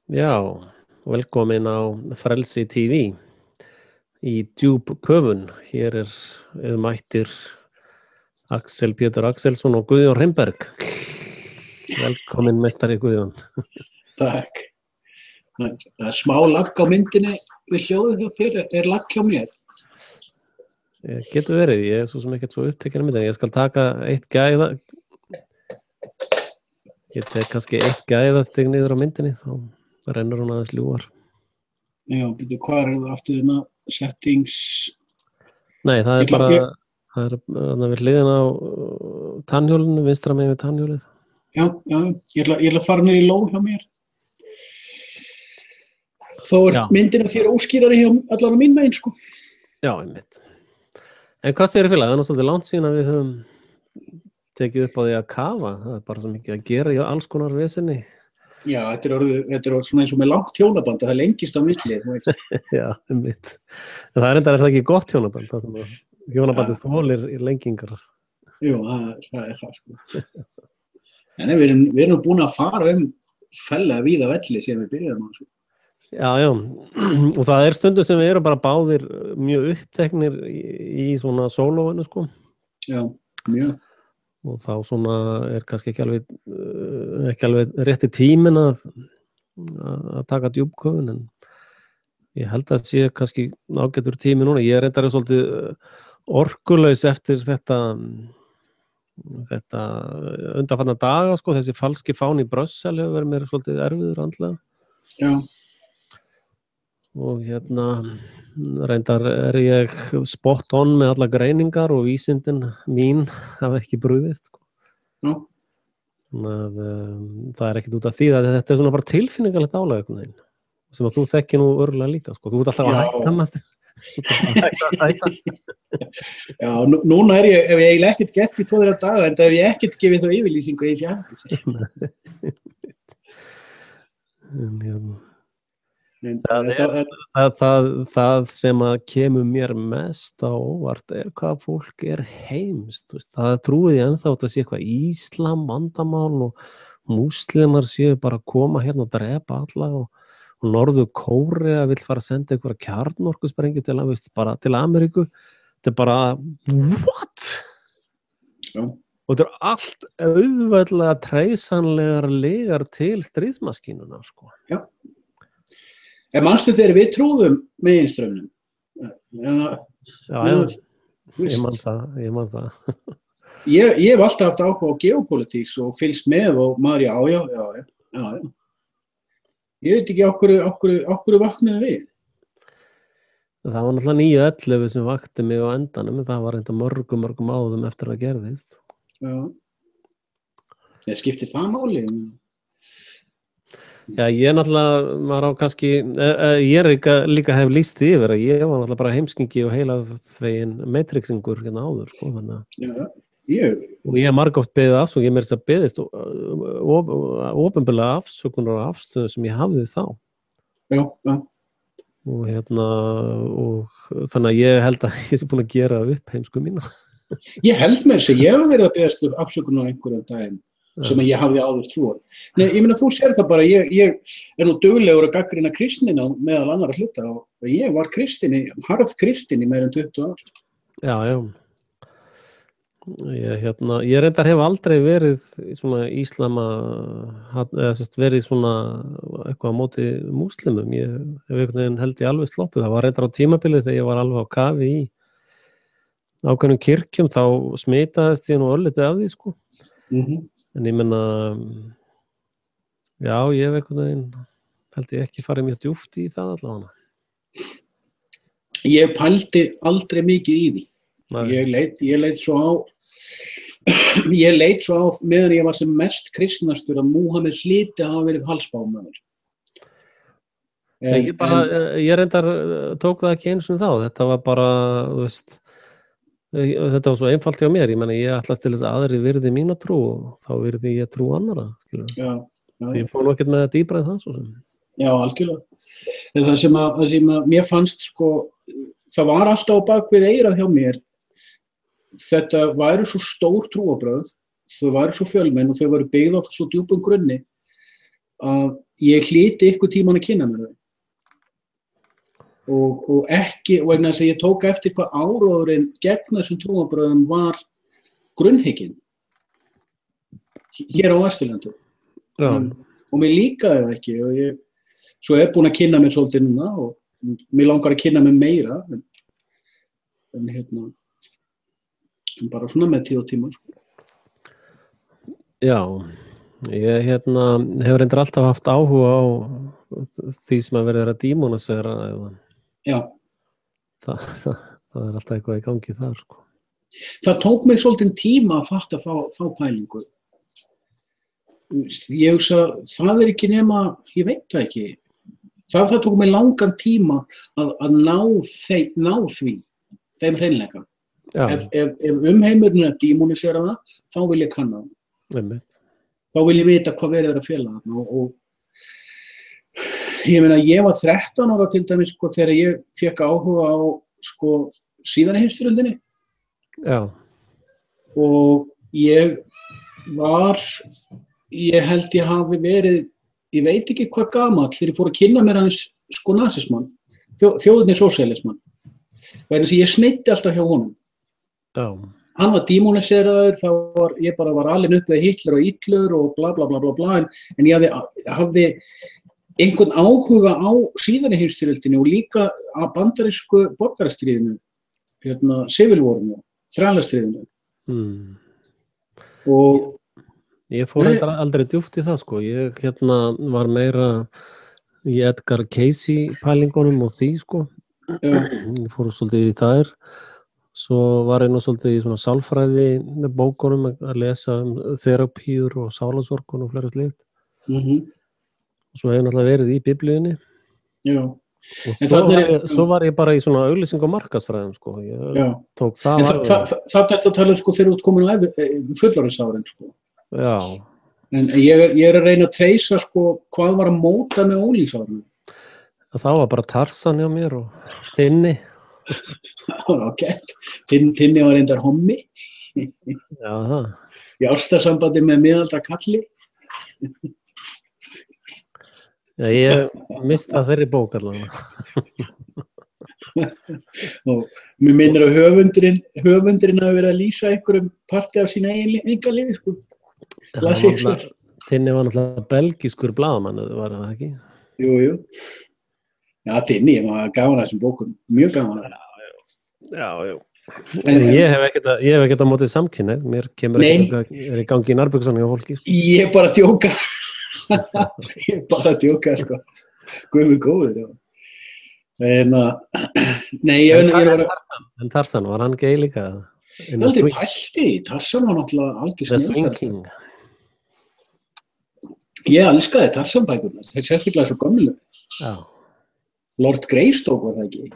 Já, velkomin á Frelsi TV í djúpköfun. Hér mættir Axel Pétur Axelsson og Guðjón Hreimberg. Velkomin meistari Guðjón. Takk. Það smá lagg á myndinni við hljóðið hjá fyrir, lagg hjá mér? Getur verið, ég svo sem ekkert svo upptekinn myndin. Ég skal taka eitt gæða. Ég tek kannski eitt gæðastig niður á myndinni, þá rennur hún aðeins ljúfar. Já, byrju, hvað það aftur þarna? Settings? Nei, það bara, það við hliðina á tannhjólinu, vinstra megin við tannhjólið. Já, ég ætla að fara niður í ló hjá mér. Þó myndina þér óskýrari hjá allan á mín megin, sko. Já, einmitt. En hvað segir félag? Það nú svolítið langt síðan að við höfum tekið upp á því að kafa. Það bara svo mikið að gera í alls konar vesenni. Já, þetta er svona eins og með langt hjónaband, það lengist á milli, þú veist. Já, einmitt. En það er það ekki gott hjónaband, það sem hjónabandið þolir í lengingar. Jú, það er það, sko. En við erum búin að fara fellega víða velli síðan við byrjuðum á þessu. Já, og það er stundum sem við erum bara báðir mjög uppteknir í svona sólóinu, sko. Já, mjög. Og þá svona kannski ekki alveg rétti tíminn að taka djúpköfun, en ég held að sé kannski ágætur tími núna. Ég reyndar svolítið orkulaus eftir þetta undanfarna daga, sko. Þessi falski fáni í Brussel hefur verið mér svolítið erfiður andlega. Já. Og reyndar ég spot on með alla greiningar og vísindin mín hafa ekki brugðist, sko. Já. Það ekkert út af því að þetta svona bara tilfinningalegt álag einhvern veginn, sem að þú þekkir nú örgulega líka, sko. Þú ert alltaf að hætta. Já, núna ef ég eiginlega ekkert gert í 2-3 daga, en ef ég ekkert gefið þá yfirlýsingu í fjandi. Það sem að kemur mér mest á óvart hvað fólk heimst. Það trúið ég ennþá að sé eitthvað íslam vandamál og múslimar séu bara að koma hérna og drepa alla, og Norður Kórea vill fara að senda einhverja kjarnorkusprengju til Ameríku. Þetta er bara what? Já. Og þetta er allt auðveldlega treysanlegar legar til stríðsmaskínuna, sko. Já. En manstu þegar við trúðum meginstraumnum? Já, ég man það. Ég hef alltaf haft áhuga á geopolítíks og fylgst með, og maður, já. Ég veit ekki okkur vaknaði við. Það var náttúrulega 9/11 sem vakti mig á endanum, en það var reynda mörgum áðum eftir að gerðist. Já. Það skiptir það máli. Já, ég náttúrulega, maður á kannski, ég líka hef lýst því yfir að ég var náttúrulega bara heimskingi og heilaþveginn matrixingur hérna áður, sko, þannig að og ég hef margoft beðið afsökun, ég meira þess að beðist opinberlega afsökunar og afstöðu sem ég hafði þá. Já. Og og þannig að ég held að ég sé búin að gera upp heimsku mína. Ég held mér þess að ég hef verið að beðast afsökunar á einhverjum daginn sem að ég hafði áður trúið. Nei, ég meina, þú sér það bara, ég nú duglegur að gagnrýna kristnina meðal annarra hluta, og ég var harð kristin í meira en 20 ár. Já. Ég reyndar hef aldrei verið svona íslama, verið svona eitthvað á móti múslimum. Ég hef einhvern veginn held ég alveg sloppið. Það var reyndar á tímabilið þegar ég var alveg á kafi í ákveðnum kirkjum, þá smitaðist ég nú örlítið af því, sko. En ég menna, já, ég hef einhvern veginn held ég ekki farið mjög djúpt í það allavega. Ég pældi aldrei mikið í því. Ég leit svo á meðan ég var sem mest kristnastur að Múhameð hlyti hafa verið halsbámaður. Ég reyndar tók það ekki einu sinni þá. Þetta var bara, þú veist, þetta var svo einfalt hjá mér. Ég meina, ég ætlast til þess að aðri virði mína trú, og þá virði ég trú annara, skilur. Já. Ég fór nú ekkert með það dýpra en það, svo sem. Já, algjörlega. Það sem að mér fannst, sko, það var alltaf á bak við eyrað hjá mér. Þetta væru svo stór trúarbrögð, þau væru svo fjölmenn og þau væru byggð á svo djúpum grunni að ég hlyti ykkur tíman að kynna mér þau. Og ekki, vegna þess að ég tók eftir hvað áróðurinn gegn þessum trúarbrögðum var grunnhygginn hér á Vesturlandi. Og mér líkaði það ekki og ég svo búin að kynna mér svolítið núna og mér langar að kynna mér meira en bara svona með tíð og tíma sko. Já, ég hefur reyndar alltaf haft áhuga á því sem að verið að dímónisera eða Já. Það er alltaf eitthvað í gangi þar sko. Það tók mig svolítið tíma að fatta þá pælingu. Ég hugsa, það ekki nema, ég veit það ekki. Það tók mig langan tíma að ná því, þeim hreinleika. Ef umheimurinn að dímónisera það, þá vil ég kanna það. Þá vil ég vita hvað verið að fela þarna og ég meina, ég var 13 ára til dæmis sko þegar ég fékk áhuga á sko síðari heimsstyrjöldinni. Já. Og ég held ég hafi verið, ég veit ekki hvað gamall þegar ég fór að kynna mér aðeins sko nasismann, þjóðirni sósíalismann. Vegna þess að ég sneitti alltaf hjá honum. Já. Hann var dímóniseraður, ég bara var alinn upp við Hitler og Hitler og bla bla bla bla bla en ég hafði einhvern áhuga á síðari heimsstyrjöldinni og líka að bandarísku borgarastríðinu, Civil Warinu, þrælastríðinu. Og ég fór aldrei djúpt í það sko, ég var meira í Edgar Cayce pælingunum og því sko, ég fór svolítið í þær, svo var ég nú svolítið í svona sálfræði bókunum að lesa þerapíur og sálasorgun og fleira slíkt. Svo hefur náttúrulega verið í biblíunni. Já. Og svo var ég bara í svona auglýsing og markaðsfræðum sko. Ég tók það. Það að tala sko fyrir útkomin á fullorðinsárin sko. Já. En ég að reyna að treysa sko hvað var að móta með ólíksárinu. Það var bara Tarzan hjá mér og Tinni. Ok. Tinni var reyndar hommi. Já, það. Í ástarsambandi með miðaldra kalli. Já, ég mista þeirri bók allavega. Og mér minnir að höfundurinn hafi verið að lýsa einhverjum parti af sína einkalífi, sko. Tinni var náttúrulega belgískur blaðamann, var það ekki? Jú. Já, Tinni, ég var gaman að þessum bókum, mjög gaman að það. Já. En ég hef ekkert á mótið samkynhneigð, mér kemur ekkert í gangi í nærbuksunni á fólki. Sko. Ég bara djóka. Ég bara djóka sko guðmur góður En Tarzan, var hann gay líka? Það er pælti, Tarzan var náttúrulega algjör snilldar. Ég elskaði Tarzan bækurnar, þeir sérstaklega svo gömlu. Já. Lord Greystoke var það ekki.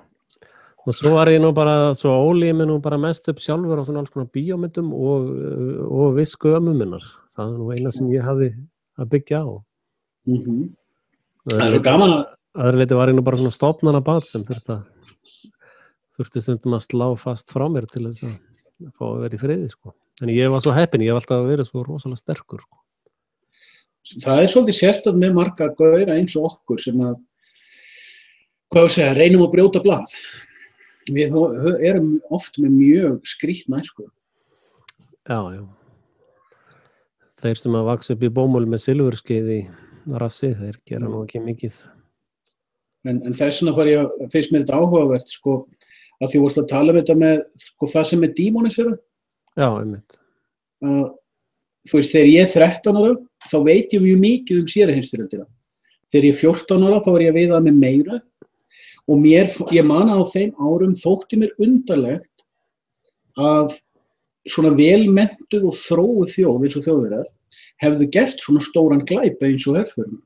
Og svo var ég nú bara, svo ólíði mig nú bara mest upp sjálfur á svona alls konar bíómyndum og visku ömmu minnar. Það er nú eina sem ég hafði að byggja á. Það er svo gaman að aðra leiti var ég nú bara svona stofnanabat sem þurfti stundum að slá fast frá mér til þess að fá að vera í friði sko. En ég var svo heppinn, ég hef alltaf verið svo rosalega sterkur sko. Það er svolítið sérstætt með marga gauðra eins og okkur sem að reynum að brjóta blað. Við erum oft með mjög skrýtna sko. Já. Þeir sem að vaksa upp í bómul með silfurskeið í rassi, þeir gera nú ekki mikið. En þess vegna finnst mér þetta áhugavert, sko, að því vorst að tala um þetta með sko, það sem er dímónisera. Já, einmitt. Þú veist, þegar ég er 13 ára, þá veit ég mjög mikið síðari heimsstyrjöldina. Þegar ég er 14 ára, þá var ég að veiða með meira og ég man á þeim árum þótti mér undarlegt að svona velmenntuð og þróuð þjóð eins og Þjóðverjar hefðu gert svona stóran glæp eins og herförum.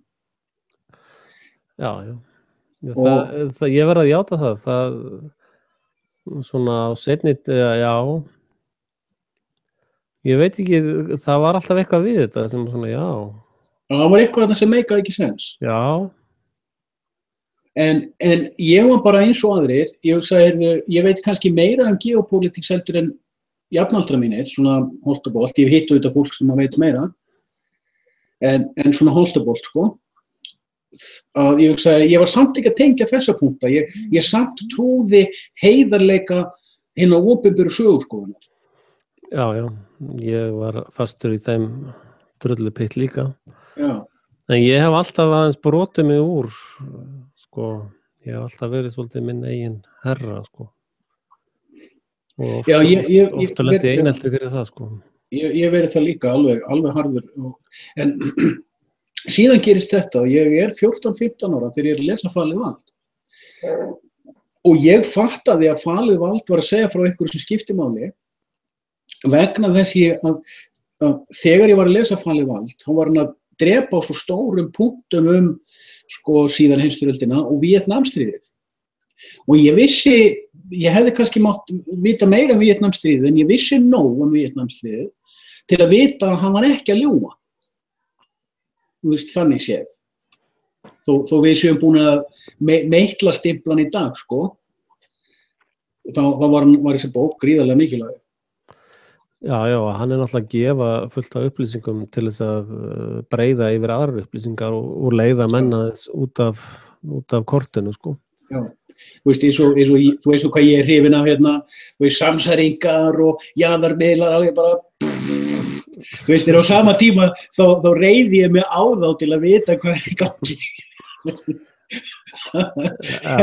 Já. Ég verð að játa það svona á seinni, já. Ég veit ekki, það var alltaf eitthvað við þetta sem svona, já. Það var eitthvað þarna sem meikaði ekki sens. Já. En ég var bara eins og aðrir, ég veit kannski meira geopólitíks heldur en jafnaldra mínir, svona holtabolt, ég hittu þetta fólk sem að veit meira, en svona holtabolt, sko. að ég hugsaði, ég var samt ekki að tengja þessa punkta, ég samt trúði heiðarleika hinn á opinberu sögurskoðunar. Já, ég var fastur í þeim drullupitt líka. Já. En ég hef alltaf aðeins brotið mig úr, sko, ég hef alltaf verið svolítið minn eigin herra, sko. Og oft lendi einelti fyrir það, sko. Ég verið það líka alveg harður. En síðan gerist þetta, ég er 14-15 ára þegar ég er að lesa Falið vald. Og ég fattaði að Falið vald var að segja frá einhverju sem skipti máli, vegna þess að þegar ég var að lesa Falið vald, þá var hann að drepa á svo stórum punktum sko síðan heimsstyrjöldina og Víetnamstríðið. Og ég hefði kannski mátt vita meira Víetnamstríðið, en ég vissi nóg Víetnamstríðið til að vita að hann var ekki að ljúga. Þú veist, þannig séð. Þó við séum búin að meitla stimplan í dag, sko, þá var þessi bók gríðarlega mikilvæg. Já, hann náttúrulega að gefa fullt af upplýsingum til þess að breiða yfir aðrar upplýsingar og leiða menna þess út af kortinu, sko. Já, þú veist, þú veist hvað ég er hrifinn af hérna, þú veist, samsæringar og jaðarmiðlar, alveg bara, þú veist, á sama tíma þá reiði ég mig á þá til að vita hvað í gangi. Já.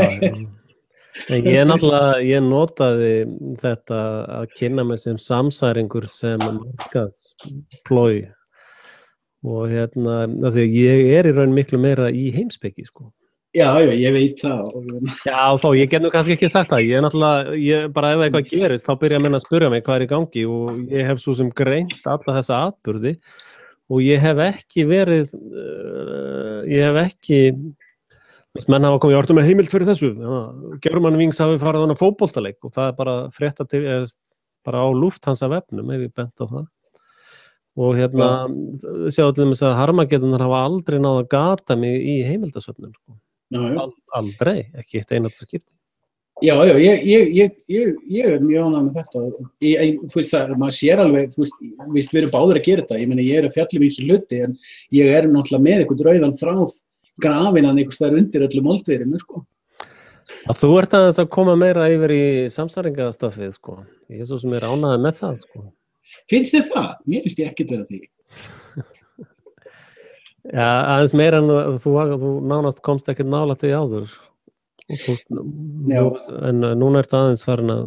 En ég notaði þetta að kynna mig sem samsæringur sem markaðsplói og hérna, því að ég er í raun miklu meira í heimspeki, sko. Já, ég veit það. Já, ég get nú kannski ekki sagt það. Ég bara ef eitthvað gerist, þá byrja menn að spyrja mig hvað er í gangi og ég hef svo sem greint alla þessa atburði og ég hef ekki menn hafa komið í orðum með heimild fyrir þessu. German Wings hafi farið á hana fótboltaleik og það er bara frétta til, bara á Lufthansa vefnum ef ég bent á það. Og hérna, sjáðu til dæmis að Harmageddonur hafa aldrei náð að gata mig í heimildasöfnum, sko. Aldrei, ekki eitt einasta skipti. Já, ég er mjög ánægður með þetta. Þú veist það, maður sér alveg, þú veist, við erum báðir að gera þetta. Ég meina, ég er að fjalla í þessu hluti, en ég er náttúrulega með einhvern rauðan þráð grafinan einhvers staðar undir öllu moldverinu, sko. Þú ert aðeins að koma meira yfir í samsæringastöfið, sko. Ég er svo sem er ánægður með það, sko. Finnst þér það? Mér finnst ég ekkert vera því. Já, aðeins meira en þú nánast komst ekkert nálægt því áður. En núna ertu aðeins farin að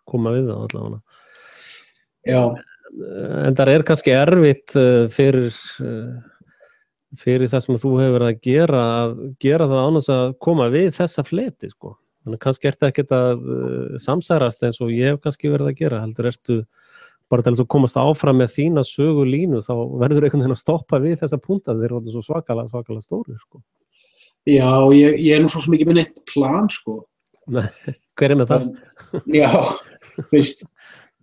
koma við það allavega. Já. En það er kannski erfitt fyrir það sem þú hefur verið að gera það án þess að koma við þessa fleti, sko. Þannig kannski ertu ekkert að samsærast eins og ég hef kannski verið að gera, heldur ertu bara til þess að komast áfram með þína sögulínu, þá verður einhvern veginn að stoppa við þessa punta, þeir eru svo svakalega stórir, sko. Já, ég er nú svo sem ekki með neitt plan, sko. Nei, hver er með það? Já, veist,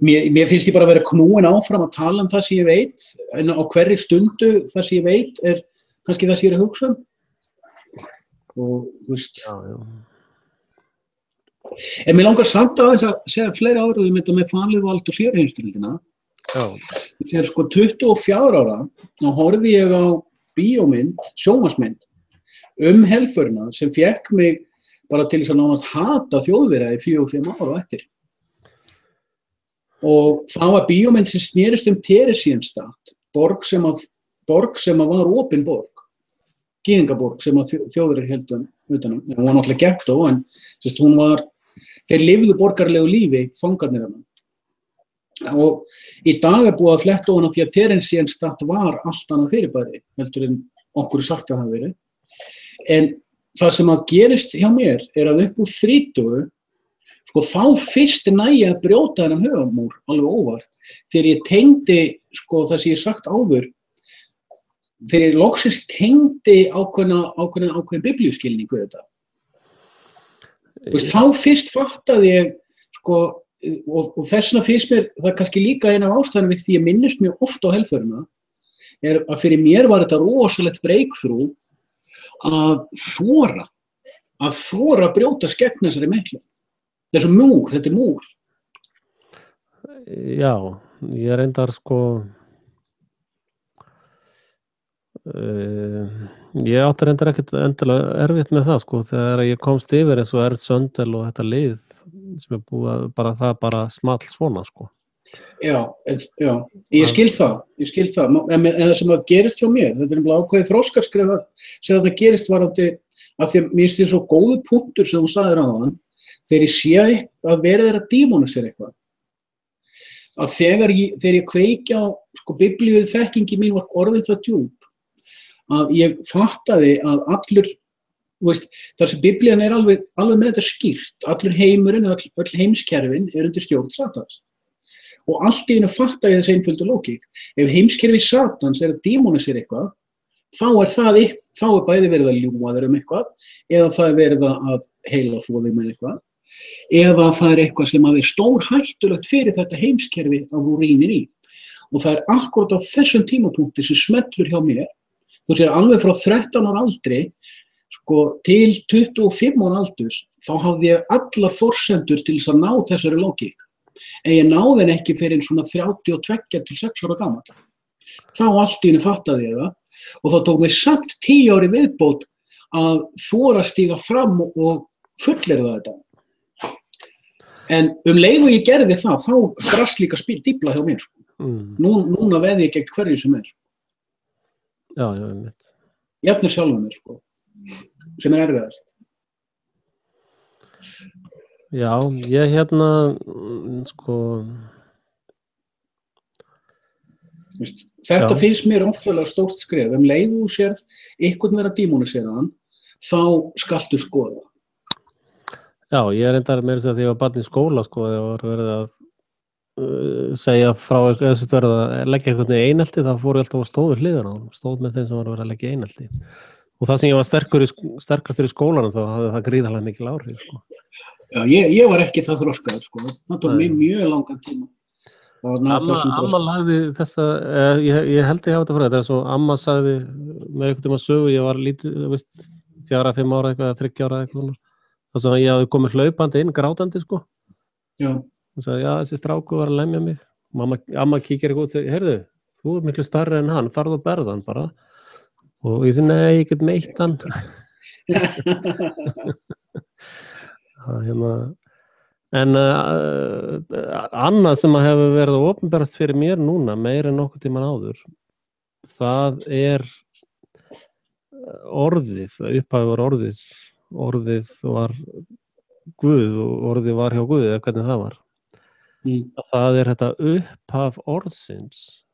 mér finnst ég bara að vera knúin áfram að tala það sem ég veit, en á hverri stundu það sem ég veit er kannski það sem ég er að hugsa. Og, þú veist. Já. En mér langar samt aðeins að segja fleiri áraðum þetta með Falið vald og heimsstyrjöldina. Já. Þegar sko 24 ára, þá horfði ég á bíómynd, sjónvarpsmynd, helförina sem fékk mig bara til þess að nánast hata Þjóðverja í 4-5 ára eftir. Og það var bíómynd sem snerist Theresienstadt, borg sem var opin borg. Gyðingaborg sem að Þjóðverjar héldu utanum. Hún var náttúrulega gettó, en þeir lifðu borgarlegu lífi, fangarnir hana. Og í dag er búið að fletta á hana því að Theresienstadt var allt annað fyrirbæri, heldur en okkur sagt að það hafi verið. En það sem að gerist hjá mér er að upp úr 30, sko þá fyrst nægi að brjóta þennan höfumúr, alveg óvart, þegar ég tengdi, sko það sem ég sagt áður, þegar ég loksins tengdi ákveðin biblíuskilningu þetta. Þá fyrst fattaði ég, sko, og þessna finnst mér, það er kannski líka eina af ástæðunum við því ég minnist mjög oft á helförina, er að fyrir mér var þetta rosalegt breakthrough að þora að brjóta skegn þessari meitlu. Þetta er múr. Já, ég reyndar sko Ég átti reyndar ekkert endilega erfitt með það sko, þegar ég komst yfir eins og Erd Söndel og þetta lið sem búið að bara small svona sko. Já, ég skil það, en það sem að gerist hjá mér, þetta nefnilega ákveðið þroskaskref sem þetta gerist varandi að því að mér finnst því svo góðu punktur sem þú sagðir áðan, þegar ég sé að verið að dímonisera eitthvað, að þegar ég kveiki á sko biblíuð þekkingi mín var orðið það djúp, að ég fattaði að allur, þar sem biblían alveg með þetta skýrt, allur heimurinn, öll heimskerfin undir stjórn Satans. Og allt í einu fattaði þessi einföldu lógík. Ef heimskerfi Satans að dímonisera eitthvað, þá bæði verið að ljúga þeir eitthvað, eða það verið að heila þvo þeim með eitthvað, eða það eitthvað sem að stór hættulegt fyrir þetta heimskerfi að þú rýnir í. Og það akkúrat á þessum tímapunkti sem smellur hjá mér. Þú sér alveg frá 13 ára aldri sko, til 25 ára aldurs, þá hafði ég allar forsendur til þess að ná þessari lógík. En ég náði henni ekki fyrir svona 32 til 6 ára gamall. Þá allt í einu fattaði ég það og það tók mig samt 10 ári viðbót að þora stíga fram og fullyrða þetta. En leið og ég gerði það, þá brast líka stífla hjá mér. Sko. Núna veði ég gegn hverju sem Já, einmitt. Jafnir sjálfum mér, sko, sem erfiðast. Já, ég sko... Þetta finnst mér ofsalega stórt skref. Leið þú sérð einhvern vera dímoniseraðan, þá skaltu skoða. Já, ég reyndar meira að því að ég var barn í skóla, sko, þegar var verið að segja frá þess að verða að leggja einhvern veginn einelti, þá fór ég alltaf að stóðu hliðan á stóð með þeim sem var að vera að leggja einelti og það sem ég var sterkastur í skólanum þá hafði það gríðarlega mikil áhrif sko. Já, ég var ekki það þroskaður sko, það tók mér mjög langan tíma. Amma lagði þessa, ég held ég hafa þetta frá þetta, svo amma sagði með einhvern tíma sögu, ég var lítið, 4-5 ára eitthvað, 3 ára eitthvað, þess að ég hafði komið hlaupandi inn, grátandi sko. Já. Hún sagði, já, þessi stráku var að lemja mig. Amma kíkir eitthvað og segir, heyrðu, þú miklu starri en hann, farðu að berða hann bara. Og ég segi, nei, ég get meitt hann. En annað sem að hefur verið að opinberast fyrir mér núna, meira en nokkuð tíman áður, það orðið, upphafið var orðið var Guð og orðið var hjá Guði, eða hvernig það var. Það þetta upphaf orðsins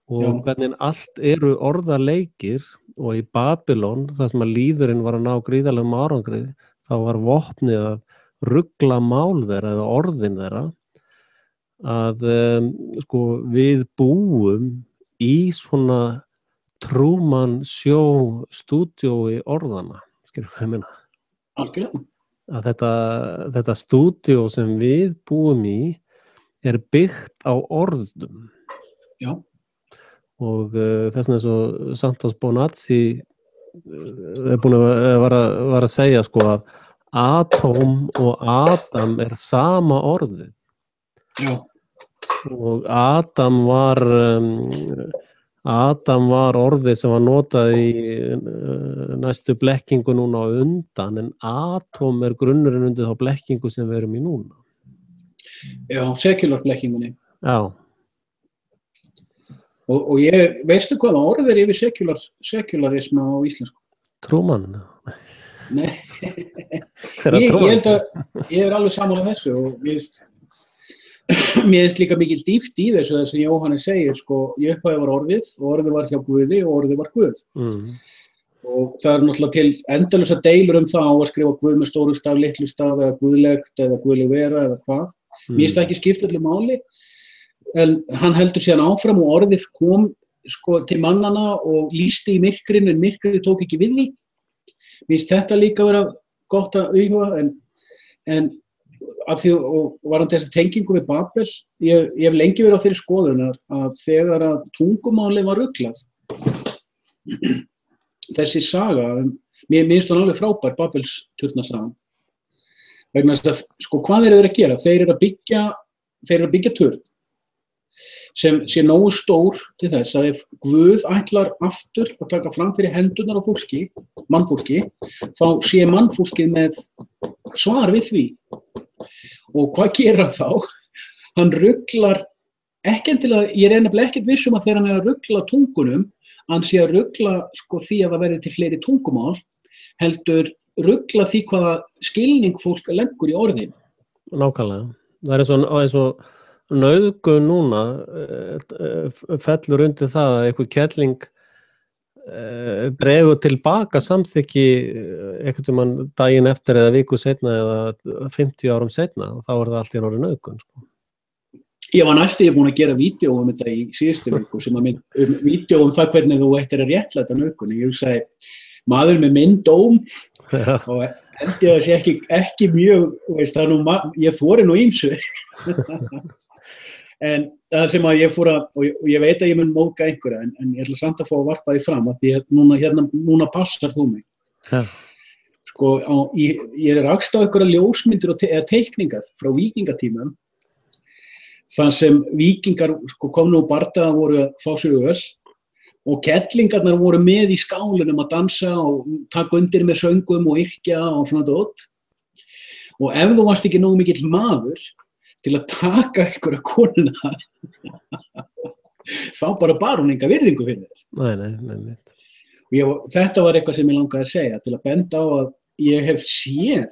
og hvernig allt eru orðaleikir og í Babylon, það sem að lýðurinn var að ná gríðarlegum árangrið, þá var vopnið að rugla mál þeirra eða orðin þeirra að sko við búum í svona Truman Show stúdíói orðana, skilur hvað ég meina? Algjörlega. Að þetta stúdíó sem við búum í byggt á orðum. Já. Og þess vegna svo Santos Bonazzi búin að var að segja sko að atóm og Adam sama orðið. Já. Og Adam var orðið sem var notað í næstu blekkingu núna á undan, en atóm grunnurinn undir þá blekkingu sem við erum í núna. Já, secular blekkingunni. Já. Og ég, veistu hvað orðið yfir secularisma á íslensku? Trúmann? Nei. Ég held að ég alveg sammála þessu og mér finnst líka mikil dýpt í þessu sem Jóhannes segir, sko, ég upphafði var orðið og orðið var hjá Guði og orðið var Guð. Og það náttúrulega til endalausar deilur það á að skrifa Guð með stóru staf, litlu staf eða guðlegt eða guðleg vera eða hvað. Mér finnst það ekki skipt öllu máli, en hann heldur síðan áfram og orðið kom sko, til mannana og lýsti í myrkrinu en myrkrið tók ekki við því. Mér finnst þetta líka vera gott að auðvitað en af því og varðandi þessa tengingu við Babel, ég hef lengi verið á þeirri skoðun að þegar að tungumálið var ruglað, þessi saga, mér finnst hún alveg frábær, Babels turnasagan, vegna þess að sko hvað þeir að gera? Þeir eru að byggja turn sem sé nógu stór til þess að ef Guð ætlar aftur að taka fram fyrir hendurnar á fólki, mannfólki, þá sé mannfólkið með svar við því. Og hvað gerir hann þá? Hann ruglar ekki endilega, ég nefnilega ekkert viss að þegar hann að rugla tungunum, hann sé að rugla sko, því að það verði til fleiri tungumál, heldur rugla því hvaða skilning fólk leggur í orðin. Nákvæmlega. Það eins og nauðgun núna fellur undir það að einhver kelling dregur tilbaka samþykki einhvern mann daginn eftir eða viku seinna eða 50 árum seinna og þá það allt í orðið nauðgun. Sko. Ég var næstu búin að gera vídeó þetta í síðustu viku sem að vídeó það hvernig þú ættir að réttlæta nauðgun. Ég hugsaði maður með minn dóm og held ég að sé ekki mjög, veist, ég þori nú ýmsu. En það sem að ég fór að, og ég veit að ég mun móðga einhverja, en ég ætla samt að fá að varpa því fram, að því að núna passar þú mig. Ja. Sko, ég rakst á einhverja ljósmyndir eða teikningar frá víkingatímum, þar sem víkingar sko, kom nú bardaða voru að fá sér öl, og kettlingarnar voru með í skálunum að dansa og taka undir með söngum og yrkja og svona dót. Og ef þú varst ekki nógu mikill maður til að taka einhverja konuna, þá bara bar hún enga virðingu fyrir þér. Nei. Þetta var eitthvað sem ég langaði að segja, til að benda á að ég hef séð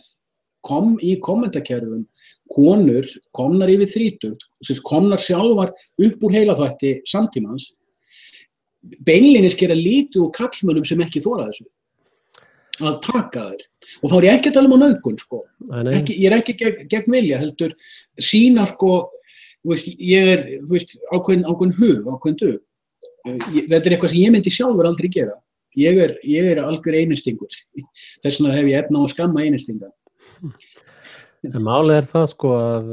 í kommentakerfum konur komnar yfir 30, komnar sjálfar upp úr heilaþvætti samtímans, beinlínis gera lítið úr kallmönnum sem ekki þora þessu að taka þær og þá ég ekki að tala á nauðgun sko. Ég ekki gegn vilja heldur sína sko, ég ákveðin hug, ákveðin dug. Þetta eitthvað sem ég myndi sjálfur aldrei gera. Ég algjör einestingur, þess vegna hef ég efna á að skamma einestinga. En málið það sko að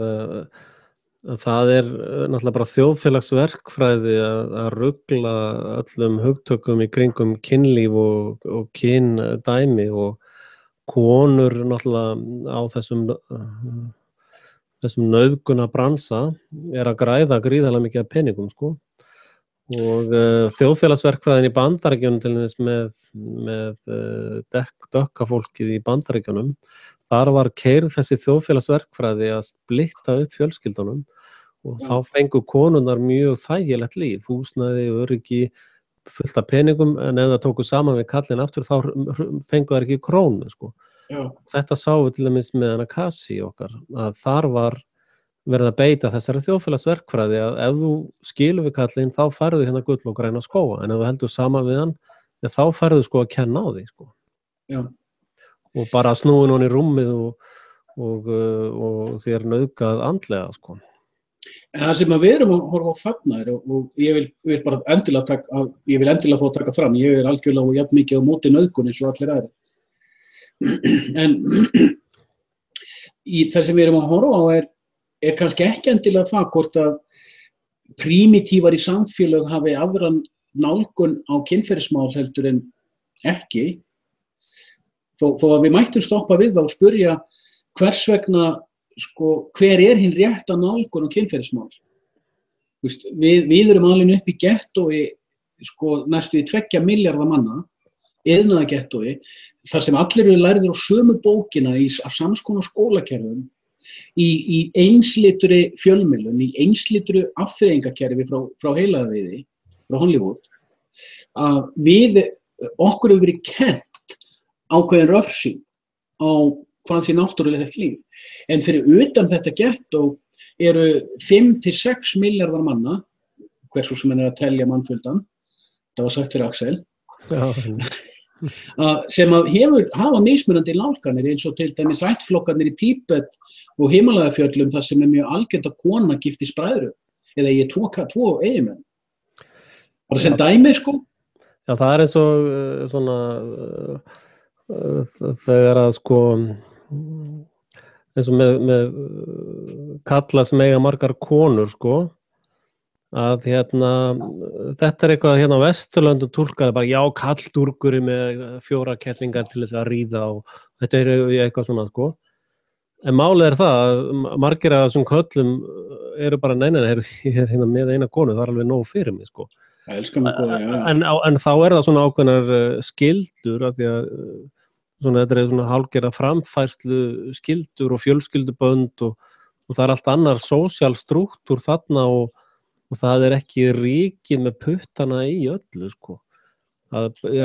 það náttúrulega bara þjóðfélagsverkfræði að rugla öllum hugtökum í kringum kynlíf og kyndæmi og konur náttúrulega á þessum nauðgunarbransa að græða gríðarlega mikið af peningum sko. Og þjóðfélagsverkfræðin í Bandaríkjunum til dæmis með dökka fólkið í Bandaríkjunum, þar var keyrð þessi þjóðfélagsverkfræði að splitta upp fjölskyldunum og þá fengu konurnar mjög þægilegt líf, húsnæði, öryggi, fullt af peningum, en ef það tóku saman við kallinn aftur þá fengu þær ekki krónu. Sko. Þetta sáum við til dæmis með hana Kasi okkar, að þar var verið að beita þessari þjóðfélagsverkfræði að ef þú skilur við kallinn þá færðu hérna gull og græna skóga, en ef þú heldur saman við hann, þá færðu sko að kenna á því. Sko. Já. Og bara snúin hún í rúmið og þér nauðgað andlega sko. En það sem við erum að horfa á þarna og ég vil bara endilega fá að taka fram, ég algjörlega og jafn mikið á móti nauðgun eins og allir aðrir. En það sem við erum að horfa á er kannski ekki endilega það hvort að prímitívar í samfélög hafi aðran nálgun á kynferðismál heldur en ekki. Þó að við mættum stoppa við það og spyrja hvers vegna, sko, hver hinn rétta nálgun á kynferðismál? Við erum alveg upp í gettói, sko, næstu í 2 milljarða manna, iðnaðargettói, þar sem allir eru lærðir á sömu bókina í samskonar skólakerfum, í einslitri fjölmiðlun, í einslitri afþreyingakerfi frá heilaðaviði, frá Hollywood, að okkur hefur verið kennt ákveðin röfsing á hvað því náttúrulegt líf. En fyrir utan þetta gettó eru 5-6 milljarðar manna, hversu sem að telja mannfjöldan, það var sagt fyrir Axel, sem hafa mismunandi nálganir eins og til dæmis ættflokkarnir í Tíbet og Himalajafjöllum þar sem mjög algengt að kona giftist bræðrum eða ég 2 eiginmenn. Bara sem dæmi sko? Já, það eins og svona þegar að sko eins og með kalla sem eiga margar konur sko að þetta eitthvað á Vesturlöndum túlkaði bara já, kalldúrguri með 4 kettlingar til þess að ríða og þetta eitthvað svona sko En málið það að margir af þessum köllum eru bara ég hérna með eina konu, það alveg nóg fyrir mig, sko. Það elskar mig góði, já. En þá það svona ákveðnar skyldur, af því að svona, þetta svona hálfgerða framfærslu skyldur og fjölskyldubönd og það allt annar sósíal strúktúr þarna og það ekki ríkið með puttana í öllu, sko.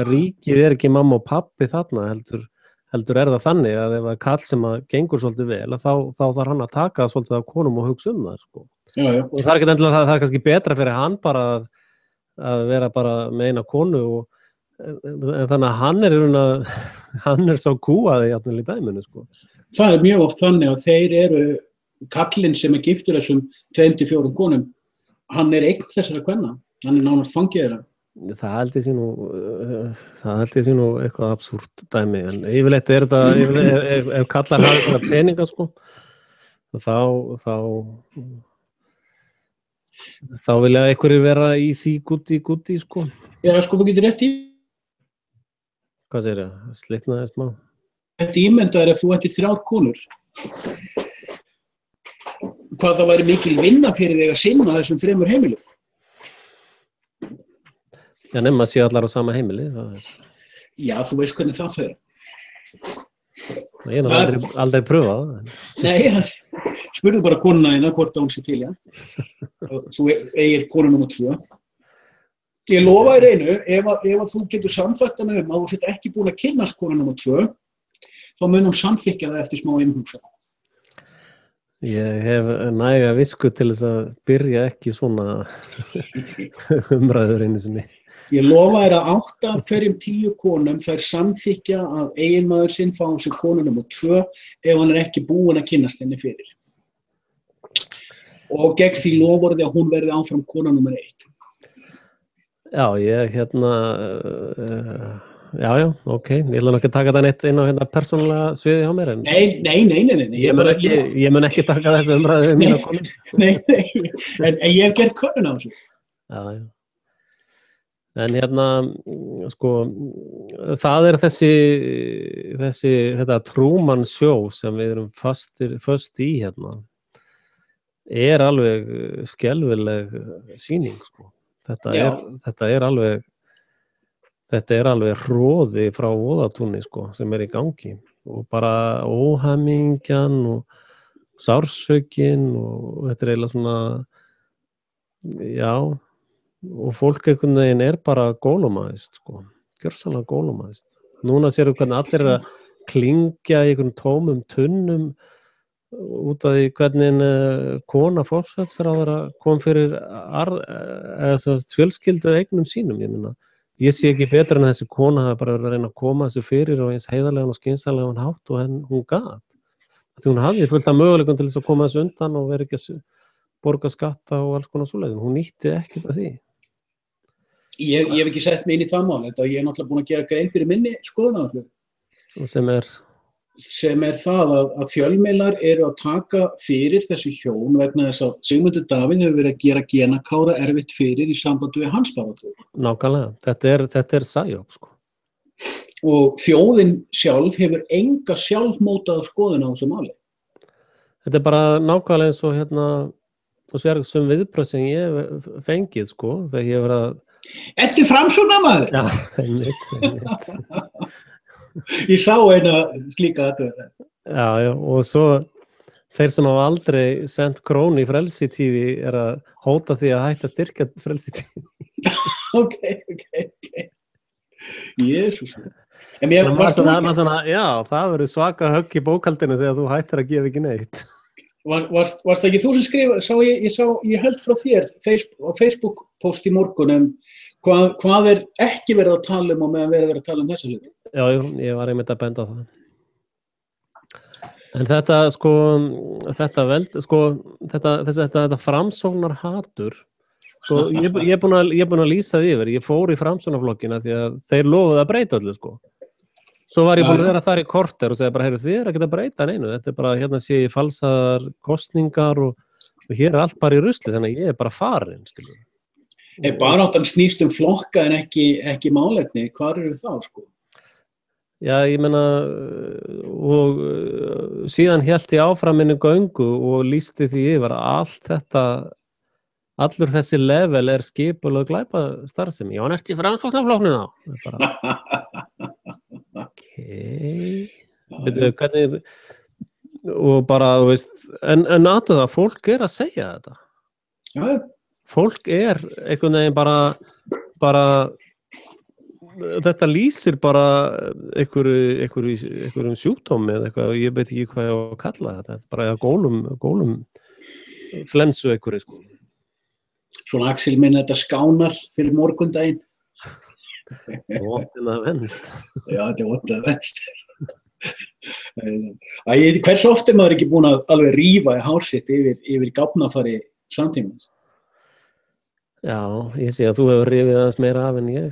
Ríkið ekki mamma og pappi þarna, heldur það þannig að ef það kall sem að gengur svolítið vel, þá þarf hann að taka svolítið af konum og hugsa það, sko. Já. Og það ekki endilega það kannski betra fyrir hann bara að vera bara með eina konu en þannig að hann svo kúaði jafnvel í dæminu, sko. Það mjög oft þannig að þeir eru kallinn sem giftur þessum 2-4 konum, hann eign þessara kvenna, hann nánast fangið þeirra. Það held ég sé nú eitthvað absúrt dæmi, en yfirleitt þetta ef kallar hafa eitthvað peninga, sko, þá vilja einhverjir vera í því gúti, sko. Já, sko, þú getur rétt í. Hvað segir ég? Slitnaði smá. Þetta ímyndaður ef þú ættir 3 konur. Hvað það væri mikil vinna fyrir þig að sinna þessum 3 heimilum? Já, nema séu allar á sama heimili, Já, þú veist hvernig það fer. Ég hef aldrei pröfað það. Nei, spurðu bara konuna þína hvort hún sé til, já. Þú eigir konu númer 2. Ég lofa þér einu, ef þú getur samþægt hana að þú sért ekki búin að kynnast konu númer 2, þá mun hún samþykkja það eftir smá umhugsun. Ég hef næga visku til þess að byrja ekki svona umræður einu sinni. Ég lofa þér að 8 af hverjum 10 konum fær samþykkja að eiginmaður sinn fá sér konu númer 2 ef hann ekki búinn að kynnast henni fyrir. Og gegn því loforði að hún verði áfram kona númer 1. Já, ég já, ok. Ég ætla ekki að taka það neitt inn á persónulega sviði hjá mér. Nei. Ég mun ekki taka þessu umræðu mína konum. Nei, en ég hef gert könnun á þessu. Já. En sko, það þetta Truman Show sem við erum föst í alveg skelfileg sýning, sko. Þetta er alveg hroði frá Voðatúni, sko, sem í gangi og bara óhamingjan og sársaukin og þetta eiginlega svona, já, og fólk einhvern veginn bara gólómaðist, sko, gjörsamlega gólómaðist. Núna sérðu hvernig allir að klingja í einhverjum tómum tunnum út af því hvernig kona forsætisráðherra kom fyrir fjölskyldu eignum sínum. Ég sé ekki betur en að þessi kona hafi bara verið að reyna að koma þessu fyrir og eins heiðarlegan og skynsamlegan hátt og hún gat. Því hún hafði fullt af möguleikum til þess að koma þessu undan og vera ekki að borga skatta og alls konar svoleiðis. Hún nýtti ekkert af því. Ég hef ekki sett mig inn í það mál, ég er náttúrulega búin að gera grein fyrir minni skoðun. Sem það að fjölmiðlar eru að taka fyrir þessu hjón vegna þess að Sigmundur Davíð hefur verið að gera Gena Kára erfitt fyrir í sambandi við hans baráttu. Nákvæmlega, þetta er sæjóp, sko. Og þjóðin sjálf hefur enga sjálfmótaða skoðun á þessu máli. Þetta er bara nákvæmlega eins og og sér sem viðbrögð sem ég hef fengið, sko, þegar ég hef verið að Ertu framsóknarmaður? Já, einmitt. Ég sá eina slíka aðtöðu. Já, og svo þeir sem hafa aldrei sendt krónu í Frelsi TV að hóta því að hætta að styrkja Frelsi TV. Ok. Jesús. Já, það verður svaka högg í bókhaldinu þegar þú hættir að gefa ekki neitt. Varst það ekki þú sem skrifa, ég held frá þér á Facebook post í morgun hvað ekki verið að tala og meðan verið að tala þessa hluti? Já, ég var einmitt að benda á það. En þetta, sko, þetta framsóknar hatur, sko, ég er búin að lýsa því yfir, ég fór í framsóknarflokkina því að þeir lofuðu að breyta öllu, sko. Svo var ég búin að vera þar í korter og segja bara, heyrðu, þið ekki að breyta neinu, þetta er bara, sé ég falsaðar kosningar og hér allt bara í rusli, þannig að ég er bara farin, skilur. Baráttan snýst flokka en ekki málefni, hvar eru það, sko? Já, ég meina og síðan hélt ég áfram minni göngu og lýsti því yfir að allt þetta allur þessi level skipulag glæpastarfsemi. Já, næst í Framsóknarflokknum þá. Okay. Veitu, hvernig og bara, þú veist, en náttúrulega það, fólk að segja þetta. Já. Fólk einhvern veginn bara þetta lýsir bara einhverjum sjúkdómi eða eitthvað, ég veit ekki hvað ég á að kalla þetta, bara gólum flensu einhverju, sko. Svona Axel minn þetta skánar fyrir morgundaginn. Óttin að venst. Já, þetta óttin að venst. Hvers oft maður ekki búin að alveg rífa í hár sitt yfir gáfnafari samtímans? Já, ég sé að þú hefur rifið aðeins meira af en ég.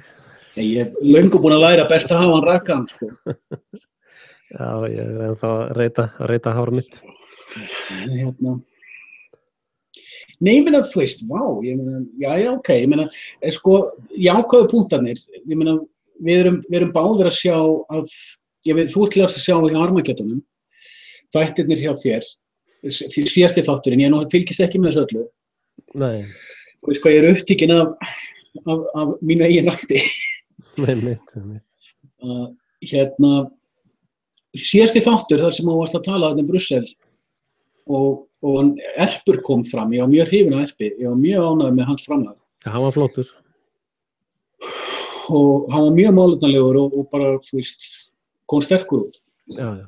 Ég hef löngu búin að læra best að hafa hann rakkan, sko. Já, ég ennþá að reyta hár mitt. Nei, ég meina, þú veist, vá, ég meina, já, ok, ég meina, sko, jákvæðu punktarnir, ég meina, við erum báðir að sjá þú ert til að sjá í Armageddonum, þættirnir hjá þér, síðasti þátturinn, ég fylgist ekki með þessu öllu. Nei. Þú veist hvað, ég upptíkin af mínu eigin rætti. Nei. Síðasti þáttur, þar sem þú varst að tala Brussel, og Erpur kom fram, ég var mjög hrifinn af Erpi, ég var mjög ánægður með hans framlag. Ja, hann var flottur. Og hann var mjög málefnalegur og bara, þú veist, kom sterkur út. Já.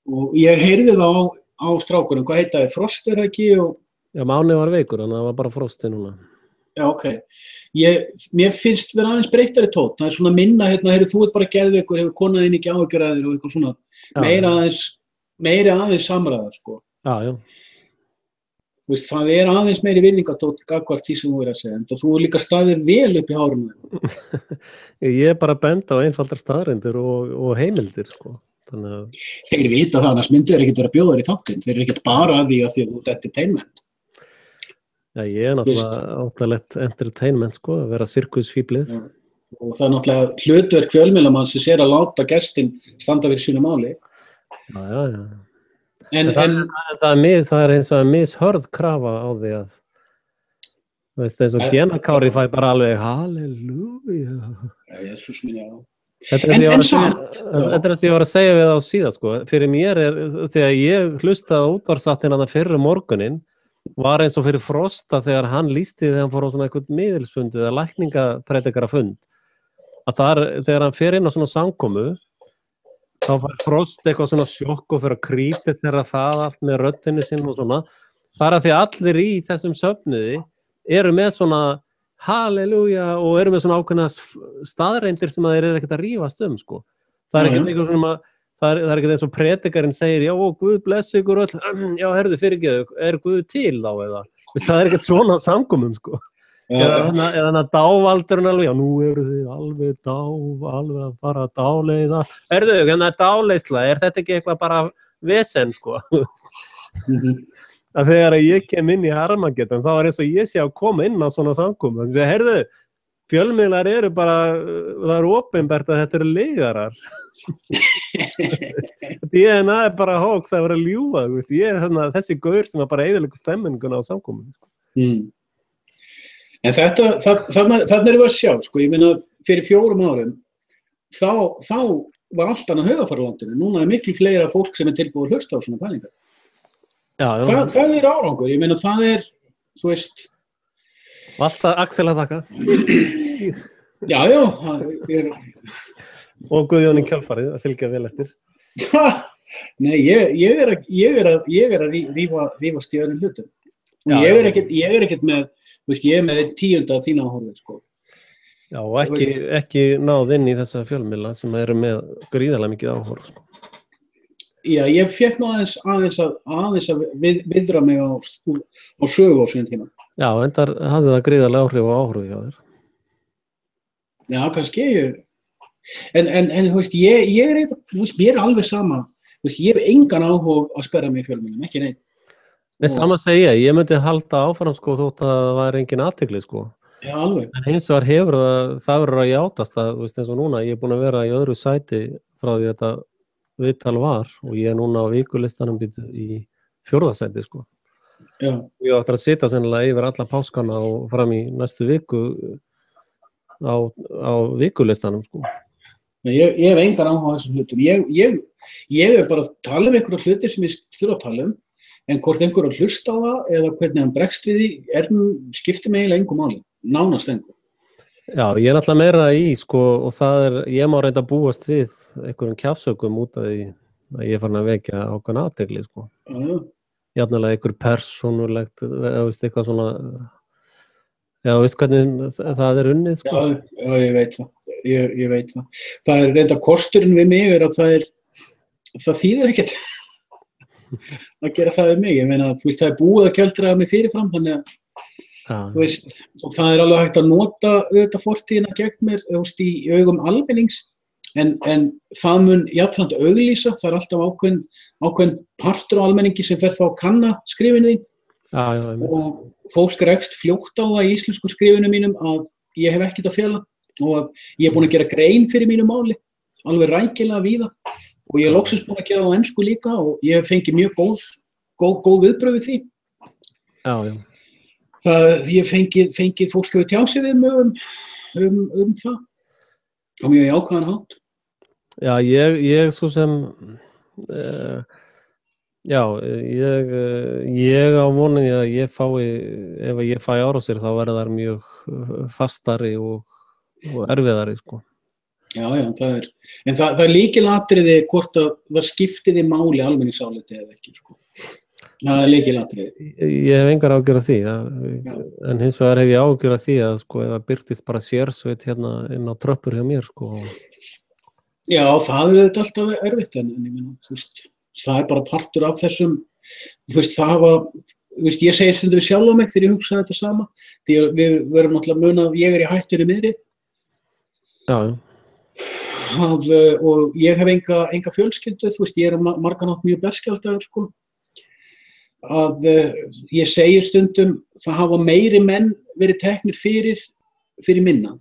Og ég heyrði það á strákunum, hvað heita þið, Frost ekki? Já, Máni var veikur, en það var bara Frosti núna. Já, ok. Mér finnst vera aðeins breyttari tótt, það svona minna, þú ert bara geðveikur, hefur konaðinn ekki áhyggjur af þér og eitthvað svona, meiri aðeins samræðar, sko. Já. Þú veist, það aðeins meiri virðingatótt gagnvart því sem þú að segja, en þú líka staðir vel upp í hárunum. Ég bara benda á einfaldar staðreyndir og heimildir, sko. Þeir vita það, annars myndu þeir ekkert vera bjóðar í þáttinn, þeir ekkert bara að því að þú ert entertainment. Já, ég náttúrulega áttalegt entertainment, sko, að vera sirkusfíblið. Og það náttúrulega hlutverk fjölmiðlamanns að láta gestinn standa fyrir sínu máli. Já. Það eins og mishörð krafa á því að þú veist, eins og Genakári fæ bara alveg halleluja. Jesus minn, já. Þetta sem ég var að segja við á síðan, sko. Fyrir mér þegar ég hlustaði á útvarpsþáttinn þarna fyrir morguninn, var eins og fyrir Frosta þegar hann lýsti þegar hann fór á svona eitthvað miðilsfund eða lækningapredikara-fund, að þegar hann fer inn á svona samkomu, þá fær Frost eitthvað svona sjokk og fyrir að krítist þeirra það allt með röddinu sinn og svona. Það að því allir í þessum söfnuði eru með svona halleluja og eru með svona ákveðna staðreyndir sem þeir ekkert að rífast sko. Það ekkert eitthvað svona, það ekkert eins og predikarinn segir, já, Guð bless ykkur öll, já, herðu fyrirgeðu, Guð til þá eða? Það ekkert svona samkomum, sko. Eða dávaldurinn alveg, já, nú eru þið alveg að fara að dáleiða. Herðu, dáleisla, þetta ekki eitthvað bara vesen, sko? Að þegar ég kem inn í Armageddon, þá eins og ég sé að koma inn á svona samkomu. Þannig að, herðu, fjölmiðlar eru bara, það opinbert að þetta eru lygarar. DNA bara hóks, það að ljúga, ég þessi gaur sem bara eyðileggur stemminguna á samkominu, sko. En þarna erum við að sjá, sko, ég meina fyrir 4 árum, þá var allt annað höfðafar á landinu. Núna miklu fleira fólk sem tilbúið að hlusta á svona pælingar. Já. Það árangur, ég meina það þú veist. Alltaf Axel að þakka. Já. Og Guðjón í kjölfarið að fylgja vel eftir. Nei, ég er að rífast í öðrum hlutum. Og ég er ekkert með, þú veist, ég með 10 af þína áhorfið, sko. Já, og ekki náð inn í þessa fjölmiðla sem eru með gríðarlega mikið áhorf, sko. Já, ég fékk nú aðeins að viðra mig á sögu á síðan tíma. Já, endar hafði það gríðarlega áhrif á áhorfið hjá þér. Já, kannski en þú veist, ég alveg sama, þú veist, ég hef engan áhuga að sperra mig í fjölmiðlum, ekki neitt. Nei, sama segja, ég myndi halda áfram, sko, þótt að það væri engin athygli, sko. Já, alveg. En hins vegar hefur það verður að játast að, þú veist, eins og núna, ég er búin að vera í öðru sæti frá því þetta viðtal var og ég núna á vikulistanum í 4. sæti, sko. Já. Ég áttur að sitja sennilega yfir alla páskana og fram í næstu viku á vikulistanum, sko. Ég hef engan áhuga á þessum hlutum. Ég er bara að tala um einhverja hluti sem ég þurfa að tala um, en hvort einhver að hlusta á það eða hvernig hann bregst við því skiptir mig eiginlega engu máli, nánast engu. Já, ég er náttúrulega meira í, sko, og ég má reynda að búast við einhverjum kjafsökum út af því að ég er farin að vekja ákveðna athygli, sko. Jafnilega einhver persónulegt, veist, eitthvað svona, já, veist hvernig það er unnið, sko. Já, ég veit það. Ég veit það. Það er reynda kosturinn við mig er að það þýðir ekkert að gera það við mig. Ég meina, þú veist, það er búið að kjöldra mig fyrirfram, þannig að þú veist, og það er alveg hægt að nota auðvitað fortíðina gegn mér, þú veist, í augum almennings, en það mun jafnframt auglýsa, það er alltaf ákveðin partur á almenningi sem fer þá að kanna skrifinu þín. Og fólk rekst fljótt á það í íslensku skrifinu mínum að ég hef ekkert að fela og að ég er búin að gera grein fyrir mínu máli, alveg rækilega víða, og ég er loksins búin að gera það á ensku líka og ég hef fengið mjög góð viðbrögð við því. Já. Ég fengið fólk að tjá sig við mig það á mjög jákvæðan hátt. Já, ég svo sem já, ég á voninni að ég ef ég fæ árásir þá verða þær mjög fastari og erfiðari, sko. Já, en það er lykilatriði hvort að það skiptiði máli almenningsáliti eða ekki, sko. Það er lykilatriði. Ég hef engar áhyggjur af því, en hins vegar hef ég áhyggjur af því að, sko, ef það birtist bara sérsveit hérna inn á tröppur hjá mér, sko. Já, það er alltaf erfitt, en ég meina, þú veist, það er bara partur af þessum, þú veist, ég segi stundum við sjálf á mig þegar ég hugsa þetta sama, því að við verum náttúrulega munað að ég er í hættunni miðri. Já. Og ég hef enga fjölskyldu, þú veist, ég er margan átt mjög berskjaldaður, sko. Að ég segi stundum það hafa meiri menn verið teknir fyrir minna.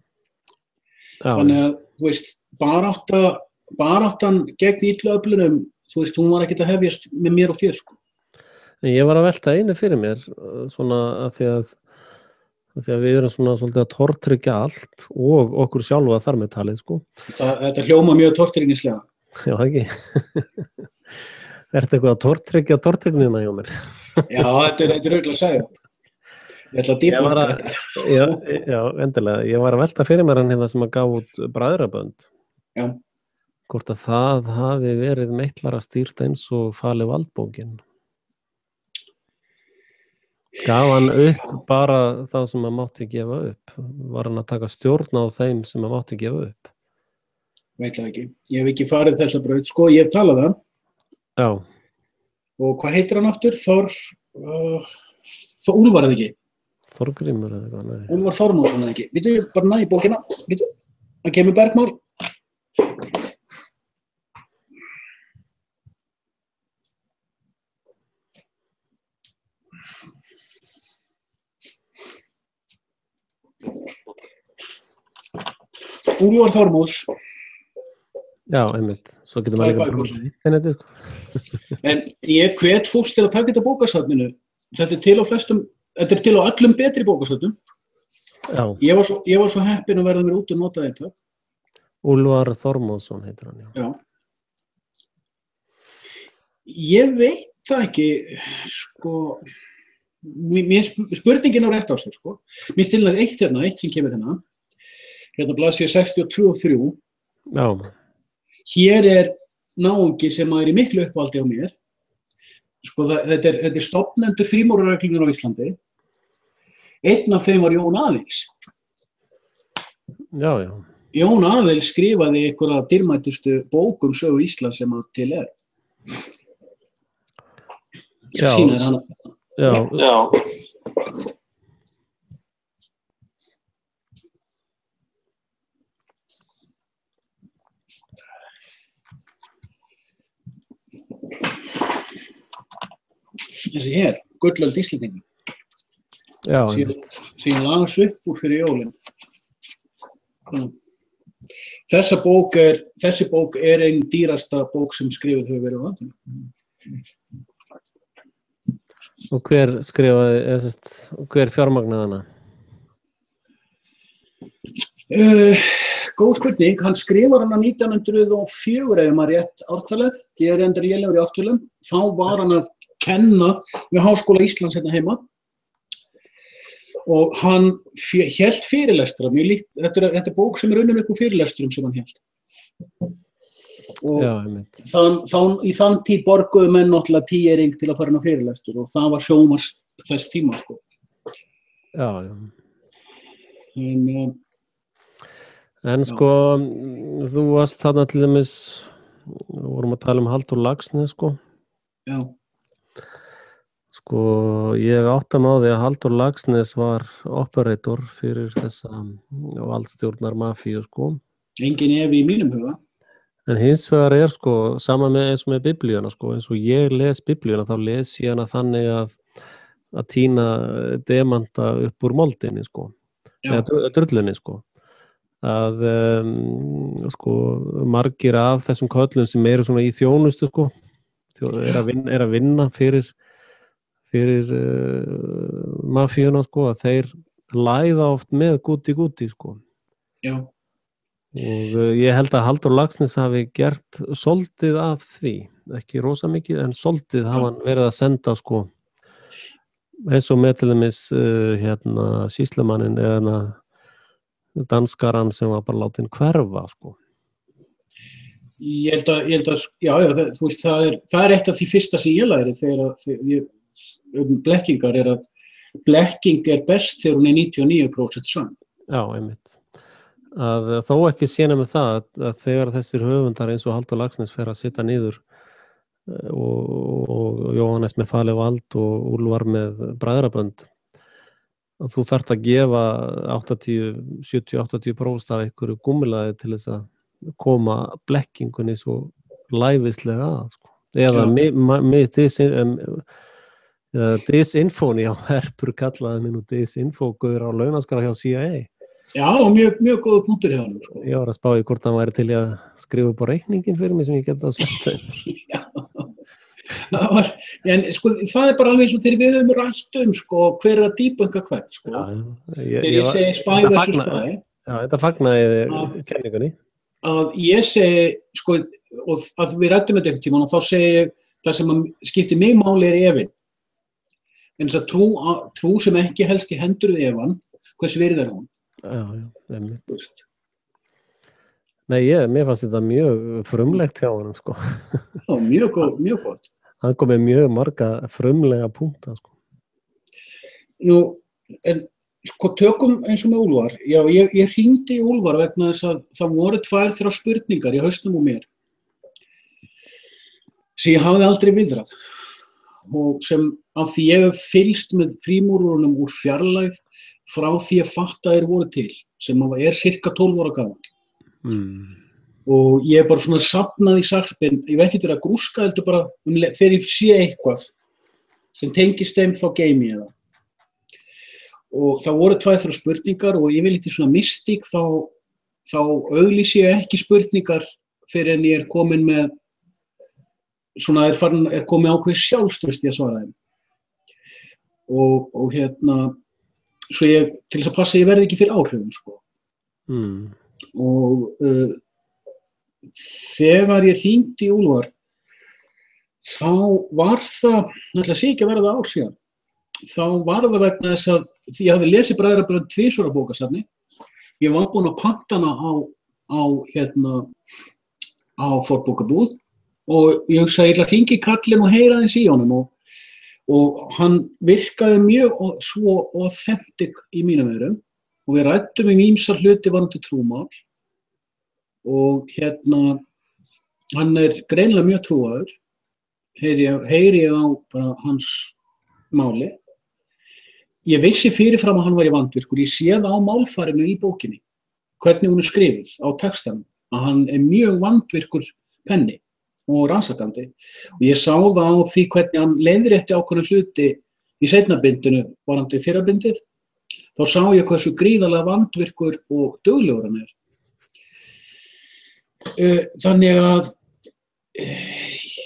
Já. Þannig að, þú veist, baráttan gegn illu öflunum, þú veist, hún var ekkert að hefjast með mér og þér, sko. En ég var að velta einu fyrir mér, svona að því að við erum svona svolítið að tortryggja allt og okkur sjálfa þar með talið, sko. Þetta hljóma mjög tortryggislega. Já, það ekki. Ertu eitthvað að tortrygnina hjá mér? Já, þetta er auðvitað að segja. Ég ætla að dýpa þetta. Já, endilega. Ég var að velta fyrir mér hann hérna sem að gaf út bræðrabönd. Já. Hvort að það hafi verið meitlara stýrt eins og falið valdbókin. Gaf hann upp bara það sem að mátti gefa upp? Var hann að taka stjórn á þeim sem að mátti gefa upp? Veit það ekki. Ég hef ekki farið þessa braut, sko. Ég hef talað það. Já. Og hvað heitir hann aftur? Úlfar eða ekki? Þorgrímur eða eitthvað, nei. Úlfar Þormóðsson eða ekki. Býtu, bara næ í bókina. Býtu, það kemur bergmál. Úlfar Þormóðs. Já, einmitt. Svo getur maður líka brúið í interneti, sko. En ég hvet fólks til að taka þetta bókasafninu. Þetta er til á öllum betri bókasafnum. Já. Ég var svo heppinn að verða mér út og nota þetta. Úlfar Þormóðsson heitir hann, já. Ég veit það ekki, sko, spurningin á rétt á sér, sko. Mér stilnar eitt sem kemur hérna. Hérna blaðsíða 62 og 3. Já. Hér er náungi sem er í miklu uppvaldi á mér. Sko, þetta er stofnendur frímúrarareglunar á Íslandi. Einn af þeim var Jón Aðils. Já. Jón Aðils skrifaði einhverja dýrmætustu bókum sögu Íslands sem að til er. Já. Já. Þessi hér, Gullöld Íslendinga. Já. Síðan lagas upp úr fyrir jólin. þessi bók er ein dýrasta bók sem skrifuð hefur verið á landinu. Og hver skrifaði, hver fjármagnaði hana? Góð spurning, hann skrifar hana 1904 ef maður rétt ártalið, ég er endur lélegur í ártölum, þá var hann að kenna við Háskóla Íslands hérna heima og hann hélt fyrirlestra, mjög líkt, þetta er bók sem er unnin upp úr fyrirlesturum sem hann hélt. Og í þann tíð borguðu menn náttúrulega 10 til að fara inn á fyrirlestur og það var sjónvarp þess tíma, sko. Já. En sko, þú varst þarna til dæmis, við vorum að tala Halldór Laxness, sko. Já. Sko, ég átta mig á því að Halldór Laxness var operator fyrir þessa valdstjórnar mafíu, sko. Engin efi í mínum huga. En hins vegar sko, sama eins og með biblíuna, sko, eins og ég les biblíuna, þá les ég hana þannig að tína demanta upp úr moldinni, sko. Eða drullunni, sko. Að sko, margir af þessum köllum sem eru svona í þjónustu, sko, er að vinna fyrir mafíuna, sko, að þeir læða oft með gúti, sko. Já. Og ég held að Halldór Laxness hafi gert soldið af því, ekki rosa mikið, en soldið hafa hann verið að senda, sko, eins og með til dæmis sýslumannin eða danskaran sem var bara látin hverfa, sko. Ég held að þú veist, það er eitt af því fyrsta sem ég læri þegar blekkingar er að blekking er best þegar hún er 99% sann. Já, einmitt. Að þó ekki séna með það að þegar þessir höfundar eins og Halldór Laxness fer að sitja niður og Jóhannes með falið vald og Úlfar með bræðrabönd, að þú þarft að gefa 70-80% af einhverju gúmmilaði til þess að koma blekkingunni svo lævislega að, sko. Eða disinfóni á Herpur kallaði minn og disinfógur á launaskara hjá CIA. Já, mjög góða punktur hjá hann, sko. Ég var að spá í hvort hann væri til að skrifa upp á reikningin fyrir mig sem ég geti að setja. Já, en sko, það er bara alveg eins og þegar við höfum rætt sko, hver er að debunka hvern, sko. Þegar ég segi spy versus spy. Já, þetta fagnaði kenningunni. Að ég segi, sko, og að við rættum þetta einhvern tímann og þá segi ég það sem skiptir mig máli er efinn. En þess að trú sem ekki helst í hendur við efan, hvers virði er hún? Já, einmitt. Nei, mér fannst þetta mjög frumlegt hjá honum, sko. Já, mjög gott. Hann kom með mjög marga frumlega punkta, sko. Nú, en sko tökum eins og með Úlfar. Já, ég hringdi í Úlfar vegna þess að það voru 2-3 spurningar í haustum og mér sem ég hafði aldrei viðrað. Og sem af því ég hef fylgst með frímúrunum úr fjarlægð frá því að fatta þeir voru til, sem er cirka 12 ára gamall. Og ég bara svona safnað í sarpinn, ég veit ekki verið að grúska heldur bara þegar ég sé eitthvað sem tengist þeim þá geymi ég það. Og það voru 2-3 spurningar og ég vil eitthvað svona mystík þá auglýsi ég ekki spurningar fyrir en ég er komin með svona er komið ákveð sjálfstraust í að svara þeim. Og svo ég, til þess að passa, ég verði ekki fyrir áhrifum, sko. Og þegar ég hringdi í Úlfar, þá var það, ætla að sé ekki að verða ár síðan, þá var það vegna þess að því ég hafði lesið Bræðrabönd 2 ára bókasafni, ég var búinn að panta hana á fornbókabúð og ég hugsaði, ég ætla að hringi í kallinn og heyra aðeins í honum og hann virkaði mjög svo authentic í mínum eyrum og við ræddum ýmsar hluti varðandi trúmál og hann er greinilega mjög trúaður, heyri ég á bara hans máli. Ég vissi fyrirfram að hann væri vandvirkur, ég sé það á málfarinu í bókinni, hvernig hún er skrifið á textanum, að hann er mjög vandvirkur penni og rannsakandi og ég sá það á því hvernig hann leiðrétti ákveðna hluti í seinna bindinu varðandi fyrra bindið, þá sá ég hversu gríðarlega vandvirkur og duglegur hann er. Þannig að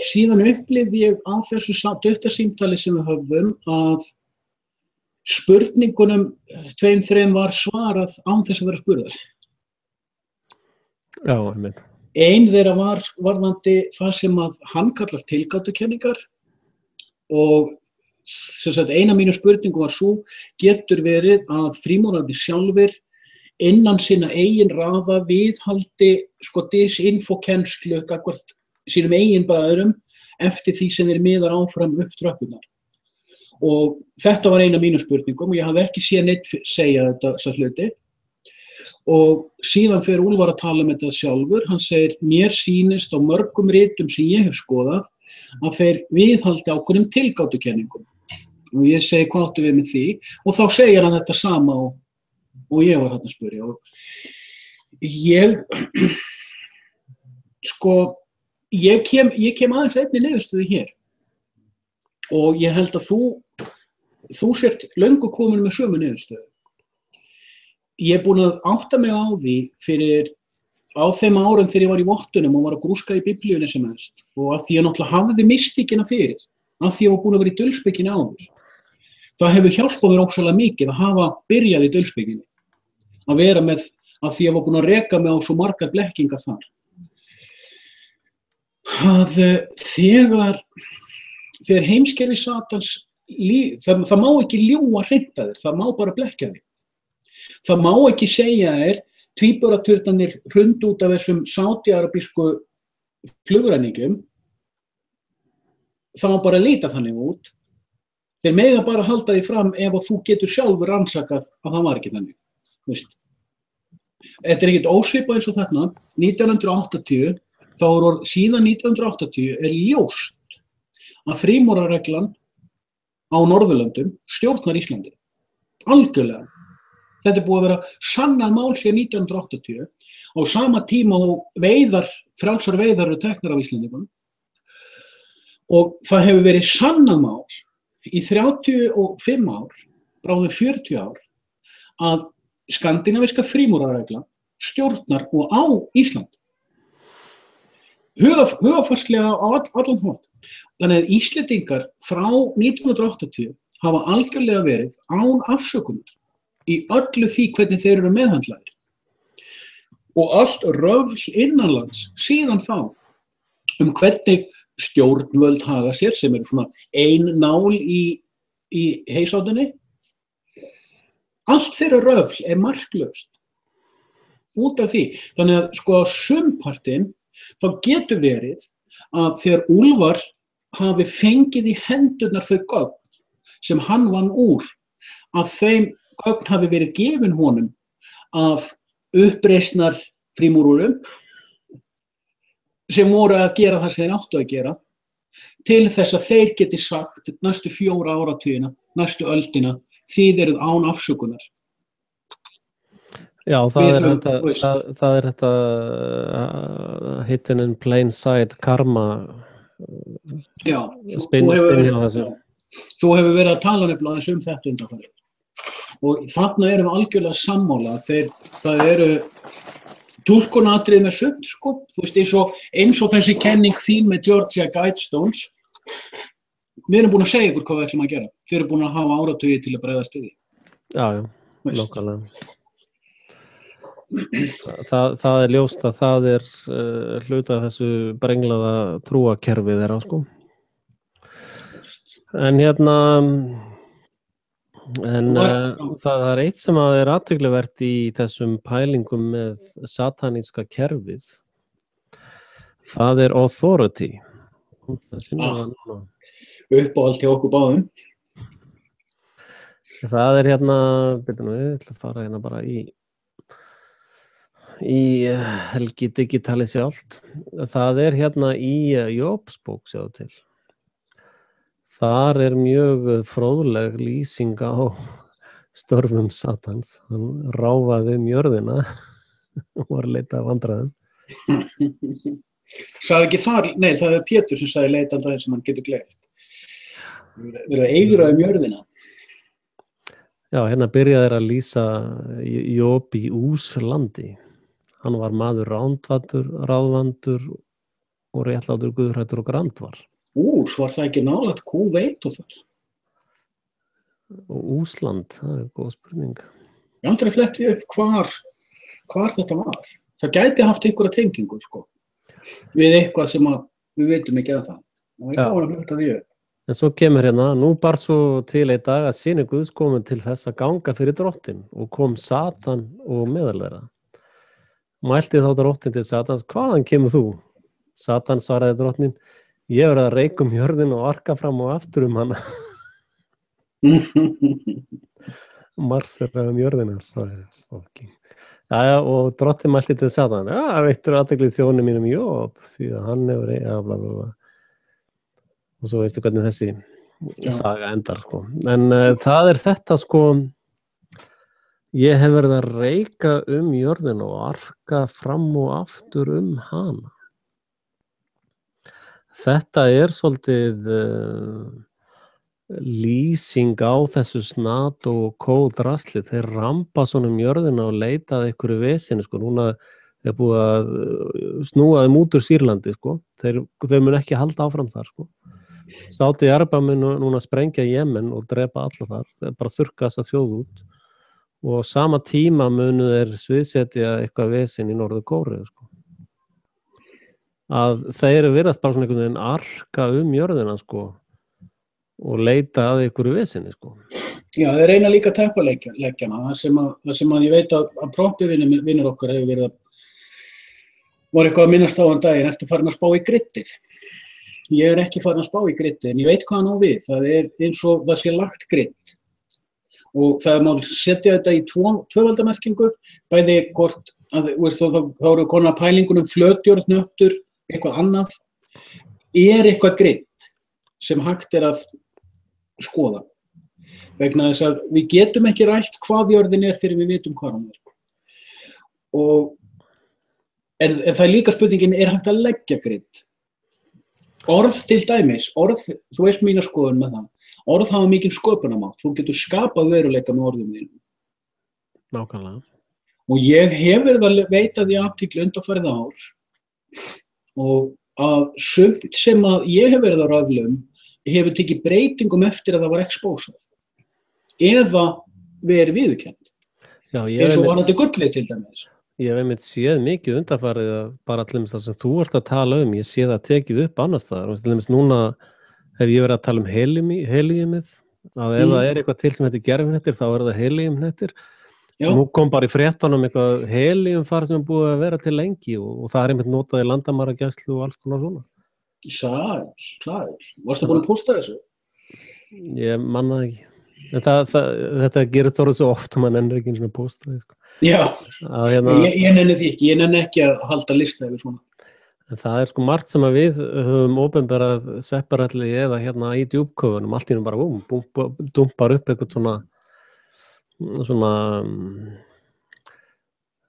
síðan upplifði ég á þessu duttasímtali sem við höfðum að spurningunum 2-3 var svarað án þess að vera spurðar. Já, einmitt. Ein þeirra var varðandi það sem að hann kallar tilgátukenningar og sem sagt eina mínu spurningum var svo, getur verið að frímúrarnir sjálfir innan sinna eigin raða viðhaldi disinfokennslu gagnvart sínum eigin bræðurum eftir því sem þeir miðar áfram upp tröppurnar. Og þetta var eina mínu spurningum og ég hafði ekki séð neitt segja þessa hluti. Og síðan fer Úlfar að tala um þetta sjálfur. Hann segir, mér sýnist á mörgum ritum sem ég hef skoðað að þeir viðhaldi ákveðnum tilgátukenningum. Og ég segi, hvað áttu við með því? Og þá segir hann þetta sama og ég var þarna að spyrja. Og ég kem aðeins einni niðurstöðu hér. Og ég held að þú sért löngu komin með sömu niðurstöðu. Ég er búin að átta mig á því á þeim árum þegar ég var í vottunum og var að grúska í biblíunni sem helst og að því ég náttúrulega hafði mystíkina fyrir, að því ég var búin að vera í dulspekkinni áður. Það hefur hjálpað mér ósvalega mikið að hafa byrjað í dulspekkinni, að vera með, að því ég var búin að reka mig á svo margar blekkingar þar. Að þegar heimskerfi Satans, það má ekki ljúga hreint að þér, það má bara blekkja þig. Það má ekki segja þér, tvíburaturnarnir hrundu út af þessum sádi-arabísku flugræningjum, það má bara líta þannig út. Þeir mega bara halda því fram ef að þú getur sjálfur rannsakað að það var ekki þannig. Veist. Þetta er ekkert ósvipað eins og þarna, 1980, síðan 1980 er ljóst að frímúrarreglan á Norðurlöndum stjórnar Íslandi. Algjörlega. Þetta er búið að vera sannað mál síðan 1980 á sama tíma og frjálsar veiðar eru teknar af Íslandingum. Og það hefur verið sannað mál í 35 ár, bráðum 40 ár, að skandinavíska frímúrarreglan stjórnar og á Ísland. Hugafarslega á allan hátt. Þannig að Íslendingar frá 1980 hafa algjörlega verið án afsökunar í öllu því hvernig þeir eru meðhandlaðir. Og allt röfl innanlands síðan þá hvernig stjórnvöld haga sér, sem eru svona ein nál í heisátunni. Allt þeirra röfl er marklaust út af því. Þannig að sumpartinn þá getur verið að þegar Úlfar hafi fengið í hendurnar þau gögn sem hann vann úr, að þeim gögn hafi verið gefin honum af uppreisnar frímúrurum sem voru að gera það sem þeir áttu að gera til þess að þeir geti sagt næstu 4 áratugina, næstu öldina, þið eruð án afsökunar. Já, það er þetta hidden in plain sight karma. Já, þú hefur verið að tala nefnilega þetta undanfarið. Og þarna erum við algjörlega sammála. Það eru túlkunaratriði með sumt, Þú veist, eins og þessi kenning þín með Georgia Guidestones. Við erum búin að segja ykkur hvað við ætlum að gera. Þið eru búin að hafa áratugi til að bregðast við því. Já, nákvæmlega. Það er ljóst að það er hluta af þessu brenglaða trúakerfi þeirra, En það er eitt sem er athyglivert í þessum pælingum með sataníska kerfið. Það er authority. Uppáhald hjá okkur báðum. Það er byrjum við, ætla að fara bara í helgi digitali sjálft. Það er í Jóbsbók, sjáðu til. Þar er mjög fróðleg lýsing á störfum Satans. Hann ráfaði jörðina og var að leita að vandræðum. Sagði ekki þar, nei, það er Pétur sem sagði leita að það sem hann getur gleypt. Verið að eigra jörðina. Já, byrjaði að lýsa Job í Úslandi. hann var maður ráðvandur og réttlátur, guðhræddur og grandvar. Svo var það ekki nálægt Kúveit og það. Og Úsland, það góð spurning. Ég aldrei fletti upp hvar þetta var. Það gæti haft einhverja tengingu, sko, við eitthvað sem við veitum ekki að það. Það var ekki að hluta því upp. En svo kemur nú bar svo til einn dag að synir Guðs komu til þess að ganga fyrir drottinn og kom Satan og meðal þeirra. Mælti þá drottinn til Satans, hvaðan kemur þú? Satan svaraði drottinn, ég verið að reika jörðin og arka fram og aftur hana. Marsera jörðina, það fólki. Jæja, og drottinn mælti til Satan, veittur athygli þjóni mínum Jób, því að hann hefur bla bla bla. Og svo veistu hvernig þessi saga endar, sko. En það þetta, sko, ég hef verið að reika jörðina og arka fram og aftur hana. Þetta svolítið lýsing á þessu snat og kóðdrasli. Þeir rampa svona jörðina og leita að einhverju veseni, sko. Núna búið að snúa þeim út úr Sýrlandi, sko. Þeir mun ekki halda áfram þar, sko. Sáti Araba mun núna sprengja Jemen og drepa alla þar. Þeir bara þurrka þessa þjóð út. Og á sama tíma munu þeir sviðsetja eitthvað vesen í Norður Kóreu, sko. Að þeir virðast bara svona einhvern veginn arka jörðina, sko, og leita að einhverju veseni, sko. Já, þeir reyna líka teppaleggjana. Það sem að ég veit að proppivinur okkar hefur verið var eitthvað að minnast á hann daginn, ertu farin að spá í grittið? Ég ekki farin að spá í grittið, en ég veit hvað hann á við. Það eins og það sé lagt gritt. Og það má setja þetta í tvöfaldamerkingu, bæði hvort, þá eru konar pælingunum flötjörð, hnöttur, eitthvað annað. Eitthvað gritt sem hægt að skoða. Vegna þess að við getum ekki rætt hvað jörðin fyrir við vitum hvað hann Og það líka spurningin, hægt að leggja gritt? Orð til dæmis, þú veist mína skoðun með það, orð hafa mikinn sköpunarmátt, þú getur skapað veruleika með orðum þínum. Nákvæmlega. Og ég hef verið að veita því athygli undanfarið ár og að sumt sem að ég hef verið að röfla hefur tekið breytingum eftir að það var expósað. Eða verið viðurkennt. Eins og varandi gullið til dæmis. Ég hef einmitt séð mikið undanfarið að bara allir það sem þú ert að tala ég sé það tekið upp annars staðar. Allir núna hef ég verið að tala heliumið, að ef það eitthvað til sem heitir gervihnettir, þá það heliumhnettir. Nú kom bara í fréttunum eitthvað heliumfar sem búið að vera til lengi og það einmitt notað í landamæragæslu og alls konar svona. Sæl. Varstu búin að posta þessu? Ég manna ekki. En þetta gerir þorðið svo oft og maður nennir ekki einu svona posta það, sko. Já, ég nenni því ekki, ég nenni ekki að halda lista yfir svona. En það sko margt sem að við höfum opinberað separately eða í djúpköfunum, allt í nú bara dumpar upp eitthvað svona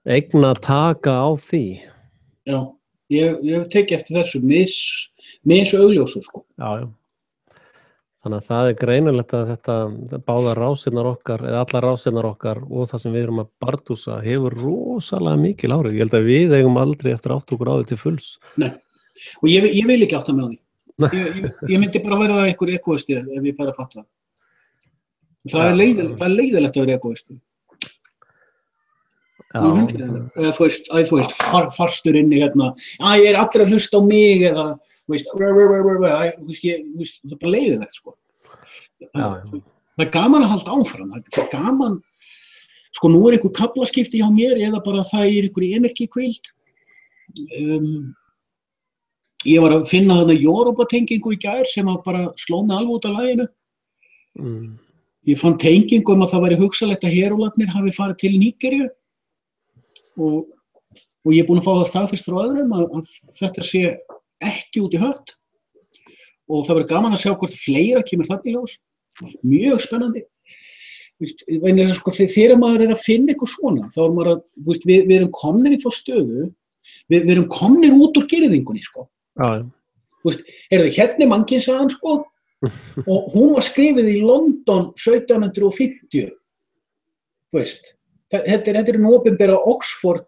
eignataka á því. Já, ég teki eftir þessu misaugljósu, sko. Já. Þannig að það greinilegt að þetta báðar rásirnar okkar, eða allar rásirnar okkar og það sem við erum að bardúsa hefur rosalega mikil áhrif. Ég held að við eigum aldrei eftir átt okkur á því til fulls. Nei, og ég vil ekki átta með því. Ég myndi bara verða einhver ekóisti ef ég færi að fatta. Það leiðilegt að vera ekóisti. Eða þú veist, fastur inni ég allir að hlusta á mig eða þú veist, það bara leiðilegt, sko. Það gaman að halda áfram, það gaman, sko nú einhver kaflaskipti hjá mér eða bara það einhver energikvíld. Ég var að finna þarna Jórópa-tengingu í gær sem að bara sló mig alveg út af laginu. Ég fann tengingu að það væri hugsanlegt að herólarnir hafi farið til Nígeríu. Og ég búinn að fá það staðfest frá öðrum að þetta sé ekki út í hött og það verður gaman að sjá hvort fleira kemur þarna í ljós. Mjög spennandi. Sko, þegar maður að finna eitthvað svona, þá maður að, við erum komnir í þá stöðu, við erum komnir út úr girðingunni, sko. Hérna mannkynssagan, sko, og hún var skrifið í London 1750, þú veist. Þetta nú opinbera Oxford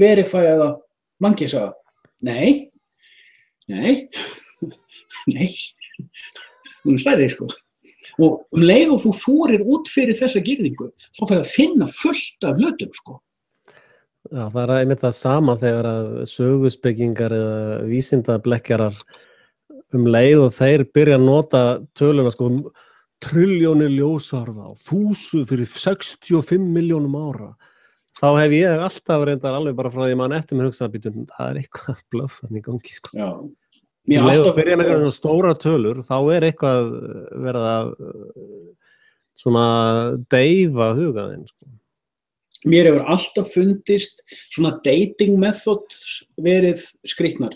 verifæða mannkynnsaga? Nei. Hún stærri, sko. Og leið og þú þorir út fyrir þessa girðingu, þá fer að finna fullt af hlutum, sko. Já, það einmitt það sama þegar að söguspekingar eða vísindablekkjarar leið og þeir byrja að nota töluna, sko, trilljónir ljósárða og 1000 fyrir 65 milljónum ára. Þá hef ég alltaf reyndar alveg bara frá því mann eftir mér hugsað býtum, það eitthvað blöð í gangi, sko. Já. Leið og byrja með einhverjum stóra tölur, þá eitthvað verið að svona deyfa hugaðinn, sko. Mér hefur alltaf fundist svona dating methods verið skrýtnar.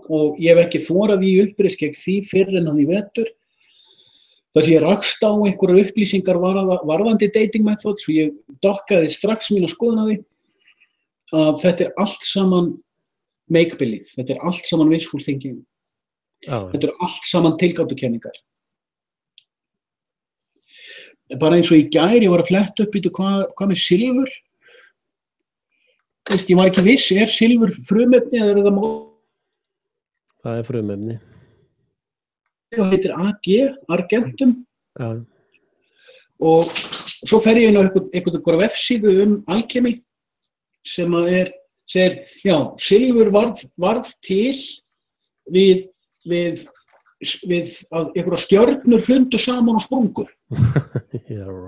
Og ég hef ekki þorað í uppreist gegn því fyrr en hann í vetur. Þar sem ég rakst á einhverjar upplýsingar varðandi dating methods og ég dokkaði strax mína skoðun á því að þetta allt saman make-believe, þetta allt saman wishful thinking. Þetta allt saman tilgátukenningar. Bara eins og í gær, ég var að fletta upp hvað með silfur. Ég var ekki viss, silfur frumefni eða það mót? Það frumefni. Það heitir AG, Argentum. Já. Og svo fer ég inn á einhverja vefsíðu alkemi sem segir, já, silfur varð til við að einhverja stjörnur hrundu saman og sprungu.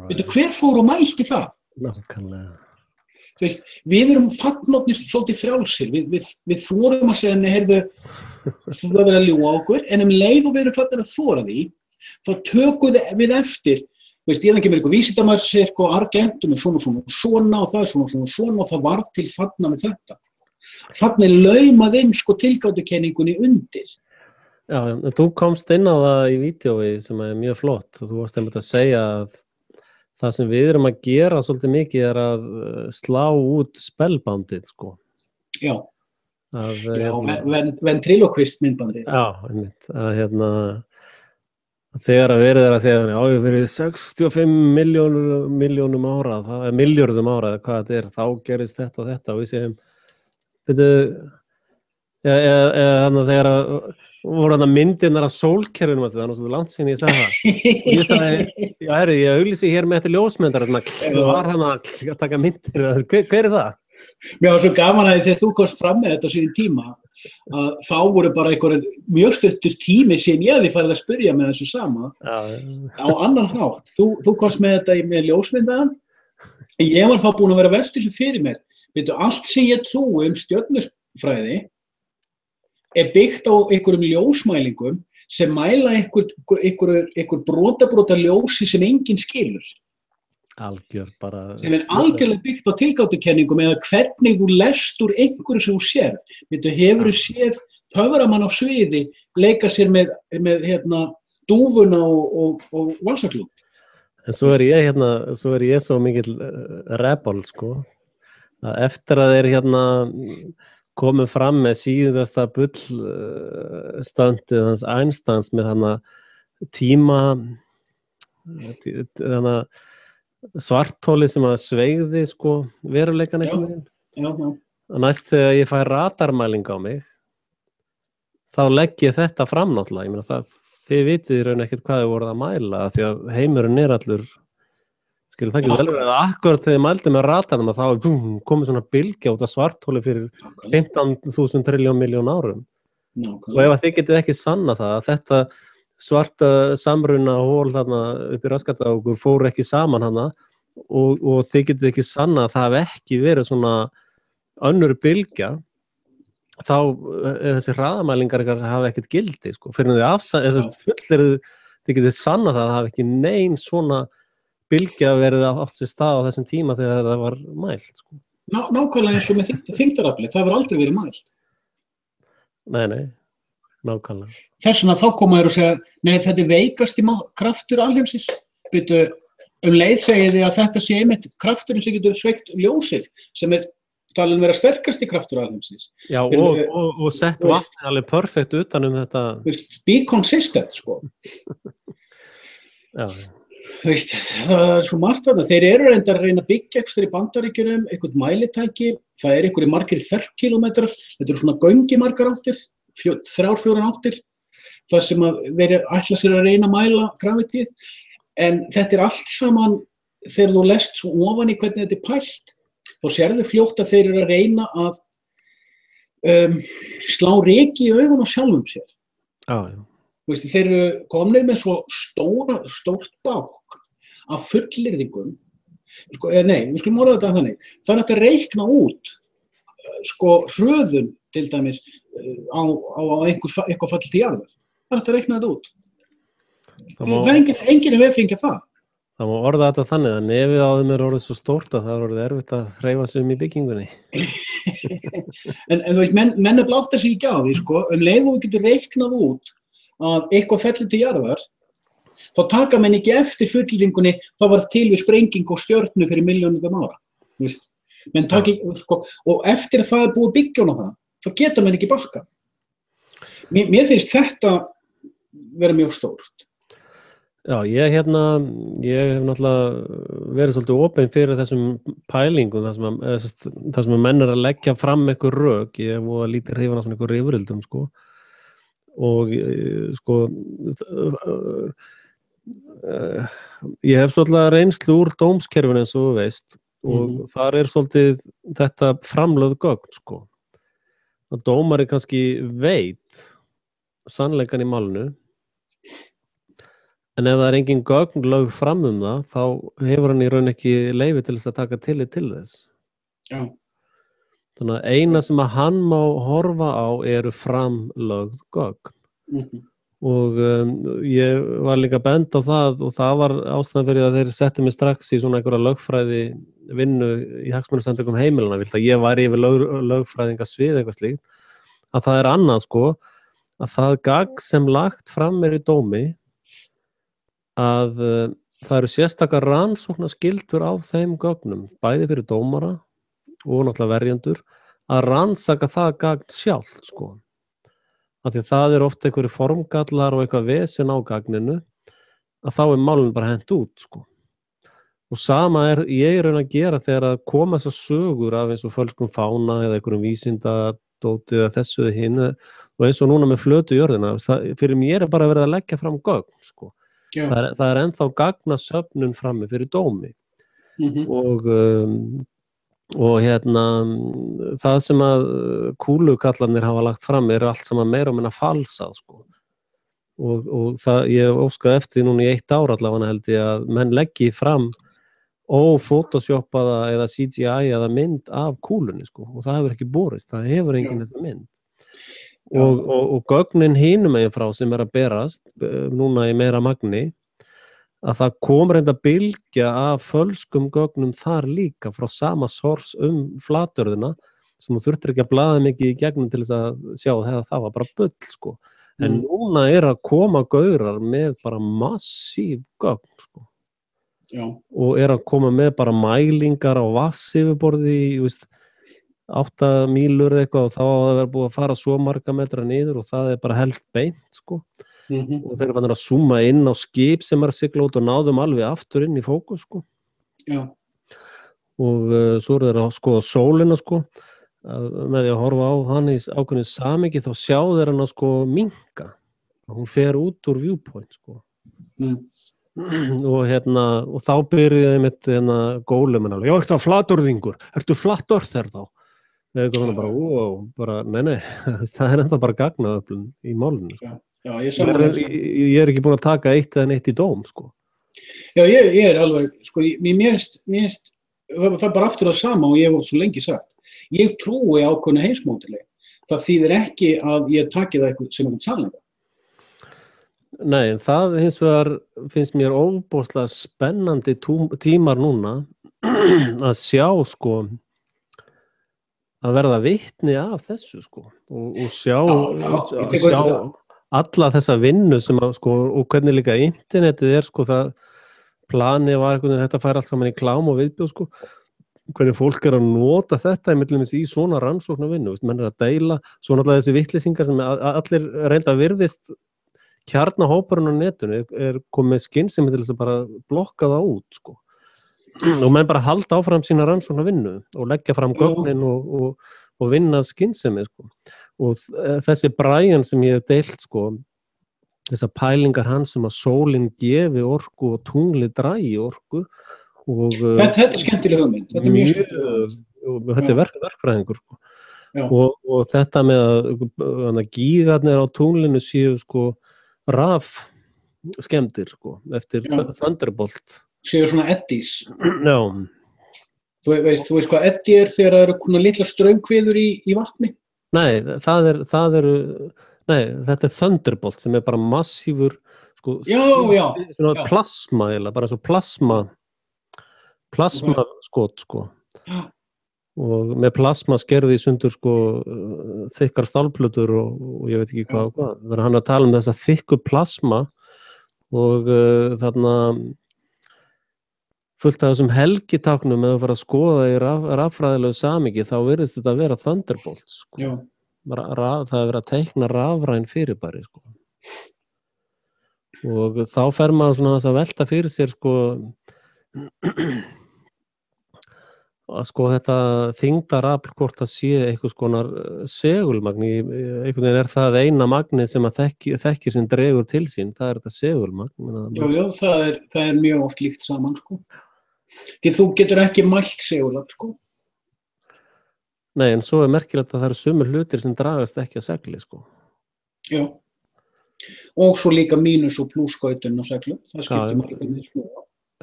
Veitu, hver fór og mælti það? Nákvæmlega. Þú veist, við erum fagnornir svolítið frjálsir, við þorum að segja, heyrðu, það verður að ljúga okkur, en leið og við erum fagnar að þora því, þá tökum við eftir, veist, ég kemur eitthvað vísindamaður sem segir, sko, Argentum svona og það svona og það varð til þarna með þetta. Þarna laumað inn, sko, tilgátukenningunni undir. Já, þú komst inn á það í vídeói sem mjög flott og þú varst einmitt að segja að það sem við erum að gera svolítið mikið að slá út spellbandið, sko. Já, ventriloquist myndbandið. Já, einmitt, þegar að verið að segja, já, við verið 65 milljónum ára, það milljörðum ára, hvað þetta þá gerist þetta og þetta og við segjum, þannig að þegar að voru þarna myndirnar af sólkerfinu, það var svo langt síðan ég sagði það. Og ég sagði, já, ég auglýsi hér með þetta ljósmyndar, var hann að taka myndir, hver það? Mér var svo gaman að þegar þú komst fram með þetta á sínum tíma, að þá voru bara einhverjum mjög stuttur tími síðan ég hafði farið að spyrja með þessu sama, á annan hátt. Þú komst með þetta með ljósmyndaðan, ég var þá búin að vera velst þessu fyrir mér. Veitu, allt sem ég trúi stjörnufræði byggt á einhverjum ljósmælingum sem mæla einhver brota ljósi sem enginn skilur. Algjör bara. Sem algjörlega byggt á tilgátukenningum eða hvernig þú lest úr einhverju sem þú sérð. Hefurðu séð töframann á sviði leika sér með dúfuna og valsaklút. En svo ég svo mikill rebel, sko. Að eftir að þeir komið fram með síðasta bullstöndið hans Einsteins með tíma svartholi sem að sveigði, sko, veruleikan einhvern veginn. Já. Og næst þegar ég fæ radarmæling á mig, þá legg ég þetta fram náttúrulega. Ég meina þið vitið í raun ekkert hvað þið voruð að mæla, því að heimurinn allur. Skilur það ekki vel verið að akkurat þegar þið mældu með radarnum að þá komið svona bylgja út af svartholi fyrir 15.000 trilljón milljón árum. Og ef þið getið ekki sanna það að þetta svarta samruna hól þarna upp í Raskataugu fóru ekki saman hana og þið getið ekki sanna að það hafi ekki verið svona önnur bylgja, þá þessi hraðamælingar hafa ekkert gildi, sko, fyrir þið getið sanna það að hafi ekki nein svona bylgja verið átt sér stað á þessum tíma þegar það var mælt, sko. Nákvæmlega eins og með þyngdarafli, það hefur aldrei verið mælt. Nei, nákvæmlega. Þess vegna þá koma þér og segja, nei, þetta veikasti kraftur alheimsins. Leið segið þið að þetta sé einmitt krafturinn sem getur sveigt ljósið, sem talin vera sterkasti kraftur alheimsins. Já, og sett vatnið alveg perfekt utan þetta. Be consistent, sko. Já. veist, það svo margt þarna. Þeir eru reyndar að reyna að byggja ekstra í Bandaríkjunum, eitthvað mælitæki, það einhverjir margir ferkilometrar, þetta eru svona göngi margar áttir, 3-4 áttir, þar sem að þeir ætla sér að reyna að mæla gravitíð, en þetta allt saman, þegar þú lest svo ofan í hvernig þetta pælt, þá sérðu fljótt að þeir eru að reyna að slá ryki í augun á sjálfum sér. Já. Veist, þeir eru komnir með svo stórt bák af fullyrðingum. Nei, við skulum orða þetta þannig. Það er hægt að reikna út hröðun til dæmis á eitthvað fall til jarðar. Það er hægt að reikna þetta út. Það er enginn veffingja það. Það má orða þetta þannig að nefið á þeim orðið svo stórt að það orðið erfitt að hreyfa sig í byggingunni. en veist, menn blátt að sig ekki á því, leið og við getum reiknað út að eitthvað fellir til jarðar, þá taka menn ekki eftir fullyrðingunni, þá var til við sprenging og stjörnu fyrir milljónum ára. Veist? Menn taki, og eftir að það er búið byggja á það, þá geta menn ekki bakkað. Mér finnst þetta vera mjög stórt. Já, ég hef náttúrulega verið svolítið opinn fyrir þessum pælingum, það sem að menn að leggja fram eitthvað rök, ég hef voða lítið hrifin af svona eitthvað rifrildum, og ég hef svolítið reynslu úr dómskerfinu eins og þú veist, og þar er svolítið þetta framlögð gögn, að dómari kannski veit sannleikann í málinu, en ef það er engin gögn lögð fram það, þá hefur hann í raun ekki leyfi til þess að taka tillit til þess. Já. Þannig að eina sem að hann má horfa á eru framlögð gögn. Og ég var líka bent á það, og það var ástæðan fyrir að þeir settu mig strax í svona einhverja lögfræði vinnu í hagsmunasamtökum heimilana, vilt að ég væri yfir lögfræðingasvið eitthvað slíkt, að það er annað að það gagn sem lagt fram í dómi, að það eru sérstakar rannsóknarskyldur á þeim gögnum, bæði fyrir dómara og náttúrulega verjendur, að rannsaka það gagn sjálft, af því það er oft einhverjir formgallar og eitthvað vesen á gagninu, að þá er málun bara hent út, Og sama er ég raun að gera þegar að koma þessar sögur af eins og fölskum fána eða einhverjum vísindadóti eða þessu eða hinu, og eins og núna með flötu jörðina, fyrir mér er bara verið að leggja fram gögn, Það er ennþá gagnasöfnun frammi fyrir dómi. Og það sem að kúlukallarnir hafa lagt fram er allt saman meira og minna falsað, og það, ég óskaði eftir því núna í 1 ár allavega held ég að menn leggi fram óphotoshopaða eða CGI eða mynd af kúlunni, og það hefur ekki borist, það hefur engin þessa mynd. Og gögnin hinum megin frá sem er að berast núna í meira magni, að það kom reynda bylgja af fölskum gögnum þar líka frá sama source flatörðina sem þú þurftir ekki að blaða mikið í gegnum til þess að sjá þegar það var bara bull, en núna er að koma gaurar með bara massív gögn, og er að koma með bara mælingar á vatnsyfirborði í 8 mílur eitthvað, og þá að það vera búið að fara svo marga metra niður, og það er bara helst beint, og þeir eru fannir að zooma inn á skip sem er að sigla út og náðum alveg aftur inn í fókus, Já. Og svo eru þeir að skoða sólina, með því að horfa á hann í ákveðnu samhengi, þá sjá þeir hann að minnka, hún fer út úr viewpoint, og þá byrjaði mitt gólumin alveg, já, ertu það flatorðingur, ertu flatorð þá? Bara, nei, það er enda bara gagnaöflun í málinu. Já, ég er ekki búin að taka eitt eða neitt í dóm, Já, ég er alveg, mér finnst, það er bara aftur það sama og ég hef svo lengi sagt. Ég trúi ákveðnu heimsmódeli. Það þýðir ekki að ég taki það eitthvað sem er sannleika. Nei, en það hins vegar finnst mér óbúslega spennandi tímar núna að sjá, að verða vitni af þessu, og sjá alla þessa vinnu sem að, og hvernig líka internetið er, það planið var eitthvað, þetta fær allt saman í klám og viðbjóð, hvernig fólk er að nota þetta í svona rannsóknarvinnu, menn er að deila, svo náttúrulega þessi vitleysingar sem allir reynda virðist kjarnahópurinn á netinu komið skynsemi til þess að bara blokka það út, sko. Og menn bara halda áfram sína rannsóknar vinnu og leggja fram gögnin og vinna af skynsemi, sko. Og þessi Brian sem ég hef deilt, sko, þessar pælingar hans að sólin gefi orku og tunglið dragi orku og þetta skemmtileg hugmynd, þetta mjög skemmtileg. Þetta verkfræðingur, sko. Og þetta með að gígarnir á tunglinu séu, sko, raf skemmtir, sko, eftir Thunderbolt. Séu svona eddies. Já. Þú veist hvað eddi þegar það eru litla straumkviður í vatni? Nei, þetta Thunderbolt sem bara massífur, sko, svona plasma, bara svo plasmaskot, sko. Og með plasma skerði í sundur, sko, þykkar stálplötur og ég veit ekki hvað. Það hann að tala þessa þykku plasma og þarna fullt af þessum helgitáknum eða fara að skoða í raffræðilegu samhengi, þá virðist þetta að vera Thunderbolt, sko. Það að vera að teikna rafræn fyrirbæri, sko. Og þá fer maður svona að velta fyrir sér, sko, að sko þetta þyngdarafl hvort það sé einhvers konar segulmagn, einhvern veginn það eina magnið sem að þekkir sem dregur til sín, það þetta segulmagn. Já, það mjög oft líkt saman, sko. Því þú getur ekki mælt segulafl, sko. Nei, en svo merkilegt að það eru sumir hlutir sem dragast ekki að segli, sko. Já. Og svo líka mínus og plussskautun á seglu, það skiptir margir smá.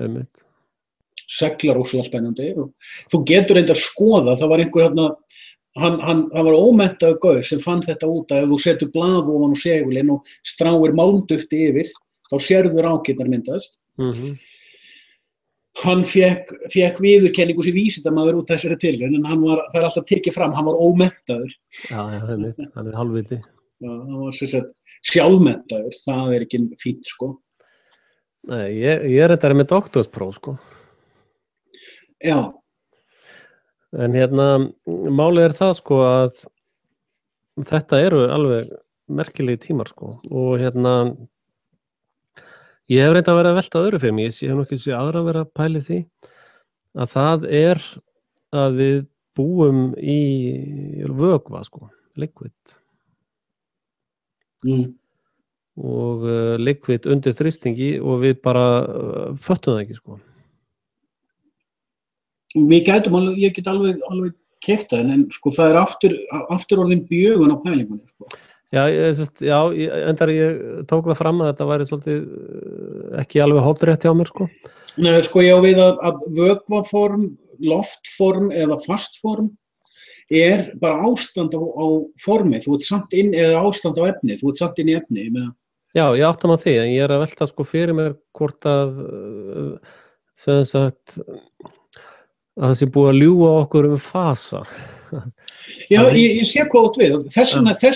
Einmitt. Seglar óslega spennandi og þú getur reyndar að skoða, það var einhver hann var ómenntaður gaur sem fann þetta út að ef þú setur blað ofan á segulinn og stráir málmdufti yfir, þá sérðu rákirnar myndast. Hann fékk viðurkenningu sem vísindamaður út þessari tilraun, en það alltaf tekið fram, hann var ómenntaður. Já, hann halvviti. Já, hann var sjálfmenntaður, það ekki fínt, sko. Nei, ég þetta með doktorspróf, sko. Já. En málið það, sko, að þetta eru alveg merkilegi tímar, sko, og ég hef reyndað að vera að velta öðru fyrir mig, ég hef nokkið sér aðra að vera að pæli því, að það að við búum í vökva, sko, liquid. Og liquid undir þrýstingi og við bara föttum það ekki, sko. Ég get alveg keypt það, en sko það aftur orðin bjögun á pælingunni, sko. Já, endar ég tók það fram að þetta væri svolítið ekki alveg hóttrétt hjá mér, sko. Nei, sko, ég á við að vökvaform, loftform eða fastform bara ástand á formi, þú ert samt inn, eða ástand á efni, þú ert samt inn í efni, ég meina. Já, ég áttam á því, en ég að velta, sko, fyrir mér hvort að sem sagt að það sé búið að ljúga okkur fasa. Já, ég sé hvað átt við. Þess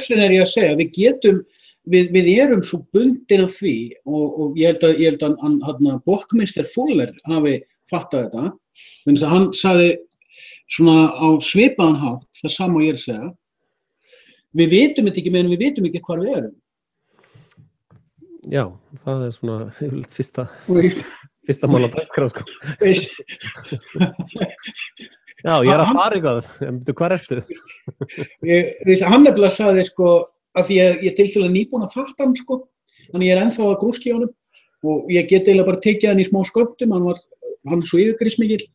vegna ég að segja, við erum svo bundin af því og ég held að Buckminster Fuller hafi fattað þetta, þannig að hann sagði svona á svipaðan hátt, það sama og ég að segja, við vitum þetta ekki meðan við vitum ekki hvar við erum. Já, það svona fyrsta mál að dagskrá, sko. Já, ég að fara eitthvað, en hvað ertu? Hann nefnilega sagði, sko, að því ég til nýbúin að fatta hann, sko, þannig ég ennþá að grúski á honum og ég get eiginlega bara tekið hann í smá skömmtum, hann svo yfirgripsmikill.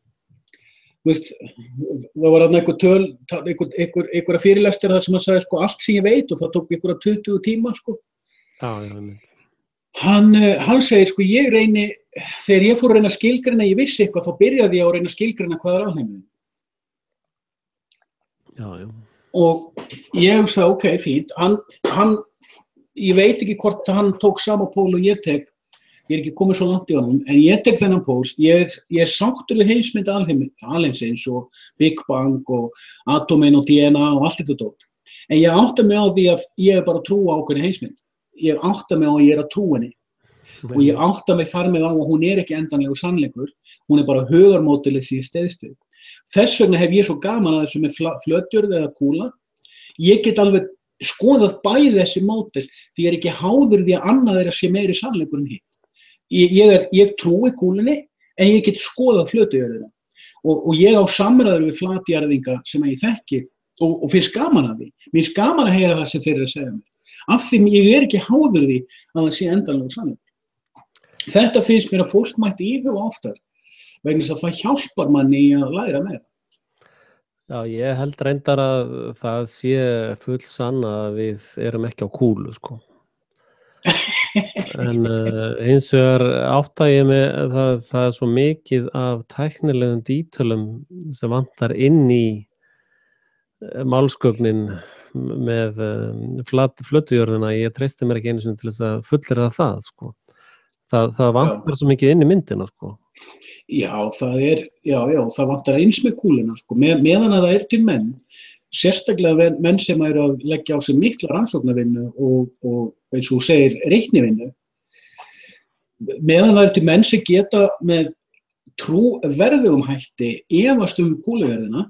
Það var einhverja fyrirlestir þar sem hann sagði, sko, allt sem ég veit og það tók einhverja 20 tíma, sko. Já, ég veit. Hann segir, sko, þegar ég fór að reyna að skilgreina, ég vissi eitthvað, þá byrjaði ég að reyna að skilgreina hvað alheimurinn. Já. Og ég sagði, ok, fínt, ég veit ekki hvort hann tók sama pól og ég tek, ég ekki komið svo langt í honum, en ég tek þennan pól, ég sáttur við heimsmynd alheimsins og Big Bang og atomin og DNA og allt þetta dót. En ég átta mig á því að ég bara trúa á hvernig heimsmynd. Ég átta mig á að ég að trúa henni. Og ég átta mig þar með á að hún ekki endanlegur sannleikur, hún bara hugarmódelið sem ég steyðst við. Þess vegna hef ég svo gaman að þessu með flötjörð eða kúla. Ég get alveg skoðað bæði þessi módel því ég er ekki háður því að annað er að sé meiri sannleikur en hitt. Ég trúi kúlunni en ég get skoðað flötujörðina og ég á samræður við flatjarðinga sem ég þekki og finnst gaman að því. Mér finnst gaman að heyra það sem þeir eru að segja mér. Af því ég er ekki háður því að það sé endanlegur sannleikur. Þetta finnst mér að fólk mætti íhuga oftar vegna þess að það hjálpar manni í að læra meira. Já, ég held reyndar að það sé full sanna að við erum ekki á kúlu, sko. En hins vegar átta ég mig það er svo mikið af tæknilegum dítölum sem vantar inn í málsgögnin með flötujörðina. Ég treysti mér ekki einu sinni til þess að fullyrða það, sko. Það vantar svo mikið inn í myndina, sko. Já, það vantar eins með kúluna, sko. Meðan að það er til menn, sérstaklega menn sem eru að leggja á sig mikla rannsóknarvinnu og eins og segir reiknivinnu, meðan það er til menn sem geta með trúverðugum hætti efast kúluverðina,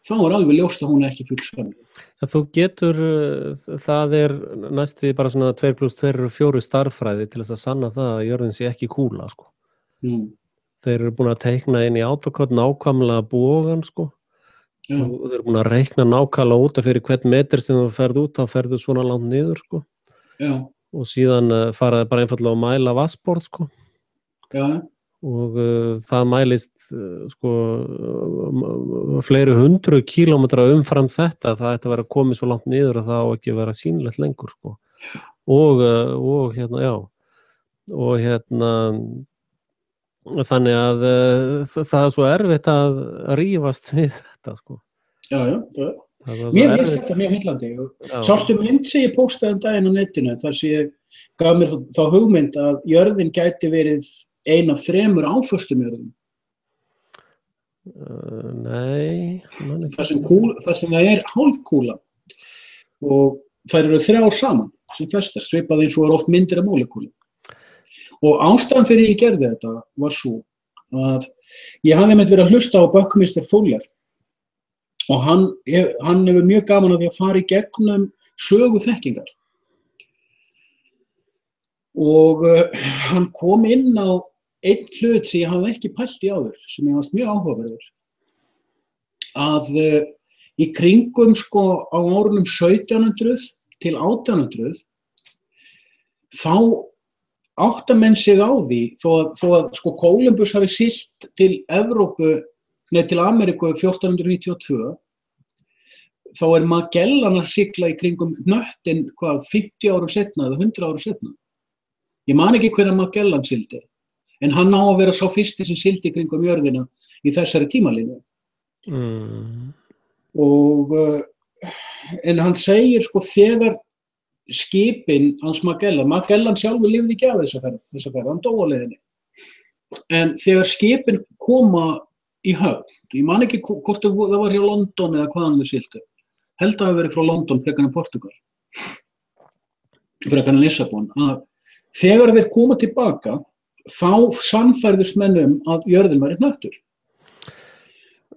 þá er alveg ljóst að hún er ekki fullsann. Ja, þú getur, það er næstu bara svona 2 + 2 eru 4 starffræði til þess að sanna það að jörðin sé ekki kúla, sko. Þeir eru búin að teikna inn í AutoCAD nákvæmlega bogan, sko. Og þeir eru búin að reikna nákvæmlega út af fyrir hvern metr sem þú ferð út, þá ferðu svona langt niður, sko. Já. Og síðan faraði bara einfallega að mæla vatnsborð, sko. Já. Og það mælist, sko, fleiri 100 kílómetra umfram þetta, það ætti að vera komið svo langt niður að það á ekki að vera sýnilegt lengur, sko. Og hérna, já. Og hérna, þannig að það er svo erfitt að rífast við þetta, sko. Já. Mér finnst þetta mjög heillandi. Sástu mynd sem ég póstaði daginn á netinu þar sem ég gaf mér þá hugmynd að jörðin gæti verið ein af 3 áföstum jörðum. Nei. Þar sem það er hálfkúla og þær eru 3 saman sem festast, svipað eins og oft myndir af molekúlum. Og ástæðan fyrir ég gerði þetta var svo að ég hafði einmitt verið að hlusta á Buckminster Fuller og hann hefur mjög gaman að því að fara í gegnum sögu þekkingar. Og hann kom inn á einn hlut sem ég hafði ekki pælt í áður, sem ég fannst mjög áhugaverður. Að í kringum sko á árunum 1700 til 1800 þá átta menn sig á því þó að sko Kólumbus hafi siglt til til Ameríku 1492 þá er Magellan að sigla í kringum hnöttinn 50 árum setna eða 100 árum setna. Ég man ekki hvenær Magellan sigldi, en hann á að vera sá fyrsti sem sigldi í kringum jörðina í þessari tímalínu. En hann segir sko þegar skipin hans Magellan sjálfur lifði ekki af þessa ferð, hann dó á leiðinni. En þegar skipin koma í höfn, ég man ekki hvort það var hjá London eða hvaðan þau sigldu, held að það hafi verið frá London frekar en Portugal, frekar en Lissabon, að þegar þeir koma tilbaka, þá sannfærðust menn að jörðin væri hnöttur.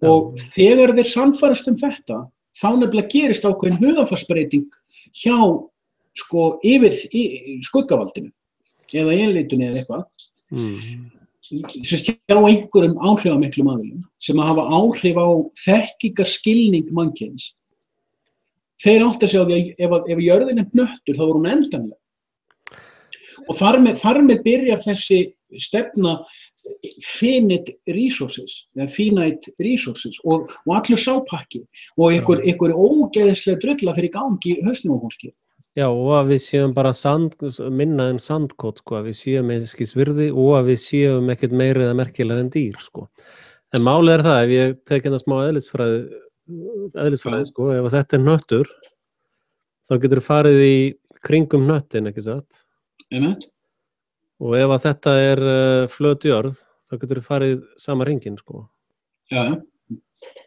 Og þegar þeir sannfærast þetta, þá nefnilega gerist ákveðin hugarfarsbreyting hjá sko yfir skuggavaldinu eða einleitunni eða eitthvað sem hjá einhverjum áhrifamiklum aðilum sem að hafa áhrif á þekkingarskilning mannkyns. Þeir átta sig á því að ef jörðin er hnöttur þá er hún endanleg. Og þar með byrjar þessi stefna finite resources og allur sápakki og einhver ógeðslega drulla fyrir gangi í hausnum á fólki. Já, og að við séum bara minna en sandkot, sko, að við séum einskis virði og að við séum ekkert meira eða merkilega en dýr, sko. En málið er það, ef ég tek hérna smá eðlisfræði, sko, ef þetta er hnöttur, þá getur farið í kringum hnöttin, ekki satt? Og ef að þetta er flöt jörð, þá getur farið sama hringinn, sko. Já.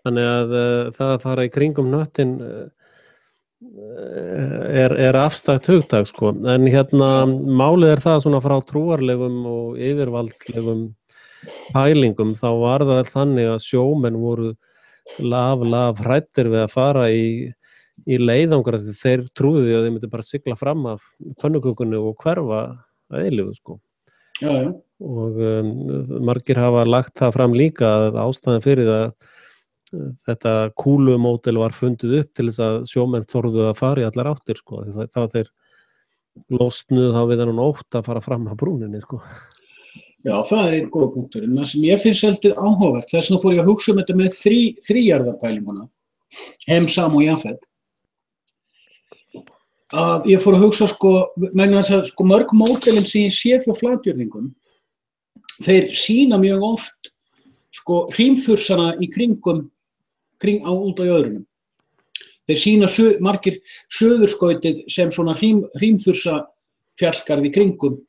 Þannig að það að fara í kringum hnöttin er afstætt hugtak, sko. En hérna málið er það svona frá trúarlegum og yfirvaldslegum pælingum, þá var það þannig að sjómenn voru hræddir við að fara í í leiðangur að þeir trúðu því að þeir myndi bara sigla fram af pönnukökunni og hverfa að eilífu, sko. Já, já. Og margir hafa lagt það fram líka að ástæðan fyrir að þetta kúlumódel var fundið upp til þess að sjómenn þorðu að fara í allar áttir, sko. Þá þeir losnuðu þá við þennan ótt að fara fram að brúninni, sko. Já, það einn góð punktur. En það sem ég finnst svolítið áhugavert, þess vegna fór ég að hugsa þetta með þríjarðarpælinguna, Hem, Sam og Jafet. Að ég fór að hugsa, megna þess að mörg módelin sem ég sé frá flatjörðingum, þeir sýna mjög oft hrímþursana í kring út á jöðrunum. Þeir sýna margir suðurskautið sem svona hrímþursa fjallgarð í kringum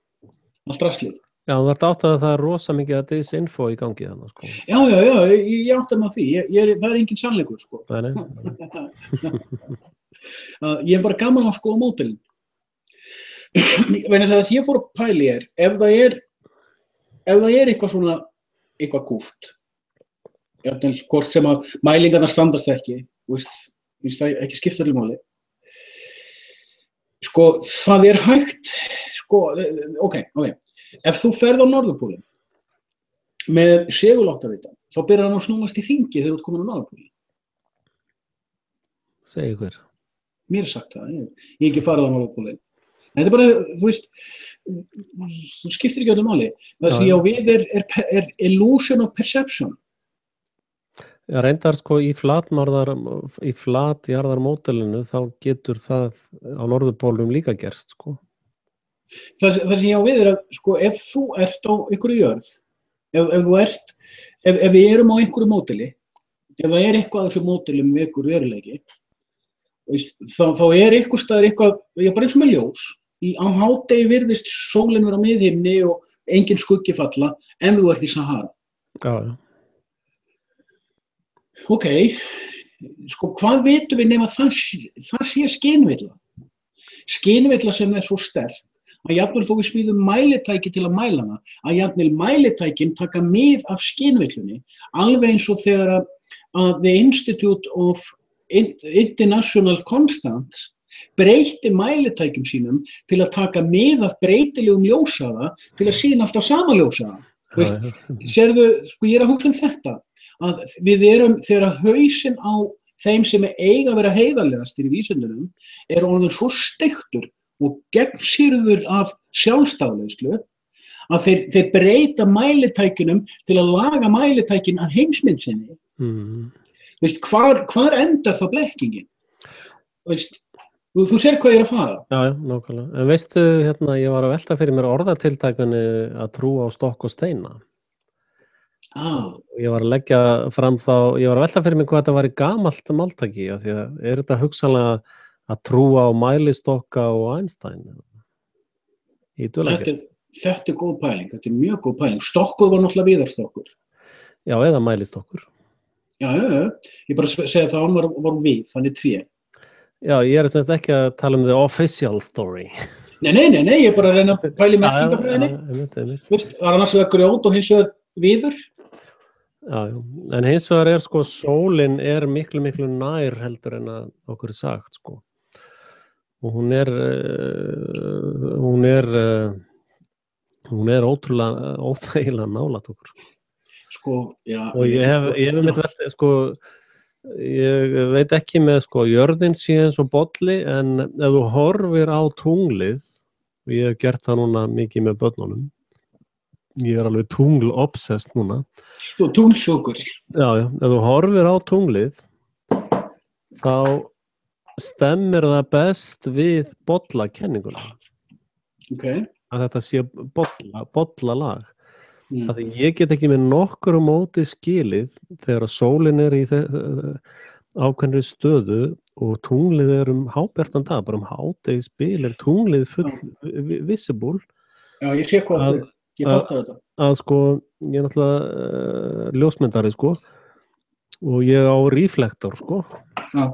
allt raslið. Já, þú ert átt að það er rosa mikið að disinfo í gangi þannig, sko. Já, ég átti með því. Það er engin sannleikur, sko. Nei. Ég er bara gaman að skoða módelin. Vegna þess að ég fór að pæli ef það er eitthvað svona, eitthvað kúft, hvort sem að mælingarnar standast ekki, finnst það ekki skipta til máli. Það er hægt, ok. Ef þú ferð á Norðurpólinn með seguláttarvita, þá byrjar hann að snúast í hringi þegar þú ert komin á Norðurpólinn. Segir hver? Mér er sagt það, ég ekki farið á Norðurpólinn. Þetta er bara, þú skiptir ekki öllu máli. Það sem ég á við er illusion of perception. Já, reyndar í flatjarðarmódelinu þá getur það á Norðurpólnum líka gerst, sko. Það sem ég á við er að ef þú ert á einhverju jörð, ef við erum á einhverju módeli, ef það er eitthvað af þessu módeli með einhverju veruleiki, þá er einhver staðar eitthvað, bara eins og með ljós, á hádegi virðist sólin vera á miðhimni og engin skuggi falla, en þú ert í Sahara. Já. Ok, hvað vitum við nema það sé skynvilla? Skynvilla sem er svo sterk að jafnvel þó við smíðum mælitæki til að mæla hana, að jafnvel mælitækin taka mið af skynvillunni, alveg eins og þegar að The Institute of International Constants breytti mælitækjum sínum til að taka mið af breytilegum ljóshraða til að sýna alltaf sama ljóshraða. Sérðu, ég er að hugsa þetta, að við erum þegar hausinn á þeim sem eiga að vera heiðarlegastir í vísindunum er orðinn svo steiktur og gegnsýrður af sjálfstæðuleyslu að þeir breyta mælitækjunum til að laga mælitækin að heimsmynd sinni. Hvar endar þá blekkingin? Þú sér hvað ég er að fara. Já, nákvæmlega. En veistu, ég var að velta fyrir mér orðatiltækunni að trúa á stokk og steina. Ég var að leggja fram ég var að velta fyrir mig hvað þetta var í gamalt máltæki, af því að er þetta hugsanlega að trúa á mælistokka og Einstein í duðleikir? Þetta er góð pæling, þetta er mjög góð pæling. Stokkur var náttúrulega viðarstokkur. Já, eða mælistokkur. Já, ég bara segja það hann var við, þannig 3. Já, ég er semst ekki að tala the official story. Nei, ég er bara að reyna að pæla í merkingafræðinni. Það er annars vegar grjót og hins vegar viður. Já, en hins vegar er sólin er miklu nær heldur en að okkur er sagt, og hún er ótrúlega óþægilega nálægt okkur. Já. Og ég hef mitt velt, ég veit ekki með jörðin sé eins og bolli, en ef þú horfir á tunglið, og ég hef gert það núna mikið með börnunum, ég er alveg tungl-obsessed núna. Þú tunglsjúkur. Já, ef þú horfir á tunglið, þá stemmir það best við bollakenninguna. Ok. Að þetta sé bollalag. Að ég get ekki með nokkru móti skilið þegar sólin er í ákveðnri stöðu og tunglið er hábjartan dag, bara hádegisbil er tunglið full visible. Já, ég sé hvað ég fatta þetta. Að ég er náttúrulega ljósmyndari, og ég á reflektor, Já.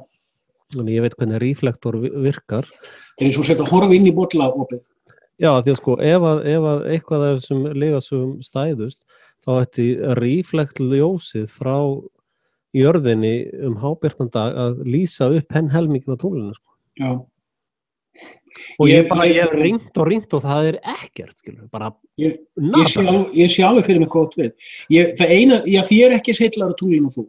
Þannig ég veit hvernig reflektor virkar. Það er eins og sett að horfa inn í bollaopið. Já, því að ef eitthvað af þessum lygasögum stæðust, þá ætti reflektljósið frá jörðinni hábjartan dag að lýsa upp helminginn á tunglinu, sko. Já. Og ég hef ringt og það ekkert, skilur, bara nada. Ég sé alveg fyrir mig hvað við. Það eina, því ég ekki heillar á tunglinu og þú.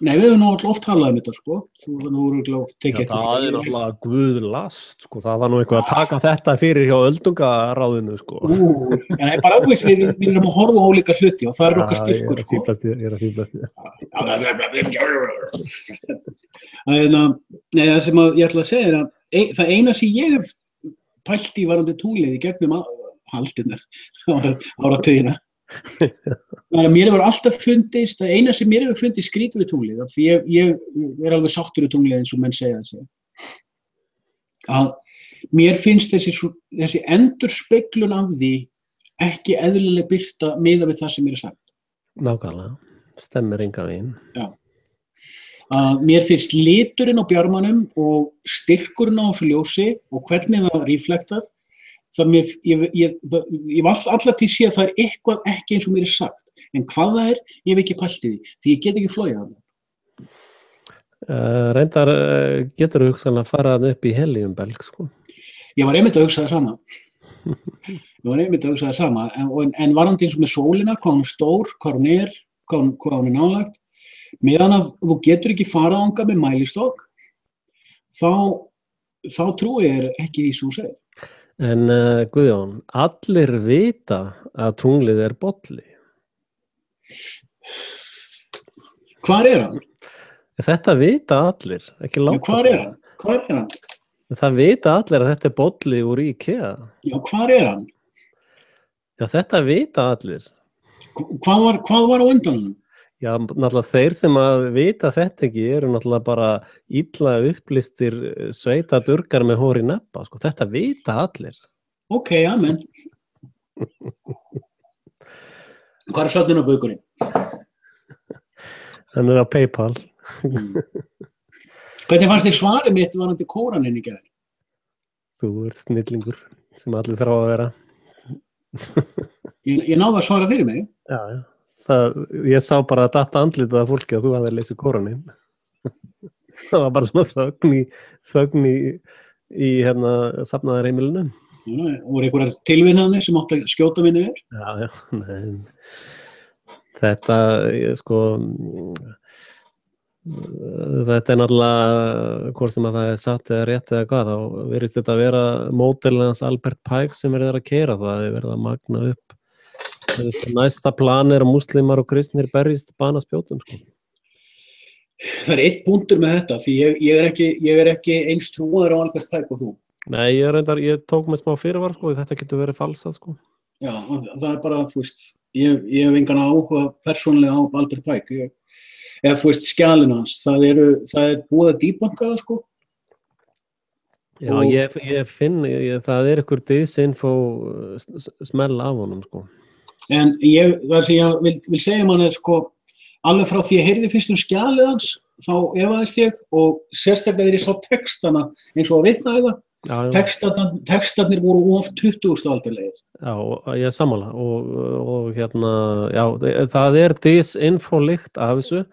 Nei, við höfum nú alltaf oft talað þetta, sko. Þú voru oft tekið eftir því. Það náttúrulega guðlast, sko. Það var nú eitthvað að taka þetta fyrir hjá öldungaráðinu, sko. Það bara ákveðs, við erum að horfa á ólíka hluti og það okkar styrkur, sko. Ég er að fíblast í það. Nei, það sem ég ætla að segja að það eina sem ég hef pælt í varandi tunglið í gegnum haldirnar áratugina. Mér hefur alltaf fundist, það eina sem mér hefur fundist skrítið við tunglið, því ég alveg sáttur við tunglið eins og menn segja að mér finnst þessi endurspeglun af því ekki eðlileg birta miðað við það sem mér sagt. Nákvæmlega, stemmir engan veginn. Já. Mér finnst liturinn á bjarmanum og styrkurinn á þessu ljósi og hvernig það reflektar. Ég alltaf til sé að það eitthvað ekki eins og mér sagt, en hvað það ég hef ekki pælt í því ég get ekki flogið að það. Reyndar getur hugsanlega að fara upp í heliumbelg, sko. Ég var einmitt að hugsa það sama. En varandi eins og með sólina, hvað hún stór, hvað hún nálagt, meðan að þú getur ekki farað þangað með mælistokk, þá trúi ég ekki því sem þú segir. En Guðjón, allir vita að tunglið bolli. Hvar hann? Þetta vita allir, ekki láta. Hvar hann? Það vita allir að þetta bolli úr IKEA. Já, hvar hann? Já, þetta vita allir. Hvað var á undan hann? Já, náttúrulega þeir sem að vita þetta ekki eru náttúrulega bara illa upplýstir sveita durgar með hór í neppa, sko. Þetta vita allir. Ok, amen. Hvað sötnin á baukurinn? Hann á PayPal. Hvernig fannst þér svarið mitt varandi Kóraninn í gær? Þú ert snillingur sem allir þrá að vera. Ég náði að svara fyrir mig. Já. Ég sá bara að datta andlitað af fólki að þú hafði lesið Kóraninn. Það var bara svona þögn í safnaðarheimilinu. Voru einhverjar tilvinnanir sem átt að skjóta minni þér? Já, nei. Þetta, þetta náttúrulega hvort sem að það satt eða rétt eða hvað, þá virðist þetta að vera módelið hans Albert Pike sem verið að keyra, það verið að magna upp. Næsta plan að múslimar og kristnir berjist banaspjótum, sko. Það einn punktur með þetta, því ég er ekki eins trúaður á Albert Pike og þú. Nei, ég tók með smá fyrirvar, sko, þetta getur verið falsað, sko. Já, það bara, þú veist, ég hef engan áhuga persónulega á Albert Pike. Eða, þú veist, skjalinn hans, það er búið að debunka það, sko. Já, ég finn, það einhver disinfo smell af honum, sko. En það sem ég vil segja mann sko, alveg frá því ég heyrði fyrst skjalið hans, þá efaðist ég og sérstaklega þegar ég sá textana eins og að vitnaði það. Textarnir voru of 20. aldarlegir. Já, ég er sammála og já, það disinfo-lykt af þessu.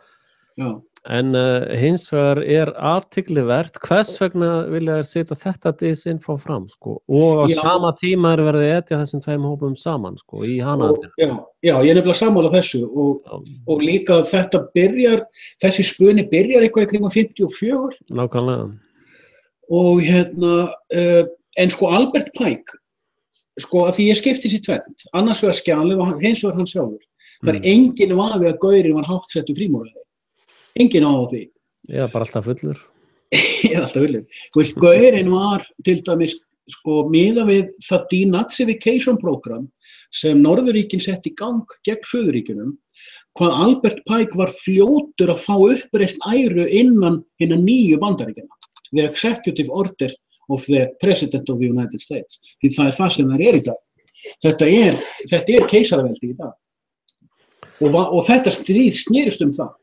Já. En hins vegar athyglivert hvers vegna vilja þeir setja þetta disinfo fram, sko, og á sama tíma verið að etja þessum tveim hópum saman, sko, í hanaðir. Já, ég er nefnilega sammála þessu og líka þetta þessi spuni byrjar eitthvað í kringum 54. Nákvæmlega. Og en sko Albert Pike, sko, að því ég skipti sér tvennt, annars vegar skjalið og hins vegar hann sjálfur. Það enginn vafi að gaurinn var háttsettur frímúrari. Enginn á því. Já, bara alltaf fullur. Alltaf fullur. Þú veist, gaurinn var til dæmis, sko, miðað við það denazification program sem Norðurríkin sett í gang gegn Suðurríkjunum, hvað Albert Pike var fljótur að fá uppreist æru innan hinna nýju Bandaríkjanna. The executive order of the President of the United States. Því það það sem það í dag. Þetta er keisaraveldi í dag. Og þetta stríð snerist það.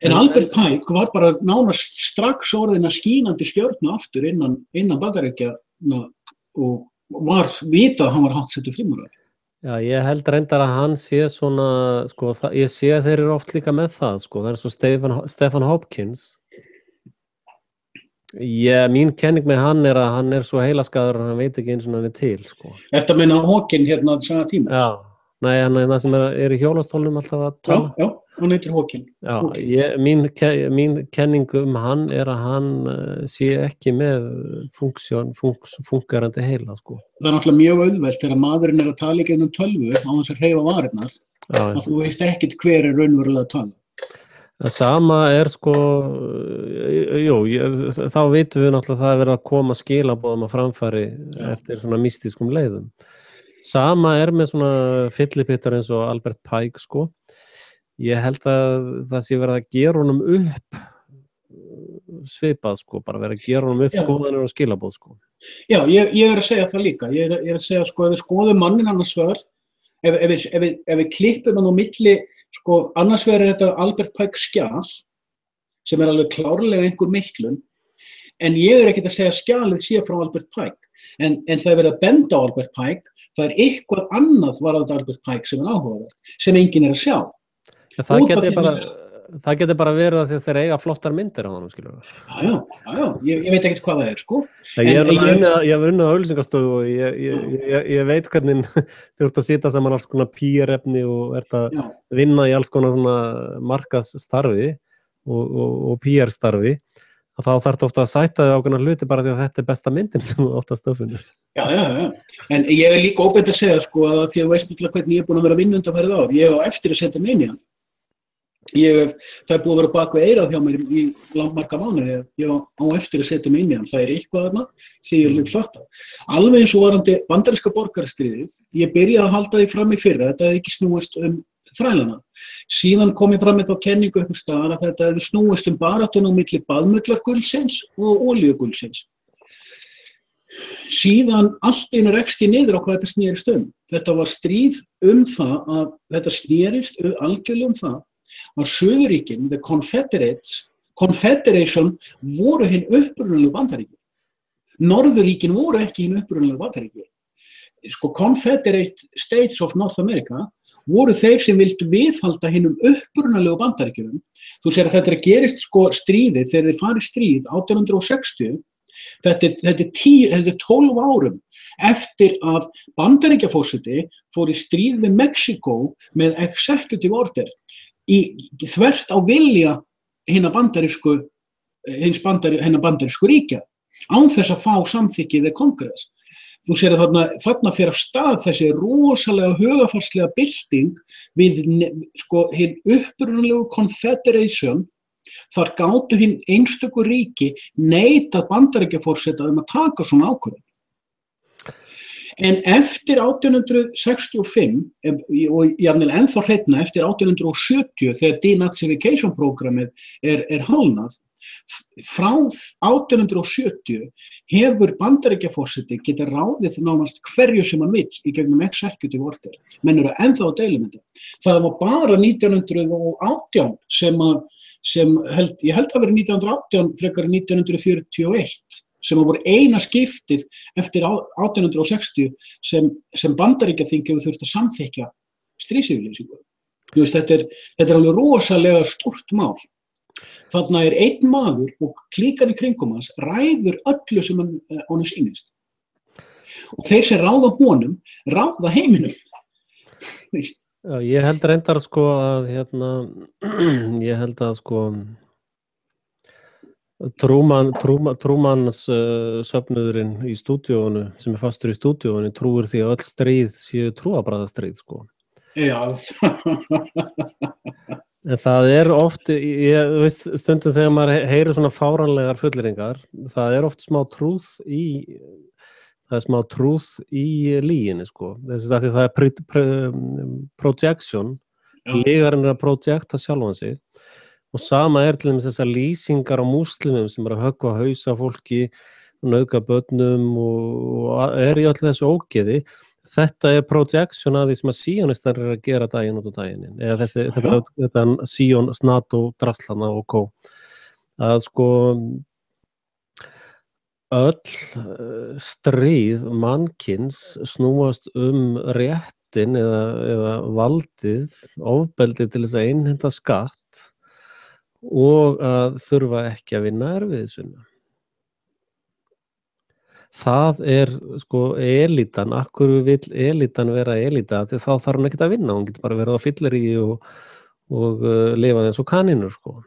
En Albert Pike var bara nánast strax orðin að skínandi stjörnu aftur innan Bandaríkjanna og var vitað að hann var háttsettur frímúrari. Já, ég held reyndar að hann sé svona, sko, ég sé að þeir eru oft líka með það, sko, það er svo Stephen Hopkins. Mín kenning með hann er að hann er svo heilaskaður að hann veit ekki eins og hann er til, sko. Eftir að minna Hawking hérna að saga tíma. Já, nei, hann er það sem er í hjólastólnum alltaf að tala. Já, hann heitir Hawking. Já, mín kenning hann er að hann sé ekki með fungerandi heila, sko. Það er náttúrulega mjög auðvelt þegar maðurinn er að tala í gegnum tölvu á þess að hreyfa varirnar, að þú veist ekkert hver er raunverulega að tala. Það sama er sko, þá vitum við náttúrulega að það er verið að koma skilaboðum að framfæri eftir svona mystískum leiðum. Sama er með svona fyllipittar eins og Albert Pike, sko. Ég held að það sé verið að gera honum upp svipað, sko, bara verið að gera honum upp skoðanir og skilaboð, sko. Já, ég er að segja það líka. Ég er að segja, sko, ef við skoðum mannin annars vegar, ef við klippum hann á milli, sko, annars vegar er þetta Albert Pike skjal, sem er alveg klárlega einhver miklun, en ég er ekkert að segja skjalið sé frá Albert Pike, en það er verið að benda á Albert Pike, það er eitthvað annað varðandi Albert Pike sem er áhugavert, sem enginn er að sjá. Það getur bara verið að þeir eiga flottar myndir á honum, skilur við. Já, ég veit ekkert hvað það er, sko. Ég hef unnið á auglýsingastofu og ég veit hvernig þú ert að sitja saman alls konar PR-efni og ert að vinna í alls konar svona markaðsstarfi og PR-starfi, að þá þarf ofta að sæta þig ákveðna hluti bara því að þetta er besta myndin sem þú átt að stöfinu. Já, en ég er líka óbeint að segja, sko, að því að þú veist náttúrulega hvernig ég er búin að vera að vinna undanfarið ár, ég á eftir að setja mig inn í hann. Það er búið að vera bak við eyrað hjá mér í langmarga mánuði, ég á eftir að setja mig inn í hann, það er eitthvað þarna sem ég er flatt á. Alveg eins og varandi bandaríska borgarastríðið, ég byrjaði að halda því fram í fyrra, þetta hefði ekki snúist þrælana. Síðan kom ég fram með þá kenningu upp staðar að þetta hefði snúist baráttuna á milli baðmullargulsins og olíugulsins. Síðan allt einu rekst ég niður á hvað þetta snerist um. Þetta var stríð það að þetta snerist algjörlega það að Suðurríkin, the Confederation voru hinn upprunalegu Bandaríkin. Norðurríkin voru ekki hinn upprunalegu Bandaríkin. Sko, Confederate States of North America voru þeir sem vildu viðhalda hinnum upprunalegu Bandaríkjunum. Þú sér að þetta er að gerist, sko, stríðið, þegar þeir farið stríð 1860, þetta er 12 árum eftir að Bandaríkjaforseti fór í stríð við Mexíkó með executive order þvert á vilja hinna bandarísku ríkja án þess að fá samþykkið við kongress. Þú sér að þarna fer af stað þessi rosalega hugarfarslega bylting við sko hinn upprunalegu Confederation. Þar gátu hinn einstöku ríki neitað Bandaríkjaforseta að taka svona ákvörðun. En eftir 1865 og jafnvel ennþá hreinna eftir 1870 þegar denazification programmið er hálnað, frá 1870 hefur Bandaríkjaforseti geta ráðið nánast hverju sem hann vill í gegnum executive order. Menn eru ennþá að deila með þetta. Það var bara 1918 ég held að vera 1918 frekar 1941 sem voru eina skiptið eftir 1860 sem Bandaríkjaþing hefur þurft að samþykkja stríðsyfirlýsingu. Þetta er alveg rosalega stórt mál. Þarna er einn maður og klíkan í kringum hans ræður öllu sem honum sýnist. Og þeir sem ráða honum, ráða heiminum. Já, ég held reyndar sko að ég held að sko Trúmans söfnuðurinn í stúdíóinu sem er fastur í stúdíóinu trúir því að öll stríð séu trúarbragðastríð, sko. Já. En það er oft, þú veist, stundum þegar maður heyrir svona fáránlegar fullyrðingar, það er oft smá trúð í lyginni, sko. Þess að það er projection, lygarinn er að projecta sjálfan sig. Og sama er til dæmis þessar lýsingar á múslimum sem er að höggva hausa fólki og nauðga börnum og er í öllu þessu ógeði. Þetta er projection af því sem að síonistar er að gera daginn út á daginn. Eða þetta síon, NATO, drasslana og kó. Að sko öll stríð mannkyns snúast rétt maktin eða valdið, ofbeldið til þess að innheimta skatt og að þurfa ekki að vinna erfiðisvinnu. Það sko elítan, af hverju vill elítan vera elíta? Því þá þarf hún ekkert að vinna, hún getur bara verið á fylleríi og lifa eins og kanínur, sko.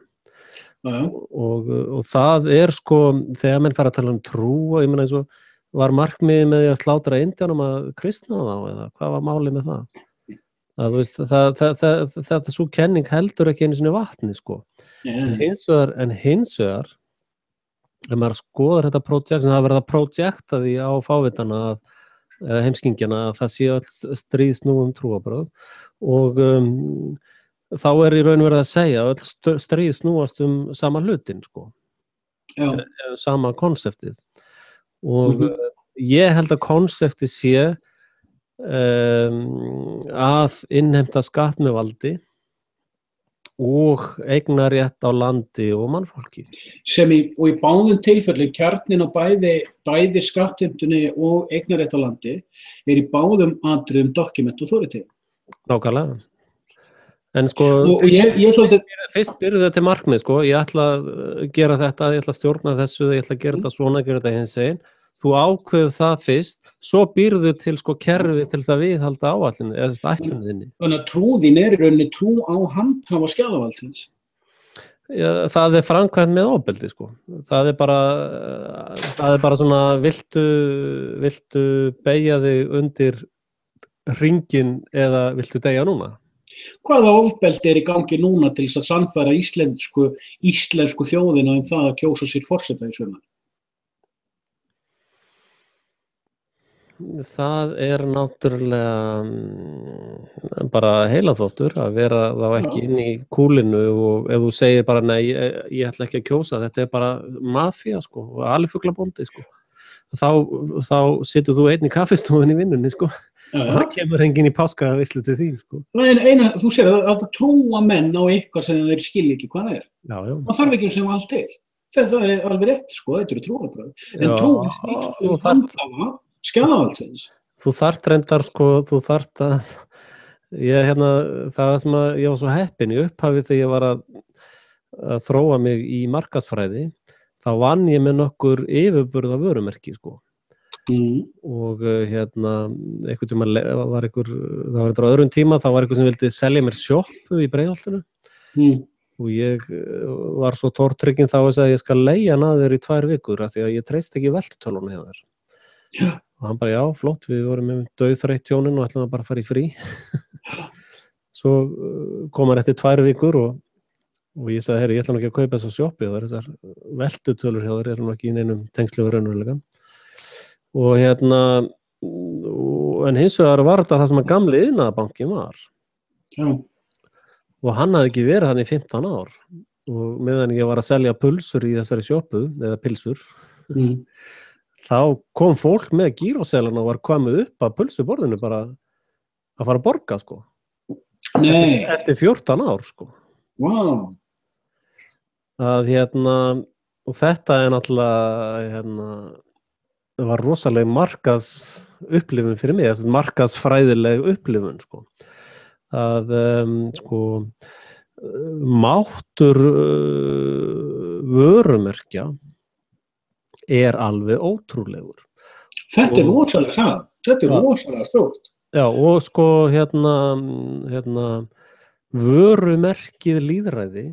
Og það sko, þegar menn fara að tala um trú og ég meina eins og var markmiðið með því að slátra Indíánum að kristna þá eða hvað var málið með það? Að, þú veist, þetta svo kenning heldur ekki einu sinni vatni, sko. En hins vegar ef maður skoðar þetta projekt sem það verða projektaði á fávitana eða heimskingjana að það sé öll stríð snúum trúarbrögð og þá í raun verið að segja að öll stríð snúast sama hlutin, sko. Sama konseptið. Og ég held að konseptið sé að innheimta skatt með valdi og eignarétt á landi og mannfólki. Og í báðum tilfelli kjarninn á bæði skattheimtunni og eignarétt á landi í báðum atriðum document authority. Nákvæmlega. En sko, fyrst byrjuðu þetta til markmið, sko, ég ætla að gera þetta, ég ætla að stjórna þessu, ég ætla að gera þetta svona, gera þetta hinsegin. Þú ákveður það fyrst, svo býrðu til sko kerfi til þess að viðhalda áætlunni, eða þess að ætlunni þinni. Þannig að trúðin í rauninni trú á handhafa skjalavaldsins. Já, það framkvæmt með ofbeldi, sko. Það bara svona, viltu beygja þig undir hringinn eða viltu deyja núna? Hvaða ofbeldi í gangi núna til þess að sannfæra íslensku þjóðina það að kjósa sér forseta í sumar? Það náttúrulega bara heilaþvottur að vera þá ekki inn í kúlinu og ef þú segir bara nei, ég ætla ekki að kjósa, þetta bara mafía, sko, og alifuglabóndi, sko. Þá situr þú einn í kaffistofunni í vinnunni, sko. Það kemur enginn í páskaveislu til þín, sko. Þú sér að trúa menn á eitthvað sem þeir skilja ekki hvað það er. Það þarf ekki sem allt til. Það alveg rétt, sko, þetta trúarbrögð. En trúin handhafa skjalavaldsins. Þú þarft reyndar, sko, að það sem að ég var svo heppinn í upphafi þegar ég var að þróa mig í markaðsfræði, þá vann ég með nokkur yfirburða vörumerki, sko. Og einhvern tíma það var á öðrum tíma, þá var einhver sem vildi selja mér sjoppu í Breiðholtinu og ég var svo tortrygginn þá að ég skal leigja hana þér í 2 vikur af því að ég treysti ekki veltutöluna hjá þér. Og hann bara, já, flott, við vorum með dauðþreytt hjónin og ætlaðum bara að fara í frí. Svo kom hann eftir 2 vikur og ég sagði, herri, ég ætla nú ekki að kaupa þessa sjoppu, þessar veltutölur hjá þér nú ekki í neinum tengslu við raunveruleikann. Og en hins vegar var þetta það sem að gamli iðnaðarbankinn var. Og hann hafði ekki verið hann í 15 ár. Og meðan ég var að selja pulsur í þessari sjoppu, eða pilsur, þá kom fólk með gíróseðlana og var komið upp að pulsuborðinu bara að fara að borga, sko. Nei. Eftir 14 ár, sko. Wow. Og þetta náttúrulega, það var rosaleg markaðsupplifun fyrir mig, þessi markaðsfræðileg upplifun, sko. Máttur vörumerkja alveg ótrúlegur. Þetta rosalega saga, þetta rosalega stórt. Já, og sko vörumerkið lýðræði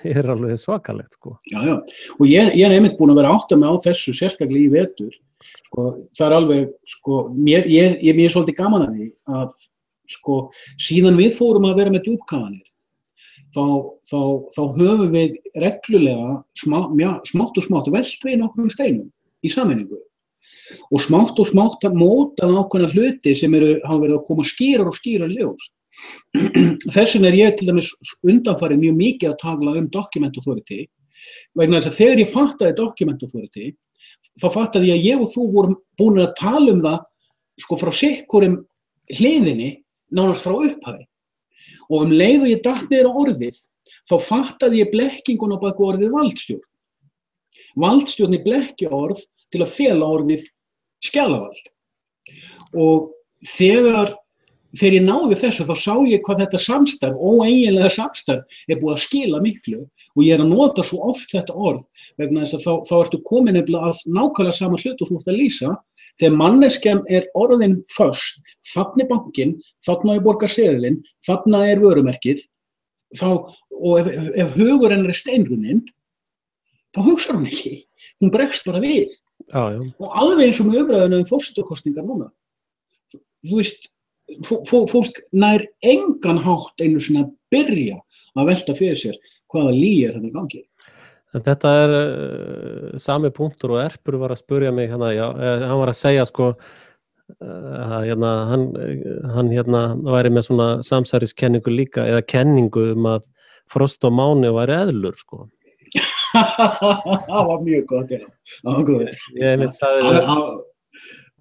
alveg svakalegt, sko. Já, og ég einmitt búin að vera átta mig á þessu sérstaklega í vetur. Sko, það alveg, sko, mér svolítið gaman að því að, sko, síðan við fórum að vera með djúpkafanir, þá höfum við reglulega smátt og smátt velt við nokkrum steinum í sameiningu og smátt mótað ákveðna hluti sem hafa verið að koma skýrar og skýrar ljós. Þess vegna ég til dæmis undanfarið mjög mikið að tala document authority vegna þess að þegar ég fattaði document authority þá fattaði ég að ég og þú vorum búin að tala það sko frá sikkurum hliðinni nánast frá upphafi. Og leið og ég datt niður á orðið, þá fattaði ég blekkinguna á bak orðið valdstjórn. Valdstjórn blekkja orð til að fela orðið skjalavald. Og þegar þegar ég náði þessu þá sá ég hvað þetta samstarf, óeiginlega samstarf búið að skila miklu og ég að nota svo oft þetta orð vegna þess að þá ertu komin nefnilega að nákvæmlega sama hlut og þú ert að lýsa þegar manneskjan orðin föst, þarna bankinn, þarna borga seðilinn, þarna vörumerkið og ef hugur hennar steinrunninn þá hugsar hún ekki, hún bregst bara við og alveg eins og með umræðuna forsetakosningar núna þú veist fólk nær engan hátt einu sinni að byrja að velta fyrir sér hvaða lygi þetta gangi. Þetta sami punktur og Erpur var að spurja mig hann var að segja sko hann væri með svona samsæriskenningu líka eða kenningu að Frost og Máni væri eðlur sko. Það var mjög gott, það var góður.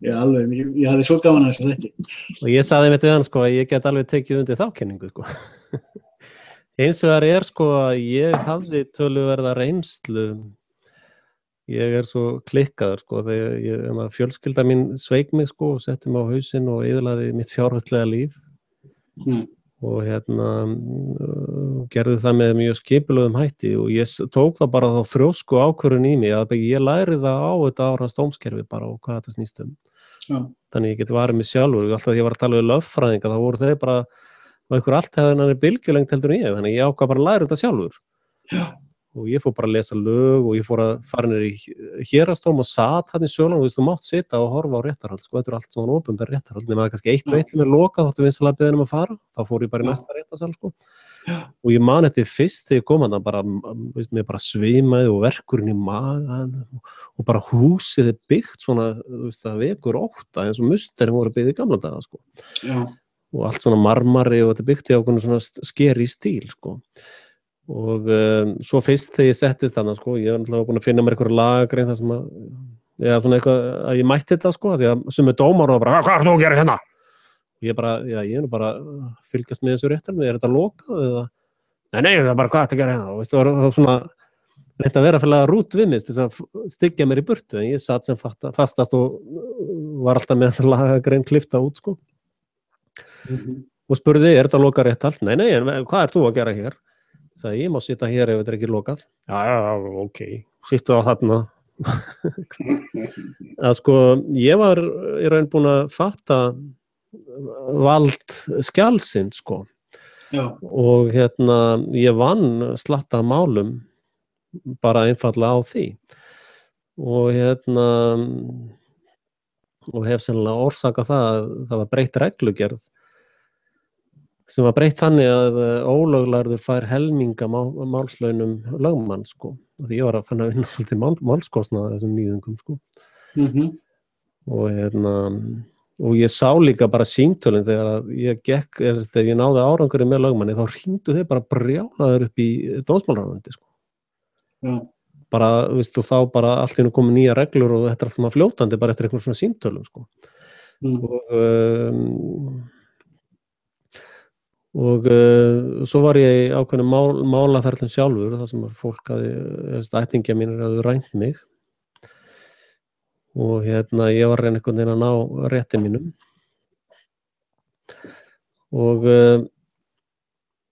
Ég hafði svo gaman að þessu þetta. Og ég sagði mitt við hann sko að ég get alveg tekið undir þá kenningu sko. Eins vegar sko að ég hafði töluverða reynslu. Ég svo klikkaður sko þegar fjölskylda mín sveik mig sko og setti mig á hausinn og eyðilagði mitt fjárhagslega líf. Og gerði það með mjög skipulögðum hætti og ég tók það bara þá þrjósku ákvörðun í mig að ég læri það á þetta árans dómskerfi bara og hvað þetta snýst Þannig ég geti varið mig sjálfur, alltaf því ég var að tala við lögfræðinga þá voru þeir bara einhver allt hefði bylgjulengt heldur en ég, þannig ég ákvað bara að læra þetta sjálfur. Og ég fór bara að lesa lög og ég fór að fara niður í héraðsdóm og sat hann í sölunum, þú mátt sitja og horfa á réttarhald, sko, þetta allt svona opinber réttarhald, nema kannski eitt og eitt sem lokað, þóttu vinsalega beðin að fara, þá fór ég bara í næsta réttarsal, sko. Og ég man eftir fyrst þegar ég kom hann bara, mér bara svimaði og verkurinn í magan og bara húsið byggt svona, það vekur ótta eins og musterinn voru byggð í gamla daga, sko. Og allt svona marmari og þetta byggt í ákveðnu svona skeri stíl, sko. Og svo fyrst þegar ég settist þarna sko, ég var búin að finna mér eitthvað lagagrein þar sem svona eitthvað að ég mætti þetta sko, því að sem dómar og bara, hvað þú að gera hérna? Og ég bara, ég bara fylgjast með þessu réttarni, þetta lokað eða, nei, það bara, hvað þetta að gera hérna? Og veistu, það var svona, reynt að vera fyrir að rút við mig, þess að styggja mér í burtu, en ég satt sem fastast og var alltaf með þessa lagagrein klifta út sko. Og spurði, þetta lokað réttart? Nei, hvað þú að gera hér? Ég má sitja hér ef þetta ekki lokað. Já, ok, sittu á þarna. Að sko, ég var í raun búin að fatta vald skjalsins, sko. Já. Og ég vann slatta málum bara einfaldlega á því. Og og hef sennilega orsakað það var breytt reglugerð sem var breytt þannig að ólöglærður fær helminga málslaunum lögmann, sko. Því ég var að finna að vinna svolítið málskostnaða þessum nýðingum, sko. Og ég sá líka bara símtölin þegar þegar ég náði árangurinn með lögmanni, þá hringdu þeir bara brjálaður upp í dómsmálaráðuneyti, sko. Já. Bara, veistu, þá bara allt í einu komu nýja reglur og þetta allt maður fljótandi bara eftir einhvern svona símtölum, sko. Og svo var ég í ákveðnum málaferlum sjálfur, þar sem fólk ættingja mínir hafði rænt mig og ég var að reyna einhvern veginn að ná rétti mínum og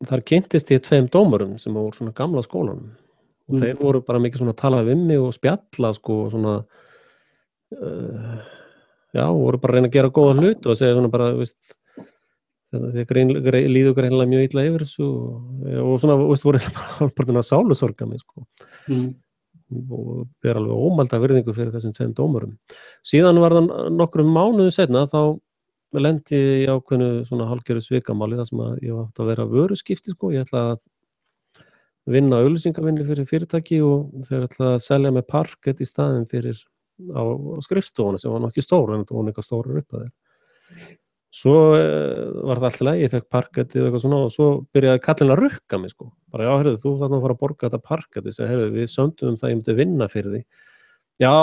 þar kynntist ég 2 dómurum sem voru svona gamla skólanum og þeir voru bara mikið svona að tala við mig og spjalla sko svona voru bara að reyna að gera góða hlut og segja svona bara, veist þegar líður greinilega mjög illa yfir þessu og svona, veist, voru bara að sálusorga mig, sko. Og ber alveg ómælda virðingu fyrir þessum 2 dómurum. Síðan var það nokkrum mánuðum seinna, þá lendi ég í ákveðnu svona hálfgerðu svikamáli þar sem að ég átti að vera vöruskipti, sko. Ég ætlaði að vinna auglýsingavinnu fyrir fyrirtæki og þeir ætlaði að selja með parkett í staðinn fyrir á skrifstofuna sem var nokkið stór, en þetta var eitthvað stórar upp að þeir. Svo var það alltaf leið, ég fekk parkettið og eitthvað svona og svo byrjaði kallinn að rukka mig, sko. Bara, já, heyrðu, þú þarna að fara að borga þetta parkettið, heyrðu, við sömdum það ég myndi vinna fyrir því. Já,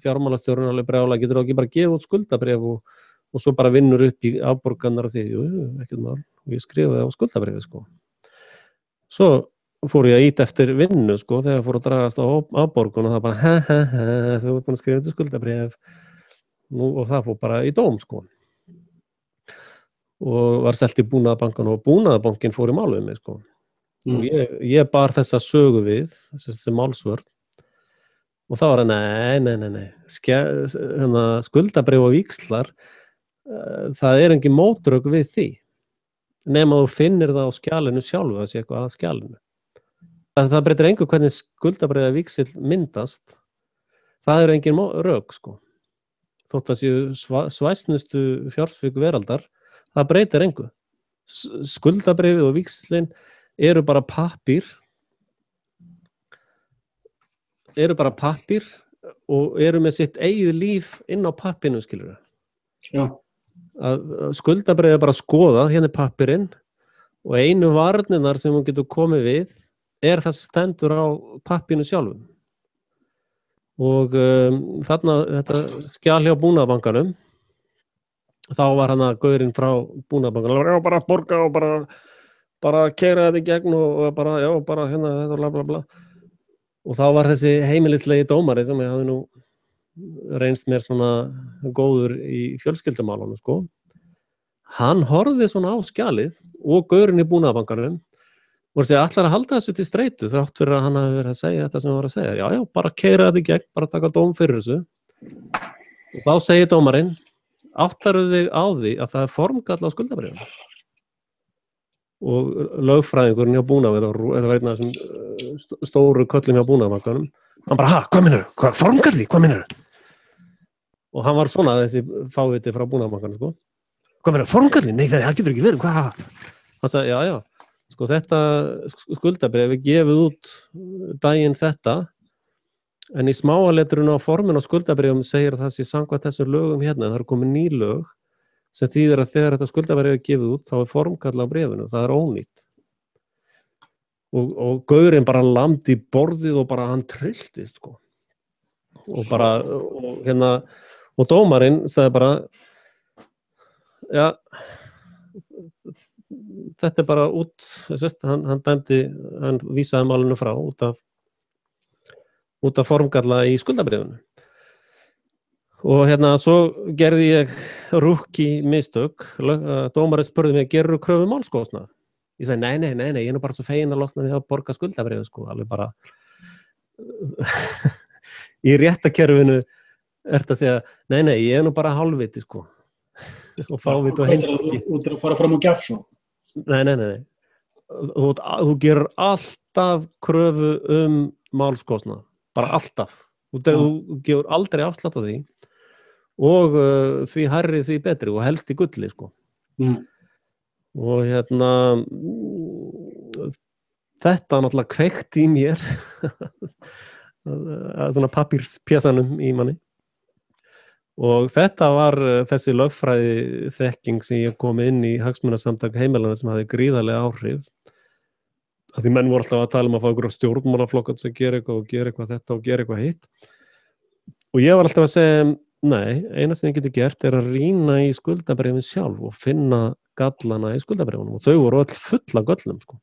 fjármálastjórinn alveg brjála, getur ekki bara gefa út skuldabréf og svo bara vinnur upp í afborganar og því, ekkert mál. Og ég skrifaði á skuldabréfið, sko. Svo fór ég að ýta eftir vinnu, sko, þegar fór að dragast á afborgun og það bara, þú ert búin að skrifa þetta skuldabréf. Og það fór bara í dóm, sko. og var selt í Búnaðarbankann og Búnaðarbankinn fór í mál við mig, sko. Og ég bar þessa sögu við, þessi málsvörn, og þá var nei. Skuldabréf og víxlar, það engin mótrök við því, nema þú finnir það á skjalinu sjálfu, það sé eitthvað að skjalinu. Það breytir engu hvernig skuldabréf eða víxill myndast, það engin rök, sko. Þótt að séu svæsnustu fjársvik veraldar, það breytir engu. Skuldabréfið og víxillin eru bara pappír og eru með sitt eigið líf inn á pappinu, skilur við. Já. Að skuldabréfið bara skoðað, hérna pappirinn, og einu varnirnar sem hún getur komið við það sem stendur á pappinu sjálfum. Og þarna, þetta skjal hjá Búnaðarbankanum, þá var hann að gaurinn frá Búnaðarbankanum, bara borga og bara keyra þetta í gegn og bara hérna, þetta bla bla bla. Og þá var þessi heimilislegi dómari sem ég hafði nú reynst mér svona góður í fjölskyldumálunum, sko. Hann horfði svona á skjalið og gaurinn í Búnaðarbankanum og segja, ætlar að halda þessu til streitu þrátt fyrir að hann hafi verið að segja þetta sem hann var að segja. Já, bara keyra þetta í gegn, bara taka dóm fyrir þessu. Og þá segir dómarinn, áttarðu þig á því að það formgall á skuldabréfum. Og lögfræðingurinn hjá Búnaðarbankanum, þetta var einn af þessum stóru köllum hjá Búnaðarbankanum, hann bara, hvað meinarðu? Hvað formgalli? Hvað meinarðu? Og hann var svona þessi fáviti frá Búnaðarbankanum, sko. Hvað meinarðu? Formgalli? Nei, það getur ekki verið. Hvað? Hann sagði, já. Sko þetta skuldabréf gefið út daginn þetta, en í smáaletrun á formin á skuldabréfum segir að það sé samkvæmt þessum lögum hérna, það komið ný lög sem þýðir að þegar þetta skuldabréf gefið út, þá formgall á bréfinu, það ónýtt. Og gaurinn bara lamdi í borðið og bara hann trylltist, sko. Og dómarinn sagði bara, já, þetta bara út, hann dæmdi, hann vísaði málinu frá út af formgalla í skuldabréfinu. Og svo gerði ég rúkki mistök, dómarinn spurði mig, gerðu kröfu málskostnað? Ég sagði, nei, ég bara svo fegin að losna við að borga skuldabréfið, sko, alveg bara í réttakerfinu að segja, nei, ég nú bara hálfviti, sko, og fáviti og heimskiki. Út að fara fram og gjafs svo? Nei. Þú gerur alltaf kröfu málskostnað, bara alltaf. Þú gefur aldrei afslátt á því og því hærri því betri og helst í gulli, sko. Og þetta náttúrulega kveikti í mér svona pappírspjesanum í manni. Og þetta var þessi lögfræði þekking sem ég kom inn í hagsmunasamtök heimilana sem hafði gríðarlega áhrif. Því menn voru alltaf að tala að fá ykkur á stjórnmálaflokkan sem gera eitthvað þetta og gera eitthvað hitt. Og ég var alltaf að segja, nei, eina sem ég geti gert að rýna í skuldabréfin sjálf og finna gallana í skuldabréfunum. Og þau voru öll full af göllum, sko.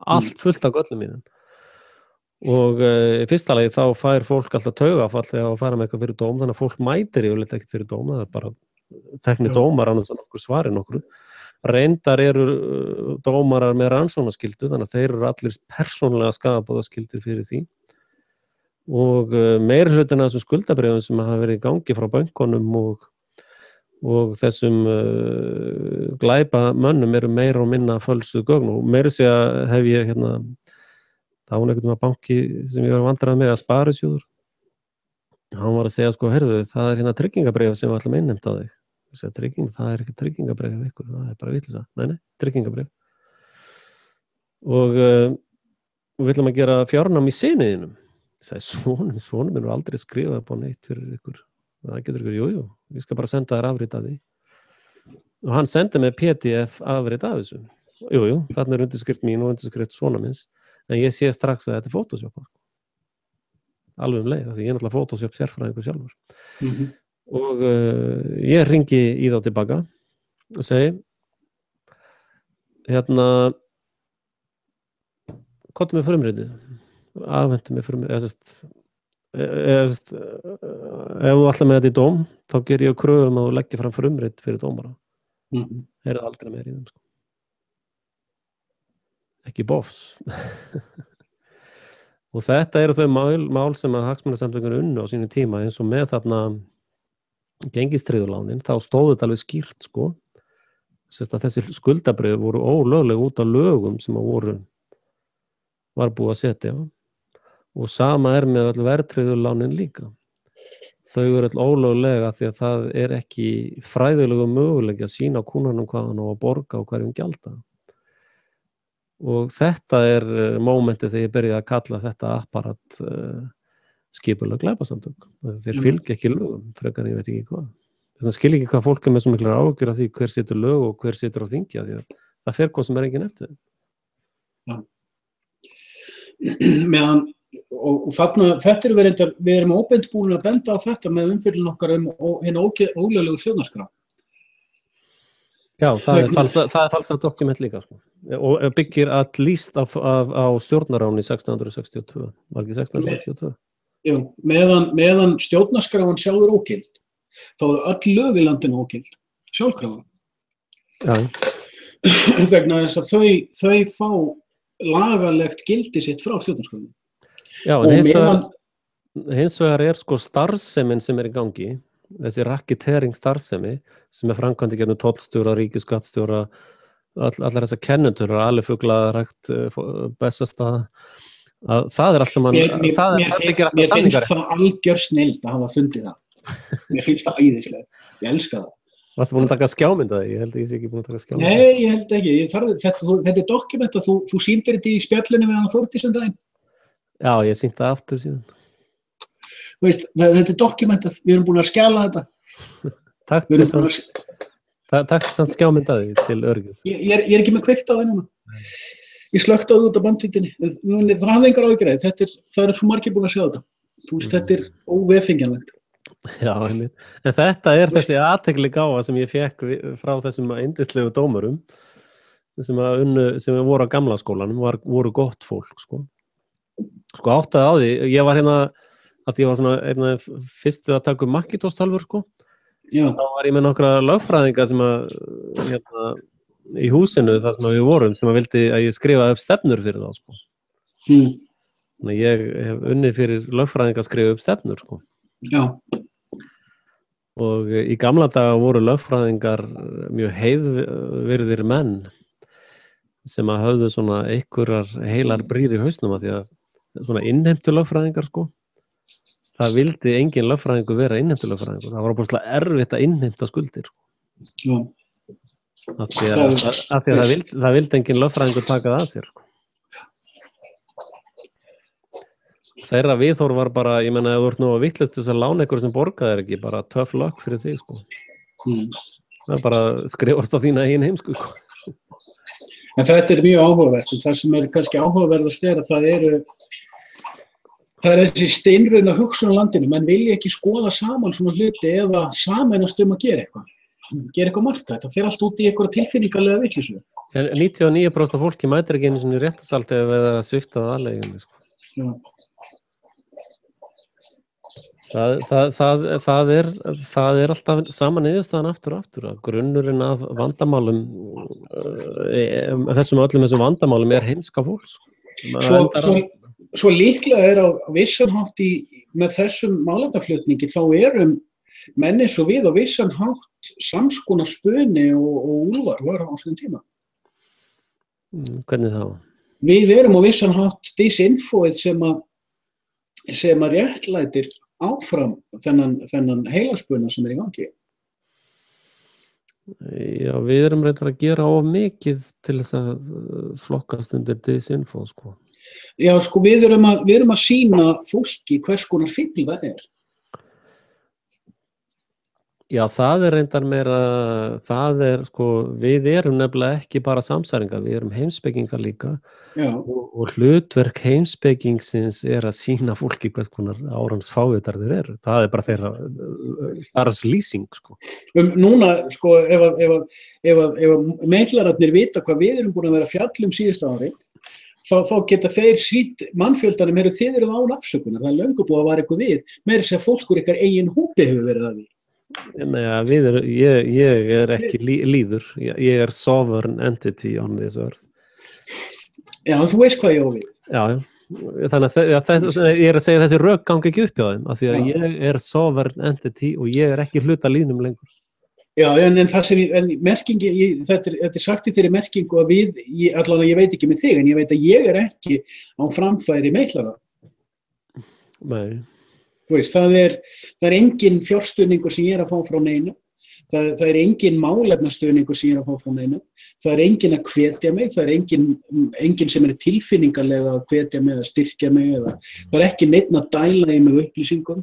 Allt fullt af göllum í þeim. Og í fyrsta lagi þá fær fólk alltaf taugafall þegar að fara með eitthvað fyrir dóm, þannig að fólk mætir yfirleitt ekkert fyrir dóm, það bara tekni dómar annars en okkur svari nokkru. Reyndar eru dómarar með rannsóknarskyldu, þannig að þeir eru allir persónulega skaðabótaskyldir fyrir því. Og meirihlutin af þessum skuldabréfum sem hafa verið í gangi frá bönkunum og þessum glæpamönnum eru meira og minna fölsuð gögn og meira segja hef ég það var einhvern banki sem ég var vandræð með að Sparisjóður. Hann var að segja, sko, heyrðu, það tryggingabréf sem við ætlum að innheimta á þig. Ég segi, það ekki tryggingabréf hjá ykkur, það bara vitleysa. Nei, tryggingabréf. Og við ætlum að gera fjárnám í syniðinum. Ég segi, sonum minn aldrei skrifað upp á neitt fyrir ykkur. Það getur ykkur, jú, ég skal bara senda þér afrit af því. Og hann sendi mig PDF afrit af þessu. Jú, þarna undirskrift mín og undirskrift sona minns. En ég sé strax að þetta Photoshop. Alveg leið, því ég náttúrulega Photoshop sérfræðingur sjálfur. Og ég hringi í þá tilbaka og segi, komdu með frumritið, afhentu með frumritið, ef þú ætlar með þetta í dóm, þá ger ég kröfu að þú leggir fram frumrit fyrir dómara. Heyrðu aldrei meir í þeim, sko. Ekki bofs. Og þetta eru þau mál sem að hagsmunasamtökin unnu á sínu tíma, eins og með þarna gengistryggðulánin, þá stóð þetta alveg skýrt, sko. Sérst að þessi skuldabréf voru ólögleg út af lögum sem að var búið að setja. Og sama með öll verðtryggðulánin líka. Þau eru öll ólöglega því að það er ekki fræðilegu möguleiki að sýna kúnnanum hvað hann á að borga og hverjum gjalda. Og þetta mómentið þegar ég byrjaði að kalla þetta apparat skipulag glæpasamtök. Þeir fylgja ekki lögum, frekar ég veit ekki hvað. Þess að skil ekki hvað fólk með svo miklar áhyggjur af því hver situr lög og hver situr á þingi, því að það fer hvað sem enginn eftir þeim. Ja. Meðan, og þarna, þetta við erum óbeint búin að benda á þetta með umfyllun okkar hinn ólöglegu stjórnarskrá. Já, það er falsað dokument líka, sko. Og byggir at least á stjórnaráni 1662. Var ekki 1662? Já, meðan stjórnarskráin sjálfur ógild, þá eru öll lög í landinu ógild, sjálfkrafa. Já. Vegna þess að þau fá lagalegt gildi sitt frá stjórnarskráinu. Já, en hins vegar sko starfsemin sem í gangi, þessi rakkitering starfsemi sem framkvæmd í gegnum tollstjóra, ríkisskattstjóra, allar þessar kennitölur, alifuglarækt, Bessastaða, að það allt sem Mér finnst það algjör snilld að hafa fundið það. Mér finnst það æðislega. Ég elska það. Varstu búin að taka skjámyndaði? Ég held ég sé ekki búin að taka skjámyndaði. Nei, ég held ekki. Þetta dokument að þú sýndir þetta í spjallinu við hann Þórdísi daginn. Já, ég sýndi það aftur síðan. Veist, þetta dokument að við erum búin að skjala þetta. Takk samt skjámyndaði til öryggis. Ég er ekki með kveikt á það. Ég slökkti á það út af bandvítinni. Það hafði engar áhyggjur. Það eru svo margir búin að sjá þetta. Þetta óvefengjanlegt. Já, en þetta þessi athygli gáfa sem ég fekk frá þessum yndislegu dómurum sem voru á gamla skólanum voru gott fólk, sko áttaði á því, ég var að ég var svona fyrstu að taka Macintosh tölvur, sko. Já. Þá var ég með nokkra lögfræðinga sem í húsinu þar sem við vorum, sem vildi að ég skrifa upp stefnur fyrir þá, sko. Þannig ég hef unnið fyrir lögfræðinga að skrifa upp stefnur, sko. Já. Og í gamla daga voru lögfræðingar mjög heiðvirðir menn sem að höfðu svona einhverjar heilar brýr í hausnum að því að svona innheimtu lögfræðingar, sko, það vildi engin lögfræðingur vera innheimtu lögfræðingur. Það var óbúslega erfitt að innheimta skuldir, sko. Af því að það vildi engin lögfræðingur taka það að sér, sko. Þeirra viðhorf var bara, ég meina, ef þú ert nú að vitlaust þess að lána einhverju sem borga þér ekki, bara tough luck fyrir þig, sko. Það er bara skrifast á þína eigin heimsku, sko. En þetta mjög áhugavert, og það sem kannski áhugaverðast að það þessi steinruna hugsun á landinu, menn vilja ekki skoða saman svona hluti eða sameinast að gera eitthvað margt. Þetta fer allt út í eitthvað tilfinningalega vitleysu. En 99% af fólki mætir ekki einu svona réttasalt ef það að svipta það aðlegginni, sko. Já. Það er alltaf sama niðurstaðan aftur og aftur að grunnurinn af vandamálum þessum vandamálum heimska fólks. Svo líklega á vissan hátt með þessum málefnaflutningi þá menn eins og við á vissan hátt samskonar spuni og úlfar var á þessum tíma. Hvernig þá? Við á vissan hátt disinfóið sem að réttlætir áfram þennan heilaspuna sem í gangi. Já, við reyndar að gera of mikið til þess að flokkast undir disinfo, sko. Já, sko, við erum að sýna fólki hvers konar fífl það er. Já, það reyndar meira, sko, við nefnilega ekki bara samsæringar, við heimspekingar líka. Já. Og hlutverk heimspekingsins að sýna fólki hvers konar árans fávitar þeir eru. Það bara þeirra starfslýsing, sko. Núna, sko, ef meiklararnir vita hvað við erum búin að vera fjallum síðustu ári, þá geta þeir sýnt mannfjöldanum, þið eruð án afsökunar, það löngu búið að vara eitthvað við, meira að segja fólk úr ykkar eigin hópi hefur verið að því. Nei, ég ekki líður. Ég sovereign entity on this earth. Já, þú veist hvað ég á við. Já. Þannig að ég að segja þessi rök gangi ekki upp hjá þeim, af því að ég sovereign entity og ég ekki hluta línum lengur. Já, en það sem merkingi, þetta er sagt í þeirri merkingu að allan að ég veit ekki með þig, en ég veit að ég ekki á framfæri meitlara. Nei. Þú veist, það er engin fjárstuðningur sem ég að fá frá neinu. Það er engin málefnastuðningur sem ég að fá frá neinu. Það er engin að hvetja mig, það er engin sem tilfinningarlega að hvetja mig, að styrkja mig, það er ekki neinn að dæla í mig upplýsingum.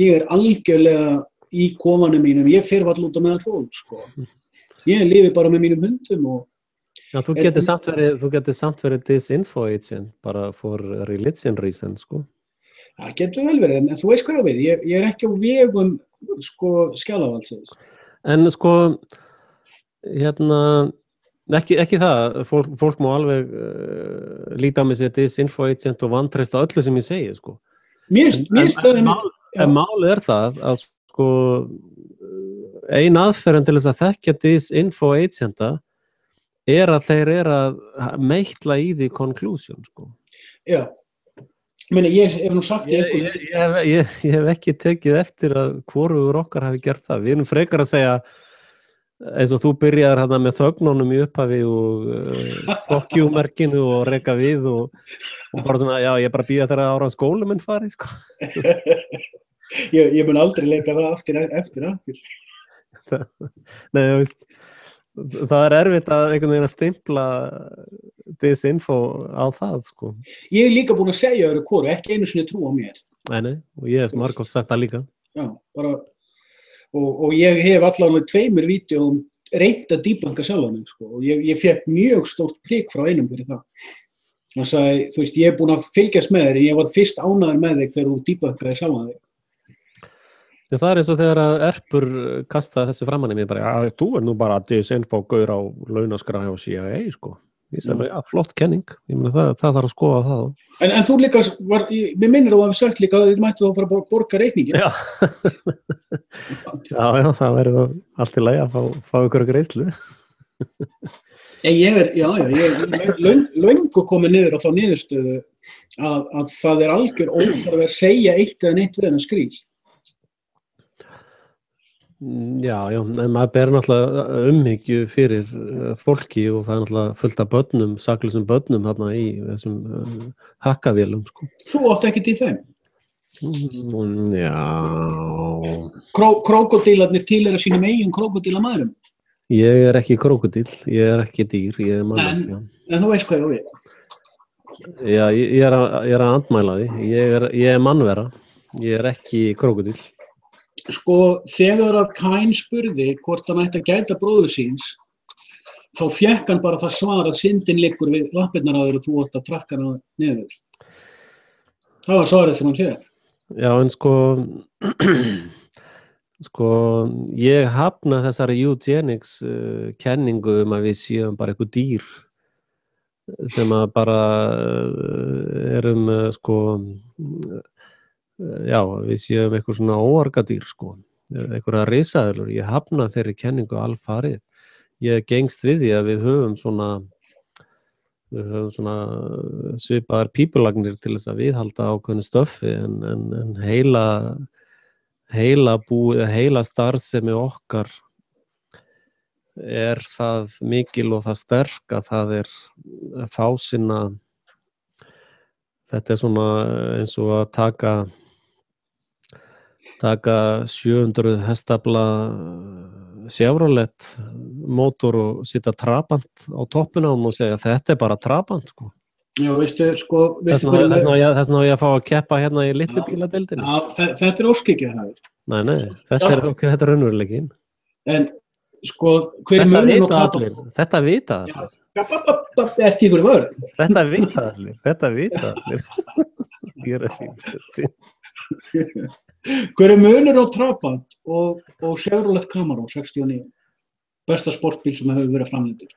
Ég algjörlega í kofanum mínum, ég fer vall út á meðal fólk, sko. Ég lifi bara með mínum hundum og... Já, þú getur samt verið disinfo agent, bara for religion reason, sko. Það getur vel verið, en þú veist hvað við, ég ekki á vegum, sko, skjalavaldsins. En, sko, ekki það, fólk má alveg líta á mig sem disinfo agent og vantreysta öllu sem ég segi, sko. En málið það að, sko, ein aðferðin til þess að þekkja disinfo agenta að þeir að meitla í því conclusion, sko. Já. Ég hef nú sagt ég hef ekki tekið eftir að hvorugur okkar hafi gert það. Við erum frekar að segja eins og þú byrjaðir hérna með þögnunum í upphafi og fuck you merkinu og reka við og bara svona, já, ég bara býða þegar ára skólum en fari, sko. Ég mun aldrei leika það eftir. Nei, þú veist, það erfitt að einhvern veginn að stimpla disinfo á það, sko. Ég líka búin að segja öðru hvoru, ekki einu sinni trú á mér. Nei, og ég hef margótt sagt það líka. Já, bara, og ég hef allavega 2 vídeóum reynt að debunka sjálfan mig, sko, og ég fekk mjög stórt prik frá einum fyrir það. Hann sagði, þú veist, ég búin að fylgjast með þér, en ég var fyrst ánægður með þig þegar þú debunkaði sjálfan þig. Það eins og þegar að Erpur kastaði þessu framan í mig bara, já, þú nú bara disinfo-gaur á launaskrá hjá CIA, sko. Ég sagði bara, já, flott kenning. Ég meina, það þarf að skoða það. En þú líka, mér minnir þú að við sagt líka að þið mættu þá bara borga reikningin. Já. Já, það verður þá allt í lagi að fá ykkur greiðslu. Ég er löngu komið niður á þá niðurstöðu að það er algjör óþarfi að segja eitt eða neitt við þennan skrýl. Já, en maður ber náttúrulega umhyggju fyrir fólki og það er náttúrulega fullt af börnum, sakleysum börnum þarna í þessum hakkavélum, sko. Þú átt ekkert í þeim? Já. Krókódílarnir tilheyra sínum eigin krókódílamæðrum? Ég er ekki krókódíl, ég er ekki dýr, ég er manneskja. En þú veist hvað ég á við? Já, ég er að andmæla því, ég er mannvera, ég er ekki krókódíl. Sko, þegar að Kain spurði hvort hann ætti að gæta bróður síns, þá fékk hann bara það svar að syndin liggur við lappirnar á þér og þú átt að traðka hana niður. Það var svarið sem hann fékk. Já, en sko, ég hafna þessari eugenics kenningu að við séum bara eitthvað dýr sem að bara erum, sko, já, við séum eitthvað svona óargadýr, sko, eitthvað risaðilur. Ég hafna þeirri kenningu alfarið. Ég gengst við því að við höfum svona svipaðar pípulagnir til þess að viðhalda ákveðnu stöffi en heila starfsemi okkar er það mikil og það sterk að það er fásinna. Þetta er svona eins og að taka 700 hestafla Chevrolet mótor og setja Trabant á toppinn á hann og segja þetta er bara Trabant, sko. Já, veistu, sko... Þess vegna á ég að fá að keppa hérna í litlu bíladeildinni. Já, þetta er óskikja. Nei, þetta er raunveruleikinn. En, sko, hver er munurinn á Trabant? Þetta vita allir. Eftir ykkur vörð. Þetta vita allir. Ég er ekki. Hver er munur á Trabant og Chevrolet Camaro 69? Besta sportbíl sem hefur verið framleiddur.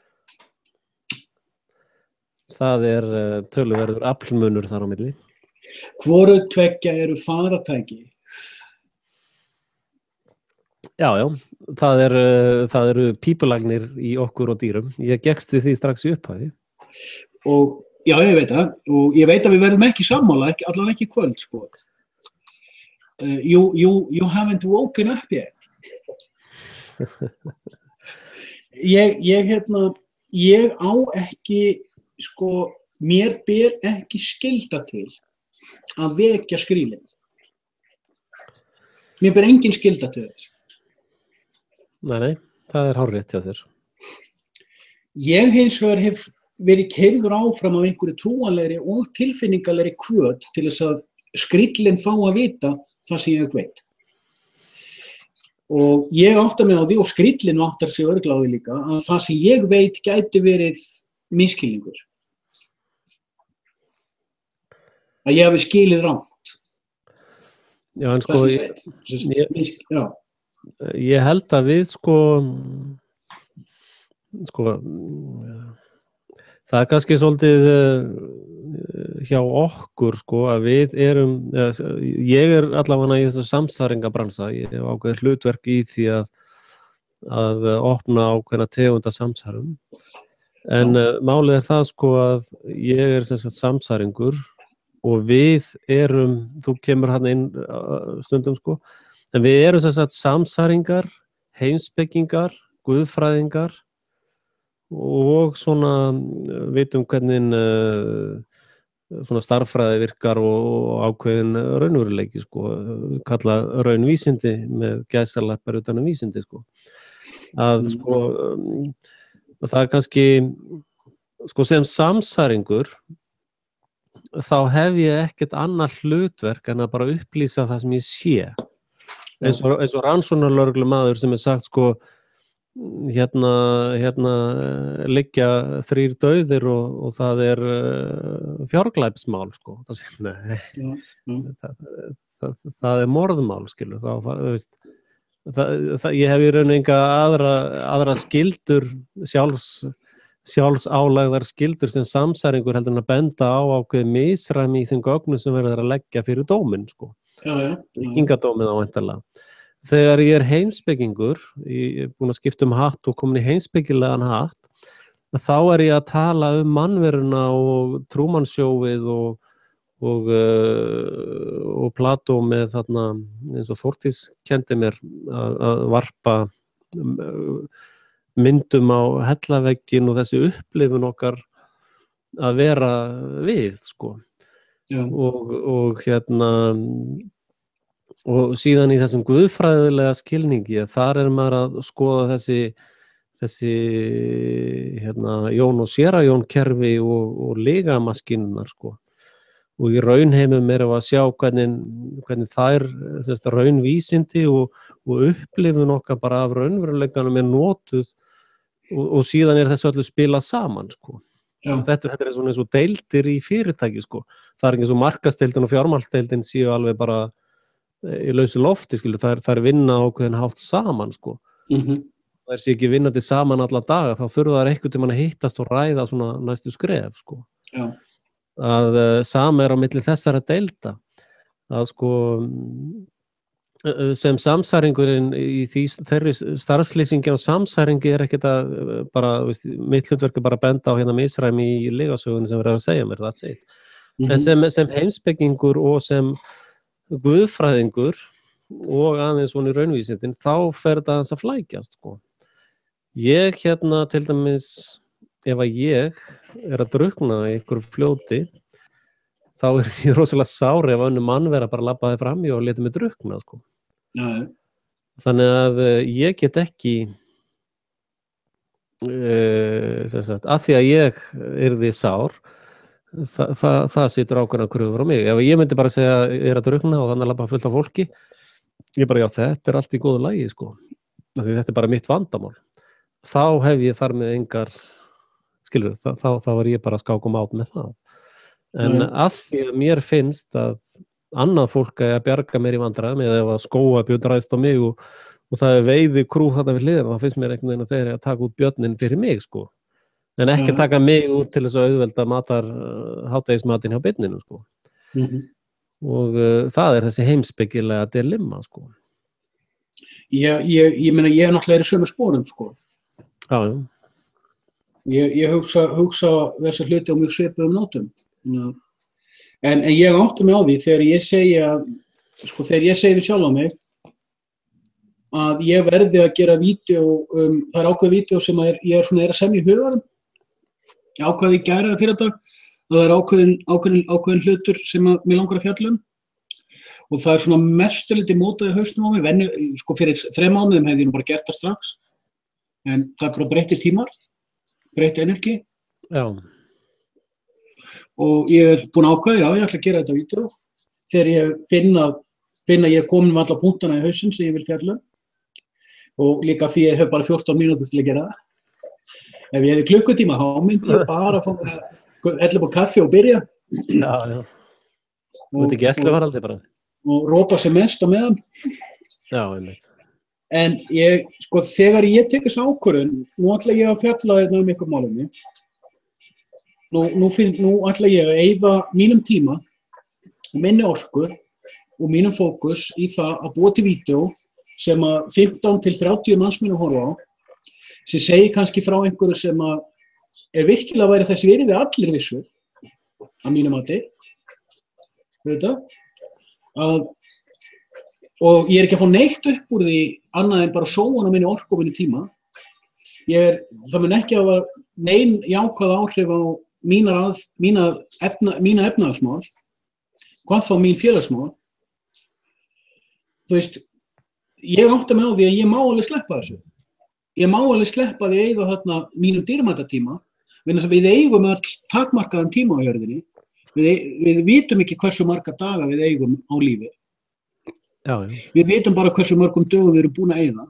Það er töluverður aflmunur þar á milli. Hvoru tveggja eru faratæki? Já, það eru pípulagnir í okkur og dýrum. Ég gekkst við því strax í upphafi. Og já, ég veit það, og ég veit að við verðum ekki sammála, allan ekki í kvöld, sko. You haven't woken up yet. Ég á ekki, sko, mér ber ekki skylda til að vekja skrílinn. Mér ber engin skylda til þess. Nei, það er hárrétt hjá þér. Ég hins vegar hef verið keyrður áfram af einhverju trúanlegri og tilfinningalegri hvöt til þess að skríllinn fá að vita það sem ég veit. Og ég átta mig á því, og skríllinn áttar sig örugglega á því líka, að það sem ég veit gæti verið misskilningur. Að ég hafi skilið rangt. Já, en sko, ég held að við sko, það er kannski svolítið hjá okkur sko að við erum, ég er allavega í þessu samsæringabransa, ég hef ákveðið hlutverk í því að opna ákveðna tegunda samsærum, en málið er það sko að ég er sem sagt samsæringur og við erum, þú kemur hann inn stundum sko, en við erum sem sagt samsæringar, heimspekingar, guðfræðingar og svona vitum hvernig svona starffræði virkar og ákveðin raunveruleiki sko, kalla raunvísindi með gæsalappar utan vísindi sko. Að sko það er kannski sko sem samsæringur þá hef ég ekkert annað hlutverk en að bara upplýsa það sem ég sé. Eins og rannsóknarlögreglumaður sem sagt sko hérna liggja 3 dauðir og það er fjárglæpsmál sko. Það er morðmál skilur ég hef í raun enga aðra skyldur sjálfsálagðar skyldur sem samsæringur heldur en að benda á ákveðið misræmi í þeim gögnum sem verður að leggja fyrir dóminn sko. Tryggingadóminn á væntanlega. Þegar ég er heimspekingur, ég er búin að skipta hatt og komin í heimspekilegan hatt, þá er ég að tala mannveruna og trúmannsjóið og Plató með þarna, eins og Þórdís kenndi mér að varpa myndum á hellavegginn og þessi upplifun okkar að vera við, sko. Og síðan í þessum guðfræðilega skilningi, þar maður að skoða þessi Jón og séra Jón kerfi og ligamaskínurnar, sko. Og í raunheimum erum við að sjá hvernig þær raunvísindi og upplifun okkar bara af raunveruleikanum notuð og síðan þessu öllu spilað saman, sko. Þetta er eins og deildir í fyrirtæki, sko. Það er ekki eins og markaðsdeildin og fjármálsdeildin séu alveg bara í lausu lofti, skilu. Það er vinna ákveðin hátt saman, sko. Það sé ekki vinnandi saman alla daga, þá þurfa þær einhvern tímann að hittast og ræða svona næstu skref, sko. Að sama á milli þessara deilda. Að sko sem samsæringurinn í þeirri starfslýsingi á samsæringi ekkert að bara, mitt hlutverk bara að benda á misræmi í lygasögunni sem verður að segja mér, that's it. En sem heimspekingur og sem guðfræðingur og aðeins svona í raunvísindin, þá fer þetta aðeins að flækjast, sko. Ég til dæmis, ef að ég að drukna í einhverju fljóti, þá ég rosalega sári ef önnur mannvera bara labbaði fram í og leti mig drukna, sko. Þannig að ég get ekki að því að ég yrði sár, það situr ákveðnar kröfur á mig. Ef ég myndi bara segja að drukna og þannig að labba fullt af fólki, ég bara, já, þetta allt í góðu lagi, sko. Því þetta bara mitt vandamál. Þá hef ég þar með engar, skilur, þá var ég bara að skáka át með það. En að því að mér finnst að annað fólk að bjarga mér í vandræðum eða ef að skógabjörn ræðst á mig og það veiði krú þarna við hliðina, þá finnst mér einhvern veginn að þeir að taka út björnin fyrir mig, sko. En ekki að taka mig út til þess að auðvelda hádegismatinn hjá beininu, sko. Og það þessi heimspekilega dilemma, sko. Ég meina, ég náttúrulega í sömu sporum, sko. Já, já. Ég hugsa þessa hluti á mjög svipuðum nótum. En ég átti mig á því þegar ég segi þegar ég segi við sjálf á mig að ég verði að gera vídeó, það er ákveðið vídeó sem ég er að semja í huganum. Ég ákveði í gær eða fyrradag að það er ákveðin hlutur sem mig langar að fjalla um. Og það er svona mestulítið mótað í hausnum á mig. Fyrir 3 mánuðum hefði ég bara gert það strax. En það er bara breytti tímar, breytti energi. Já. Og ég er búinn að ákveða, ég ætla að gera þetta vídeó. Þegar ég finna að ég er komin með alla punktana í hausinn sem ég vil fjalla um. Og líka því ég hef bara 14 mínútur til að gera það. Ef ég hefði klukkutíma, þá myndi ég bara að fá mér að hella upp á kaffi og byrja. Já, já. Þú veit ekki gæsluvarðaldi bara. Og rópa sem mest á meðan. Já, einmitt. En þegar ég tek þessa ákvörðun, nú ætla ég að fjalla þetta um ykkur málefni. Nú ætla ég að eyða mínum tíma og minni orku og mínum fókus í það að búa til vídeó sem að 15 til 30 manns munu horfa á, sem segir kannski frá einhverju sem að virkilega væri þess virði allir vissu, að mínu mati. Og ég er ekki að fá neitt upp úr því annað en bara sóun á minni orku og minni tíma. Það mun ekki hafa nein jákvæð áhrif á mína efnahagsmál, hvað þá mín félagsmál. Þú veist, ég átta mig á því að ég má alveg sleppa þessu. Ég má alveg sleppa því að eyða þarna mínum dýrmætatíma, vegna þess að við eigum öll takmarkaðan tíma á jörðinni. Við vitum ekki hversu marga daga við eigum á lífi. Já, já. Við vitum bara hversu mörgum dögum við erum búin að eyða.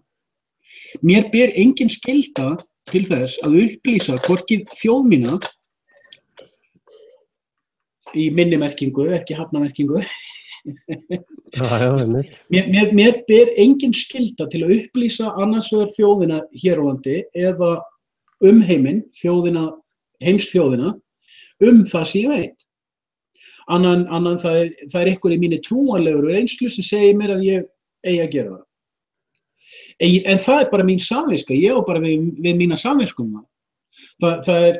Mér ber engin skylda til þess að upplýsa hvorki þjóð mína í minni merkingu, ekki hafnamerkingu. Mér ber engin skylda til að upplýsa annars vegar þjóðina hér á landi eða heiminn, heimsþjóðina, það sem ég veit. Annan það er einhver í mínu trúarlegur reynslu sem segir mér að ég eigi að gera það. En það er bara mín samviska, ég á bara við mína samviskum það er,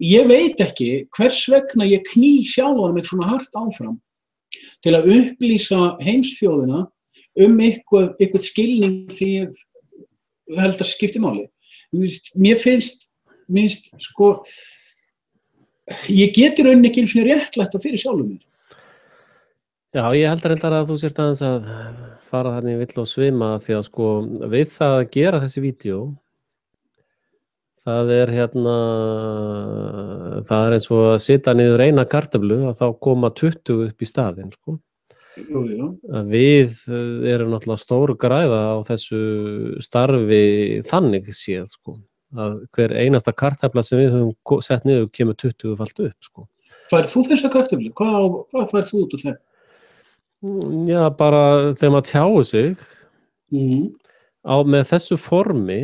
ég veit ekki hvers vegna ég kný sjálfan mig svona hart áfram til að upplýsa heimsþjóðina eitthvað skilning sem ég held að skipti máli. Mér finnst ég geti rauninni ekki einu sinni réttlætt fyrir sjálfum mér. Já, ég held reyndar að þú sért aðeins að fara þarna í vill og svima því að við það að gera þessi vídeó, það er eins og að sitja niður eina kartöflu að þá koma 20 upp í staðinn, Jú. Við erum náttúrulega stór græða á þessu starfi þannig séð, að hver einasta kartöfla sem við höfum sett niður kemur 20-falt upp, Færð þú þessa kartöflu? Hvað færð þú út úr þeim? Já, bara þegar maður tjáir sig með þessu formi,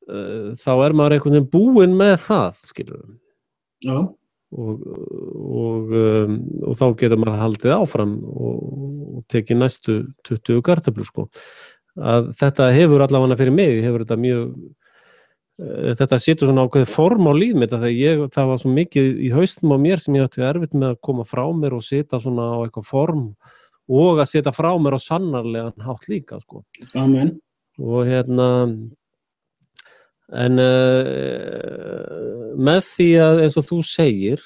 þá er maður einhvern veginn búinn með það, skilur við. Já. Og þá getur maður haldið áfram og tekið næstu 20 kartöflur, Að þetta hefur allavega fyrir mig, þetta situr svona ákveðið form á líf mitt, þegar það var svo mikið í hausnum á mér sem ég átti erfitt með að koma frá mér og sita svona á eitthvað form og að sita frá mér á sannarlegan hátt líka, Amen. Og en með því að eins og þú segir,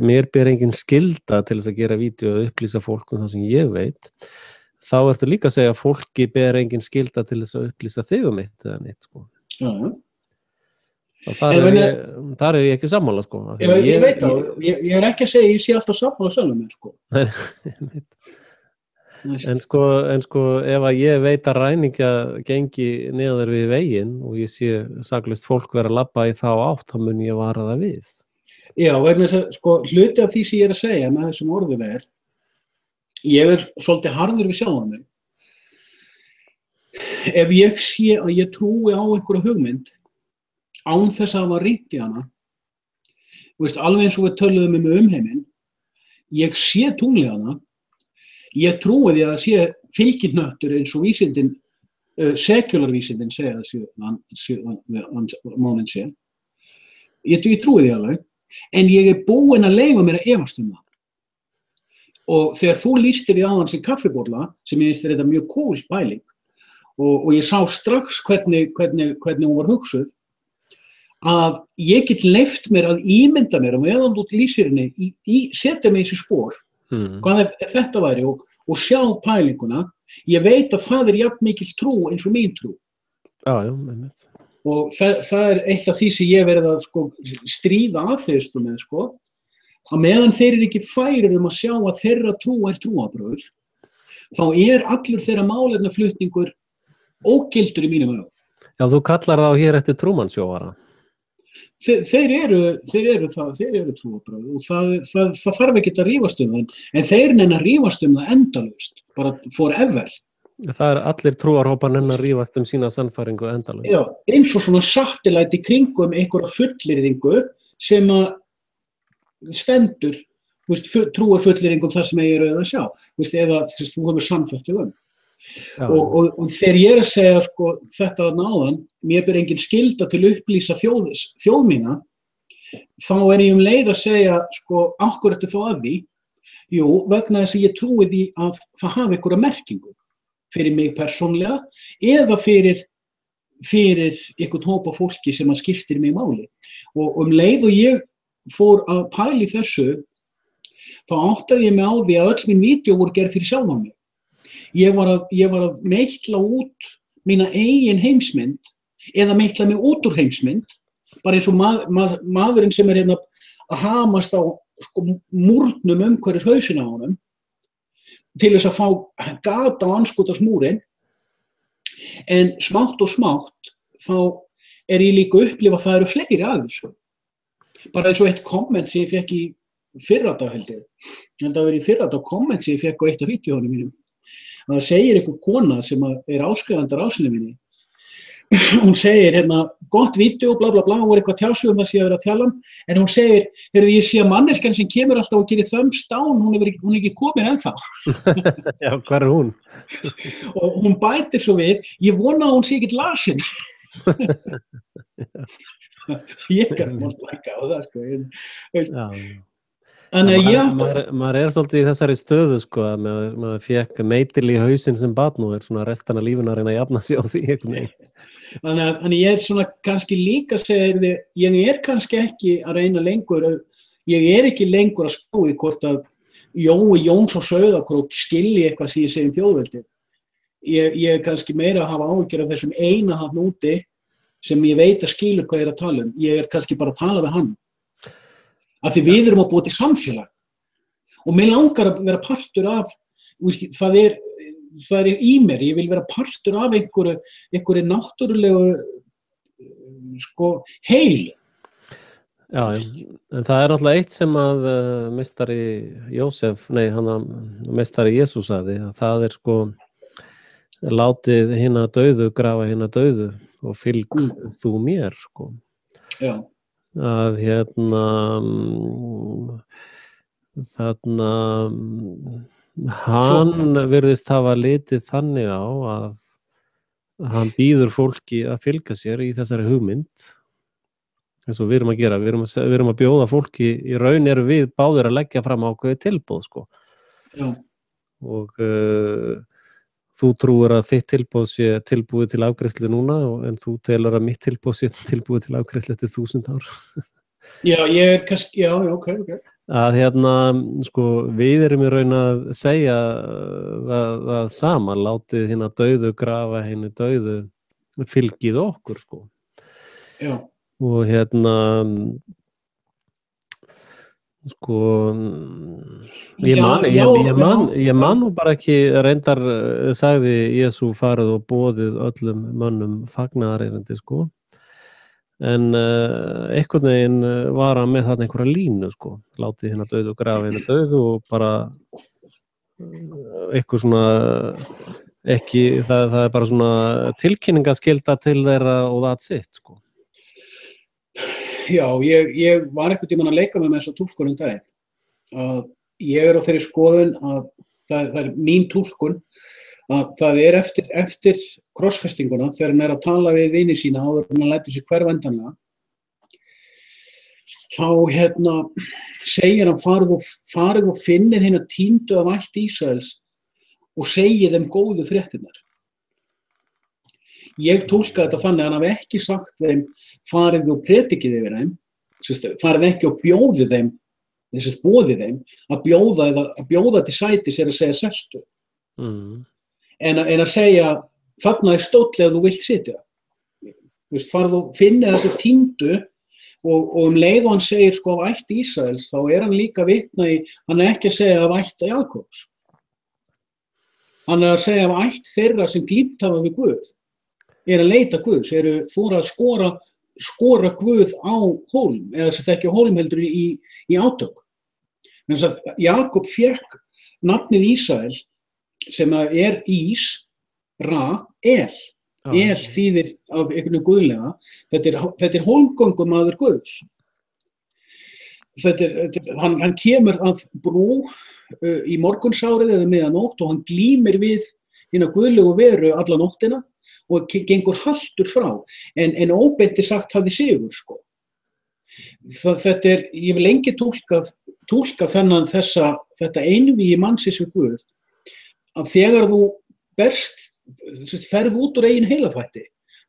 mér ber engin skylda til þess að gera vídeó og upplýsa fólk það sem ég veit, þá ertu líka að segja að fólki ber engin skylda til þess að upplýsa þig eitt eða neitt, Já. Og þar er ég ekki sammála, Ég veit það, ég er ekki að segja ég sé alltaf sammála sjálfum mér, En ef að ég veit að ræningja gengi niður við veginn og ég sé saklaust fólk vera að labba í þá átt, þá mun ég vara það við. Já, vegna þess að hluti af því sem ég er að segja með þessum orðum ég er svolítið harður við sjálfan mig. Ef ég sé að ég trúi á einhverja hugmynd án þess að hafa rýnt í hana, alveg eins og við töluðum heiminn, ég sé tunglið hana, ég trúi því að það sé fylgihnöttur eins og vísindin, secular vísindin segja mánin sé. Ég trúi því alveg, en ég búinn að leyfa mér að efast það. Og þegar þú lýstir í áðan sem kaffibolla, sem ég finnst þetta mjög cool pæling, og ég sá strax hvernig hún var hugsuð, að ég get leyft mér að ímynda mér og meðan þú lýsir henni, setja mig í þessu spor, hvað ef þetta væri og sjá pælinguna, ég veit að það jafn mikil trú eins og mín trú. Já, einmitt. Og það eitt af því sem ég verið að stríða aþeistu með, að meðan þeir ekki færir að sjá að þeirra trú trúarbrögð, þá allur þeirra málefnaflutningur ógildur í mínum augum. Já, þú kallar þá hér eftir trúmannsjóara. Þeir eru trúarbrögð og það þarf ekki að rífast það, en þeir nenna að rífast það endalaust, bara forever. Það allir trúarhópar nenna að rífast sína sannfæringu endalaust. Já, eins og svona satellite í kringum einhverja fullyrðingu sem að stendur, trúar fullyrðingum það sem ég er að sjá, eða þú hefur samfætt til þeim. Og þegar ég að segja þetta áðan, mér ber engin skylda til að upplýsa þjóð mína, þá ég leið að segja, af hverju ertu þá að því? Jú, vegna þess að ég trúi því að það hafi einhverja merkingu fyrir mig persónlega eða fyrir einhvern hópa fólki sem að skiptir mig máli. Og leið og ég fór að pæla í þessu, þá áttaði ég mig á því að öll mín vídeó voru gerð fyrir sjálfan mig. Ég var að meitla út mína eigin heimsmynd eða meitla mig út úr heimsmynd, bara eins og maðurinn sem hérna að hamast á múrnum umhverfis hausinn á honum til þess að fá gata á andskotasmúrinn, en smátt og smátt þá ég líka að upplifa að það eru fleiri að þessu. Bara eins og eitt komment sem ég fekk í fyrradag held að vera í fyrradag komment sem ég fekk á eitt af vídeóunum mínum. Það segir einhver kona sem áskrifandar ásynni minni. Hún segir hérna, gott vídeó, bla bla bla, hún var eitthvað tjásug það sem ég að vera að tala en hún segir, ég sé að manneskjan sem kemur alltaf og gerir thumbs down, hún ekki komin ennþá. Já, hvar hún? Og hún bætir svo við, ég vona að hún sé ekkert lasin. Ég kann læka á það, Maður svolítið í þessari stöðu að maður fékk meitil í hausinn sem barn og svona restan af lífinu að reyna að jafna sig á því Þannig ég svona kannski líka segja ég kannski ekki að reyna lengur ég ekki lengur að spá í hvort að Jói Jóns og Sauðárkrók skilji eitthvað sem ég segi þjóðveldi ég kannski meira að hafa áhyggjur af þessum eina hann úti sem ég veit að skilur hvað ég að tala ég kannski bara að tala við hann af því við erum að búa til samfélag og mér langar að vera partur af það í mér, ég vil vera partur af einhverju náttúrulegu heilu. Já, en það náttúrulega eitt sem að meistari meistari Jesús sagði, að það látið hina dauðu grafa hina dauðu og fylg þú mér, Já. Að hann virðist hafa litið þannig á að hann býður fólki að fylgja sér í þessari hugmynd eins og við erum að gera, við erum að bjóða fólki í raun við báðir að leggja fram ákveðið tilboð Já. Og þú trúir að þitt tilboð sé tilbúið til afgreiðslu núna en þú telur að mitt tilboð sé tilbúið til afgreiðslu eftir 1000 ár. Já, ég kannski, ok. Að við erum í raun að segja það sama, látið hina dauðu grafa hina dauðu fylgið okkur, Já. Og ég man nú bara ekki reyndar sagði Jesú farið og boðið öllum mönnum fagnaðarerindi en einhvern veginn var hann með þarna einhverja línu látið hérna dauðu og grafa hérna dauðu og bara eitthvað svona ekki, það bara svona tilkynningaskylda til þeirra og that's it Já, ég var einhvern tímann að leika með þessa túlkun daginn að ég á þeirri skoðun að það mín túlkun að það eftir krossfestinguna þegar hann að tala við vini sína áður en hann lætur sig hverfa endanlega þá segir hann farið og finnið hina týndu af ætt Ísraels og segið þeim góðu fréttirnar. Ég túlka þetta þannig að hann hafi ekki sagt þeim farið og predikið yfir þeim, farið ekki og bjóðið þeim, boðið þeim, að bjóða til sætis að segja sestu. En að segja þarna stóll ef þú vilt sitja. Farið og finnið þessi týndu og leið og hann segir sko af ætt Ísraels þá hann líka vitna í, hann ekki að segja af ætt Jakobs. Hann að segja af ætt þeirra sem glímt hafa við Guð, að leita Guðs, þora að skora Guð á hólm, eða sem ekki á hólm heldur í átök. Þannig að Jakob fékk nafnið Ísrael sem Ís, Ra, El. El þýðir af einhvern guðlega, þetta hólmgöngumaður Guðs. Hann kemur að brú í morgunsárið eða miðanótt og hann glímir við hina guðlegu veru alla nóttina og gengur haltur frá, en óbeinti sagt hafði sigur, sko. Ég vil lengi túlka þetta einvígi mannsins við Guð, að þegar þú ferð út úr eigin heilaþvætti,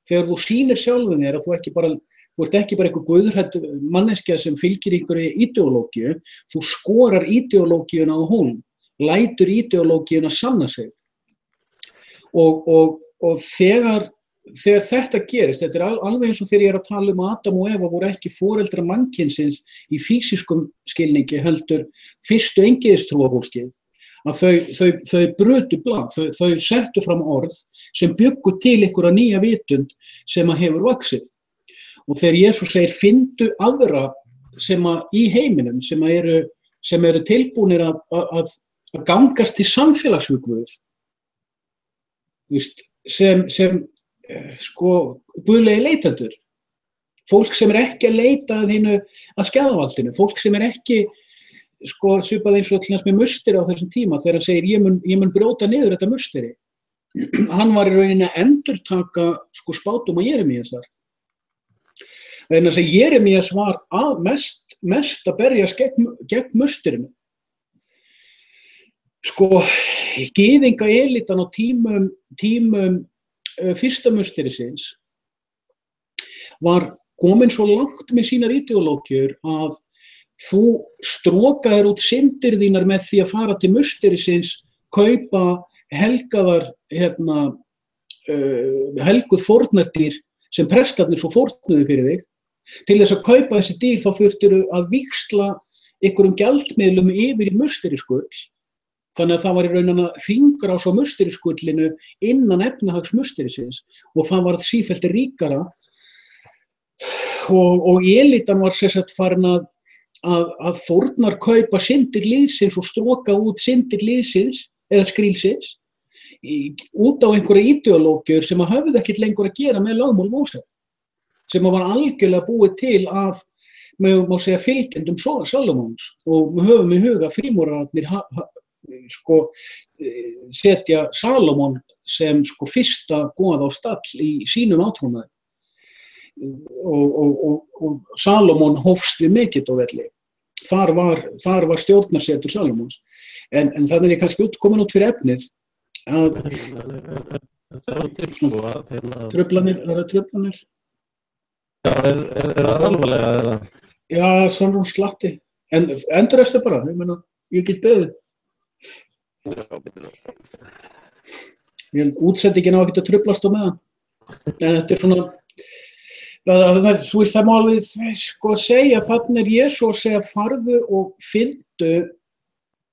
þegar þú sýnir sjálfum þér að þú ert ekki bara einhver guðhrædd manneskja sem fylgir einhverju ideológíu, þú skorar ideológíuna á hólm, lætur ideológíuna sanna sig. Og þegar þetta gerist, þetta alveg eins og þegar ég að tala að Adam og Eva voru ekki foreldrar mannkynsins í fýsiskum skilningi heldur fyrstu eingyðistrúarfólkið, að þau brutu blað, þau settu fram orð sem bjuggu til einhverja nýja vitund sem hefur vaxið. Og þegar Jesús segir finndu aðra sem í heiminum sem eru tilbúnir að gangast til samfélags við Guð, sem guðlegi leitendur, fólk sem ekki að leita að skæðavaldinu, fólk sem ekki svipað eins og til næst með musteri á þessum tíma þegar hann segir ég mun brjóta niður þetta musteri. Hann var í rauninni að endurtaka spádóma Jeremíasar. Þannig að Jeremías var mest að berjast gegn musterinu. Gyðingaelitan á tímum fyrsta musterisins var komin svo langt með sínar ideológíur að þú strókaðir út syndir þínar með því að fara til musterisins, kaupa helgaðar, helguð fórnardýr sem prestarnir svo fórnuðu fyrir þig. Til þess að kaupa þessi dýr þá þurftirðu að víxla einhverjum gjaldmiðlum yfir í musteriskull. Þannig að það var í rauninni hringrás á musteriskullinu innan efnahagsmusterisins og það var sífellt ríkara og elitan var sérstætt farin að fórnar kaupa syndir liðsins og stróka út syndir liðsins eða skrílsins út á einhverja ideológíur sem höfðu ekkert lengur að gera með lögmál Móse, sem var algjörlega búið til af, má segja, fylgjendum Salómons og við höfum í huga frímúrararnir setja Salómon sem fyrsta goð á stall í sínum átrúnaði. Og Salómon hófst við Megidóvelli. Þar var stjórnarsetur Salómons. En þannig ég kannski komin út fyrir efnið að truflanir. Já, er það alvarlega eða? Já, svona slatti. En endurrestu bara, ég get beðið. Útsendingin á ekki að truflast á meðan. En þetta svona það má alveg segja, þannig Jesú að segja farðu og fylgdu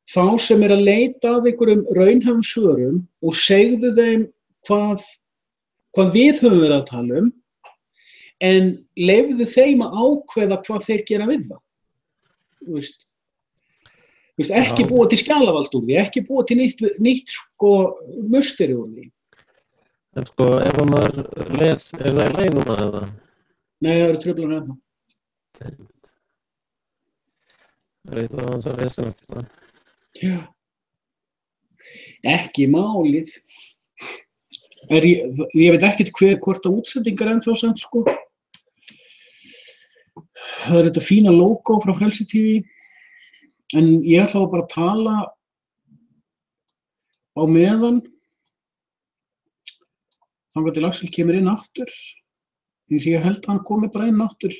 þá sem að leita að einhverjum raunhæfum svörum og segðu þeim hvað við höfum verið að tala en leyfðu þeim að ákveða hvað þeir gera við það. Ekki búa til skjalavald úr því, ekki búa til nýtt musteri úr því. En ef maður les, það leið núna eða? Nei, það eru truflanir ennþá. Það eitthvað að lesa næst. Já. Ekki málið. Ég veit ekkert hvort að útsendingar ennþá samt, sko. Það þetta fína logo frá Frelsi TV, en ég ætlaði bara að tala á meðan þangað til Axel kemur inn aftur. Því að ég held að hann komi bara inn aftur.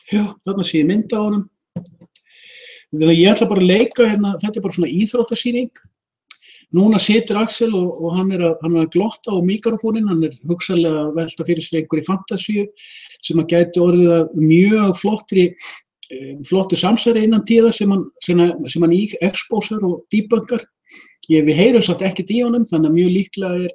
Já, þarna sé ég mynd á honum. Þannig að ég ætla bara að leika hérna, þetta bara svona íþróttasýning. Núna situr Axel og hann að glotta á mikrofóninn, hann hugsanlega að velta fyrir sér einhverju fantasíu sem að gæti orðið að mjög flottu samsæri innan tíða sem hann expósar og debungar. Við heyrum samt ekkert í honum, þannig að mjög líklega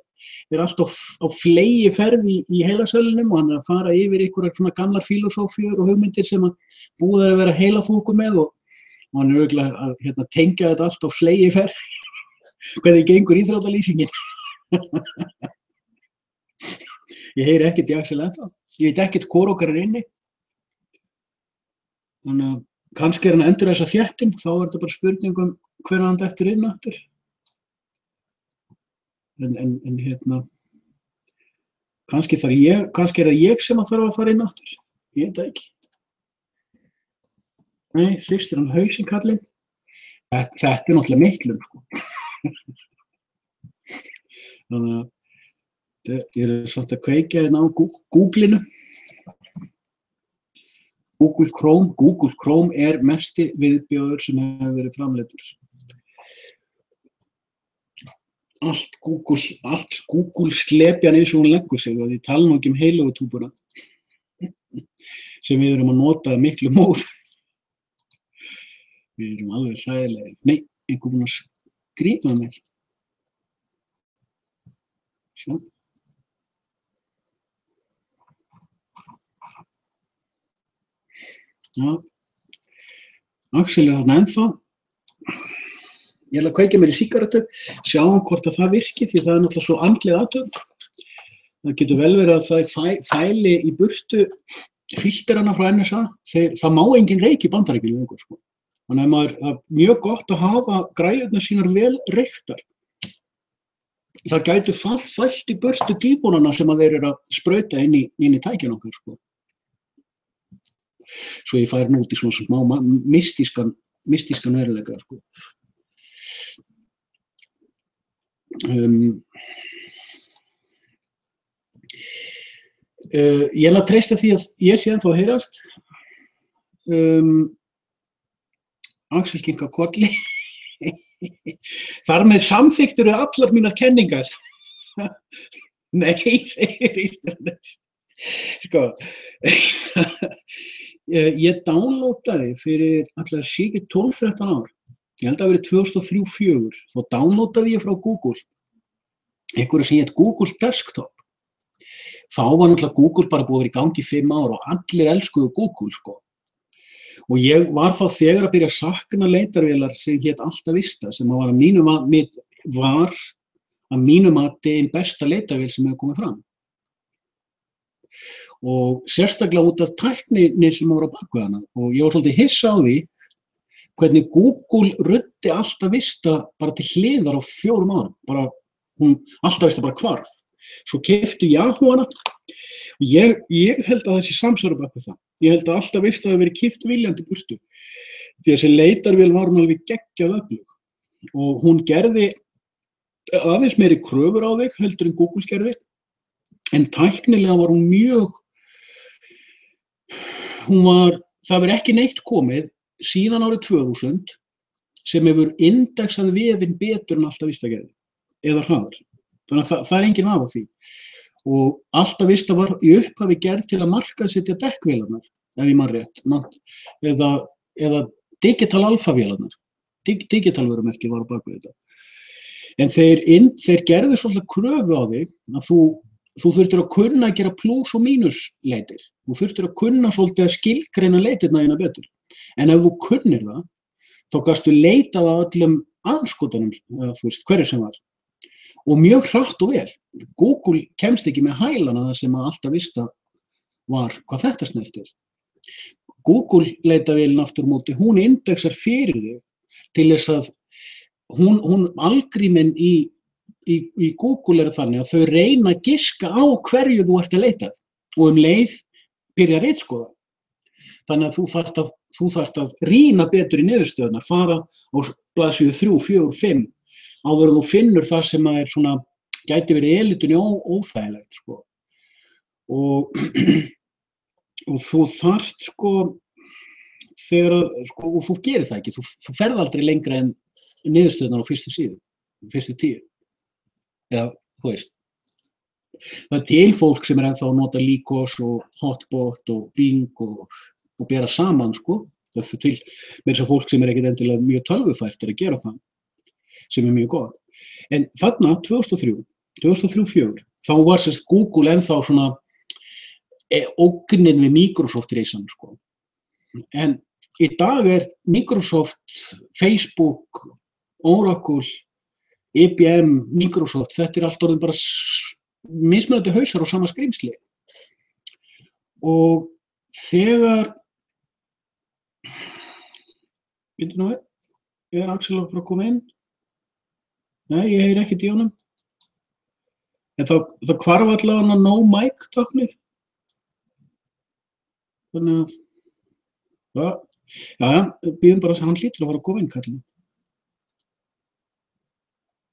er alltaf á flegi ferð í heilasölunum og hann að fara yfir einhverjar svona gamlar filosófíur og hugmyndir sem að búið að vera heilaþungur með og hann örugglega að tengja þetta allt á flegi ferð. Hvernig gengur íþróttalýsingin? Ég heyri ekkert í Axel ennþá. Ég veit ekkert hvor okkar inni. Þannig að kannski hann að endur þessa þéttin, þá þetta bara spurning hver hann dettur inn aftur. En kannski er það ég sem að þarf að fara inn aftur. Ég veit það ekki. Nei, hristir hann hausinn kallinn. Þetta er náttúrulega miklum, sko. Þannig að ég satt að kveikja hérna á Google-inu. Google Chrome er mesti viðbjóður sem hefur verið framleiddur. Allt Google slepjan eins og hún leggur sig og því tala nú ekki heilögutúbuna sem við erum að nota miklu móð. Við erum alveg hræðilegir. Nei, einhver búinn að skrifa mig. Sjá. Já. Axel er þarna ennþá. Ég ætla að kveikja mér í sígarettu, sjáum hvort að það virki því það er náttúrulega svo andleg athöfn. Það getur vel verið að það fæli í burtu filterana frá NSA. Það má engin reyk í Bandaríkjunum lengur, sko. Þannig að það er mjög gott að hafa græjurnar sínar vel reyktar. Það gætu fælt í burtu dýbúnana sem að þeir eru að sprauta inn í tækjan okkar, sko. Svo ég fær nút í svona smá mystískan veruleika, sko. Ég ætla að treysta því að ég sé ennþá að heyrast. Axel kinkar kolli. Þar með samþykktir allar mínar kenningar. Nei, segir Íslands. Sko, ég downloadaði fyrir allar síkir 12-13 ár. Ég held að það verið 2003-04. Þá downloadaði ég frá Google einhverju sem hét Google Desktop. Þá var náttúrulega Google bara búið að vera í gangi í 5 ár og allir elskuðu Google, sko. Og ég var þá þegar að byrja að sakna leitarvélar sem hét Alta Vista, sem var að mínu mati einn besta leitarvél sem hefur komið fram. Og sérstaklega út af tækninni sem var á baku hana. Og ég var svolítið hissa á því hvernig Google ruddi Alta Vista bara til hliðar á 4 árum. Alta Vista bara hvarf. Svo keyptu Yahoo hana og ég held að þessi samsvarar baku það. Ég held að Alta Vista hafi verið keypt viljandi burtu. Því að þessi leitarvél var hún alveg geggjað öflug. Og hún gerði aðeins meiri kröfur á þig heldur en Google gerði. En tæknilega var hún mjög, það verið ekki neitt komið síðan árið 2000 sem hefur indexað vefinn betur en Alta Vista gerði, eða hraðar. Þannig að það er engin af á því. Og Alta Vista var í upphafi gerð til að markaðssetja dekkvélarnar, ef ég man rétt, eða digital alfa-vélarnar. Digital vörumerki var á baku þetta. En þeir gerðu svolítið kröfu á þig að þú þurftir að kunna að gera plus og mínus leitir. Þú þurftir að kunna svolítið að skilgreina leitirna þína betur. En ef þú kunnir það, þá gastu leitað að öllum andskotanum, hverju sem var. Og mjög hratt og vel. Google kemst ekki með hælana það sem að Alta Vista var hvað þetta snertir. Google leitavélin aftur á móti, hún indexar fyrir þig til þess að hún algrímin í Google þannig að þau reyna að giska á hverju þú ert að leita og leið byrja að ritskoða. Þannig að þú þarft að rýna betur í niðurstöðunar, fara á blaðsíðu 3, 4, 5 áður en þú finnur það sem er svona, gæti verið elitunni óþægilegt, sko. Og þú þarft, sko, og þú gerir það ekki, þú ferð aldrei lengra en niðurstöðunar á fyrstu síðu, fyrstu 10. Já, þú veist. Það er til fólk sem er ennþá að nota Lycos og Hotbot og Bing og bera saman, sko. Það er til með þess að fólk sem er ekkert endilega mjög tölvufært að gera það, sem er mjög gott. En þarna, 2003-2004, þá var sérst Google ennþá svona ógnin við Microsoft-reisan, sko. En í dag er Microsoft, Facebook, Oracle, IBM, Microsoft, þetta er allt orðin bara mismunandi hausar á sama skrímsli. Og þegar, veitu nú, er Axel að fara að koma inn? Nei, ég heyri ekkert í honum. En það hvarf allavega no mic táknið. Þannig að, já, býðum bara að hann hlýtur að fara að koma inn, kallinn.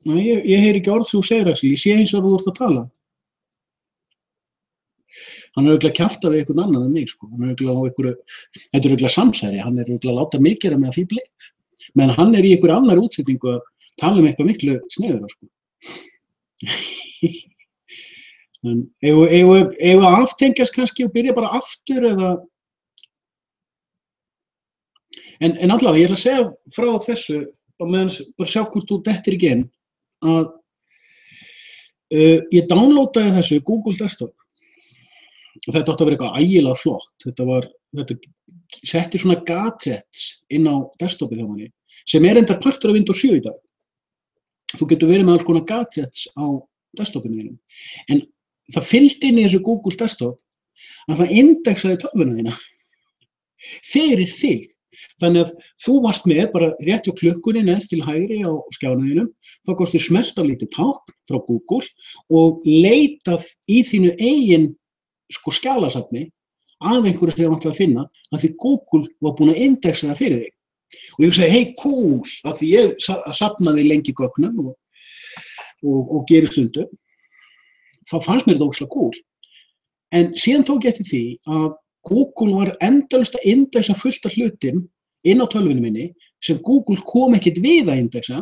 Nei, ég heyri ekki orð þú segir, Axel, ég sé eins og þú ert að tala. Hann er örugglega að kjafta við einhvern annan en mig, sko. Hann er örugglega á einhverju, þetta er örugglega samsæri, hann er örugglega að láta mig gera með að fíbli. Menn hann er í einhverju annar útsetningu að tala eitthvað miklu sniðugra, sko. En eigum að aftengjast kannski og byrja bara aftur eða... En allavega, ég ætla að segja frá þessu og meðan bara sjá hvort þú dettir ekki inn að ég downloadaði þessu Google Desktop og þetta átti að vera eitthvað ægilega flott. Þetta setti svona gadgets inn á desktopið hjá manni sem er endar partur af Windows 7 í dag. Þú getur verið með alls konar gadgets á desktopinu þínum. En það fylgdi inn í þessu Google Desktop að það indexaði tölvuna þína fyrir þig. Þannig að þú varst með bara rétt hjá klukkunni neðst til hægri á skjánum, þá komstu smellt á lítið tákn frá Google og leitað í þínu eigin skjalasafni að einhverju sem þú ætlaði að finna að því Google var búin að indexa það fyrir þig. Og ég sagði, hey, cool, af því ég safnaði lengi gögnum og geri stundu, þá fannst mér þetta ógeðslega cool. En síðan tók ég eftir því að Google var endalaust að indexa fullt af hlutum inn á tölvunni minni sem Google kom ekkert við að indexa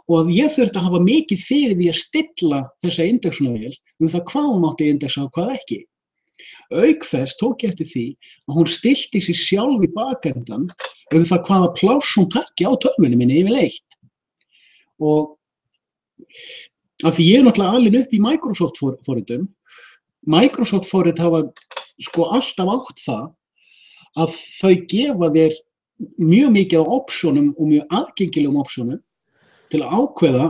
og að ég þurfti að hafa mikið fyrir því að stilla þessa indexunavél það hvað hún mátti indexa og hvað ekki. Auk þess tók ég eftir því að hún stillti sig sjálf í bakendan það hvaða pláss hún taki á tölvunni minni yfirleitt. Og af því ég er náttúrulega alinn upp í Microsoft forritum. Microsoft forrit hafa alltaf átt það að þau gefa þér mjög mikið á optionum og mjög aðgengilegum optionum til að ákveða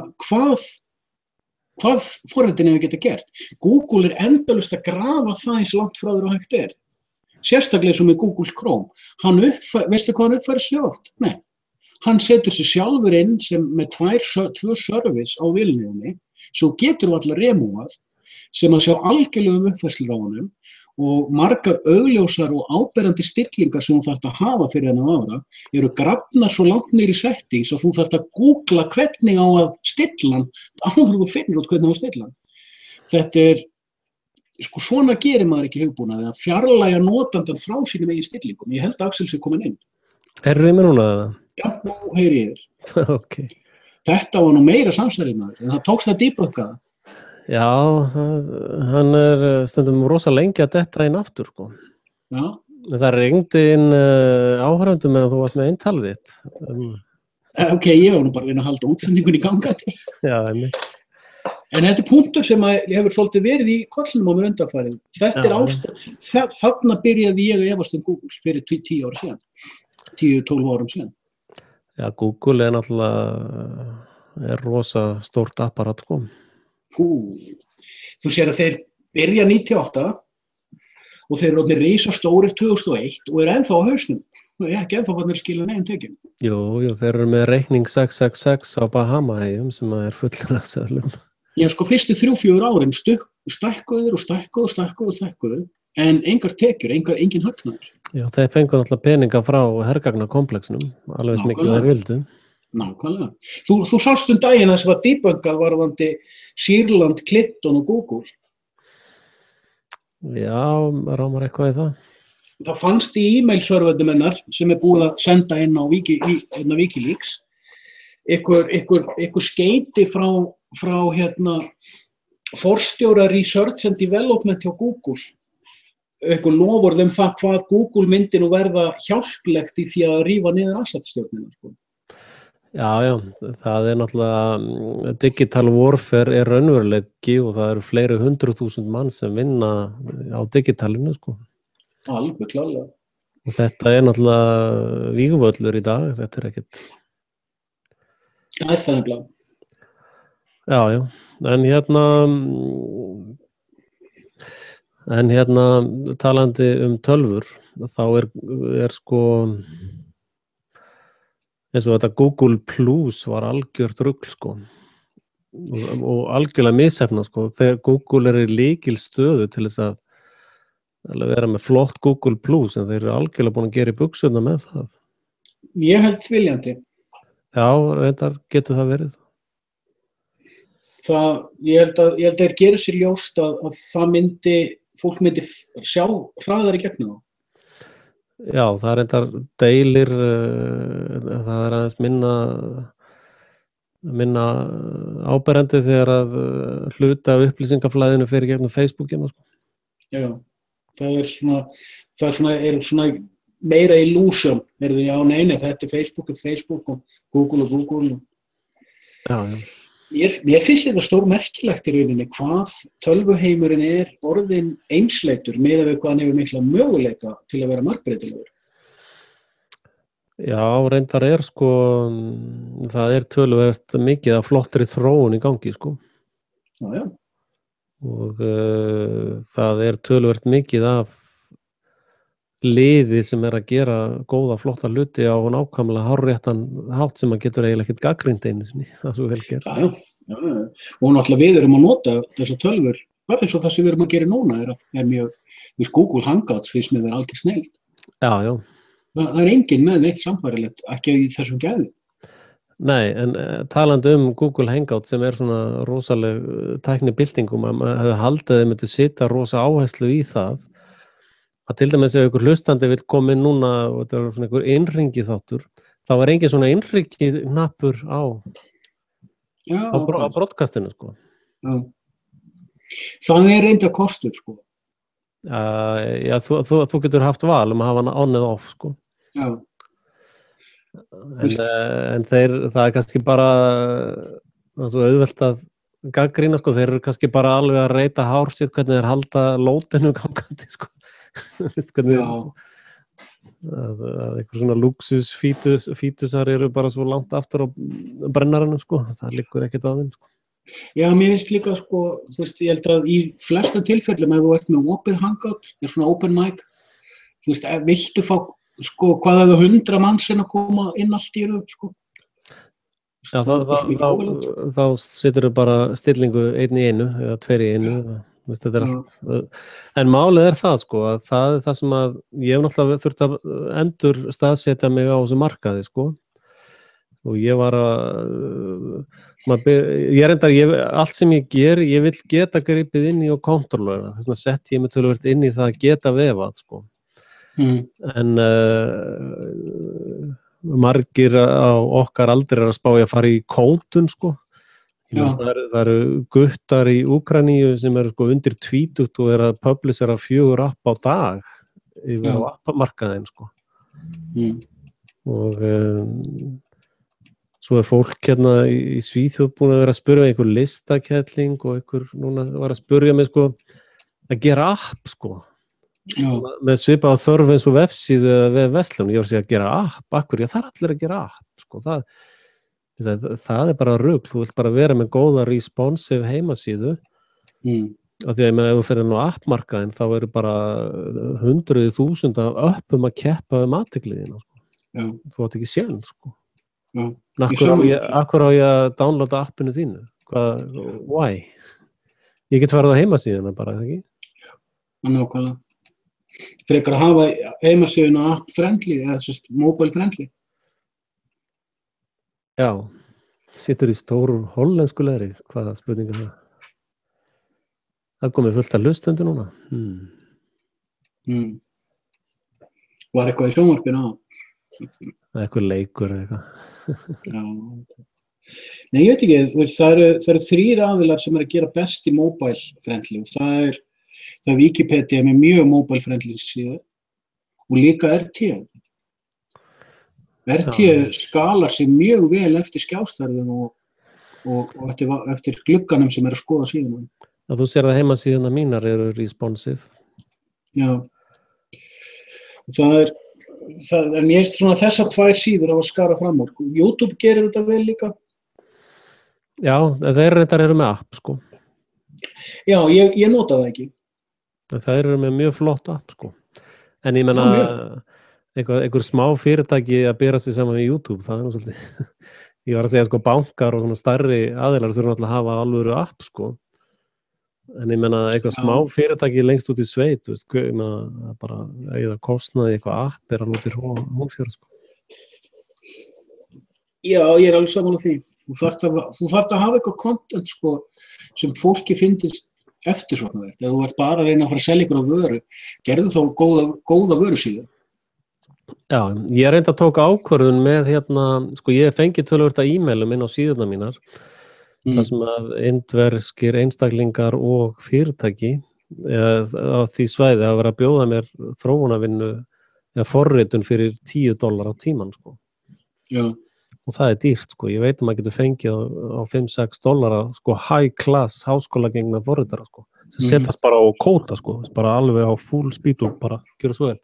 hvað forritin hefur geta gert. Google er endalaust að grafa það eins langt frá þér og hægt er. Sérstaklega eins og með Google Chrome. Veistu hvað hann uppfærir sig oft? Nei. Hann setur sig sjálfur inn sem með tvö service á vilniðinni, svo getur þú allar remúað sem að sjá algjörlegum uppfærslur á honum og margar augljósar og áberandi stillingar sem þú þarft að hafa fyrir þennan ára eru grafnar svo langt niður í settings að þú þarft að googla hvernig á að stilla hann áður þú finnur út hvernig á að stilla hann. Þetta er, svona gerir maður ekki hugbúnaði að fjarlægja notandan frá sínum eigin stillingum. Ég held að Axel sé komin inn. Í mér núna eða? Já, nú heyri ég þér. Ok. Þetta var nú meira samsærið maður, en það tókst það dýbrökkaða. Já, hann er stundum rosa lengi að detta inn aftur, sko. Já. Það ringdi inn áhörfundum meðan þú varst með eintalið þitt. Ok, ég var nú bara að reyna að halda útsendingunni gangandi. Já, einmitt. En þetta er punktur sem hefur svolítið verið í kollinum á mér undanfarið. Þetta er ástæð. Þarna byrjaði ég að efast Google fyrir 10 ára síðan. 10-12 árum síðan. Já, Google er náttúrulega rosa stórt apparat, sko. Þú sér að þeir byrja 98 og þeir eru orðnir risastórir 2001 og eru ennþá á hausnum. ég hef ekki ennþá fannir skila neginn tekinn. Jú, þeir eru með reikning 666 á Bahama-eyjum sem er fullur af seðlum. Já, sko, fyrstu 3-4 árin stækkuðu, en engar tekjur, engin hagnaður. Já, þeir fengu náttúrulega peninga frá hergagnakomplexnum, alveg mikið þeir vildu. Nákvæmlega. Þú sást daginn þess að debunkað varðandi Sýrland, Clinton og Google. Já, rámar eitthvað í það. Það fannst í e-mail-serverðum hennar sem er búið að senda inn á Wikileaks einhver skeyti frá forstjóra Research and Development hjá Google, einhver loforð það hvað Google myndi nú verða hjálplegt í því að rífa niður assetstjórnina, sko. Já, það er náttúrulega digital warfare er raunveruleiki og það eru fleiri 100.000 mann sem vinna á digitalinu, sko. Alveg klárlega. Og þetta er náttúrulega vígvöllur í dag, þetta er ekkert. Það er það nefnilega. Já, en talandi tölvur, þá er sko eins og þetta Google Plus var algjört rugl, sko. Og algjörlega misheppnað, sko. Þegar Google er í lykilstöðu til þess að vera með flott Google Plus, en þeir eru algjörlega búin að gera í buxurnar með það. Ég held viljandi. Já, reyndar getur það verið. Ég held að þeir gera sér ljóst að fólk myndi sjá hraðar í gegnum þá. Já, það er reyndar deilir, það er aðeins minna áberandi þegar að hluta af upplýsingaflæðinu fyrir gegnum Facebookina, sko. Já. Það er svona meira illusion, nei, þetta er Facebook og Google. Já. Mér finnst þetta stórmerkilegt í rauninni hvað tölvuheimurinn er orðinn einsleitur miðað við hvað hann hefur mikla möguleika til að vera margbreytilegur. Já, reyndar er, sko, það er töluvert mikið af flottri þróun í gangi, sko. Já. Og það er töluvert mikið af liði sem er að gera góða, flotta hluti á nákvæmlega hárréttan hátt sem að getur eiginlega ekkert gagnrýnt einu sinni, það er svo vel gert. Já. Og náttúrulega við erum að nota þessar tölvur, bara eins og það sem við erum að gera núna er mjög Google Hangouts finnst mér vera algjör snilld. Já. Það er enginn með neitt samfærilegt, ekki í þessum gæðum. Nei, en talandi Google Hangout sem er svona rosaleg tæknibyltingum, að maður hefði haldið að þeir myndu sitja rosa áherslu í það, að til dæmis ef ykkur hlustandi vill koma inn núna og þetta er svona einhver innringi þáttur, þá er engin svona innringi hnappur á broadcastinu, sko. Já. Það er reynda kostur, sko. Já, þú getur haft val að hafa hana on eða off, sko. Já. En það er kannski bara svo auðvelt að gagnrýna, sko, þeir eru kannski bara alveg að reyta hár sitt hvernig þeir halda lótinu gangandi, sko. Hvernig að einhver svona luxus fítusar eru bara svo langt aftur á brennarinu, sko, það liggur ekkert á þeim, sko. Já, mér finnst líka, sko, þú veist, ég held að í flestum tilfellum ef þú ert með opið hangout, svona open mic, þú veist, viltu fá sko, hvað hefur 100 manns að koma inn allt í röð, sko. Já, þá setur þau bara stillingu 1 í 1 eða 2 í 1, þetta er allt. En málið er það, sko, að það er það sem að ég hef náttúrulega þurft að endur staðsetja mig á þessu markaði, sko. Og ég var allt sem ég ger, ég vil geta gripið inn í og kontrollera, þess vegna sett ég mig töluvert inn í það að geta vefað, sko. En margir á okkar aldri er að spá að fara í kódun, sko. Það eru guttar í Úkraínu sem eru, sko, undir 20 og er að publishera 4 app á dag yfir á appamarkaðin, sko. Og svo er fólk hérna í Svíþjóð búin að vera að spyrja einhver listakelling og einhver núna var að spyrja mig, sko, að gera app, sko. Með svipað þörf eins og vefsíðu eða vefverslun, ég var að segja að gera app, akkur, það er allir að gera app, sko, það er bara rugl, þú vilt bara vera með góða responsive heimasíðu, af því að ég meina ef þú fyrir nú appmarkaðin þá eru bara 100.000 appum að keppa athygli þína, sko. Já. Þú átt ekki séns, sko. Já. Akkur á ég að downloada appinu þínu? Why? Ég get farið á heimasíðuna bara, eða ekki? Nákvæmlega. Frekar að hafa heimasíðuna app friendly eða mobile friendly. Já, situr í stóru hollensku leðri, hvaða spurning er það? Það komið fullt að hlustendur núna. Var eitthvað í sjónvarpinu á? Eitthvað leikur eða eitthvað. Já. Nei, ég veit ekki, það eru 3 aðilar sem eru að gera best í mobile friendly. Það er Wikipedia með mjög mobile friendly síðu og líka RT. RT skalar sig mjög vel eftir skjástærðum og eftir glugganum sem eru að skoða síðan. Þú sér að heimasíðuna mínar eru responsive. Já. Það er mér svona þessar 2 síður á að skara fram úr. YouTube gerir þetta vel líka. Já, þeir reyndar eru með app, sko. Já, ég nota það ekki. Það eru með mjög flott app, sko. En ég menna, einhver smá fyrirtæki að bera sig saman með YouTube, það nú svolítið. Ég var að segja, sko, bankar og svona stærri aðilar þurfa alltaf að hafa alvöru app, sko. En ég menna, eitthvað smá fyrirtæki lengst út í sveit, þú veist, ég menna, bara eða kostnaði eitthvað app alveg út í Hólmfjörð, sko. Já, ég er alveg sammála því. Þú þarft að hafa eitthvað content, sko, sem fólki finnst eftirsóknarvert. Ef þú ert bara að reyna að fara að selja ykkur á vöru, gerðu þá góða vöru síðu. Já, ég reyndi að tóka ákvörðun með sko ég fengi töluvert að e-mailum inn á síðuna mínar, þar sem að indverskir einstaklingar og fyrirtæki á því svæði að vera að bjóða mér þróunarvinnu eða forritun fyrir $10 á tíman, sko. Já. Og það er dýrt, sko. Ég veit að maður getur fengið á $5-6, sko, high class háskólagengna forritara, sko. Sem setjast bara á kóta, sko. Bara alveg á full speed og bara gera svo vel.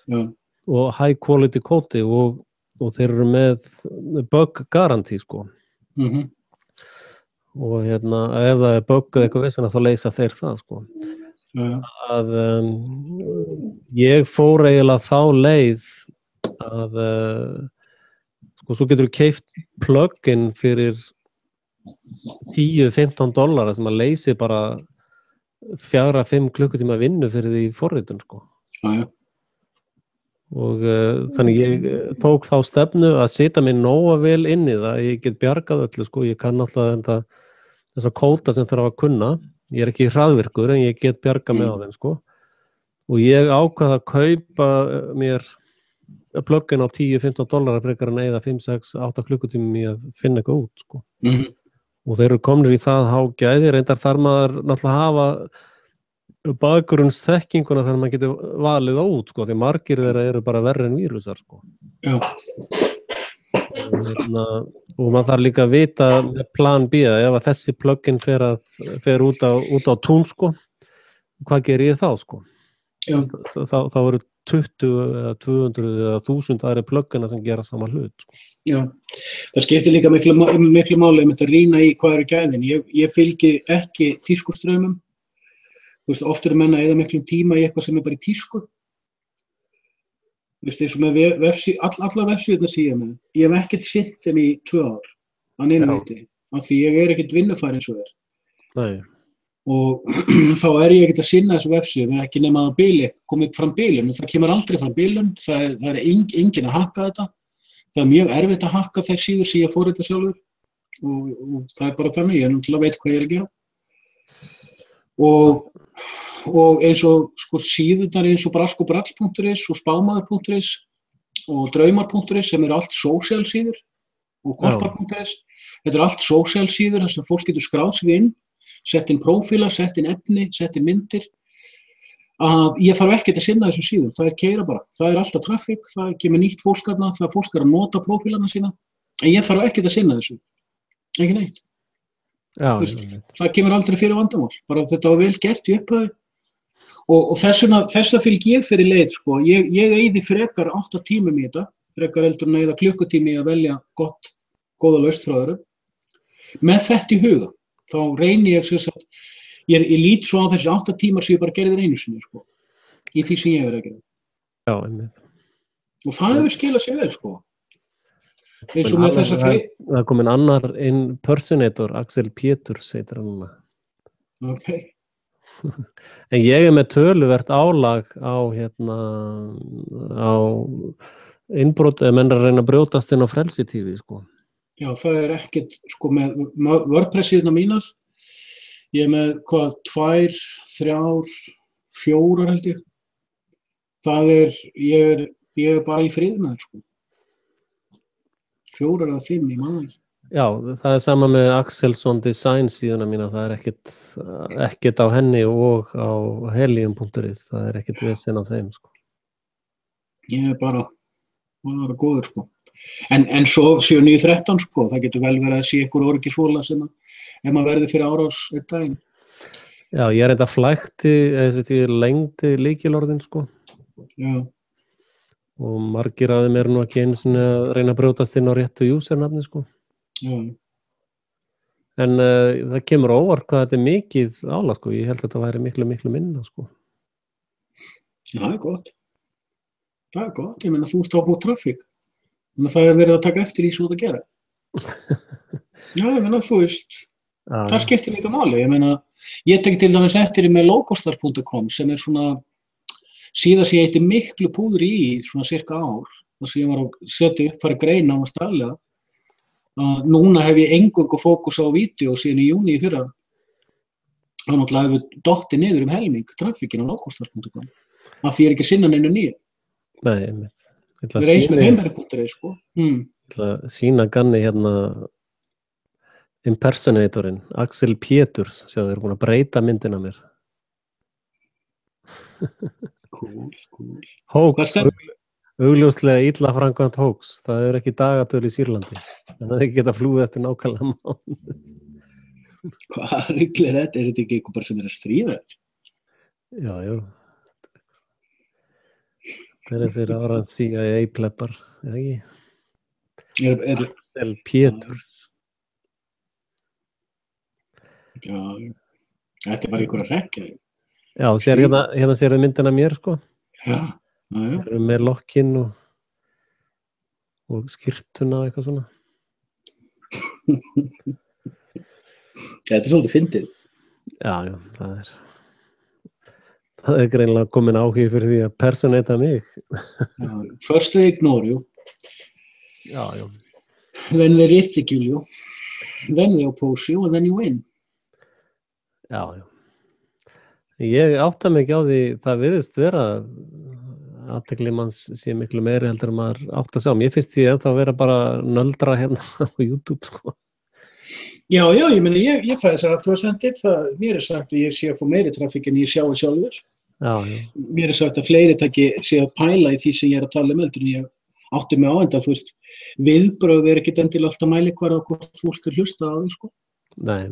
Já. Og high quality kóti og þeir eru með bug guarantee, sko. Og ef það er bug eða eitthvað vissan þá leysa þeir það, sko. Að ég fór eiginlega þá leið að sko, svo getur þú keypt plugin fyrir $10-15 sem að leysi bara 4-5 klukkutíma vinnu fyrir því forritun, sko. Já. Og þannig ég tók þá stefnu að setja mig nóga vel inn í það, ég get bjargað öllu, sko, ég kann alltaf þessa kóta sem þarf að kunna, ég er ekki hraðvirkur en ég get bjargað með á þeim, sko. Og ég ákvað að kaupa mér plugin á $10-15 frekar en eða 5-6-8 klukkutímum í að finna eitthvað út, sko. Og þeir eru komnir í það hágæði, reyndar þar maður náttúrulega hafa bakgrunnsþekkinguna þannig að maður getur valið á út, sko, því margir þeirra eru bara verri en vírusar, sko. Já. Og maður þarf líka að vita með plan B, ef að þessi plugin fer út á tún, sko, hvað gerir ég þá, sko? Já. Þá eru 20 eða 200 eða 1000 aðri plugina sem gera sama hlut, sko. Já, það skiptir líka miklu máli að rýna í hvað eru gæðin. Ég fylgi ekki tískustraumum. Þú veist, oft eru menn að eyða miklum tíma í eitthvað sem er bara í tísku. Þú veist, eins og með allar vefsíðurnar síðan með. Ég hef ekkert sinnt þeim í 2 ár, að neina veiti, af því ég er ekkert vinnufær eins og þér. Nei. Og þá er ég ekkert að sinna þessu vefsíðum, ekki nema að komið fram bilun, og það kemur aldrei fram bilun, það er enginn að hakka þetta. Það er mjög erfitt að hakka þær síður sem ég forrita sjálfur og það er bara þannig, ég náttúrulega veit hvað ég er að gera. Og eins og sko, síðurnar eins og braskobrall.is og spámaður.is og draumar.is sem eru allt social síður og korpar.is, þetta eru allt social síður þar sem fólk getur skráð sig inn, sett inn prófíla, sett inn efni, sett inn myndir. Að ég þarf ekkert að sinna þessum síðum, það er keyra bara, það er alltaf traffic, það kemur nýtt fólk þarna, það fólk er að nota prófílana sína, en ég þarf ekkert að sinna þessu, ekki neitt. Já, það kemur aldrei fyrir vandamál, bara þetta var vel gert í upphæðu og þessa fylg ég fyrir leið, sko, ég eyði frekar 8 tímum í þetta, frekar heldur en eyða klukkutími að velja góða lausn frá öðru, með þetta í huga, þá reyni ég sem sagt, ég lít svo á þessi 8 tímar sem ég bara gerði einu sinni, sko, í því sem ég verið að gera. Já, einmitt. og það hefur skilað sér vel, sko. Eins og með þessa Það er komin annar impersonator, Axel Péturs heitir hann núna. Ok. En ég með töluvert álag á innbrot eða menn að reyna að brjótast inn á Frelsi TV, sko. Já, það ekkert, sko, með WordPress-síðuna mínar, ég með, 2, 3, 4 held ég. Það ég bara í friði með það, sko. 4 eða 5, ég man ekki. Já, það sama með Axelsson Design síðuna mína, það ekkert á henni og á helium.is, það ekkert vesen á þeim, sko. Ég bara góður, sko. En svo 7-9-13, sko, það getur vel verið að sé ykkur öryggisvola sem ef maður verður fyrir árás einn daginn. Já, ég þetta flækti, lengdi lykilorðin, sko. Já. Og margir af þeim nú ekki einu sinni að reyna að brjótast inn á réttu usernafni, sko. Já. En það kemur óvart hvað þetta mikið álag, sko. Ég held að þetta væri miklu minna, sko. Já, það gott. Það gott, ég meina þú ert á búið trafík. Þannig að það verið að taka eftir í svo að gera. Já, ég meina þú veist, það skiptir líka máli. Ég meina, ég tek til dæmis eftir með logostar.com sem svona síðan sem ég eitti miklu púður í svona cirka ár, þar sem ég var að setja upp fara greina á Australia. Núna hef ég eingöngu fókus á vídeo síðan í júní í fyrra. Þá náttúrulega hefur dottið niður helming trafíkin á logostar.com. Af því ekki sinna neinu nýju. Nei, einmitt. Við eins með heimari.is, sko. Ég ætla að sýna Ganni impersonatorinn, Axel Péturs, þeir eru búin að breyta myndina mér. Cool. Hoax, augljóslega illa framkvæmt hoax. Það ekki dagatölu í Sýrlandi. En það ekki geta flúið eftir nákvæmlega mánuð. Hvað rugl þetta? Þetta ekki eitthvað bara sem að stríða? Já. Það þessir ára CIA-pleppar, eða ekki? Axel Péturs. Já, þetta bara einhverja rekja. Já, hérna sér myndina mér, sko. Já. Með lokkinn og skyrtuna og eitthvað svona. Þetta svolítið fyndið. Já, það greinilega komin áhugi fyrir því að personata mig. First they ignore you. Já. Then they ridicule you. Then they oppose you and then you win. Já. Ég átta mig ekki á því, það virðist vera athygli manns sé miklu meiri heldur maður átta sig á. Mér finnst því ennþá vera bara nöldra hérna á YouTube, sko. Já, ég meni, ég fæði þessar athugasemdir, mér sagt að ég sé að fá meiri trafík en ég sjái sjálfur. Já. Mér sagt að fleiri taki sé að pæla í því sem ég að tala heldur en ég átti mig á enda, þú veist, viðbrögð ekkert endilega alltaf mælikvarða á hvort fólk hlusta á því, sko. Nei.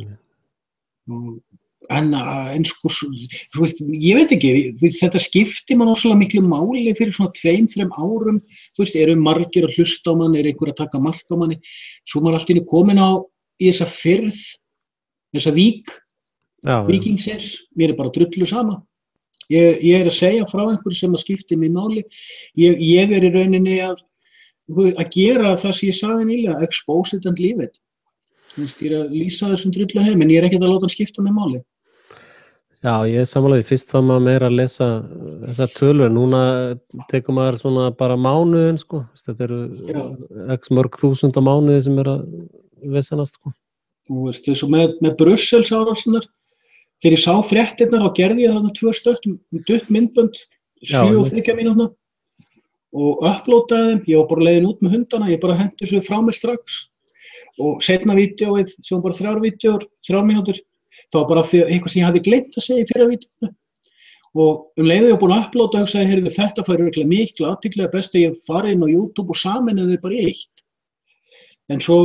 En sko, þú veist, ég veit ekki, þetta skiptir mann óslega miklu máli fyrir svona 2-3 árum, þú veist, margir að hlusta á mann, einhver að taka mark á manni, svo maður allt í einu komin í þessa firð, þessa vík, víkingsins, mér bara drullu sama. Ég að segja frá einhverju sem að skipti mig máli, ég í rauninni að gera það sem ég sagði nýlega, expose it and leave it. Þú veist, ég að lýsa þessum drullu heim, en ég ekkert að láta hann skipta mig máli. Já, ég samanlega, fyrst var maður meira að lesa þessa tölur, núna tekur maður svona bara mánuðin, sko, þetta x mörg þúsund á mánuði sem að vesenast, sko. Þú veist, þessu með Brussels árásinnar, þegar ég sá fréttirnar, þá gerði ég þarna 2 stutt myndbönd, 7 og 3 mínútna og uploadaði þeim, ég var bara leiðin út með hundana, ég bara hendi þessu frá mig strax og setna vídeóið, sem var bara 3 mínútur, þá var bara eitthvað sem ég hafði gleymt að segja í fyrra vídeóinu og leiði ég búin að uploada og hugsaði, heyrðu, þetta fær örugglega mikla athygli, best að ég fari inn á YouTube og sameinaði þau bara í eitt. En svo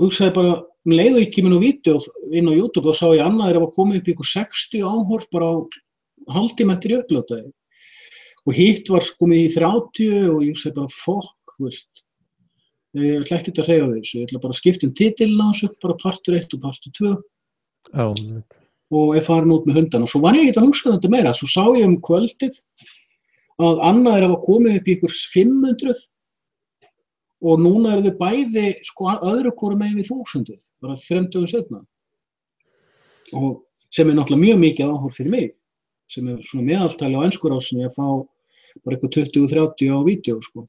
hugsaði bara, leiði ég kemur vídeo inn á YouTube og sá ég annað þegar var komið upp í ykkur 60 áhorf bara á hálftíma eftir ég uploadaði. Og hitt var komið í 30 og ég hugsaði bara, fuck, þú veist, ég ætla ekkert að hreyfa þessu, ég ætla bara að skipta titilinn á þessu, bara partur 1 og partur 2. Og farin út með hundan og svo var ég ekki að hugsa þetta meira, svo sá ég kvöldið að annað að komið upp í ykkur 500 og núna þau bæði sko öðru hvoru megin við 1000, bara 3 dögum seinna. Og sem náttúrulega mjög mikið áhorf fyrir mig, sem svona meðaltali á enskurásinni að fá bara eitthvað 20-30 á vídeo, sko.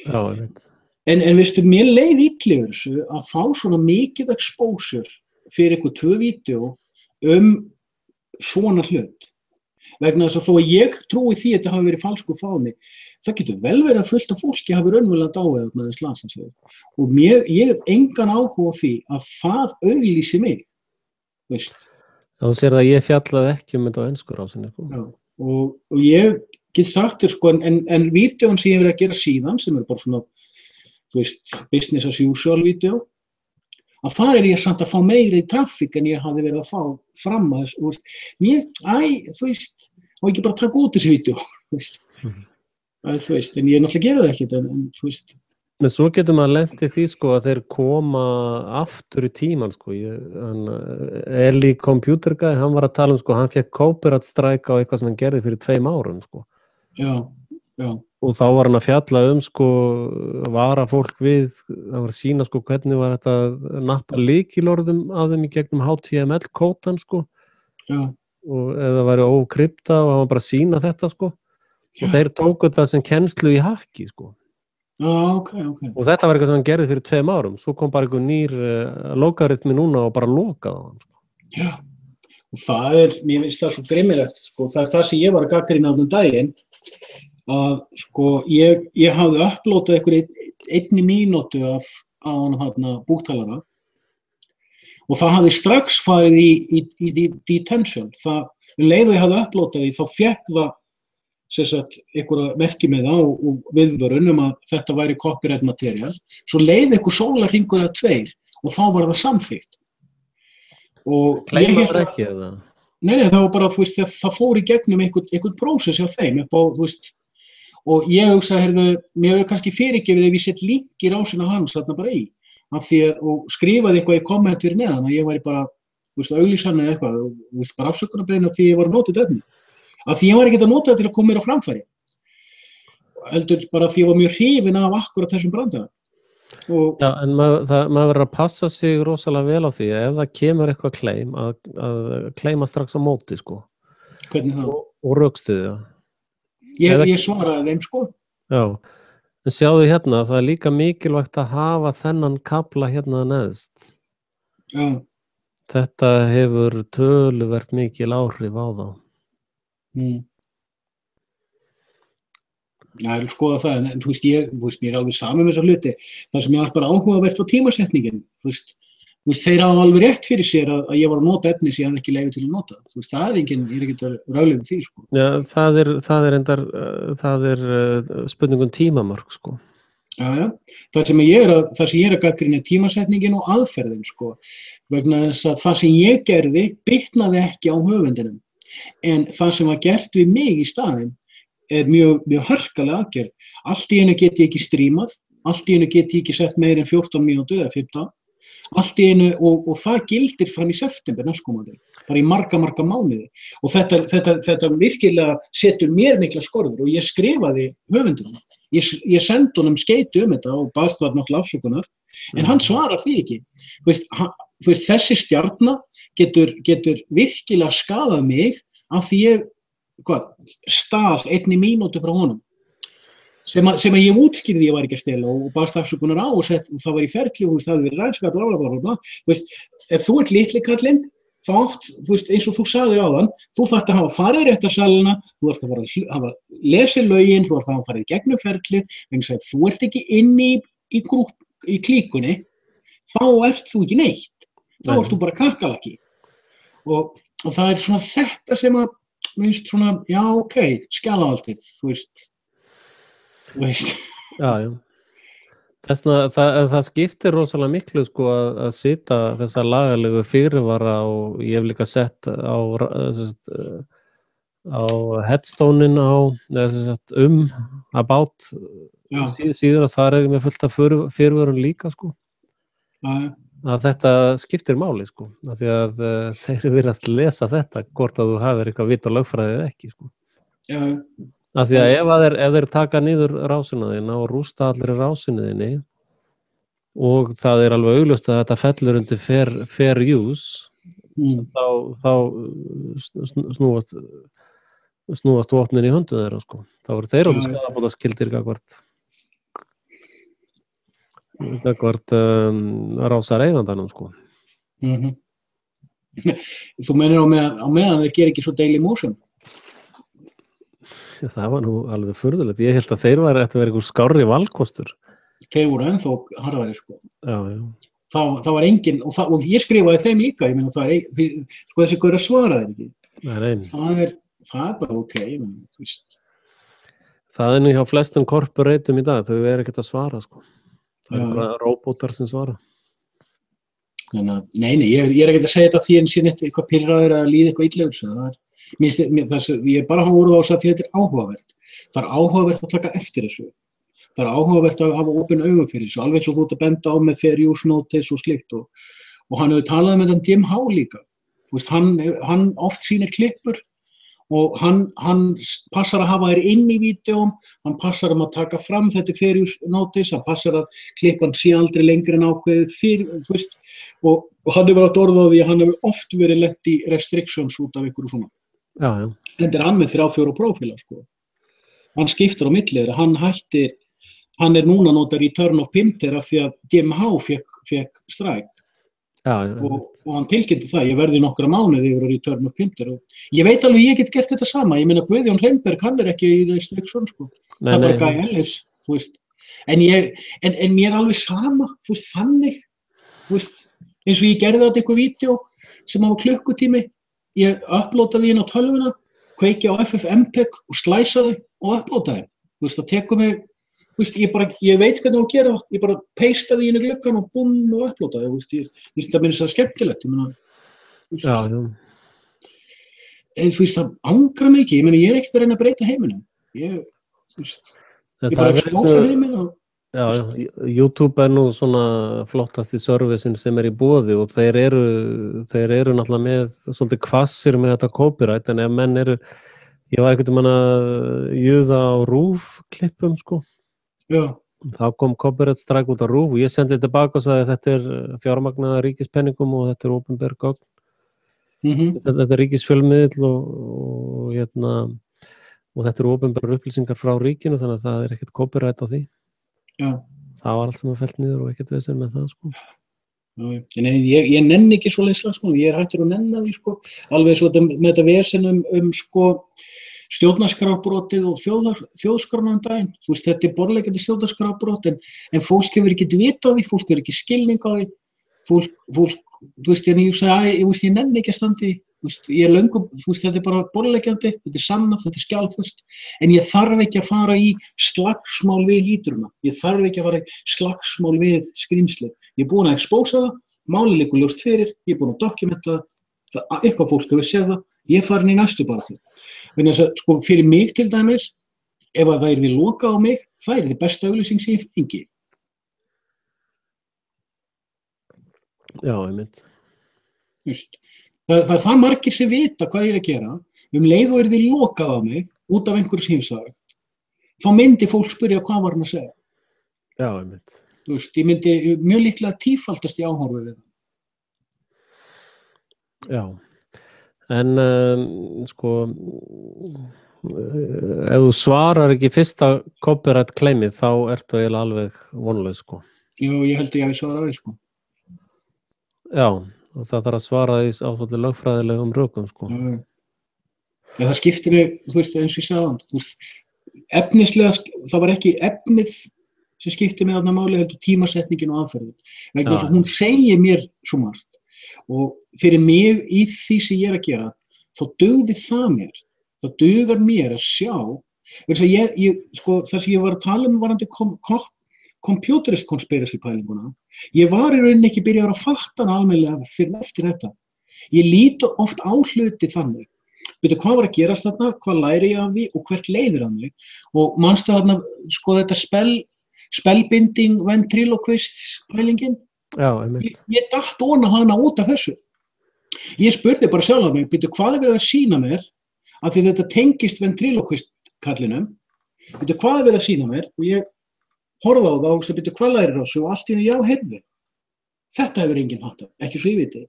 Já, ég veit. En veistu, mér leið illa yfir þessu að fá svona mikið exposure fyrir eitthvað 2 vídeo svona hlut. Vegna þess að þó að ég trúi því að þetta hafi verið falskur fáni, það getur vel verið að fullt af fólki hafi raunverulega dáið þarna þess landsins. Og ég hef engan áhuga á því að það auglýsi mig, veist. Þú sér að ég fjallaði ekki þetta á enskurásinni. Já, og ég get sagt þér, sko, en vídeón sem ég hef verið að gera síðan, sem bara svona, þú veist, business as usual vídeó, að þar ég samt að fá meiri traffic en ég hafði verið að fá fram að þessu, þú veist, og ekki bara taka út þessi vídeó, þú veist, en ég náttúrulega gera það ekkert, en þú veist. Men svo getur maður lent í því, sko, að þeir koma aftur í tíman, sko. Eli Computer Guy, hann var að tala sko, hann fekk copyright strike á eitthvað sem hann gerði fyrir 2 árum, sko. Já. Og þá var hann að fjalla sko, vara fólk við, það var að sýna sko, hvernig var þetta að nappa lykilorðum af þeim í gegnum HTML-kótan, sko. Já. Og eða væri ókrypta og hann var bara að sýna þetta, sko. Já. Og þeir tóku þetta sem kennslu í hacki, sko. Já, ok. Og þetta var eitthvað sem hann gerði fyrir 2 árum. Svo kom bara einhver nýr logaritmi núna og bara lokaði hann, sko. Já, og það mér finnst það svo grimmilegt, sko. Það það sem ég var að gagnrýna á daginn, að sko ég hafði upplótað einni mínútu af búktalara og það hafði strax farið í detention. Það leið og ég hafði upplótað því, þá fékk það einhverja merki með það og viðvörun að þetta væri copyright material. Svo leið einhver sólarhringur eða 2 og þá var það samþykkt. Og Gleymar ekki eða? Nei, það var bara, þú veist, það fór í gegnum einhvern prósess hjá þeim upp á, þú veist. Og ég hugsaði, heyrðu, mér hefur kannski fyrirgefið ef ég sett link í rásina hans þarna bara í. Og skrifaði eitthvað í komment fyrir neðan að ég væri bara, þú veist, auglýsan eða eitthvað, og þú veist, bara afsökunarbeiðni því ég var að nota þetta efni. Af því ég var ekki að nota þetta til að koma mér á framfæri. Heldur bara því ég var mjög hrifinn af akkurat þessum brandara. Já, en maður verður að passa sig rosalega vel á því að ef það kemur eitthvað claim, að claima strax á móti, sko. Hvernig það? Og rökstuði það. Ég svaraði þeim, sko. Já, en sjáðu hérna, það líka mikilvægt að hafa þennan kafla hérna neðst. Já. Þetta hefur töluvert mikil áhrif á þá. Já, ég vil skoða það, en þú veist, ég alveg saman með þessa hluti. Það sem ég var bara áhugavert var tímasetningin, þú veist, þeir hafa alveg rétt fyrir sér að ég var að nota efni sem ég hafði ekki leyfi til að nota. Þú veist, það ég er ekki að ráðlega því, sko. Já, það er spurningum tímamörk, sko. Já, það sem ég er að gagnrýna tímasetningin og aðferðin, sko. Vegna þess að það sem ég gerði bitnaði ekki á höfundinum. En það sem var gert við mig í staðinn mjög harkalega aðgerð. Allt í einu get ég ekki strímað, allt í einu get ég ekki sett meir en 14 mínútur eða 15. Allt í einu, og það gildir fram í september næstkomandi, bara í marga mánuði. Og þetta virkilega setur mér mikla skorður og ég skrifaði höfundinum. Ég sendi honum skeyti þetta og baðst var náttúrulega afsökunar, en hann svarar því ekki. Þú veist, þessi stjarna getur virkilega skaðað mig af því ég stal 1 mínútu frá honum sem að ég útskýrði ég var ekki að stela og baðst afsökunar á og það var í ferli og það hefði verið ræðskap bla. Þú veist, ef þú ert litli kallinn þá þú veist, eins og þú sagðir áðan, þú þarft að hafa farið í réttarsalina, þú þarft að hafa lesið lögin, þú þarft að hafa farið í gegnum ferli, vegna að þú ert ekki inni í klíkunni, þá ert þú ekki neitt. Þá ert þú bara kakkalaki. Og það er svona þetta sem að minnst svona, já, ok, skjalahaldið, þú veist. Já. Það skiptir rosalega miklu, sko, að sita þessa lagalegu fyrirvara og ég hef líka sett á headstone-in about síður að það með fullt af fyrirvörun líka, sko. Já. Að þetta skiptir máli, sko, af því að þeir virðast lesa þetta, hvort að þú hafir eitthvað vit á lögfræði eða ekki, sko. Já, Af því að ef þeir taka niður rásina þína og rústa allir rásinu þinni og það alveg augljóst að þetta fellur undir fair use, þá snúast vopnin í höndum þeirra, sko. Þá eru þeir orðnir skaðabótaskyldir gagnvart rásar eigandanum, sko. Þú meinir á meðan þeir gera ekki svo Daily Motion? Það var nú alveg furðulegt. Ég held að þeir væri að vera einhver skárri valkostur. Þeir voru ennþá harðari, sko. Já. Það var engin, og ég skrifaði þeim líka, ég meina sko þessi gaur að svara þeir ekki. Það er bara ok, ég meina, þú veist. Það nú hjá flestum korporatum í dag, þau ekkert að svara, sko. Það bara róbótar sem svara. Nei, ég ekkert að segja þetta því en síðan eitthvað pirraður að líða eitthvað illegur. Ég bara hafa orðið á þess að því þetta áhugavert. Það áhugavert að taka eftir þessu. Það áhugavert að hafa opin augu fyrir þessu, alveg eins og þú ert að benda á með fair use notice og slíkt. Og hann hefur talað með Jim Howe líka. Veist, hann oft sýnir klippur og hann passar að hafa þær inn í vídeóm, hann passar að taka fram þetta fair use notice, hann passar að klippan sé aldrei lengri en ákveðið fyrir, þú veist, og hann hefur átt orð á því að hann hefur oft verið lent í restrictions út af ykkur svona. Já. Þetta hann með 3-4 prófíla, sko. Hann skiptir á milli þeirra, hann núna notað return of pimter af því að Jim Howe fekk strike. Og hann tilkynnti það, ég verði nokkra mánuði yfir að return of pimter og ég veit alveg ég get gert þetta sama, ég meina Guðjón Hreimberg hann ekki í restriction, sko. Það bara Guy Ellis, þú veist. En mér alveg sama, þú veist, þannig, þú veist, eins og ég gerði þetta eitthvað vídeo sem á klukkutími, ég uploadaði inn á tölvuna, kveiki á FFmpeg og slæsaði og uploadaði. Þú veist, það tekur mig, þú veist, ég veit hvernig að gera það, ég bara peistaði inn í gluggan og búm og uploadaði, þú veist, ég finnst það minnst það skemmtilegt, ég meina, þú veist. En þú veist, það angrar mig ekki, ég meina, ég ekkert að reyna að breyta heiminum, þú veist, ég bara expósa heiminn og... Já, YouTube nú svona flottasti servicin sem í boði og þeir eru náttúrulega með svolítið hvassir með þetta copyright, en ef menn ég var einhvern veginn að juða á RÚV klippum, sko. Já. Þá kom copyright strike út á RÚV og ég sendi tilbaka og sagði þetta fjármagnaða ríkispenningum og þetta opinber gögn. Þetta ríkisfjölmiðill og þetta opinberar upplýsingar frá ríkinu, þannig að það ekkert copyright á því. Já. Það var allt sem fellt niður og ekkert vesen með það, sko. Já, ég nenni ekki svoleiðis slagsmál, ég hættur að nenna því, sko. Alveg svo með þetta vesen sko, stjórnarskrárbrotið og þjóðskrána daginn. Þú veist, þetta borðleggjandi stjórnarskrárbrot, en fólk hefur ekki vita á því, fólk hefur ekki skilning á því. Fólk, þú veist, ég nenni ekki að standi, þú veist, ég löngum, þú veist, þetta bara borðleggjandi, þetta sannað, þetta skjalfest, en ég þarf ekki að fara í slagsmál við hítruna, ég þarf ekki að fara í slagsmál við skrýmslið. Ég búin að expósa það, málið liggur ljóst fyrir, ég búin að dokumenta það, eitthvað fólk hefur séð það, ég farin í næstu baráttu. Þannig að, sko, fyrir mig til dæmis, ef að það yrði lokað á mig, það yrði besta auglýsing sem ég fengi. Já, einmitt. Just. Það það margir sem vita hvað ég að gera, leið og yrði lokað á mig út af einhverju sem ég sagði, þá myndi fólk spyrja hvað var hann að segja. Já, einmitt. Þú veist, ég myndi mjög líklega tífaldast í áhorfi við það. Já, en sko, ef þú svarar ekki fyrsta copyright claimið, þá ertu eiginlega alveg vonlaus, sko. Jú, ég held að ég hafi svarað því, sko. Já. Og það þarf að svara því á svolítið lögfræðilegum rökum, sko. Ja, það skiptir mig, þú veist, eins og ég sagði hann, þú veist, efnislega, það var ekki efnið sem skiptir mig þarna máli, heldur tímasetningin og aðferðin. Vegna þess að hún segir mér svo margt. Og fyrir mig í því sem ég að gera, þá dugði það mér. Það dugar mér að sjá, vegna þess að sko, það sem ég var að tala varandi computerist conspiracy pælinguna, ég var í rauninni ekki byrjaður að fatta hana almennilega fyrir eftir þetta. Ég líti oft á hluti þannig. Veitu, hvað var að gerast þarna, hvað læri ég af því og hvert leiðir hann mig? Og manstu þarna, sko, þetta spellbinding ventriloquist pælingin? Já, einmitt. Ég datt ofan hana út af þessu. Ég spurði bara sjálf af mig, veitu, hvað er verið að sýna mér að því þetta tengist ventriloquist kallinum, veitu hvað er verið að sýna mér, og ég horfði á það og sem veitu hvað lærir á þessu og allt í henni, já, heyrðu, þetta hefur enginn hatt, ekki svo ég viti.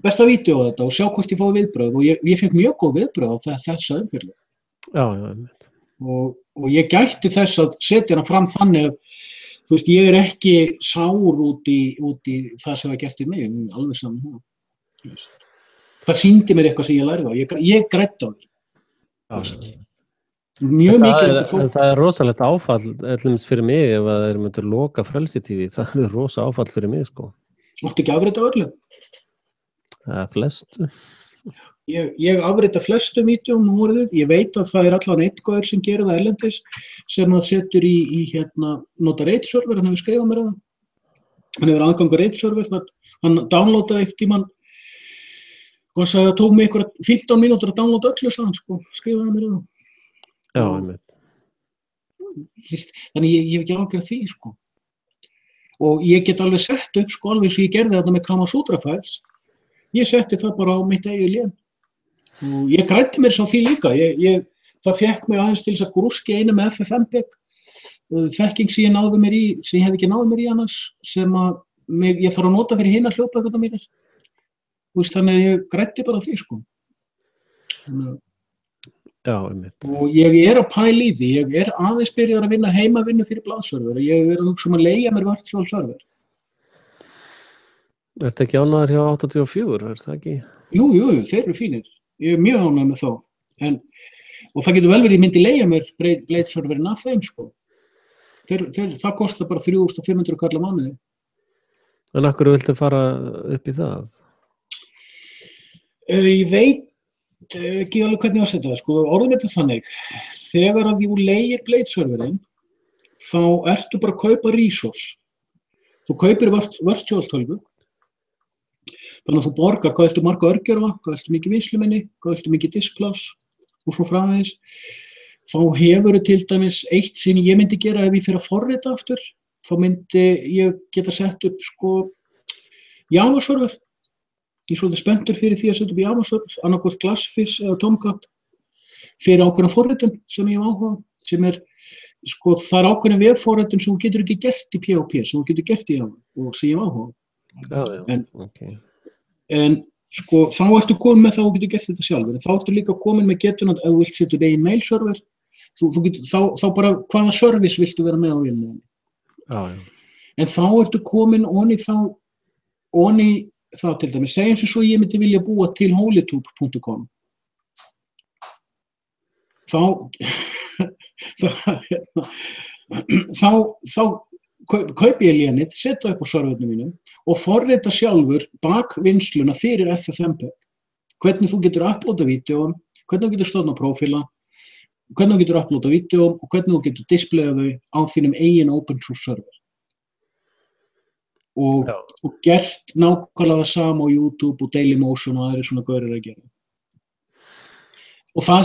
Besta vídeo á þetta og sjá hvort ég fái viðbrögð og ég fekk mjög góð viðbrögð á þessa umfjörlu. Já. Og ég gætti þess að setja hana fram þannig að, þú veist, ég er ekki sár út í það sem var gert í mig, alveg saman. Það sýndi mér eitthvað sem ég lærði á, ég græddi á því. Mjög mikið fólk. Það er rosalegt áfall, ellumst fyrir mig ef það er myndur loka Frelsi TV, það er rosa áfall fyrir mig, sko. Áttu ekki afrita öllu? Flestu. Ég afrita flestu vídeóm nú orðið, ég veit að það er allan einn góður sem gerir það erlendis, sem að setur í nota RAID-server, hann hefur skrifað mér það. Hann hefur aðgangur RAID-server, hann downloadaði eitt tímann, og hann sagði að það tók mig einhverja 15 mínútur að downloada öllu, sagði hann, sko, skrifaði mér það. Já, einmitt. Þannig ég hef ekki ágjörð því, sko. Og ég get alveg sett upp, sko, alveg svo ég gerði þetta með Kama Sutra files. Ég setti það bara á mitt eigið lén. Og ég græddi mér svo því líka. Það fekk mig aðeins til þess að grúski einu með FFmpeg. Þekking sem ég náði mér í, sem ég hef ekki náði mér í annars, sem að ég þarf að nota fyrir hina hljóðbækurnar mínir. Þannig að ég græddi bara því, sko. Já, einmitt. Og ég er að pæla í því, ég er aðeins byrjar að vinna heimavinnu fyrir blaðserver og ég hef verið að hugsa að leigja mér virtual server. Ertu ekki ánægður hjá 84, er það ekki? Jú, þeir eru fínir. Ég er mjög ánægður með þá. Og það getur vel verið, ég myndi leigja mér Blade serverinn af þeim, sko. Það kostar bara 3.500 kall á mánuði. En af hverju viltu fara upp í það? Ég veit ekki alveg hvernig að setja það, sko. Orðum þetta þannig. Þegar að þú leigir Blade serverinn, þá ertu bara að kaupa resource. Þú kaupir virtual tölvu. Þannig að þú borgar hvað viltu marga örgjörfa, hvað viltu mikið vinsluminni, hvað viltu mikið diskpláss og svo framvegis. Þá hefur til dæmis eitt sem ég myndi gera ef ég fyrir að forrita aftur, þá myndi ég geta sett upp, sko, Java server. Ég er svolítið spenntur fyrir því að setja upp Java server, annarkvort Glassfish eða Tomcat, fyrir ákveðna forritun sem ég hef áhuga, sem er, sko, það er ákveðna vefforritun sem þú getur ekki gert í PHP, sem þú getur gert í Java og sem ég hef áhuga. En sko, þá ertu komin með það og getur gert þetta sjálfur, en þá ertu líka komin með getuna ef þú vilt setja upp einn mail-server, þá bara hvaða service viltu vera með á vélinni. En þá ertu komin onni það til dæmis, segjum sem svo ég myndi vilja búa til holytube.com. Þá kaupi ég lénið, setja upp á servernum mínum og forrita sjálfur bakvinnsluna fyrir FFmpeg. Hvernig þú getur uploada vídeóum, hvernig þú getur stofna prófíla, hvernig þú getur uploada vídeóum og hvernig þú getur displayað þau á þínum eigin open source server. Og gert nákvæmlega það sama á YouTube og Dailymotion og aðrir svona gaurir að gera. Og það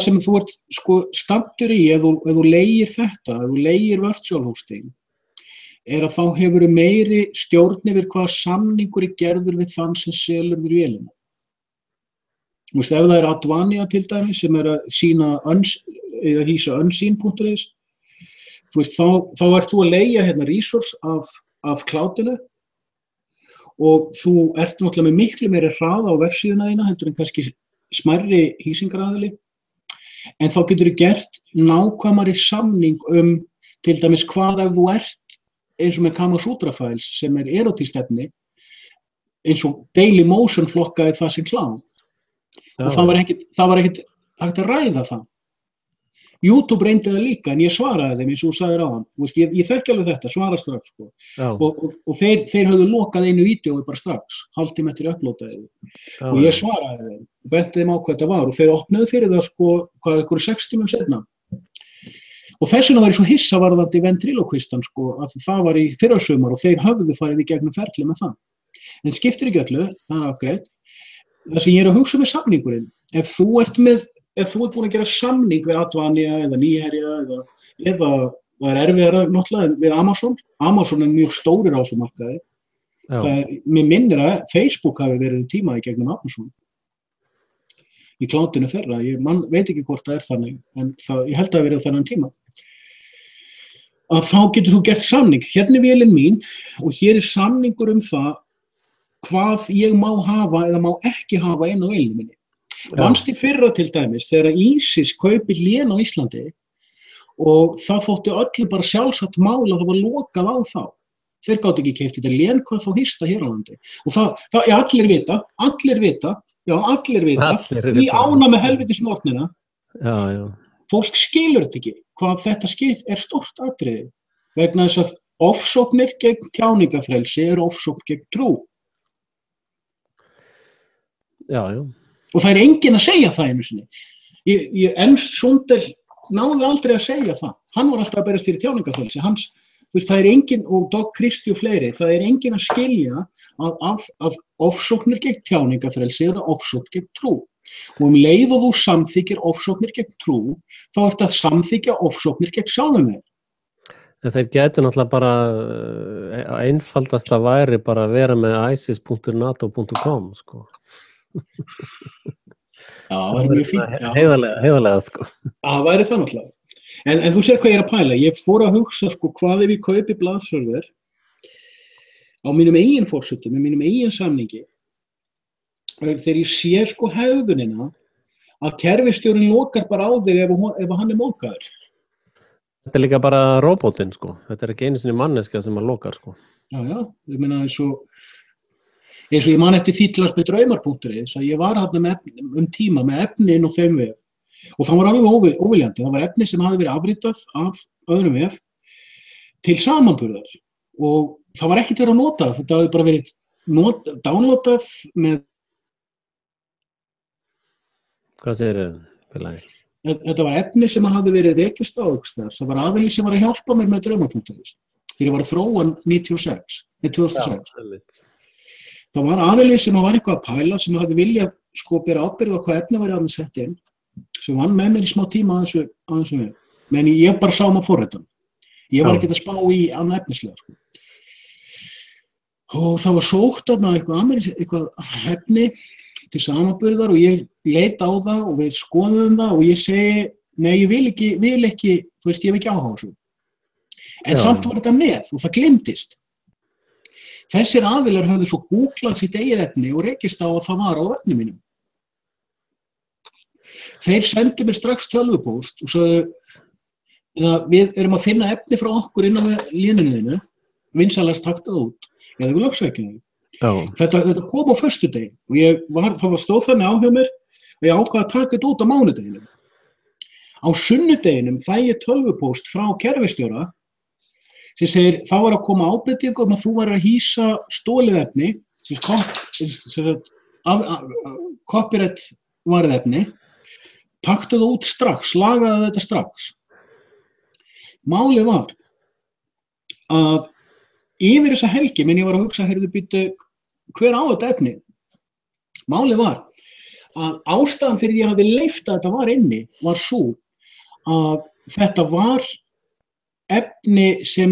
sem þú ert, sko, staddur í, ef þú leigir þetta, ef þú leigir virtual hosting, er að þá hefur meiri stjórn yfir hvaða samningur er gerður við þann sem selur þér vélina. Þú veist, ef það er Advania til dæmis sem er að hýsa unseen.is, þú veist, þá ert þú að leigja hérna resource af cloudinu og þú ert náttúrulega með miklu meiri hraða á vefsíðuna þína heldur en kannski smærri hýsingaraðili, en þá getur þú gert nákvæmari samning til dæmis hvað ef þú ert eins og með Kama Sutra files sem er erotístefni, eins og Dailymotion flokkaði það sem klám. Og það var ekkert hægt að ræða það. YouTube reyndi það líka, en ég svaraði þeim eins og þú sagðir á hann. Ég þekki alveg þetta, svara strax. Sko. Og þeir höfðu lokað einu vídeói bara strax, hálftíma eftir upplótaði. Og ég svaraði þeim, benti þeim á hvað þetta var og þeir opnuðu fyrir það, sko, hvað ykkur 6 tímum seinna. Og þess vegna var ég svo hissa varðandi ventriloquistan, sko, að það var í fyrrasumar og þeir höfðu farið í gegnum ferli með það. En skiptir ekki öllu, það er afgreitt. Það sem ég er að hugsa með samningurinn, ef þú ert búin að gera samning við Advania eða Nýherja eða það er erfiðara náttúrulega við Amazon er mjög stórir á þessu markaði. Mér minnir að Facebook hafi verið tíma í gegnum Amazon. í klátinu þeirra. Ég veit ekki hvort það þannig, en ég held að það verið á þennan tíma. Að þá getur þú gert samning. Hérna vélin mín og hér samningur það hvað ég má hafa eða má ekki hafa inn á vélinni minni. Manst í fyrra til dæmis þegar ISIS kaupir lén á Íslandi og það þótti öllu bara sjálfsagt mál að það var lokað á þá. Þeir gátu ekki keypt þetta lén hvað þá hista hér á landi. Og allir vita, í ána með helvitis nótnina. Já. Fólk skilur þetta ekki, hvað þetta stórt atriði. Vegna þess að ofsóknir gegn tjáningafrelsi ofsókn gegn trú. Já. Og það enginn að segja það einu sinni. Ernst Sundell náði aldrei að segja það. Hann var alltaf að berast fyrir tjáningafrelsi. Það enginn, og Dogg Christie og fleiri, það enginn að skilja að ofsóknir gegn tjáningafrelsi ofsókn gegn trú. Og leið og þú samþykir ofsóknir gegn trú, þá ertu að samþykja ofsóknir gegn sjálfum þér. En þeir gætu náttúrulega bara einfaldast að væri bara að vera með isis.nato.com, sko. Já, það væri mjög fínt. Heiðarlega, sko. Það væri það náttúrulega. En þú sér hvað ég að pæla. Ég fór að hugsa, sko, hvað ef ég kaupi blaðsörver á mínum eigin forsendum, með mínum eigin samningi, þegar ég sé, sko, hegðunina að kerfisstjórinn lokar bara á þig ef hann móðgaður. Þetta líka bara róbótinn, sko. Þetta ekki einu sinni manneska sem að lokar, sko. Já, ég meina eins og ég man eftir Þýtlars með draumar.is að ég var þarna tíma með efni inn á þeim vef. Og það var alveg óviljandi. Það var efni sem hafði verið afritað af öðrum vef til samanburðar. Og það var ekkert verið að nota. Þetta hafði bara verið downloadað með... Hvað segirðu, félagi? Þetta var efni sem hafði verið rekist á einhvers. Það var aðili sem var að hjálpa mér með draumar.is. Þegar ég var að þróa 2006. Það var aðili sem var eitthvað að pæla, sem hafði viljað sko bera ábyrgð á hvað efni var að sett inn. Sem vann með mér í smá tíma aðeins við. Men ég bara sá að forritan. Ég var ekki að spá í annað efnislega. Sko. Og það var sótt eitthvað efni til samanburðar og ég leit á það og við skoðum það og ég segi, nei, ég vil ekki, þú veist, ég hef ekki áhuga á þessu. En samt var þetta með og það gleymdist. Þessir aðilar höfðu svo googlað sitt eigið efni og rekist á að það var á efni mínum. Þeir sendu mér strax tölvupóst og sagði að við erum að finna efni frá okkur inn á léninu þínu, vinsælast taktað út, eða við lögsveikjum þau. Þetta kom á föstudegi og það stóð þannig á hjá mér og ég ákvað að taka þetta út á mánudeginum. Á sunnudeginum fæ ég tölvupóst frá kerfisstjóra sem segir, þá var að koma ábending að þú var að hýsa stólið efni, copyright varið efni, taktu það út strax, lagaði þetta strax. Málið var að yfir þessa helgi, minn ég var að hugsa, hver á þetta efni? Málið var að ástæðan fyrir ég hafi leyft að þetta var inni var svo að þetta var efni sem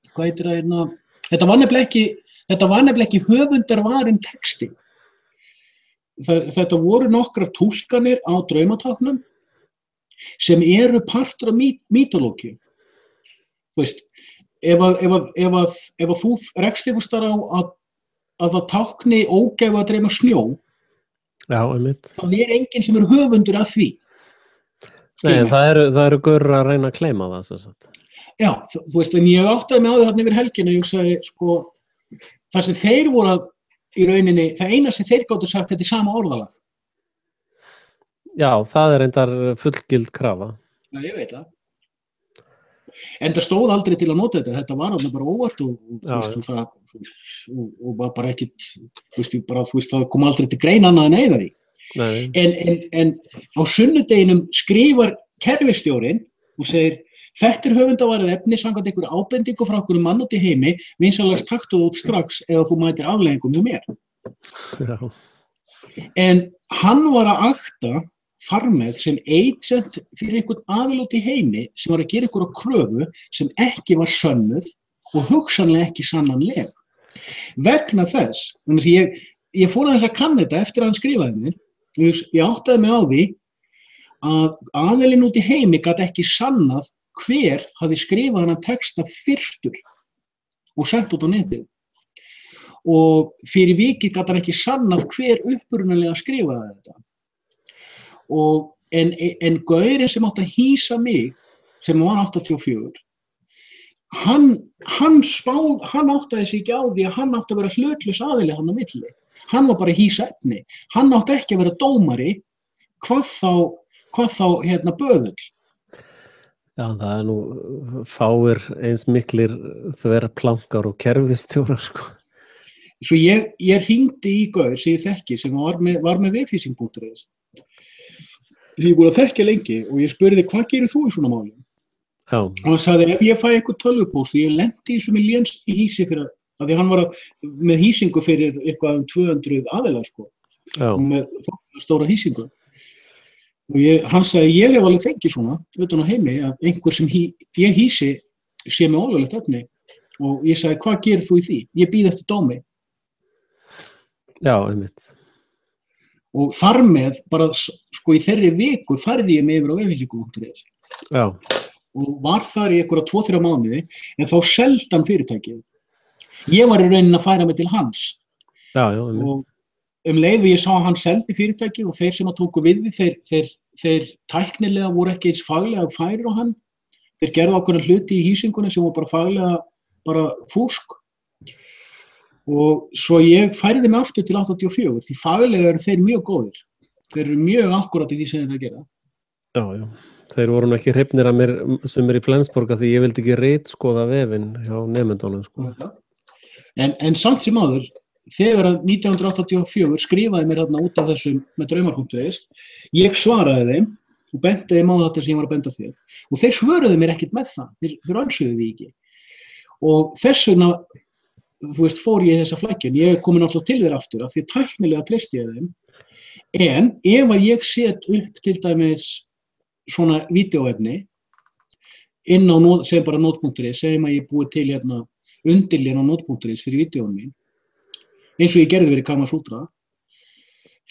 hvað heitir það, þetta var nefnilega ekki höfundarvarinn texti. Þetta voru nokkrar túlkanir á draumatáknum sem eru partur af mítológíu. Þú veist, ef þú rekst einhvers staðar á að það tákni ógæfu að dreyma snjó, það enginn sem höfundur af því. Nei, það eru gaurur að reyna að claima það, svo sagt. Já, þú veist, en ég áttaði mig á því þarna yfir helgina, ég sagði, sko, þar sem þeir voru í rauninni, það eina sem þeir gátu sagt, þetta sama orðalag. Já, það reyndar fullgild krafa. Já, ég veit það. En það stóð aldrei til að nota þetta var alveg bara óvart og var bara ekkit, það kom aldrei til grein annað en eyða því. En á sunnudeginum skrifar kerfisstjórinn og segir, þetta höfundavarið efni samkvæmt einhverju ábendingu frá einhverjum mann út í heimi, vinsælast taktu út strax eða þú mætir afleiðingum hjá mér. Já. En hann var að akta þar með sem agent fyrir einhvern aðil út í heimi sem var að gera einhverja kröfu sem ekki var sönnuð og hugsanlega ekki sannanleg. Vegna þess, ég fór aðeins að kanna þetta eftir að hann skrifaði mér. Ég áttaði mig á því að aðilinn út í heimi gat ekki sannað hver hafði skrifað þennan texta fyrstur og sent út á netið. Og fyrir vikið gat hann ekki sannað hver upprunalega skrifaði þetta. En gaurinn sem átti að hýsa mig, sem var 84, hann áttaði sig ekki á því að hann átti að vera hlutlaus aðili hann á milli. Hann var bara að hýsa efni. Hann átti ekki að vera dómari, hvað þá böðull. Já, það nú fáir eins miklir þverra plankar og kerfistjórar, sko. Svo ég hringdi í gaur sem ég þekki, sem var með vefhýsing.is. Því ég búið að þekkja lengi og ég spurði, hvað gerir þú í svona máli? Já. Og hann sagði, ef ég fæ eitthvað tölvupóst og ég lendi í sem ég léns í hýsi fyrir að því hann var með hýsingu fyrir eitthvað 200 aðila, sko. Já. Með stóra hýsingu. Og hann sagði, ég hef alveg fengið svona, utan á heimi, að einhver sem ég hýsi sé með ólöglegt efni. Og ég sagði, hvað gerir þú í því? Ég bíð eftir dómi. Já, einmitt. Og þar með, bara sko í þeirri viku færði ég mig yfir á vefhýsingu.is. Já. Og var þar í einhverja 2-3 mánuði, en þá seldi hann fyrirtækið. Ég var í rauninni að færa mig til hans. Já, einmitt. Og leið og ég sá að hann seldi fyrirtækið og þeir sem að tóku við því, þeir tæknilega voru ekki eins faglega færir á hann. Þeir gerðu ákveðna hluti í hýsingunni sem voru bara faglega, bara fúsk. Og svo ég færði mig aftur til 84, því faglega eru þeir mjög góðir. Þeir eru mjög akkúrat í því sem þeir gera. Já. Þeir voru nú ekki hrifnir að mér sem í Flensborga því ég vildi ekki ritskoða vefinn hjá nemendunum, sko. En samt sem áður, þegar 1984 skrifaði mér hérna út af þessum með draumar.is, ég svaraði þeim og benti þeim á þetta sem ég var að benda þér. Og þeir svöruðu mér ekkert með það, þeir ansögðu því ekki. Og þess vegna, fór ég þessa flækjun, ég komi náttúrulega til þeir aftur af því tæknilega treysti ég þeim. En ef að ég set upp til dæmis svona vídeóefni inn á sem bara Node.is, segjum að ég búið til hérna undirlínu á Node.is fyrir vídeóin mín, eins og ég gerði verið Kamasutra,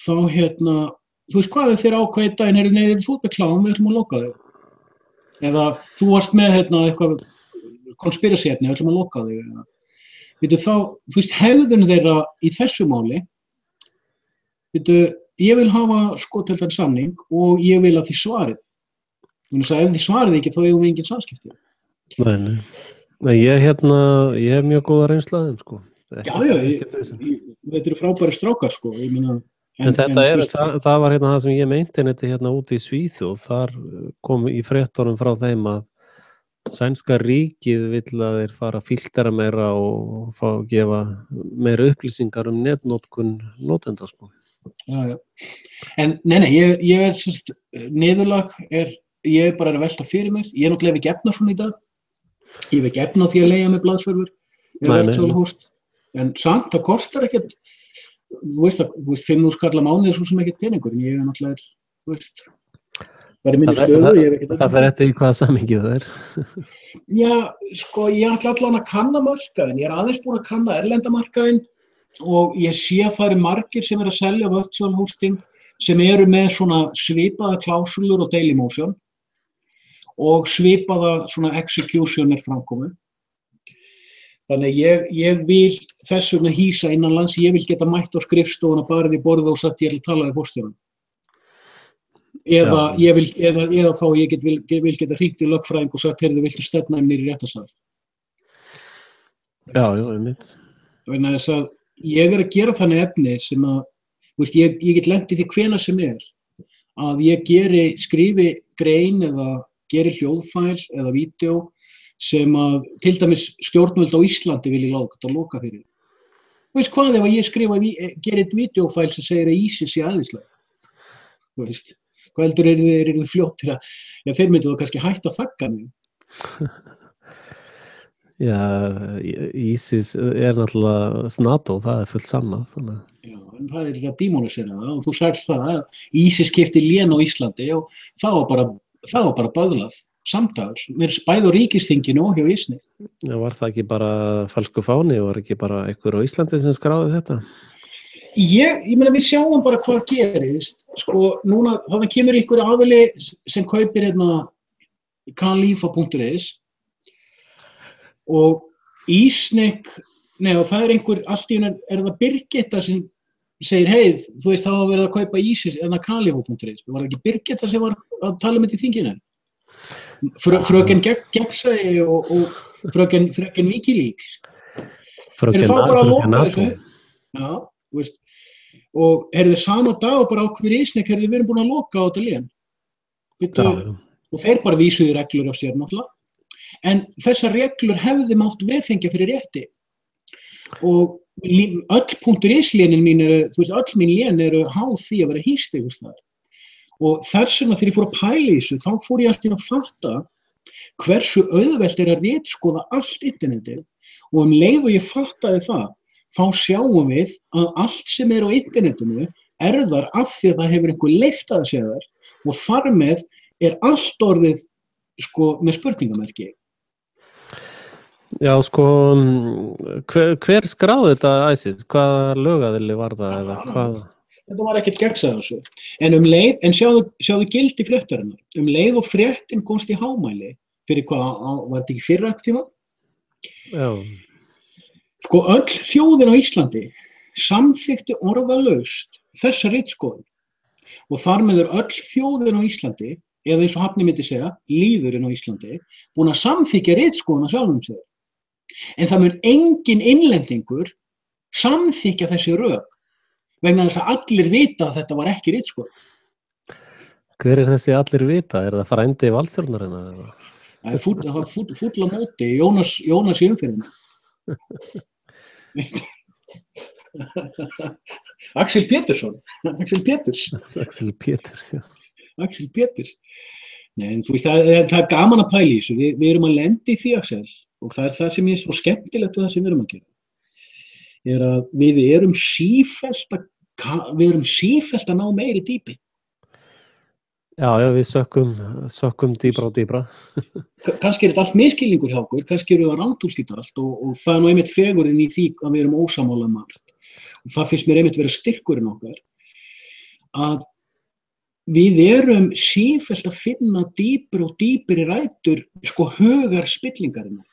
þá þú veist hvað þeir ákveða daginn, þú ert með klám, við ætlum að loka þig. Eða þú varst með eitthvað konspirasiefni, við ætlum að loka þig. Þá, þú veist, hefðun þeirra í þessu máli, ég vil hafa skoteldan samning og ég vil að þið svarið. Ef þið svarið ekki, þá hefum við engin samskipti. Nei, ég hef mjög góða reynslaðum, sko. Já, þetta eru frábæri strákar, sko. Ég meina, en það var það sem ég meinti þetta úti í Svíþjóð. Þar kom í fréttunum frá þeim að sænska ríkið vill að þeir fara að filtera meira og fá að gefa meira upplýsingar netnotkun notenda, sko. Já. En ég niðurlag ég bara að velta fyrir mér. Ég náttúrulega ekki efna svona í dag. Ég hef ekki efna því að leigja með blaðsvörfur eða verðsölahúst. En samt, það kostar ekkert, þú veist, 5.000 kall á mánuði svo sem ekkert peningur. En ég náttúrulega bara í minni stöðu. Það fer eftir í hvaða samhengi það er. Já, sko, ég ætla allan að kanna markaðinn. Ég aðeins búin að kanna erlenda markaðinn og ég sé að það eru margir sem að selja virtual hosting sem eru með svona svipaða klásúlur og Dailymotion og svipaða svona executioner framkomu. Þannig ég vil þess vegna hýsa innanlands, ég vil geta mætt á skrifstofuna, barið í borðið og sagt ég vil tala við forstjórann. Eða þá ég vil geta hringt í lögfræðing og sagt, heyrðu, viltu stefna niður í réttarsal? Já, einmitt. Þannig að þess að ég að gera þannig efni sem að, veist, ég get lent í því hvenær sem að ég skrifi grein eða geri hljóðfæl eða vídeó sem að til dæmis stjórnvöld á Íslandi vilja loka fyrir. Þú veist hvað ef ég geri eitt vídeófæl sem segir að ISIS sé æðislega? Þú veist, hvað heldur eru þið fljóttir að, þeir myndu þá kannski hætta að þagga mig. Já, ISIS náttúrulega NATO, það fullt sannað. Já, en það að dímonisera það og þú sagðist það að ISIS keypti lén á Íslandi og það var bara böðlað samdags, bæði á ríkisþinginu og hjá ISNI. Já, var það ekki bara falsku fáni og var ekki bara einhver á Íslandi sem skráði þetta? Ég meina við sjáum bara hvað gerist, sko, núna þannig kemur ykkur aðili sem kaupir hérna Khalifa.is og Ísnik, og það einhver, allt í einu það Birgitta sem segir, hey, þú veist, það var verið að kaupa Ísis eða Khalifa.is, var það ekki Birgitta sem var að tala með í þinginu? Fröken Gegnsæi og fröken Wikileaks. Fröken NATO. Já, þú veist, og þið sama dag og bara ákveður Ísnik, við erum búin að loka á þetta lén. Og þeir bara vísuðu reglur af sér náttúrulega. En þessar reglur hefði mátt vefengja fyrir rétti. Og öll .is-lénin mín þú veist, öll mín lén háð því að vera hýst einhvers staðar. Og þess vegna þegar ég fór að pæla í þessu, þá fór ég alltaf að fatta hversu auðvelt að ritskoða allt internetið og leið og ég fattaði það, þá sjáum við að allt sem á internetinu þar af því að það hefur einhver leyft að segja þar og þar með allt orðið sko með spurningamerki. Já, sko, hver skráði þetta ISIS? Hvaða lögaðili var það eða hvað? Þetta var ekkert gegnsæð þessu. En sjáðu gildi fréttarinnar. Leið og fréttin komst í hámæli fyrir hvað, var þetta ekki fyrra tíma? Já. Sko, öll þjóðin á Íslandi samþykkti orðalaust þessa ritskoðun. Og þar með öll þjóðin á Íslandi, eða eins og Hafni myndi segja, lýðurinn á Íslandi, búin að samþykkja ritskoðuna sjálfum sér. En það mun engin innlendingur samþykkja þessi rök, vegna þess að allir vita að þetta var ekki ritskoðun. Hver þessi allir vita? Það frændi valdstjórnarinnar? Það var fúll á móti, Jónas í umferðinu. Axel Peters. Já. Axel Peters. Nei, þú veist, það gaman að pæla í þessu. Við erum að lenda í því, Axel, og það það sem svo skemmtilegt við það sem við erum að gera. Að við erum sífellt að ná meiri dýpi. Já, við sökkum dýbra og dýbra. Kannski þetta allt miskilningur hjá okkur, kannski það rántúlskýtar allt og það einmitt fegurinn í því að við erum ósammála margt. Og það finnst mér einmitt vera styrkurinn okkar, að við erum sífellt að finna dýpri og dýpri rætur, sko hugar spillingarinnar.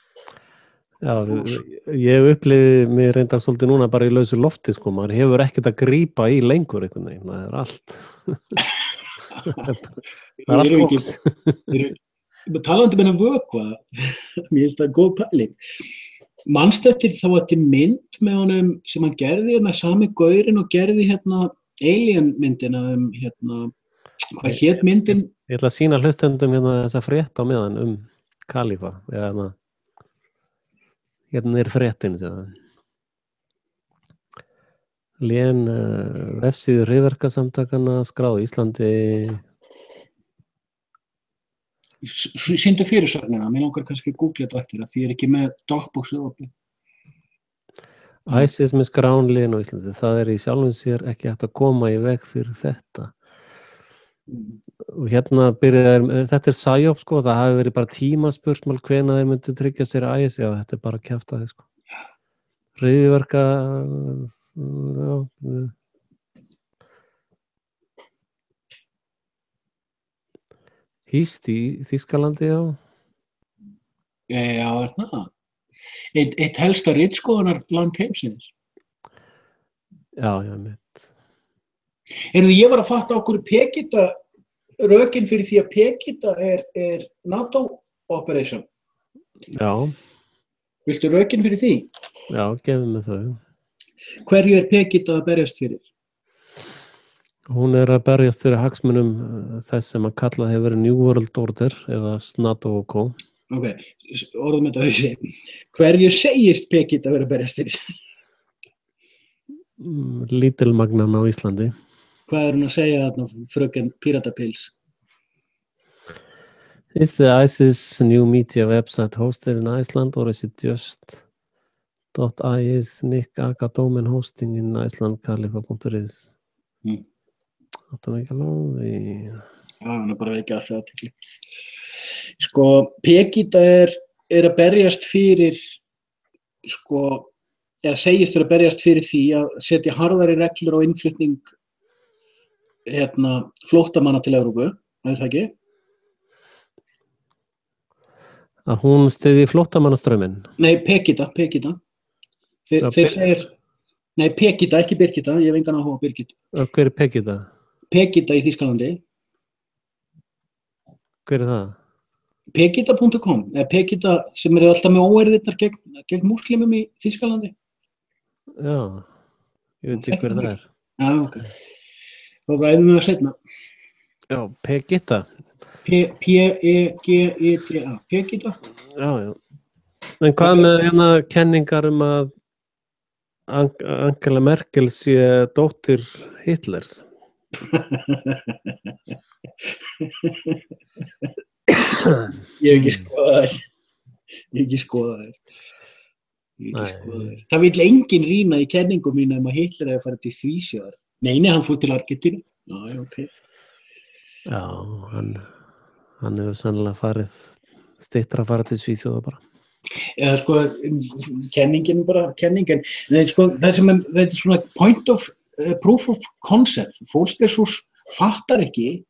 Já, ég upplifi mig reyndar svolítið núna bara í lausu lofti, sko, maður hefur ekkert að grípa í lengur einhvern veginn, það allt. Það allt góðs. Talandi með vökva, mér finnst það góð pæling. Manstu eftir þá þetta mynd með honum sem hann gerði með sami gaurinn og gerði Alien myndina hvað hét myndin? Ég ætla að sýna hlustendum þessa frétt á meðan Khalifa. Hérna fréttin. Lén vefsíður hryðverkasamtakanna skráð Íslandi. Sýndu fyrirsögnina, mér langar kannski að googla þetta eftir því ég ekki með Dropboxið opið. ISIS með skránlén á Íslandi, það í sjálfum sér ekki hægt að koma í veg fyrir þetta. Og hérna þetta psyop, sko, það hafi verið bara tímaspursmál hvenær þeir myndu tryggja sér ISIS, já, þetta bara kjaftaði, sko. Hryðverka, já. Hýst í Þýskalandi, já. Já, það. Eitt helsta ritskoðunarland heimsins. Já, mitt. Ég var að fatta okkur Pegida, rökin fyrir því að Pegida NATO operation. Já. Viltu rökin fyrir því? Já, gefum við þau. Hverju Pegida að berjast fyrir? Hún að berjast fyrir hagsmunum þess sem að kalla hefur verið New World Order eða NATO og Co. Ok, orðum þetta að segja. Hverju segist Pegida að vera að berjast fyrir? Lítilmagnan á Íslandi. Hvað hún að segja þarna, fröken Piratapils? Is the ISIS new media website hosted in Iceland or is it just .is Nick Aga hosting in Iceland Khalifa.is? Þetta ekki alveg í... Já, hann bara ekki alltaf aðtekli. Sko, Pegida að berjast fyrir, sko, eða segist vera að berjast fyrir því að setja harðari reglur á innflutning flóttamanna til Evrópu, er það ekki? Að hún styðji flóttamannastrauminn? Nei, Pegida. Þeir segir, nei, Pegida, ekki Birgitta, ég hef engan áhuga á Birgittu. Hver er Pegida? Pegida í Þýskalandi. Hver er það? Pegida.com, eða Pegida sem eru alltaf með óeirðirnar gegn múslimum í Þýskalandi. Já, ég veit ekki hver það er. Já, ok. Þá ræðum við það seinna. Já, Pegida. P-E-G-I-D-A. Pegida. Já. En hvað með kenningar að Angela Merkel sé dóttir Hitlers? Ég hef ekki skoðað þær. Það vill enginn rýna í kenningum mína að Hitler hefur farið til Svíþjóðar. Nei, hann fór til Argentínu. Já, ok. Já, hann hefur sannlega styttra farið til Svíþjóðar bara. Eða sko, kenningin. Nei, sko, þetta er svona point of proof of concept. Fólk fattar ekki,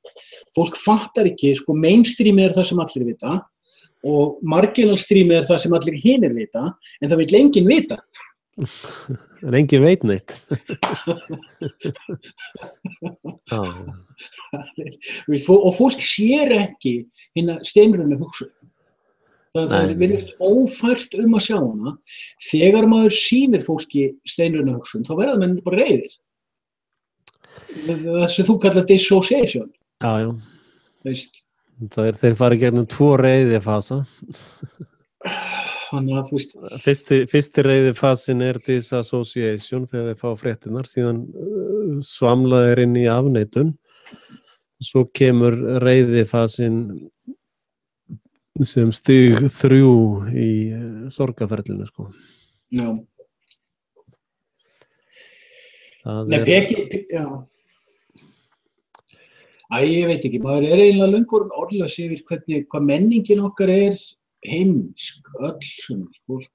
sko, mainstream er það sem allir vita og marginal stream er það sem allir hinir vita, en það vill enginn vita. En enginn veit neitt. Og fólk sér ekki hina steinrunnu hugsun. Það er virðist ófært að sjá hana. Þegar maður sýnir fólki steinrunnu hugsun, þá verða menn bara reiðir. Það sem þú kallar dissociation. Já. Veist. Þeir fara gegnum 2 reiðifasa. Þannig að þú veist. Fyrsti reiðifasin er disassociation þegar þeir fá fréttirnar, síðan svamla þeir inn í afneitun. Svo kemur reiðifasin sem stig 3 í sorgarferlinu, sko. Já. Já. Ég veit ekki, maður er eiginlega löngur orðlaus yfir hvað menningin okkar er heimsk, öll sem fólk.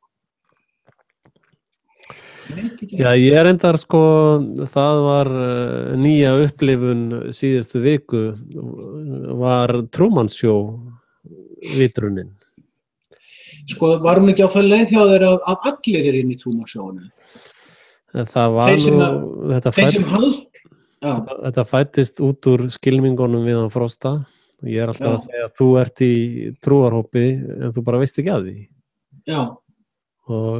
Já, ég er endar, sko, það var nýja upplifun síðustu viku, var Truman Show vitrunin. Sko, var hún ekki á það leið hjá þeir að allir inn í Truman Show-inu? Það var þetta fættist út úr skylmingunum við hann Frosta. Ég er alltaf að segja að þú ert í trúarhópi en þú bara veist ekki að því. Já. Og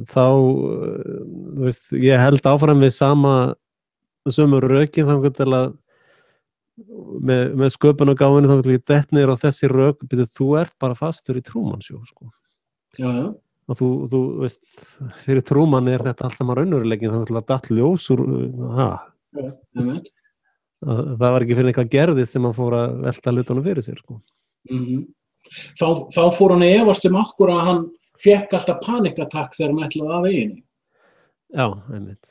þá, þú veist, ég held áfram við sömu rökin þannig til að með sköpun og gáfinu þannig til að detnir á þessi rök, þú ert bara fastur í Truman Show, sko. Já. Og þú veist, fyrir Truman er þetta allt saman raunveruleikin, þannig að datt ljós úr, það var ekki fyrir eitthvað gerðið sem hann fór að velta hlutunum fyrir sér, sko. Þá fór hann að efast okkur að hann fékk alltaf panikatakk þegar hann ætlaði af veginni. Já, einmitt.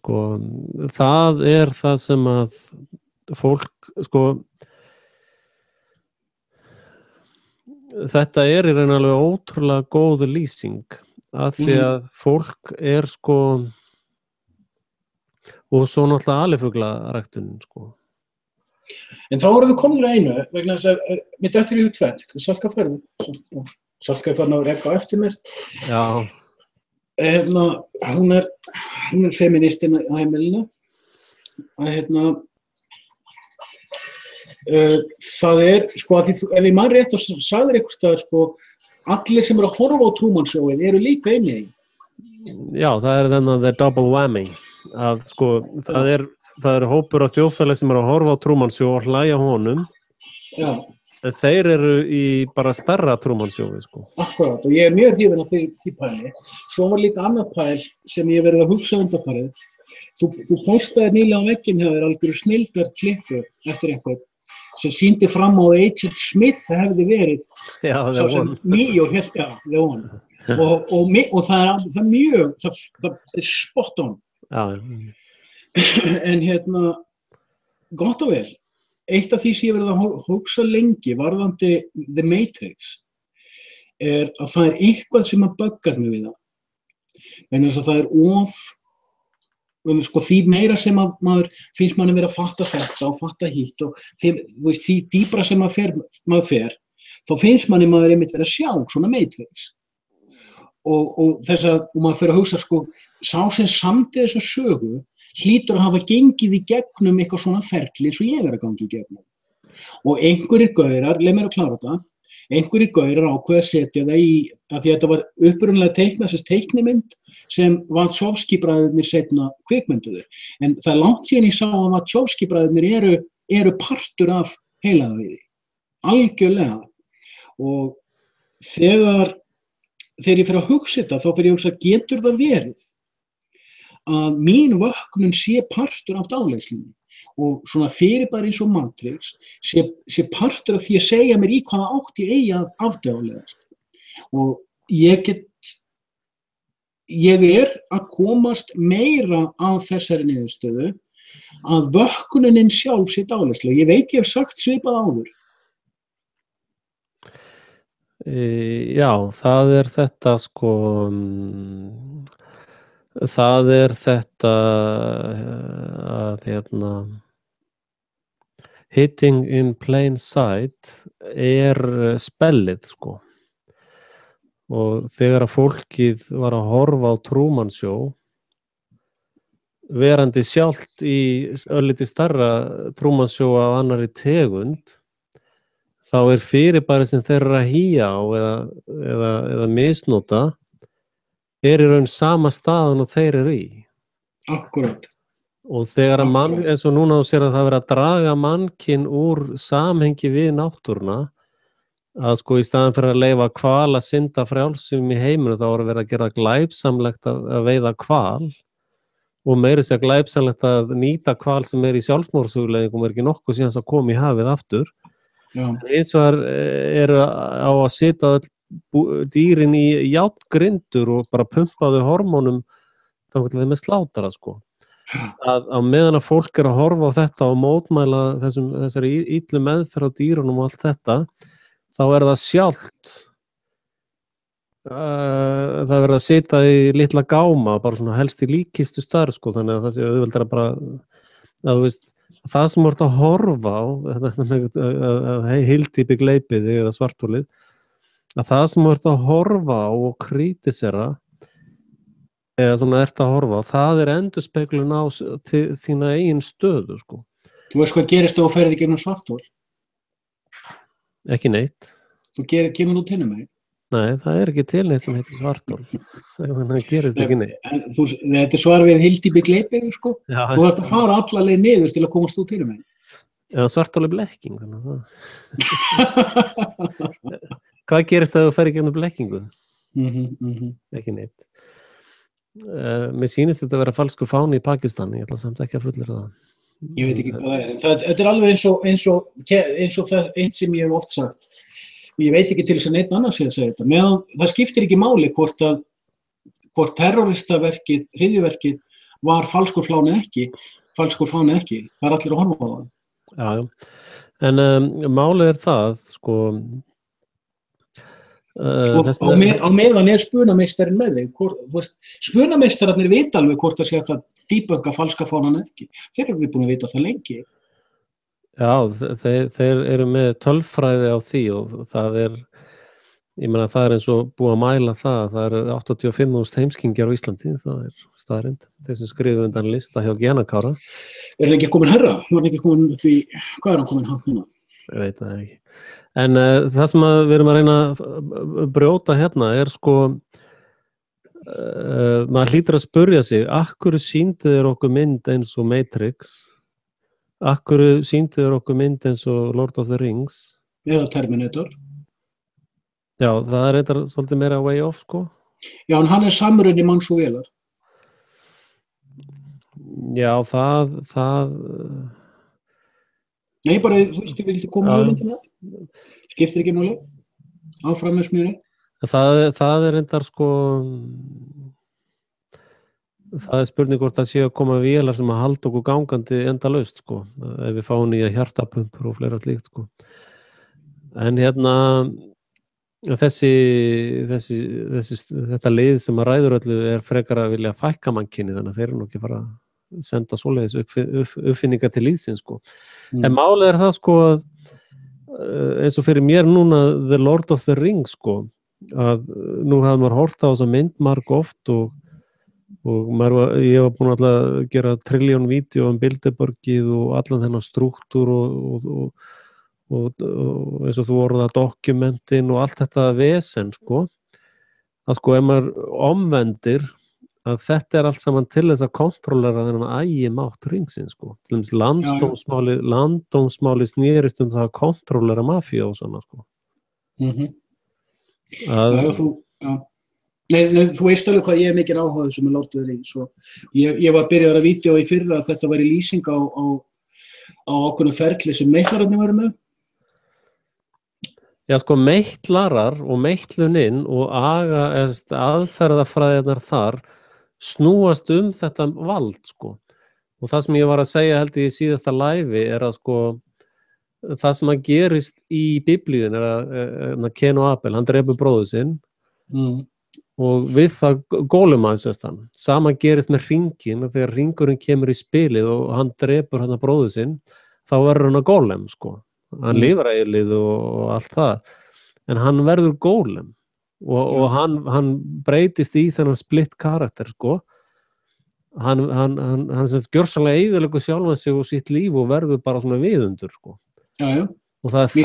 Sko, það er það sem að fólk, sko, þetta er í raun alveg ótrúlega góð lýsing að því að fólk er, sko, og svo náttúrulega alifuglaræktunin, sko. En þá vorum við komin að einu, vegna þess að mér dettur í hug tvennt, Salka er farin að rekka á eftir mér. Já. Hún er feministinn á heimilinu. Það er, sko, að ef ég man rétt og sagðir einhvers staðar, sko, allir sem eru að horfa á Truman Show-ið eru líka einnig í. Já, það er þennan the double whammy. Að, sko, það er hópur af þjóðfélag sem eru að horfa á Truman Show og hlæja honum. Já. En þeir eru í bara stærra Truman Show-ið, sko. Akkurát, og ég er mjög hrifinn af því pæli. Svo var líka annað pæl sem ég verið að hugsa undanfarið. Þú postaðir nýlega á vegginn hjá þér algjörðu snilldar klippu eftir einhvern sem sýndi fram á að Agent Smith hefði verið sá sem Neo hélt, The One. Og það er mjög, það er spot on. Já. En gott og vel, eitt af því sem ég verið að hugsa lengi varðandi The Matrix að það eitthvað sem að böggar mig við það. En þess að það sko, því meira sem að maður finnst manni verið að fatta þetta og fatta hitt og því dýpra sem maður fer, þá finnst manni maður einmitt verið að sjá svona Matrix. Og maður fyrir að hugsa, sko, sá sem samdi þessa sögu hlýtur að hafa gengið í gegnum eitthvað svona ferli eins og ég að ganga í gegnum. Og einhverjir gaurar, leið mér að klára þetta, einhverjir gaurar ákveða að setja það í, að því að þetta var upprunalega teiknað sem teiknimynd sem Wachowski-bræðurnir seinna kvikmynduðu. En það er langt síðan ég sá að Wachowski-bræðurnir eru partur af heilaðavíði. Algjörlega. Og þegar ég fer að hugsa þetta, þá fer ég að hugsa, getur það verið að mín vöknun sé partur af dáleiðslunni og svona fyrirbæri eins og Matrix sé partur af því að segja mér í hvaða átt ég eigi að afdáleiðast. Og ég er að komast meira á þessari niðurstöðu að vöknunin sjálf sé dáleiðsla. Ég veit ég hef sagt svipað áður. Já, það er þetta sko, það er þetta að hitting in plain sight er spellið sko. Og þegar að fólkið var að horfa á Truman Show, verandi sjálft í örlítið stærra Truman Show af annarri tegund, þá er fyrirbæri sem þeir eru að hýja á eða misnota er í raun sama staðan og þeir eru í. Akkurat. Og þegar að eins og núna þú sér að það verið að draga mannkinn úr samhengi við náttúruna, að sko í staðan fyrir að leyfa hval að synda frjálsum í heiminu, þá voru verið að gera glæpsamlegt að veiða hval og meira sér glæpsamlegt að nýta hval sem er í sjálfsmorðshugleiðingum og er ekki nokkuð síðan að koma í hafið aftur. Já. Eins og eru á að setja dýrin í járngrindur og bara pumpa þau hormónum þá til þeim slátara sko. Að meðan að fólk er að horfa á þetta og mótmæla þessari illu meðferð á dýrunum og allt þetta, þá er það sjálft það verður að setja í litla gáma, bara svona helst í líkistu stærð sko, þannig að það sé auðveldara bara að þú veist, það sem voru að horfa á að hyldýpi gleipiði eða svartholið, að það sem voru að horfa á og kritisera eða svona að horfa á, það er endurspeglun á þína eigin stöðu sko. Þú veist hvað gerist þú og ferði gegnum svarthol? Ekki neitt. Þú kemur út hinum megin? Nei, það er ekki til neitt sem heitir svarthol. Þannig að það gerist ekki neitt. Þetta er svar við hyldýpi gleipiði sko. Já, þú þarft að fara alla leið niður til að komast út hinum megin. Já, svarthol er blekking, þannig að það. Hvað gerist þegar þú ferði gegnum blekkingu? Ekki neitt. Mér sýnist þetta að vera falskur fáni í Pakistan, ég ætla samt ekki að fullyrða það. Ég veit ekki hvað það er, en þetta er alveg eins og það eitt sem ég hef oft sagt. Ég veit ekki til þess að neitt annars sé að segja þetta. Meðan það skiptir ekki máli hvort terroristaverkið, hryðjuverkið var falskur fáni ekki. Það er allir að horfa á það. Já, en málið er það, sko, á meðan er spunameistarinn með þig. Spunameistararnir vita alveg hvort það sé að dýbönga falska fánan ekki. Þeir eru búin að vita það lengi. Já, þeir eru með tölfræði á því og það er, ég meina það er eins og búið að mæla það eru 85.000 heimskingjar á Íslandi, það er staðreynd. Þeir sem skrifu undan lista hjá Genakára. Er hann ekki komin herra? Var hann ekki komin upp í, hvað er hann komin hann núna? Ég veit það ekki. En það sem við erum að reyna að brjóta hérna er sko, maður hlýtur að spurja sig, akkur sýndu þeir okkur mynd eins og Matrix? Akkur sýndu þeir okkur mynd eins og Lord of the Rings? Eða Terminator. Já, það er eitthvað svolítið meira way off, sko. Já, en hann er samrunni manns og vélar. Já, það... Nei, bara, þú veist, ég vildi koma á myndina. Skiptir ekki máli. Áfram með smjöri. Það er reyndar, sko... Það er spurning hvort það sé að koma vélar sem að halda okkur gangandi endalaust, sko. Ef við fáum nýja hjartapumpur og fleira slíkt, sko. En hérna... þetta lið sem að ræður öllu frekar að vilja fækka mannkyni, þannig að þeir eru nú ekki fara að senda svoleiðis uppfinningar til liðsins sko. En málið það sko að eins og fyrir mér núna The Lord of the Rings sko, að nú hafði maður hort á þessa mynd marg oft og ég var búin að gera trilljón vídeó Bilderbergið og allan þennan strúktúr og eins og þú orðað dokumentin og allt þetta vesen sko, að sko ef maður omvendir að þetta allt saman til þess að kontrollera þennan ægimátt ringsins sko, til dæmis landdómsmáli snerist það að kontrollera mafíu og svona sko. Þú veist alveg hvað ég mikið áhuga þessu með Lord of the Rings og ég var byrjaður að vídeó í fyrra að þetta væri lýsing á ákveðnu ferli sem meitlararnir væru með. Já sko meitlarar og meitluninn og aðferðafræðirnar þar snúast þetta vald sko, og það sem ég var að segja held í síðasta live að sko það sem að gerist í biblíun að Ken og Abel, hann drepur bróður sinn og við það gólum aðeins sama gerist með hringinn, og þegar hringurinn kemur í spilið og hann drepur hann bróður sinn, þá verður hann að gólem sko, hann lifir eilið og allt það, en hann verður gólem og hann breytist í þennan splitt karakter sko, hann gjörsamlega eyðileggur sjálfan sig og sitt líf og verður bara svona viðundur sko. Já. Og það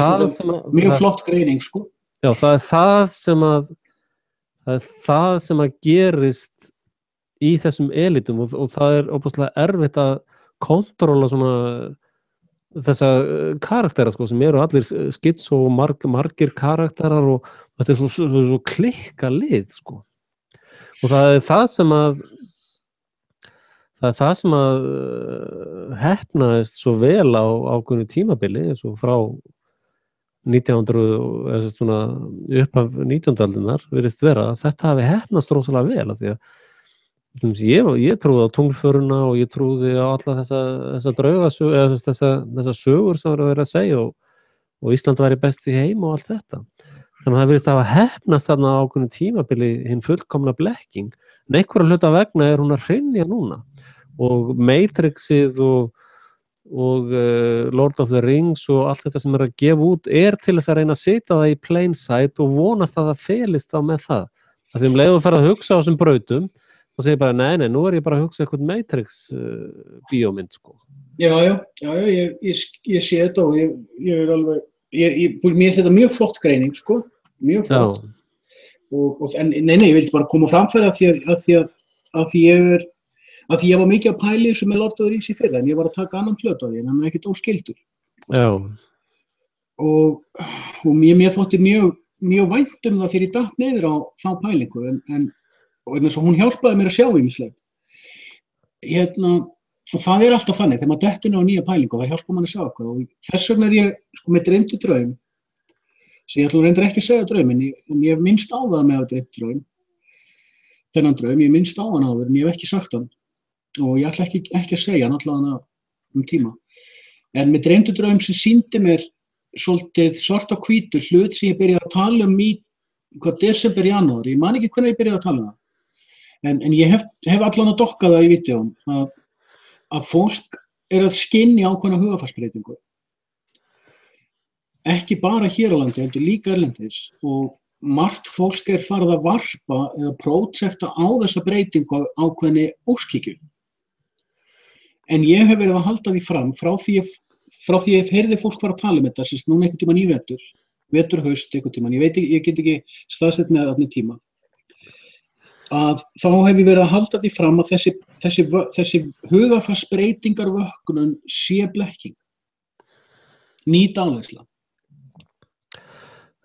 mjög flott greining sko. Já, það sem að gerist í þessum elitum og það óbúslega erfitt að kontróla svona þessa karaktera sko, sem eru allir skits og margir karakterar og þetta svo klikka lið sko, og það er það sem að heppnaðist svo vel á ákveðnu tímabili eins og frá 1900 eða svona upp af 19. aldarinnar virðist vera að þetta hafi heppnast rosalega vel, af því að ég trúði á tunglföruna og ég trúði á alla þessa draugasögur eða þessa sögur sem var að vera að segja og Ísland væri best í heim og allt þetta, þannig að það virðist að hafa heppnast þarna á ákveðnu tímabili hinn fullkomna blekking, en einhverja hluta vegna hún að hrynja núna og Matrixið og Lord of the Rings og allt þetta sem að gefa út til þess að reyna að setja það í plain sight og vonast að það felist á með það, að því leið þú ferð að hugsa á þessum brautum og segir bara nei, nú ég bara að hugsa eitthvað Matrix bíómynd sko. Já, ég sé þetta og ég er alveg mér finnst þetta mjög flott greining sko, mjög flott en ég vildi bara koma framfæri að því ég var mikið að pæli þessu með Lord of the Rings í fyrra, en ég var að taka annan flöt á því, en hann ekkert óskyldur. Já. Og mér þótti mjög vænt það fyrir ég datt niður á þá pælingu, og hún hjálpaði mér að sjá ýmislegt. Og það alltaf þannig, þegar maður dettur á nýja pælingu, það hjálpar mann að sjá eitthvað, og þess vegna ég sko með dreymdi draum, sem ég ætla reyndar ekki að segja drauminn, en ég hef minnst á það með að dreymdi draum, þennan draum, ég minnst á hann áður, en ég hef ekki sagt hann. Og ég ætla ekki að segja hann allavega tíma. En með dreymdu draum sem sýndi mér svolítið svart á hvítu hlut sem ég byrjaði að tala í desember, janúar, ég man ekki hvernig ég byrjaði að tala það. En ég hef allan að dokka það í vídeóum að fólk að skynja ákveðna hugarfarsbreytingu. Ekki bara hér á landi, heldur líka erlendis, og margt fólk farið að varpa eða prótsekta á þessa breytingu ákveðni óskikju. En ég hef verið að halda því fram frá því ég heyrði fólk fara að tala þetta, sérst núna einhvern tímann í vetur haust einhvern tímann, ég get ekki staðsett með þarna tíma, að þá hef ég verið að halda því fram að þessi hugarfarsbreytingar vöknun sé blekking, ný dáleiðsla.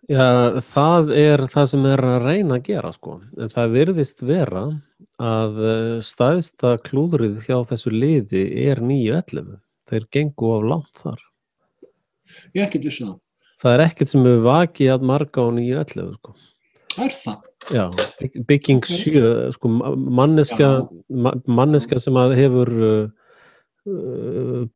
Já, það það sem að reyna að gera sko, en það virðist vera að stærsta klúðrið hjá þessu liði 9-11, þeir gengu of langt þar. Ég ekkert vissi það. Það ekkert sem hefur vakið að marga á 9-11 sko. Það? Já, bygging 7, sko, manneska sem að hefur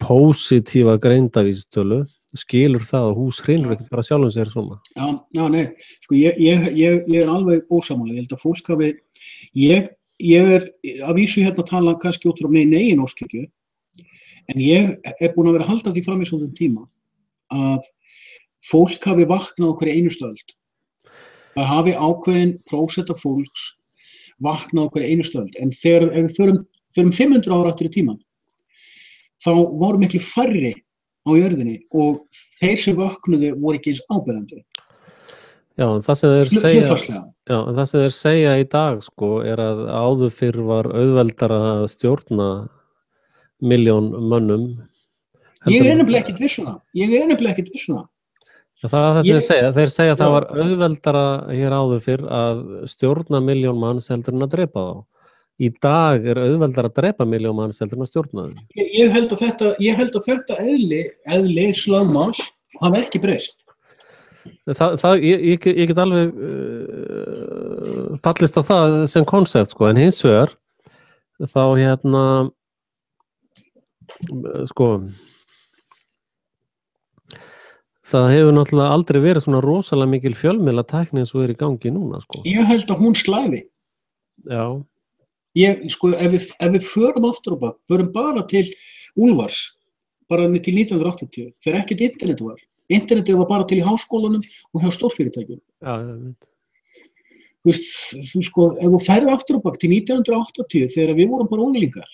pósitífa greindavísitölu, skilur það og hús hrynur ekki bara sjálfum sér svona. Já, nei, sko ég alveg ósammála, ég held að fólk hafi, ég að vísu hérna að tala kannski út frá mín eigin óskhyggju, en ég búin að vera að halda því fram í svona tíma að fólk hafi vaknað á hverju einustu öld. Það hafi ákveðin prósent af fólks vaknað á hverju einustu öld, en ef við förum 500 ára aftur í tímann, þá voru miklu færri á jörðinni og þeir sem vöknuðu voru ekki eins áberandi. Já, en það sem þeir segja í dag sko er að áður fyrr var auðveldara að stjórna 1.000.000 mönnum. Ég er nefnilega ekkert viss um það. Það er það sem þeir segja. Þeir segja að það var auðveldara hér áður fyrr að stjórna 1.000.000 manns heldur en að drepa þá. Í dag er auðveldara að drepa 1.000.000 manns heldur en að stjórna þeim. Ég held að þetta eðli slagmál hafi ekki breyst. Ég get alveg fallist á það sem konsept sko, en hins vegar þá sko það hefur náttúrulega aldrei verið svona rosalega mikil fjölmiðlatækni eins og í gangi núna sko. Ég held að hún slæfi. Já. Sko, ef við förum aftur og förum bara til Úlfars, bara til 1980, þegar ekkert internet var. Internetið var bara til í háskólanum og hjá stórfyrirtækjum. Já, ég veit. Þú veist, sko, ef þú ferð aftur og bak til 1980, þegar við vorum bara unglingar,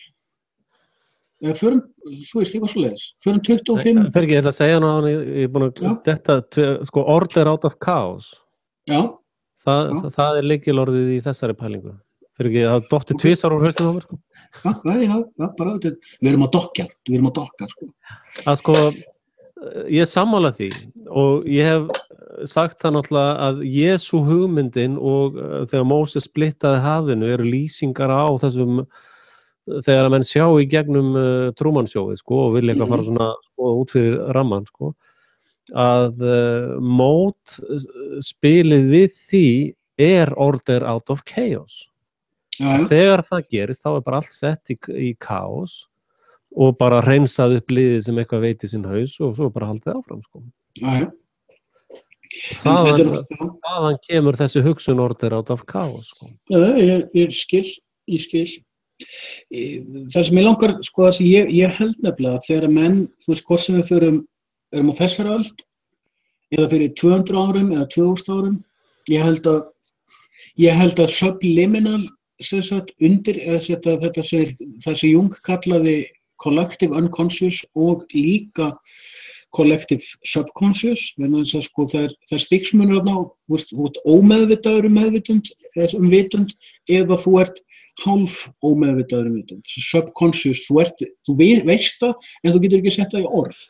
förum, þú veist, eitthvað svoleiðis, förum 25... Fyrir ekki, ég ætla að segja ná, ég er búin að þetta, sko, order out of chaos. Já. Það er lykilorðið í þessari pælingu. Fyrir ekki, það dotti tvisar úr haustum á mér, sko. Já, bara, við erum að dokka, sko. Að sko, ég sammála því og ég hef sagt það náttúrulega að Jesú hugmyndin og þegar Móses splittaði hafinu eru lýsingar á þessum þegar að menn sjá í gegnum Truman Showið sko og vilja eitthvað fara svona sko, út fyrir ramman sko að mót spilið við því er order out of chaos. Þegar það gerist þá er bara allt sett í kaos og bara hreinsað upp liðið sem eitthvað veit í sinn haus og svo bara haldið áfram sko. Þaðan kemur þessi hugsun order out of chaos sko. Ég skil. Það sem ég langar, sko, það sem ég held nefnilega þegar menn, þú veist, hvort sem við erum á þessari öld eða fyrir 200 árum eða 2000 árum, ég held að subliminal undir þetta sem Jung kallaði collective unconscious og líka collective subconscious, þess að sko það stigsmunur þarna, þú ert ómeðvitaður meðvitund, vitund, eða þú ert hálf ómeðvitaður vitund, subconscious, þú veist það, en þú getur ekki sett það í orð.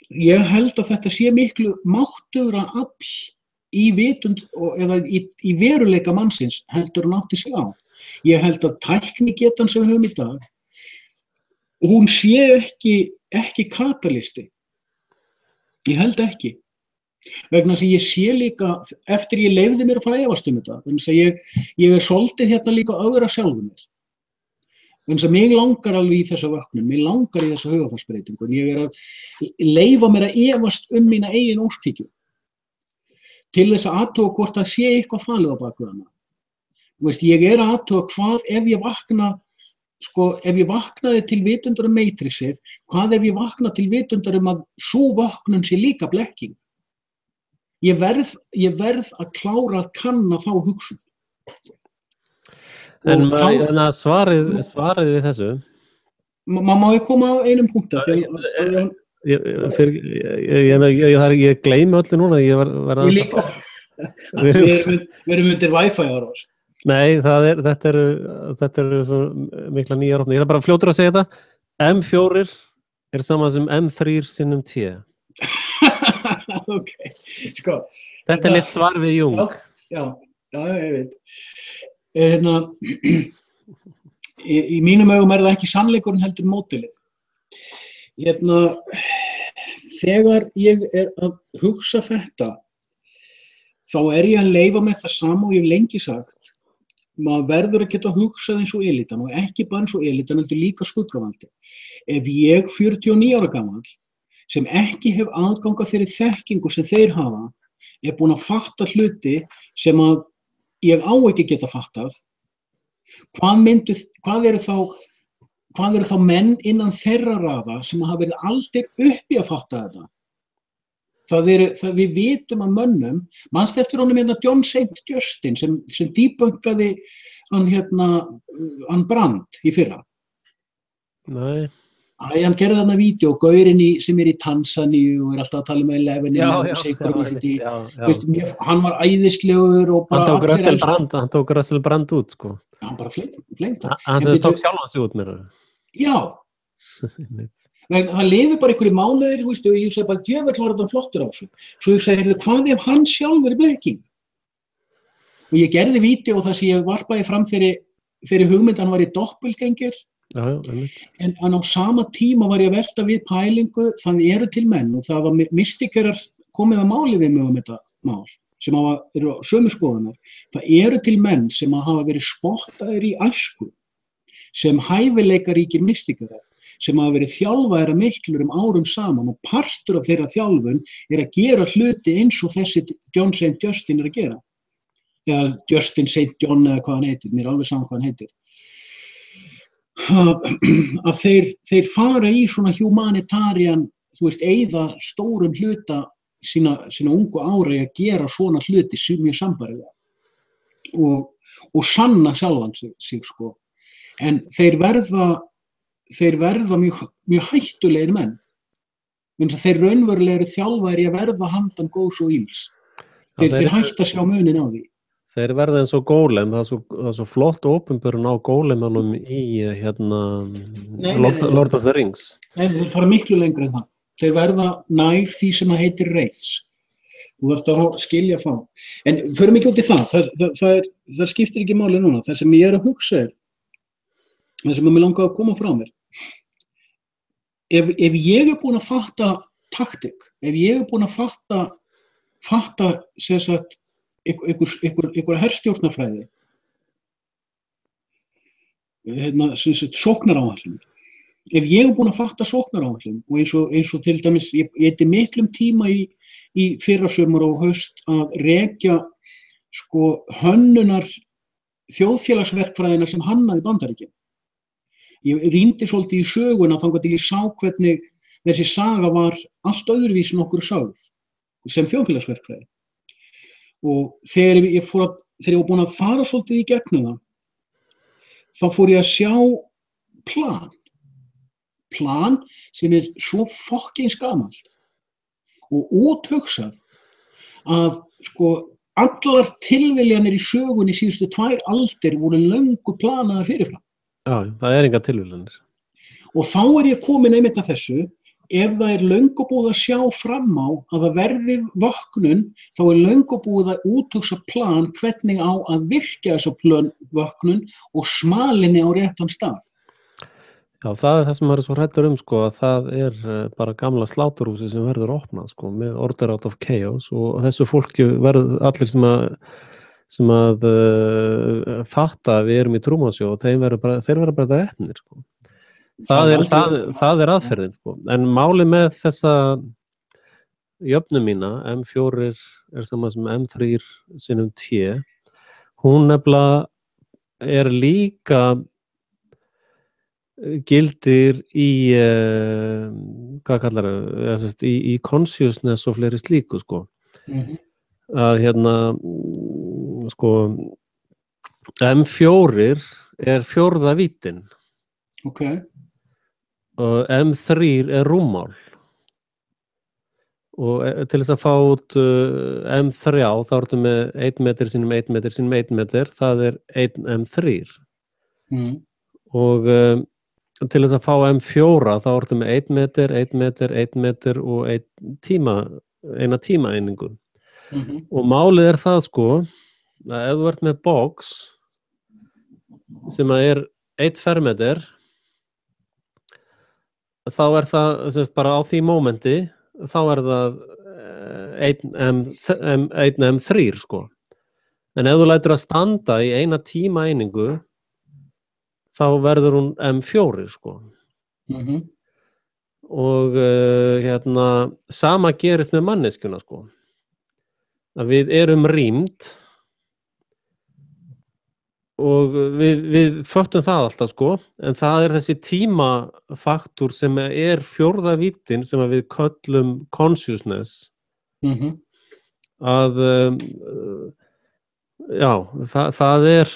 Ég held að þetta sé miklu máttugra afl í vitund eða í veruleika mannsins heldur hann átti sig á. Ég held að tæknigetan sem við höfum í dag, hún sé ekki katalisti. Ég held ekki. Vegna þess að ég sé líka, eftir ég leyfði mér að fara að efast þetta, þannig að ég er svolítið hérna líka ögra sjálfum mér. Þannig að mig langar alveg í þessa vöknum, mig langar í þessa hugarfarsbreytingu, en ég er að leyfa mér að efast mína eigin óskhyggju. Til þess að athuga hvort það sé eitthvað falið á baku hana. Ég er að athuga hvað ef ég vakna, sko, ef ég vaknaði til vitundar Matrixið, hvað ef ég vakna til vitundar að sú vöknun sé líka blekking. Ég verð að klára að kanna þá hugsun. En svarið við þessu? Má ég koma á einum punkti? Ég gleymi öllu núna, ég verð að... Líka. Við erum undir Wi-Fi ára ás. Nei, þetta eru svo mikla nýjar opni. Ég er bara fljótur að segja þetta. M4 er sama sem M3 sinnum T. Ok, sko. Þetta er mitt svar við Jung. Já, ég veit. Í mínum augum er það ekki sannleikurinn heldur mótilið. Þegar ég er að hugsa þetta, þá er ég að leyfa mér það sama og ég hef lengi sagt. maður verður að geta hugsað eins og elitan og ekki bara eins og elitan, heldur líka skuggavaldi. Ef ég 49 ára gamall sem ekki hef aðganga fyrir þekkingu sem þeir hafa, er búin að fatta hluti sem að ég á ekki geta fattað, hvað eru þá menn innan þeirra raða sem hafa verið aldrei uppi að fatta þetta? Við vitum að mönnum, manstu eftir honum John St. Justin sem debunkaði hann Brand í fyrra. Nei. Hann gerði þarna vídeo, gaurinn sem í Tansaníu og alltaf að tala um 11 hann var æðislegur og bara hann tók Russell Brand út, sko. Hann bara flengt hann sem tók sjálfan sig út með það. Já. Hann liði bara einhverju mánuðir, og ég hugsaði bara, djöfull var þetta flottur á þessu. Svo ég hugsaði, hvað ef hann sjálfur er blekking? Og ég gerði vídeo þar sem ég varpaði fram þegar hugmynd hann var í doppelgengir. En á sama tíma var ég að velta við pælingu, þannig eru til menn, og það var mystikerar komið að máli við mig þetta mál, sem eru sömu skoðunar. Það eru til menn sem hafa verið spottaðir í æsku, sem hæfileikaríkir mystikerar, sem hafa verið þjálfaðir miklur árum saman, og partur af þeirra þjálfun er að gera hluti eins og þessi John St. Justin er að gera. Eða Justin St. John eða hvað hann heitir, mér er alveg saman hvað hann heitir. Að þeir fara í svona humanitarian, eyða stórum hluta sína ungu ára í að gera svona hluti mjög sambærilega og sanna sjálfan sig, sko. En þeir verða mjög hættulegir menn. Þeir raunverulega eru þjálfaðir í að verða handan góðs og ills. Þeir hætta að sjá munin á því. Þeir verða eins og Golem, það er svo flott opinberun á Golemanum í Lord of the Rings. Nei, þeir fara miklu lengra en það. Þeir verða nær því sem heitir Wraiths. Þú þarft að skilja frá. En förum ekki út í það skiptir ekki máli núna. Það sem ég er að hugsa það sem mér langaði að koma frá mér. Ef ég er búin að fatta taktik, ef ég er búin að fatta sem sagt einhverja herstjórnarfræði, sóknaráætlun. Ef ég er búin að fatta sóknaráætlun, og eins og til dæmis, ég eyddi miklum tíma í fyrrasumar og haust að rekja hönnunar þjóðfélagsverkfræðina sem hannaði Bandaríkin. Ég rýndi svolítið í söguna þangað til ég sá hvernig þessi saga var allt öðruvísi en okkur sögð sem þjóðfélagsverkfræði. Og þegar ég var búin að fara svolítið í gegnum það, þá fór ég að sjá plan sem er svo fucking gamalt og úthugsað að allar tilviljanir í sögunni síðustu 2 aldir voru löngu planaðar fyrirfram. Já, það er enga tilviljanir. Og þá er ég komin einmitt að þessu, ef það er löngu búið að sjá fram á að það verði vöknun, þá er löngu búið að úthugsa plan hvernig á að virkja þessa vöknun og smalinni á réttan stað. Já, það er það sem maður er svo hræddur að það er bara gamla sláturhúsi sem verður opnað, með Order out of Chaos, og þessu fólki verður allir sem að fatta að við erum í trúmannsjó, og þeir verður bara drepnir, Það er aðferðin, en máli með þessa jöfnu mína, M4 er saman sem M3 sinnum T, hún nefnilega er líka gildir í, hvað kallar það, í consciousness og fleiri slíku, að M4 er 4. vítin. Og M3 er rúmmál, og til þess að fá út M3 þá ertu með 1 metr sinnum 1 metr sinnum 1 metr, það er 1 M3. Og til þess að fá M4 þá ertu með 1 metr, 1 metr, 1 metr og eina tímaeiningu. Og málið er það að ef þú ert með box sem er 1 fermetr, þá er það bara á því mómenti, þá er það 1 M3, En ef þú lætur að standa í eina tímaeiningu, þá verður hún M4, sko. Og sama gerist með manneskjuna, sko. Að við erum rýmd og við föttum það alltaf, sko, en það þessi tímafaktor sem fjórða víddin sem við köllum consciousness, að já, það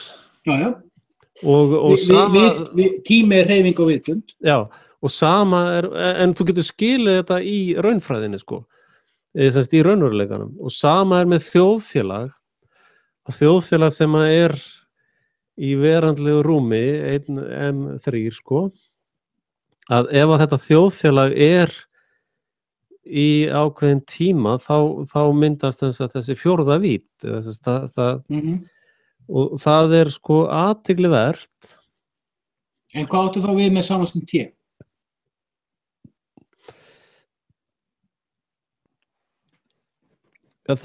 Já, og sama tími hreyfing og vitund. Já, og sama en þú getur skilið þetta í raunfræðinni, sko, í raunveruleikanum, og sama með þjóðfélag sem í verandlegu rúmi, 1M3, sko, að ef að þetta þjóðfélag í ákveðin tíma, þá myndast þessi fjórða vídd, og það sko athyglivert. En hvað áttu þá við með samanstund T? Ja,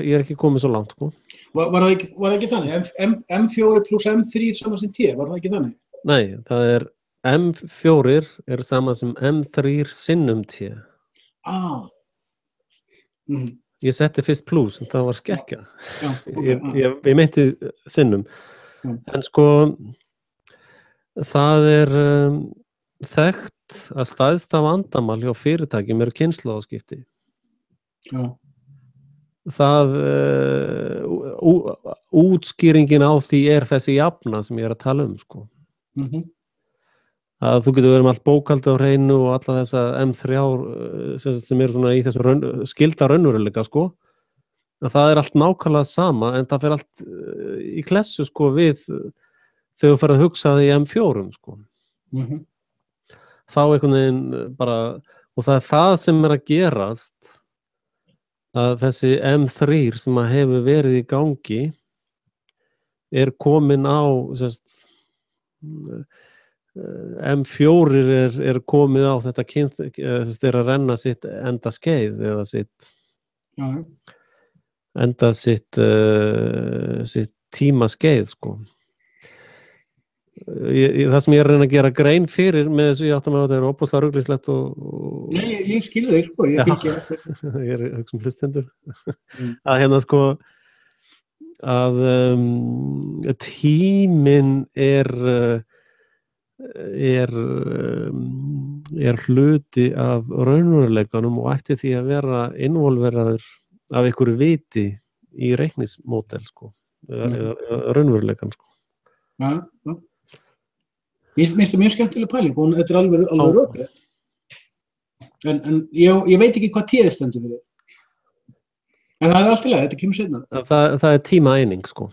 ég ekki komið svo langt, sko. Var það ekki þannig? M4 plus M3 samanstund T, var það ekki þannig? Nei, það M4 sama sem M3 sinnum T. Ég setti fyrst plus, en það var skekkja. Já, okay, ég meinti sinnum. En sko, það þekkt að stærsta vandamál hjá fyrirtækjum kynslóðaskipti. Já. Það útskýringin á því þessi jafna sem ég að tala um, sko. Að þú getur verið með allt bókhaldið á hreinu og alla þessa M3 sem svona í þessu skilda raunveruleika, sko. Að það allt nákvæmlega sama, en það fer allt í klessu, sko, við þegar þú fer að hugsa það í M4, sko. Þá einhvern veginn bara, og það það sem að gerast, að þessi M3 sem hefur verið í gangi komin á M4 komið á þetta að renna sitt enda skeið eða sitt enda sitt tíma skeið, sko. Það sem ég að reyna að gera grein fyrir með þessu, ég átti með að þetta óbúslega ruglingslegt og... Nei, ég skilði þig, sko, ég fylgja þetta. Ég hugsa hlustendur. Að sko, að tíminn hluti af raunveruleikanum og ætti því að vera involveraður af einhverju viti í reiknismódel, sko, eða raunveruleikan, sko. Já. Mér finnst það mjög skemmtileg pæling og þetta alveg rökrétt. En ég veit ekki hvað T stendur fyrir. En það allt í lagi, þetta kemur seinna. Það tímaeining, sko.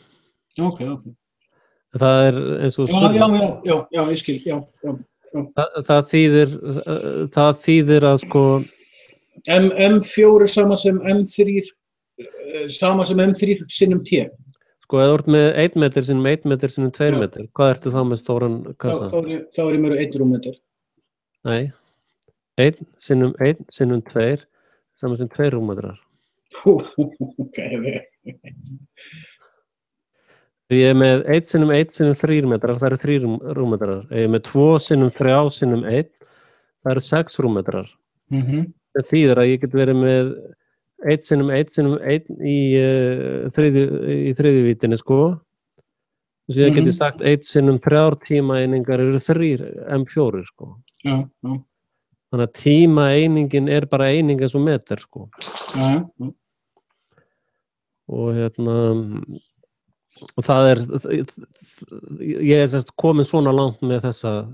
Ok. Það eins og Já, ég skil, já. Það þýðir að, sko... M4 sama sem M3 sinnum T. Sko, eða þú ert með 1 metr sinnum 1 metr sinnum 2 metr, hvað ertu þá með stóran kassa? Þá ég með 1 rúmmetr. Nei, 1 sinnum 1 sinnum 2, saman sem 2 rúmmetrar. Ok. Ég með 1 sinnum 1 sinnum 3 metrar, það 3 rúmmetrar. Ég með 2 sinnum 3 sinnum 1, það 6 rúmmetrar. Það þýðir að ég get verið með 1 sinnum 1 sinnum 1 í þriðju vítinni, sko. Og síðan get ég sagt 1 sinnum 3 tímaeiningar 3 M4, sko. Já. Þannig að tímaeiningin bara eining eins og meter, sko. Já. Og og það ég semst komin svona langt með þessa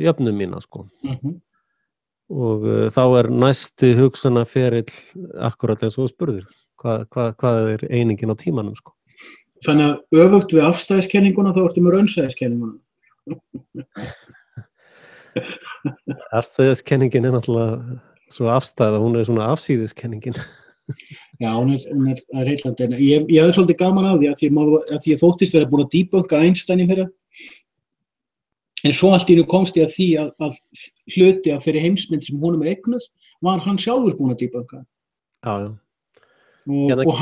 jöfnum mína, sko. Og þá næsti hugsunarferill akkurat eins og þú spurðir. Hvað einingin á tímanum, sko. Þannig að öfugt við afstæðiskenninguna þá ertu með raunsæðiskenninguna. Afstæðiskenningin náttúrulega svo afstæða, hún svona afsíðiskenningin. Já, hún heillandi. Ég hafði svolítið gaman af því að ég þóttist vera búin að debunka Einstein í fyrra. En svo allt í einu komst ég að því að hluti af þeirri heimsmynd sem honum eignast var hann sjálfur búin að debunka. Já. og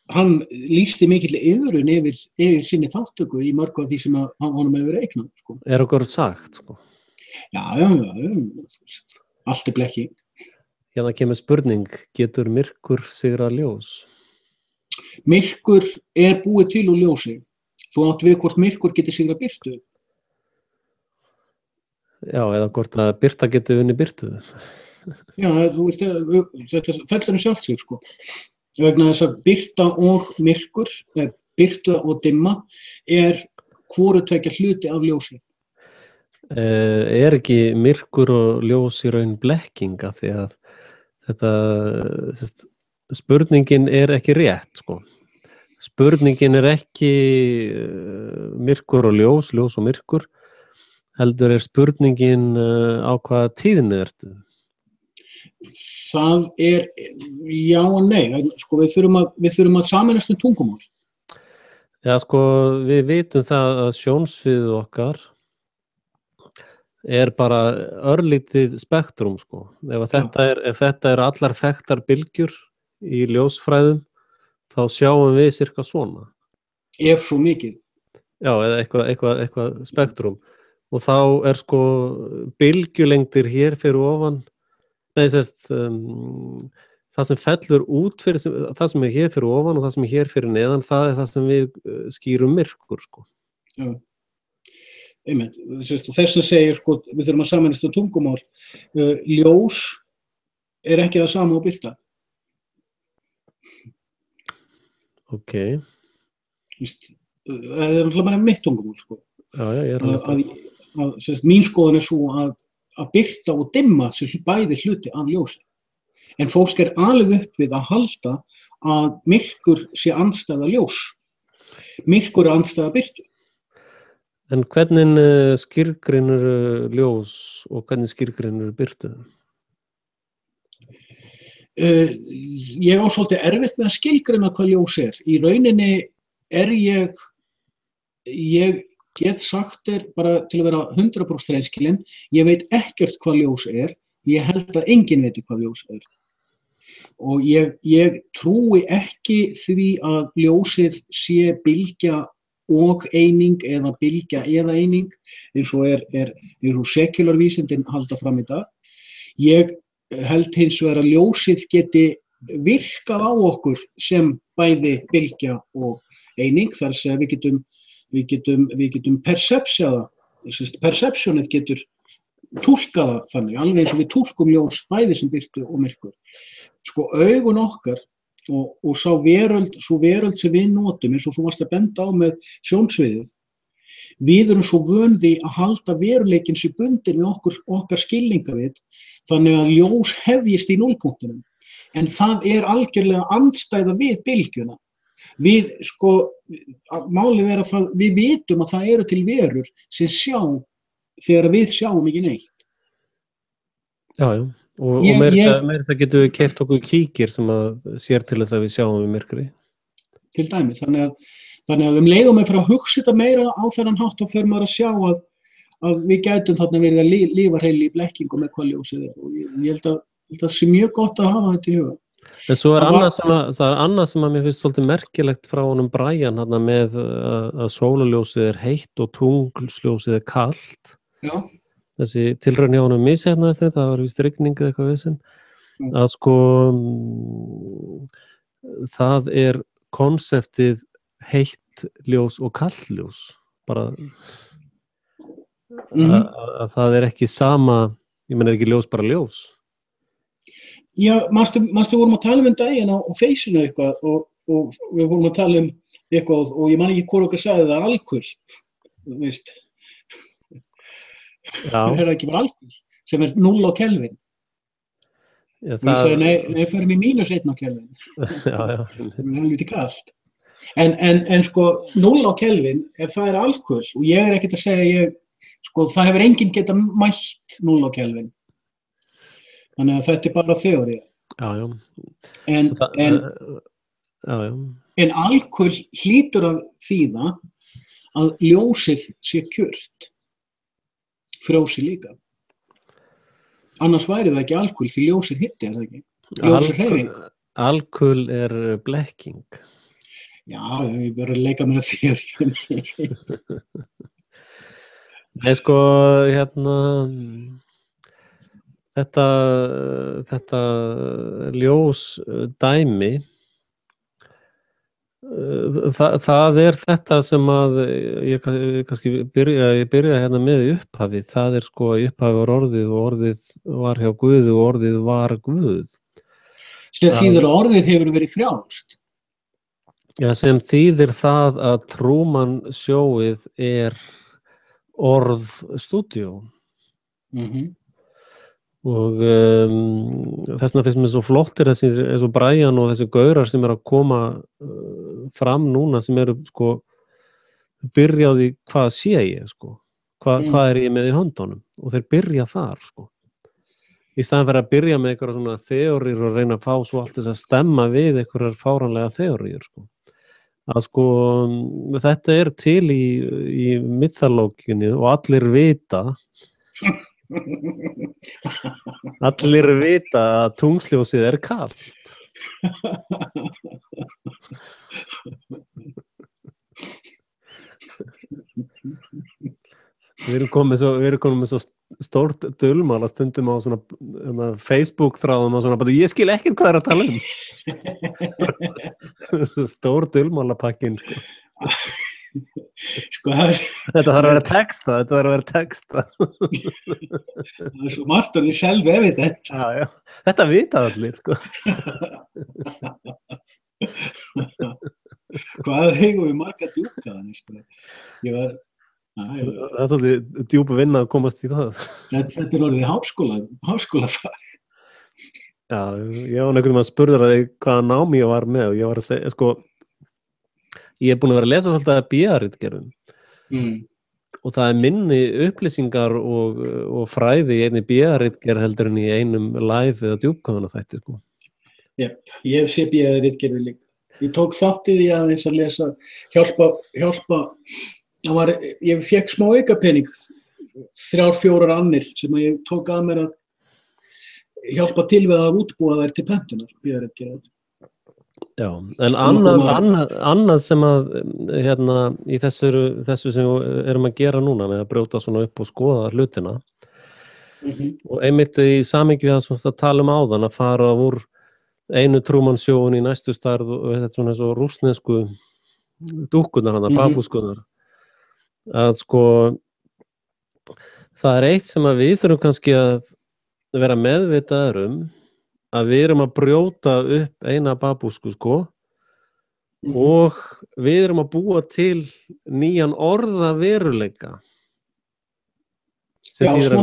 hann lýsti mikill iðrun yfir sinni þáttöku í mörgu af því sem honum hefur verið eignað, sko. Okkur sagt, sko. Já, allt blekking. Hérna kemur spurning, getur myrkur sigrað ljós? Myrkur búið til úr ljósi. Þú átt við hvort myrkur geti sigrað birtu. Já, eða hvort að birta geti unnið birtu. Já, þú veist, þetta fellur sjálft sig, sko. Vegna þess að birta og myrkur, birta og dimma, hvoru tveggja hluti af ljósi. Ekki myrkur og ljós í raun blekkinga því að þetta, spurningin ekki rétt, sko. Spurningin ekki myrkur og ljós og myrkur, heldur spurningin á hvaða tíðinni ertu. Það já og nei, sko við þurfum að sameinast tungumál. Já, sko við vitum það að sjónsviðið okkar bara örlítið spektrum, sko. Ef þetta allar þekktar bylgjur í ljósfræðum, þá sjáum við cirka svona. Ef svo mikið. Já, eða eitthvað spektrum. Og þá sko bylgjulengdir hér fyrir ofan, það sem fellur út fyrir, það sem hér fyrir ofan og það sem hér fyrir neðan, það það sem við skýrum myrkur, sko. Já. Þess að segja, sko, við þurfum að sameinast tungumál. Ljós ekki það sama og birta. Ok. Það alltaf bara mitt tungumál, sko. Já, ég að mín skoðun svo að birta og dimma sem bæði hluti af ljósi. En fólk alveg upp við að halda að myrkur sé andstæða ljós. Myrkur andstæða birtu. En hvernig skilgreinir ljós og hvernig skilgreinir birtu? Ég á svolítið erfitt með að skilgreina hvað ljós Í rauninni ég get sagt bara til að vera 100% hreinskilinn, ég veit ekkert hvað ljós ég held að enginn veit hvað ljós Og ég trúi ekki því að ljósið sé bylgja og eining eða bylgja eða eining, eins og sekularvísindin halda fram í dag. Ég held hins vegar að ljósið geti virkað á okkur sem bæði bylgja og eining, þar sem við getum persepsjaða, perceptionið getur túlkaða þannig, alveg eins og við túlkum ljós bæði sem birtu og myrkur. Sko augun okkar og svo veröld sem við notum, eins og þú varst að benda á með sjónsviðið, við erum svo vön því að halda veruleikinn sé bundinn við okkar skilningavit, þannig að ljós hefjist í núllpunktinum, en það algjörlega andstæða við bylgjuna. Við, sko, málið að við vitum að það eru til verur sem sjá þegar við sjáum ekki neitt. Já, og meira það getum við keypt okkur kíkir sem að sér til þess að við sjáum í myrkri. Til dæmis, þannig að leiðum við fyrir að hugsa þetta meira á þennan hátt og fyrir maður að sjá að við gætum þarna verið að lifa heil í blekkingu með hvað ljósið og ég held að það sé mjög gott að hafa þetta í huga. En svo annað sem að mér finnst svolítið merkilegt frá honum Brian með að sólarljósið heitt og tunglsljósið kalt. Já. Þessi tilraun hjá honum misheppnaðist, það var víst rigning eða eitthvað vissin, að sko það konseptið heitt ljós og kalt ljós, bara að það ekki sama, ég meina ekki ljós bara ljós. Já, manstu vorum að tala um daginn á Facebookinu eitthvað og við vorum að tala um eitthvað og ég man ekki hvor okkar sagði það alkul, þú veist. Það ekki bara alkul, sem 0 á Kelvin. Já, og ég sagði, nei, förum í -1 á Kelvin. Já. Það lítið kalt. En sko, 0 á Kelvin, ef það alkul, og ég ekkert að segja, sko, það hefur enginn getað mælt 0 á Kelvin. Þannig að þetta bara þeóri. Já. En alkul hlýtur að þýða að ljósið sé kjört. Frjósi líka. Annars væri það ekki alkul því ljós hitti, það ekki? Ljós hreyfing. Alkul blekking. Já, ég verður að leika mér að því. Nei, sko, þetta ljós dæmi, það þetta sem að ég kannski byrja með í upphafi, það sko í upphafi var orðið og orðið var hjá Guði og orðið var Guð. Sem þýðir að orðið hefur verið frjálst. Já, sem þýðir það að Truman Showið orð stúdíó. Og þessna finnst mér svo flottir þessi eins og Brian og þessi gaurar sem að koma fram núna sem sko byrja á því hvað sé ég sko, hvað ég með í höndunum og þeir byrja þar sko í staðan fyrir að byrja með einhverja svona þeóríur og reyna að fá svo allt þess að stemma við einhverjar fáránlega þeóríur sko að sko þetta til í mythológíunni og allir vita að tungsljósið kalt. Við erum komið með svo stórt dulmál að stundum á svona Facebook þráðum og svona, ég skil ekkert hvað að tala stór dulmálapakkin sko. Þetta þarf að vera texta Það svo margt og því sjálf evident. Já. Þetta vita allir sko. Hvað hegum við marga djúpkaðan sko. Það svolítið djúpa vinna að komast í það. Þetta orðið háskólafag. Já, ég var einhvern veginn að spurða þig hvaða námi ég var með og ég var að segja sko ég búin að vera að lesa svolítið að BA-ritgerðum og það minni upplýsingar og fræði í einni BA-ritgerð heldur en í einum live eða djúpkáðana þætti sko. Ég hef sé BA-ritgerði líka. Ég tók þátt í því aðeins að lesa, hjálpa, ég fekk smá aukapening, 3-4 annir sem að ég tók að mér að hjálpa til við að útbúa þær til prentunar, BA-ritgerði. Já, en annað sem að í þessu sem við erum að gera núna með að brjóta svona upp og skoða hlutina og einmitt í samhengi við það tala áðan að fara úr einu Truman Show í næstu stærð og þetta svona eins og rússnesku dúkkunar babúskunar að sko það eitt sem að við þurfum kannski að vera meðvitaðir að við erum að brjóta upp eina babúsku sko og við erum að búa til nýjan orða veruleika sem þýðir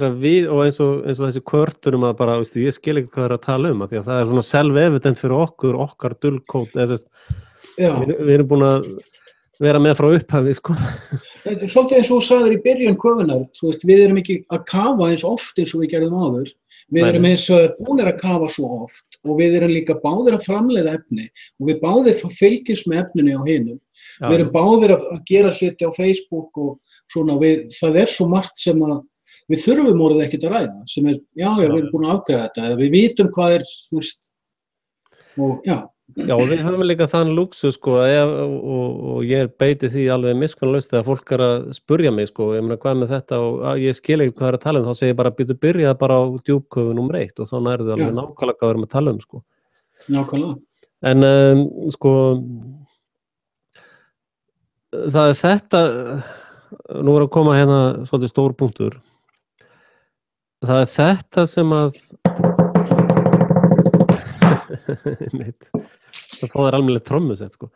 að við og eins og þessi kvörtur að bara, ég skil ekki hvað að tala að því að það svona self-evident fyrir okkar dulkót við erum búin að vera með frá upphafi sko. Þetta svolítið eins og þú sagðir í byrjun köfunar, við erum ekki að kafa eins oft eins og við gerðum áður. Við erum eins og búinir að kafa svo oft og við erum líka báðir að framleiða efni og við báðir fylgjumst með efninu á hinum. Við erum báðir að gera hluti á Facebook og svona, það svo margt sem að við þurfum orðið ekkert að ræða, sem við erum búin að afgreiða þetta, við vitum hvað og Já, við höfum líka þann lúksus sko og ég beiti því alveg miskunnarlaust þegar fólk að spurja mig sko, ég meina hvað með þetta og ég skil ekki hvað að tala þá segir ég bara byrja bara á djúpköfu númer 1 og þá nærðu alveg nákvæmlega hvað við erum að tala sko. Nákvæmlega. En sko það þetta, nú að koma hérna svolítið stór punktur, það þetta sem að það fóðar almennilega trommusett sko.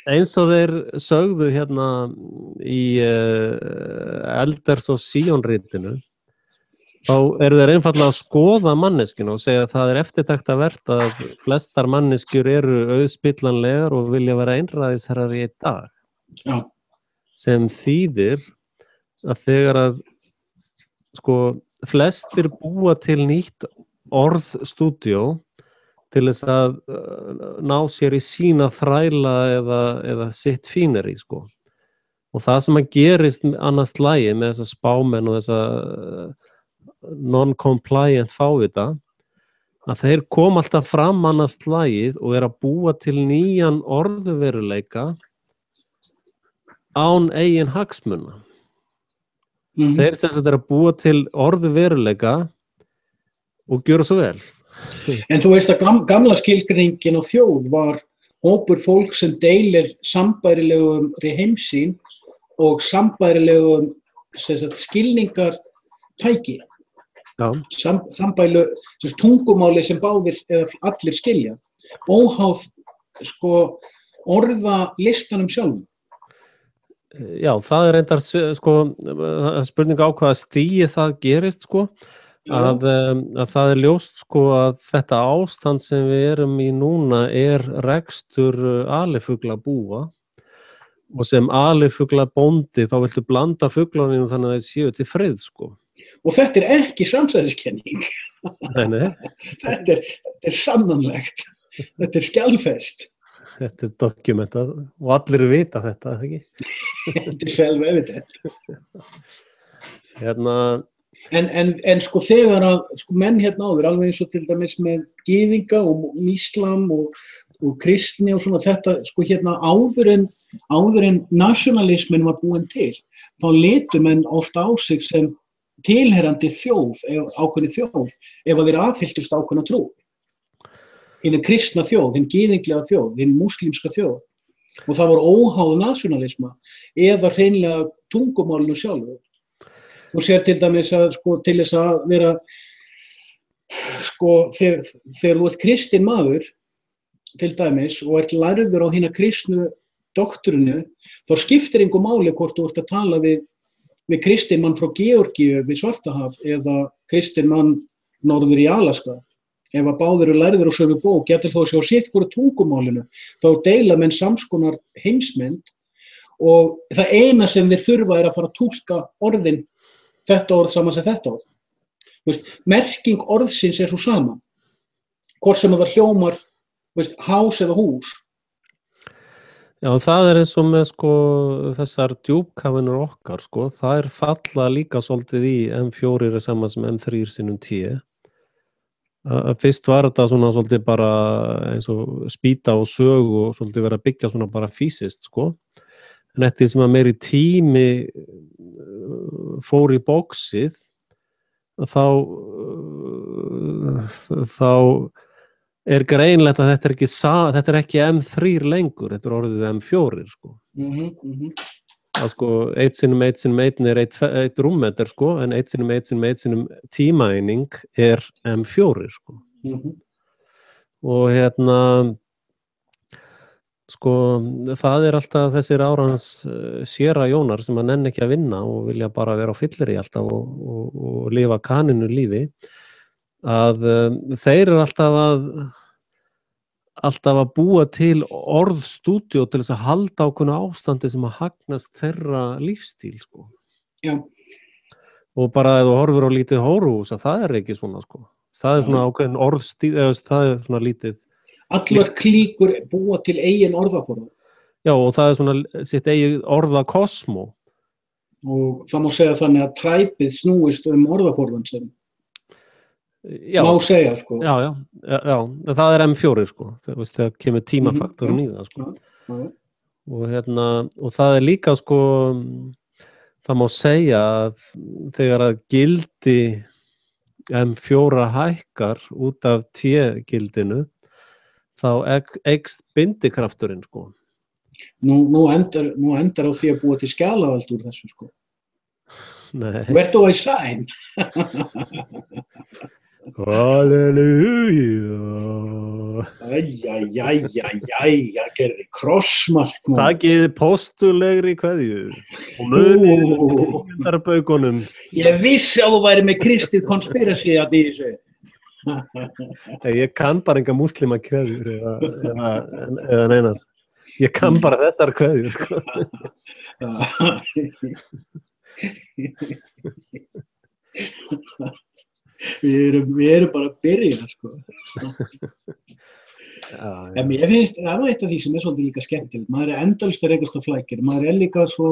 Eins og þeir sögðu hérna í Elders of Sion ritinu þá eru þeir einfaldlega að skoða manneskjuna og segja að það eftirtektarvert að flestar manneskjur eru auðspillanlegar og vilja vera einræðisherrar í einn dag sem þýðir að þegar að sko flestir búa til nýtt orðstúdíó til þess að ná sér í sína þræla eða sitt fíneri sko. Og það sem að gerist annars slagið með þessa spámenn og þessa non-compliant fávita, að þeir kom alltaf fram annars slagið og að búa til nýjan orðuveruleika án eigin hagsmuna. Þeir sem þetta að búa til orðuveruleika og gjöra svo vel. En þú veist að gamla skilgreiningin á þjóð var hópur fólk sem deilir sambærilegum heimsýn og sambærilegum skilningartæki. Sambærileg tungumáli sem báðir eða allir skilja. Óháð orðalistanum sjálfum. Já, það reyndar spurning á hvaða stigi það gerist að það ljóst að þetta ástand sem við erum í núna rekstur alifuglabúa og sem alifuglabóndi þá viltu blanda fuglanum þannig að þeir séu til friðs Og þetta ekki samsæriskenning. Nei. Þetta sannanlegt. Þetta skjalfest. Þetta dokumentað og allir vita þetta, ekki? Þetta selva evident. En þegar að menn áður, alveg eins og til dæmis með gyðinga og íslam og kristni og svona þetta, áður en nationalismin var búin til, þá litu menn ofta á sig sem tilherrandi þjóð, ákveðni þjóð, ef að þeir aðhylltust ákveðna trú. Hinn kristna þjóð, hinn gyðinglega þjóð, hinn múslimska þjóð. Og það var óháð nationalisma eða hreinlega tungumálinu sjálfur. Þú sér til dæmis að til þess að vera þegar þú ert kristinn maður til dæmis og ert lærður á hina kristnu doktrinu, þá skiptir engu máli hvort þú ert að tala við kristinn mann frá Georgíu við Svartahaf eða kristinn mann norður í Alaska. Ef að báðir eru lærður á sömu bók, getur þó að sjá sitt hvort tungumálinu, þá deila menn samskonar heimsmynd og það eina sem þeir þurfa að fara að túlka orðin þetta orð saman sem þetta orð. Merking orðsins svo sama, hvort sem það hljómar hás eða hús. Já, það eins og með þessar djúpkafinur okkar, það falla líka svolítið í M4 saman sem M3 sinnum 10. Fyrst var þetta svona svolítið bara eins og spýta og sögu og svolítið vera að byggja svona bara fysiskt, En eftir sem að meiri tími fór í bóksið, þá greinlegt að þetta ekki M3 lengur, þetta orðið M4, Að eitt sinnum eitt eitt rúmmeter, en eitt sinnum tímaeining M4, Og það alltaf þessir árans séra jónar sem að nenni ekki að vinna og vilja bara vera á fylleri alltaf og lifa kaninu lífi, að þeir alltaf að búa til orðstúdíó til þess að halda ákveðnu ástandi sem að hagnast þeirra lífstíl, Já. Og bara ef þú horfir á lítið hóruhús, að það ekki svona, Það svona ákveðin orðstíl, það svona lítið. Allar klíkur búa til eigin orðaforða. Já, og það svona sitt eigin orðakosmó. Og það má segja þannig að træpið snúist orðaforðan sem má segja, Já, það M4, þegar kemur tímafaktorinn í það, Og það líka, það má segja að þegar að gildi M4 hækkar út af T-gildinu, þá eykst bindikrafturinn, Nú endar á því að búa til skjalavald úr þessu, Nei. Where do I sign? Halleluja. Æjæjæjæjæjæ, gerði krossmark. Takið postulegri kveðju og munið baukunum. Ég vissi að þú væri með kristið konspirasi að því þessu. Ég kann bara enga múslima kveðjur eða neinar. Ég kann bara þessar kveðjur, Við erum bara að byrja, En mér finnst, það eitt af því sem svolítið líka skemmtilegt. Maður endalaust að rekast á flækir. Maður líka svo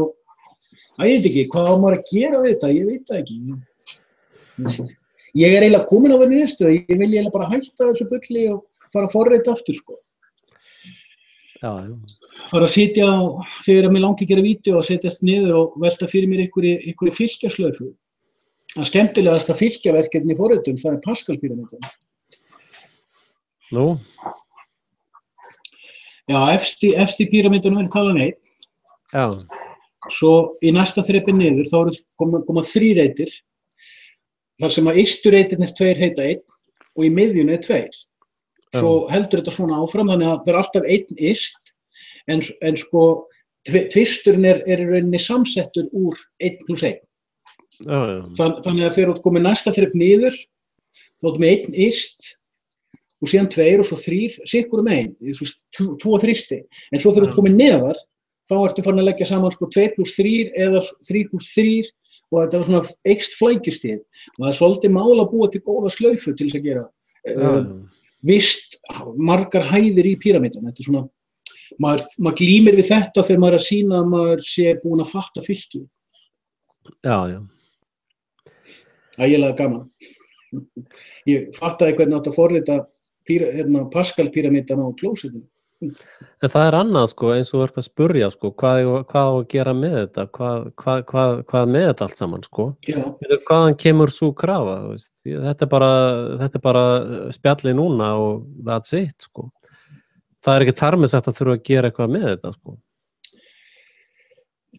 ég veit ekki, hvað á maður að gera við þetta, ég veit það ekki. Ég eiginlega komin á það niðurstöðu, ég vil eiginlega bara hætta þessu bulli og fara að forrita aftur, sko. Já. Fara að sitja á, þegar mér langi að gera vídeo og setjast niður og velta fyrir mér einhverju fylgjaslaufu. Það skemmtilegasta fylgjaverkefni í forritun, það Pascal-píramídan. Nú? Já, efsti píramídanum er talað 1. Já. Svo í næsta þrepi niður þá eru koma 3 reitir. Þar sem að ystu reitirnir 2 heita 1 og í miðjunni 2. Svo heldur þetta svona áfram, þannig að það er alltaf 1 yst, en sko tvisturinn er í rauninni samsettur úr 1 + 1. Þannig að þegar þú komið næsta þrep niður, þá erum við 1 yst og síðan 2 og svo 3, sikkur 1, 2 þristi. En svo þegar þú komið neðar, þá ertu farin að leggja saman sko 2 + 3 eða 3 + 3 og þetta var svona eykst flækjustig. Og það er svolítið mál að búa til góða slaufu til þess að gera vist margar hæðir í píramídan. Þetta er svona, maður glímir við þetta þegar maður er að sýna að maður sé búin að fatta fylki. Já. Ægilega gaman. Ég fattaði hvernig átt að forrita Pascal-píramídan á klósettinu. En það er annað, sko, eins og þú ert að spurja, sko, hvað á að gera með þetta, hvað með þetta allt saman, sko. Já. Hvaðan kemur sú krafa, þú veist, þetta er bara spjallið núna og that's it, sko. Það er ekki þar með sagt að þurfa að gera eitthvað með þetta, sko.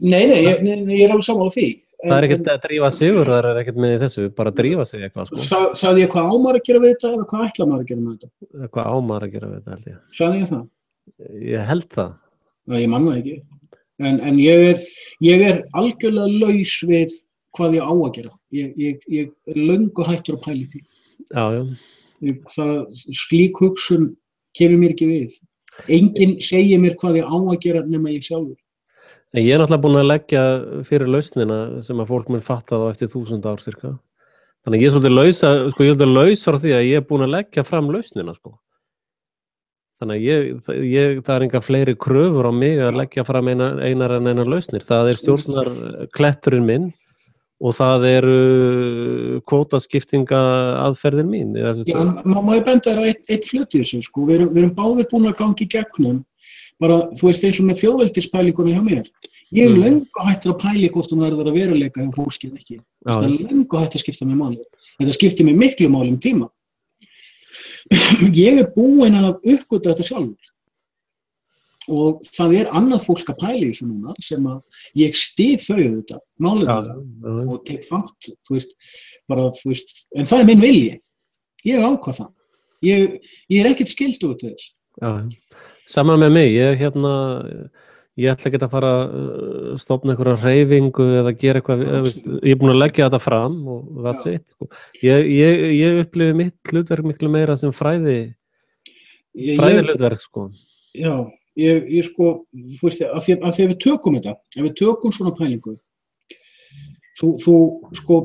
Nei, ég er alveg sammála því. Það er ekkert að drífa sigur, það er ekkert með þessu, bara að drífa sig eitthvað, sko. Sagði ég hvað á maður að gera við þetta eða hvað ætla maður að gera með þetta? Hvað á maður að gera við þetta, held ég. Sagði ég það? Ég held það. Ég man það ekki. En ég er algjörlega laus við hvað ég á að gera. Ég er löngu hættur að pæla í því. Já. Slík hugsun kemur mér ekki við. Enginn segir mér hvað ég á að gera nema ég sjálfur. En ég er náttúrulega búin að leggja fyrir lausnina sem að fólk mun fatta þá eftir 1000 ár cirka. Þannig ég er svolítið laus frá því að ég er búin að leggja fram lausnina, sko. Þannig að það er enga fleiri kröfur á mig að leggja fram einar lausnir. Það er stjórnarkletturinn minn og það eru kvótaskiptinga aðferðin mín. Já, má ég benda þér á eitt hlut í þessu, sko. Við erum báðir búin að ganga í gegnum, bara, þú veist, eins og með þjóðveldispælingunni hjá mér. Ég er löngu hættur að pæli hvort hún verður að veruleika hjá fólkið ekki. Það er löngu hættur að skipta mig máli. Þetta skiptir mig miklu máli tíma. Ég er búinn að uppgöta þetta sjálfur og það er annað fólk að pæla í þessu núna sem að ég styð þau þetta málega og tek þátt, þú veist, en það er minn vilji. Ég ákvað það. Ég er ekkert skyldugur til þess. Já, sama með mig. Ég ætla ekki að fara að stofna einhverja hreyfingu eða gera eitthvað, ég er búin að leggja þetta fram og that's it, sko. Ég upplifi mitt hlutverk miklu meira sem hlutverk, sko. Já, ég sko, þú veist, að því við tökum þetta, ef við tökum svona pælingu, þú sko,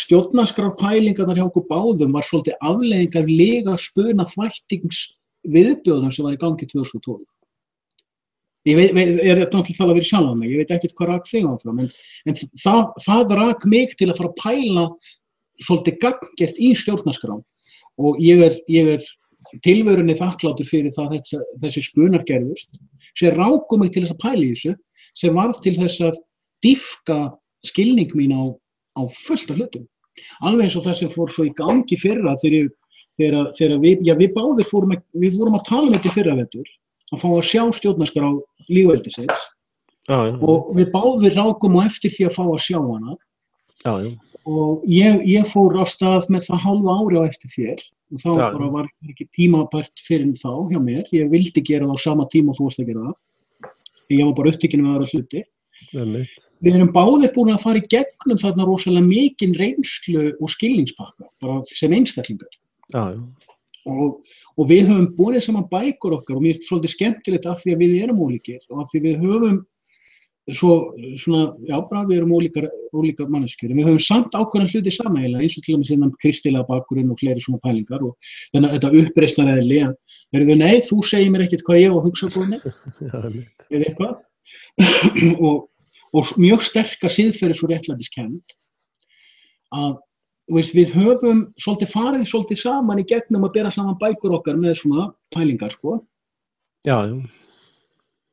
stjórnarskrárpælingarnar hjá okkur báðum var svolítið afleiðing af lega spuna þvættingsviðbjóðum sem var í gangi 2012. Ég er náttúrulega að tala fyrir sjálf mig, ég veit ekkert hvað rak þig áfram, en það rak mig til að fara að pæla svolítið gagngert í stjórnarskrám og ég er tilverunni þakklátur fyrir það þessi spunar gerðust, sem ráku mig til þess að pæla í þessu, sem varð til þess að dýpka skilning mín á fullt af hlutum. Alveg eins og það sem fór svo í gangi fyrra þegar við báðir vorum að tala um þetta í fyrra vetur, að fá að sjá stjórnarskrá lýðveldisins og við báðir rákum á eftir því að fá að sjá hana. Og ég fór á stað með það hálfa ári á eftir þér og þá bara var ekki tímabært fyrir þá hjá mér. Ég vildi gera það á sama tíma og þú varst að gera það. Ég var bara upptekinn með aðra hluti. Við erum báðir búin að fara í gegnum þarna rosalega mikinn reynslu og skilningspakka, bara sem einstaklingar. Og við höfum borið saman bækur okkar og mér finnst svolítið skemmtilegt af því að við erum ólíkir og af því við höfum við erum ólíkar manneskjur, en við höfum samt ákveðna hluti sameiginlega, eins og til dæmis innan kristilega bakgrunn og fleiri svona pælingar og þannig að þetta uppreisnareðli, nei, þú segir mér ekkert hvað ég á að hugsa góðni, eða eitthvað, og mjög sterka siðferðis- og réttlætiskennd að við höfum svolítið farið svolítið saman í gegnum að bera saman bækur okkar með svona pælingar, sko. Já.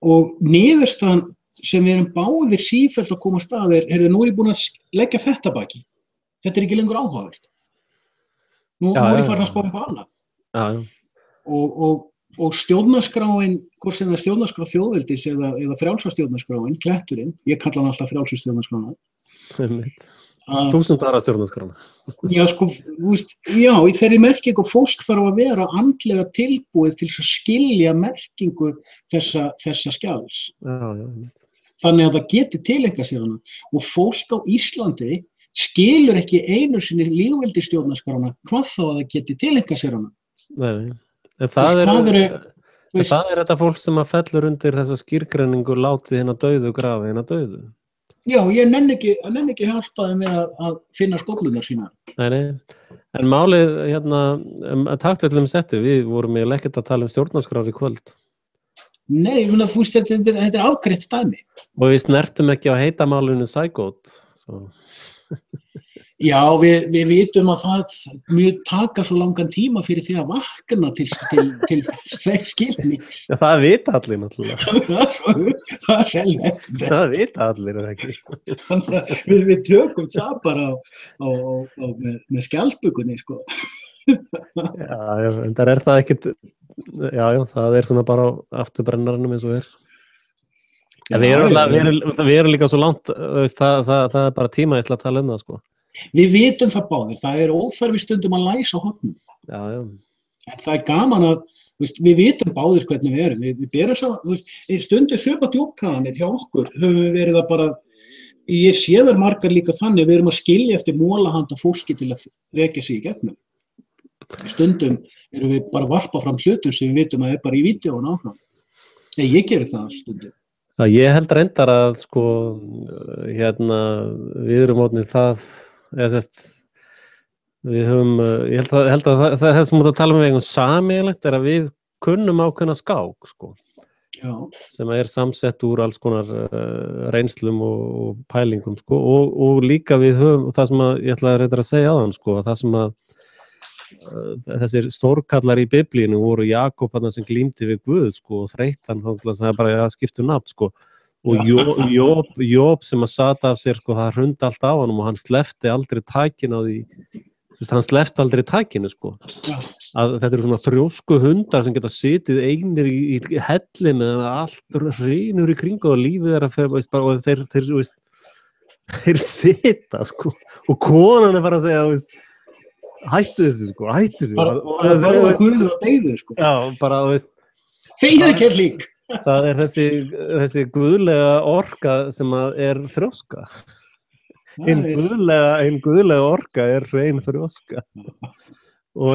Og niðurstaðan sem við erum báðir sífellt að koma að stað nú er ég búin að leggja þetta baki. Þetta er ekki lengur áhugavert. Nú er ég farin að spá eitthvað annað. Já. Og stjórnarskráin, hvort sem það stjórnarskrá þjóðveldis eða frjálsa stjórnarskráin, kletturinn, ég kalla hann alltaf frjálsa stjórnarskrána. 1000 ára stjórnarskrána. Já, sko, í þeirri merkingu fólk þarf að vera andlega tilbúið til að skilja merkingu þessa skjals. Já. Þannig að það geti tileinkað sér hana. Og fólk á Íslandi skilur ekki einu sinni lýðveldisstjórnarskrána, hvað þá að það geti tileinkað sér hana. Nei. En það er þetta fólk sem að fellur undir þessa skýrgreiningu látið hina dauðu grafi hina dauðu. Já, ég nenni ekki hjálpaði með að finna skóflunar sína. Nei. En málið, takt við setti, við vorum ekkert að tala stjórnarskrár í kvöld. Nei, þetta er afgreitt dæmi. Og við snertum ekki á heitamálinu Sægót. Já, við vitum að það mjög taka svo langan tíma fyrir því að vakna til þess skilni. Já, það vita allir náttúrulega. Það er selvett. Það vita allir, er ekki. Þannig að við tökum það bara með skjaldbökunni, sko. Já, en það er það ekkert, já, það er svona bara á afturbrennarannum eins og er. Já, við erum líka svo langt, það er bara tímaðislega að tala um það, sko. Við vitum það báðir, það er óþarfi stundum að læsa hornum. Já. En það er gaman að, við vitum báðir hvernig við erum. Við berum svo, stundum söpa djúpkaðanir hjá okkur, höfum við verið að bara, ég sé þar margar líka þannig, við erum að skilja eftir mólahanda fólki til að rekja sig í gegnum. Stundum erum við bara að varpa fram hlutum sem við vitum að er bara í vídeóun áfram. Nei, ég gerir það stundum. Ég held reyndar að, sko, við erum orðnir það, við höfum, ég held að það sem mútu að tala um sameiginlegt er að við kunnum ákveðna skák, sko. Já. Sem er samsett úr alls konar reynslum og pælingum, sko, og líka við höfum, og það sem ég ætlaði reyndar að segja áðan, sko, að það sem að þessir stórkallar í Biblíinu voru Jakob sem glímdi við Guð, sko, og þreyttan þá það er bara að skipta nafn, sko. Og Job sem að sata af sér, sko, það hrundi allt á honum og hann sleppti aldrei takinu á því, hann sleppti aldrei takinu, sko. Að þetta eru svona þrjósku hundar sem geta sitið einir í helli meðan allt hrynur í kringu og lífið er að fyrir, og þeir sita, sko, og konan er bara að segja, hættu þessu, sko, hættu þessu. Bara Guður og deyðu, sko. Já, bara, Þeir ekki lík. Það er þessi guðlega orka sem er þrjóska. Ein guðlega orka er hrein þrjóska. Og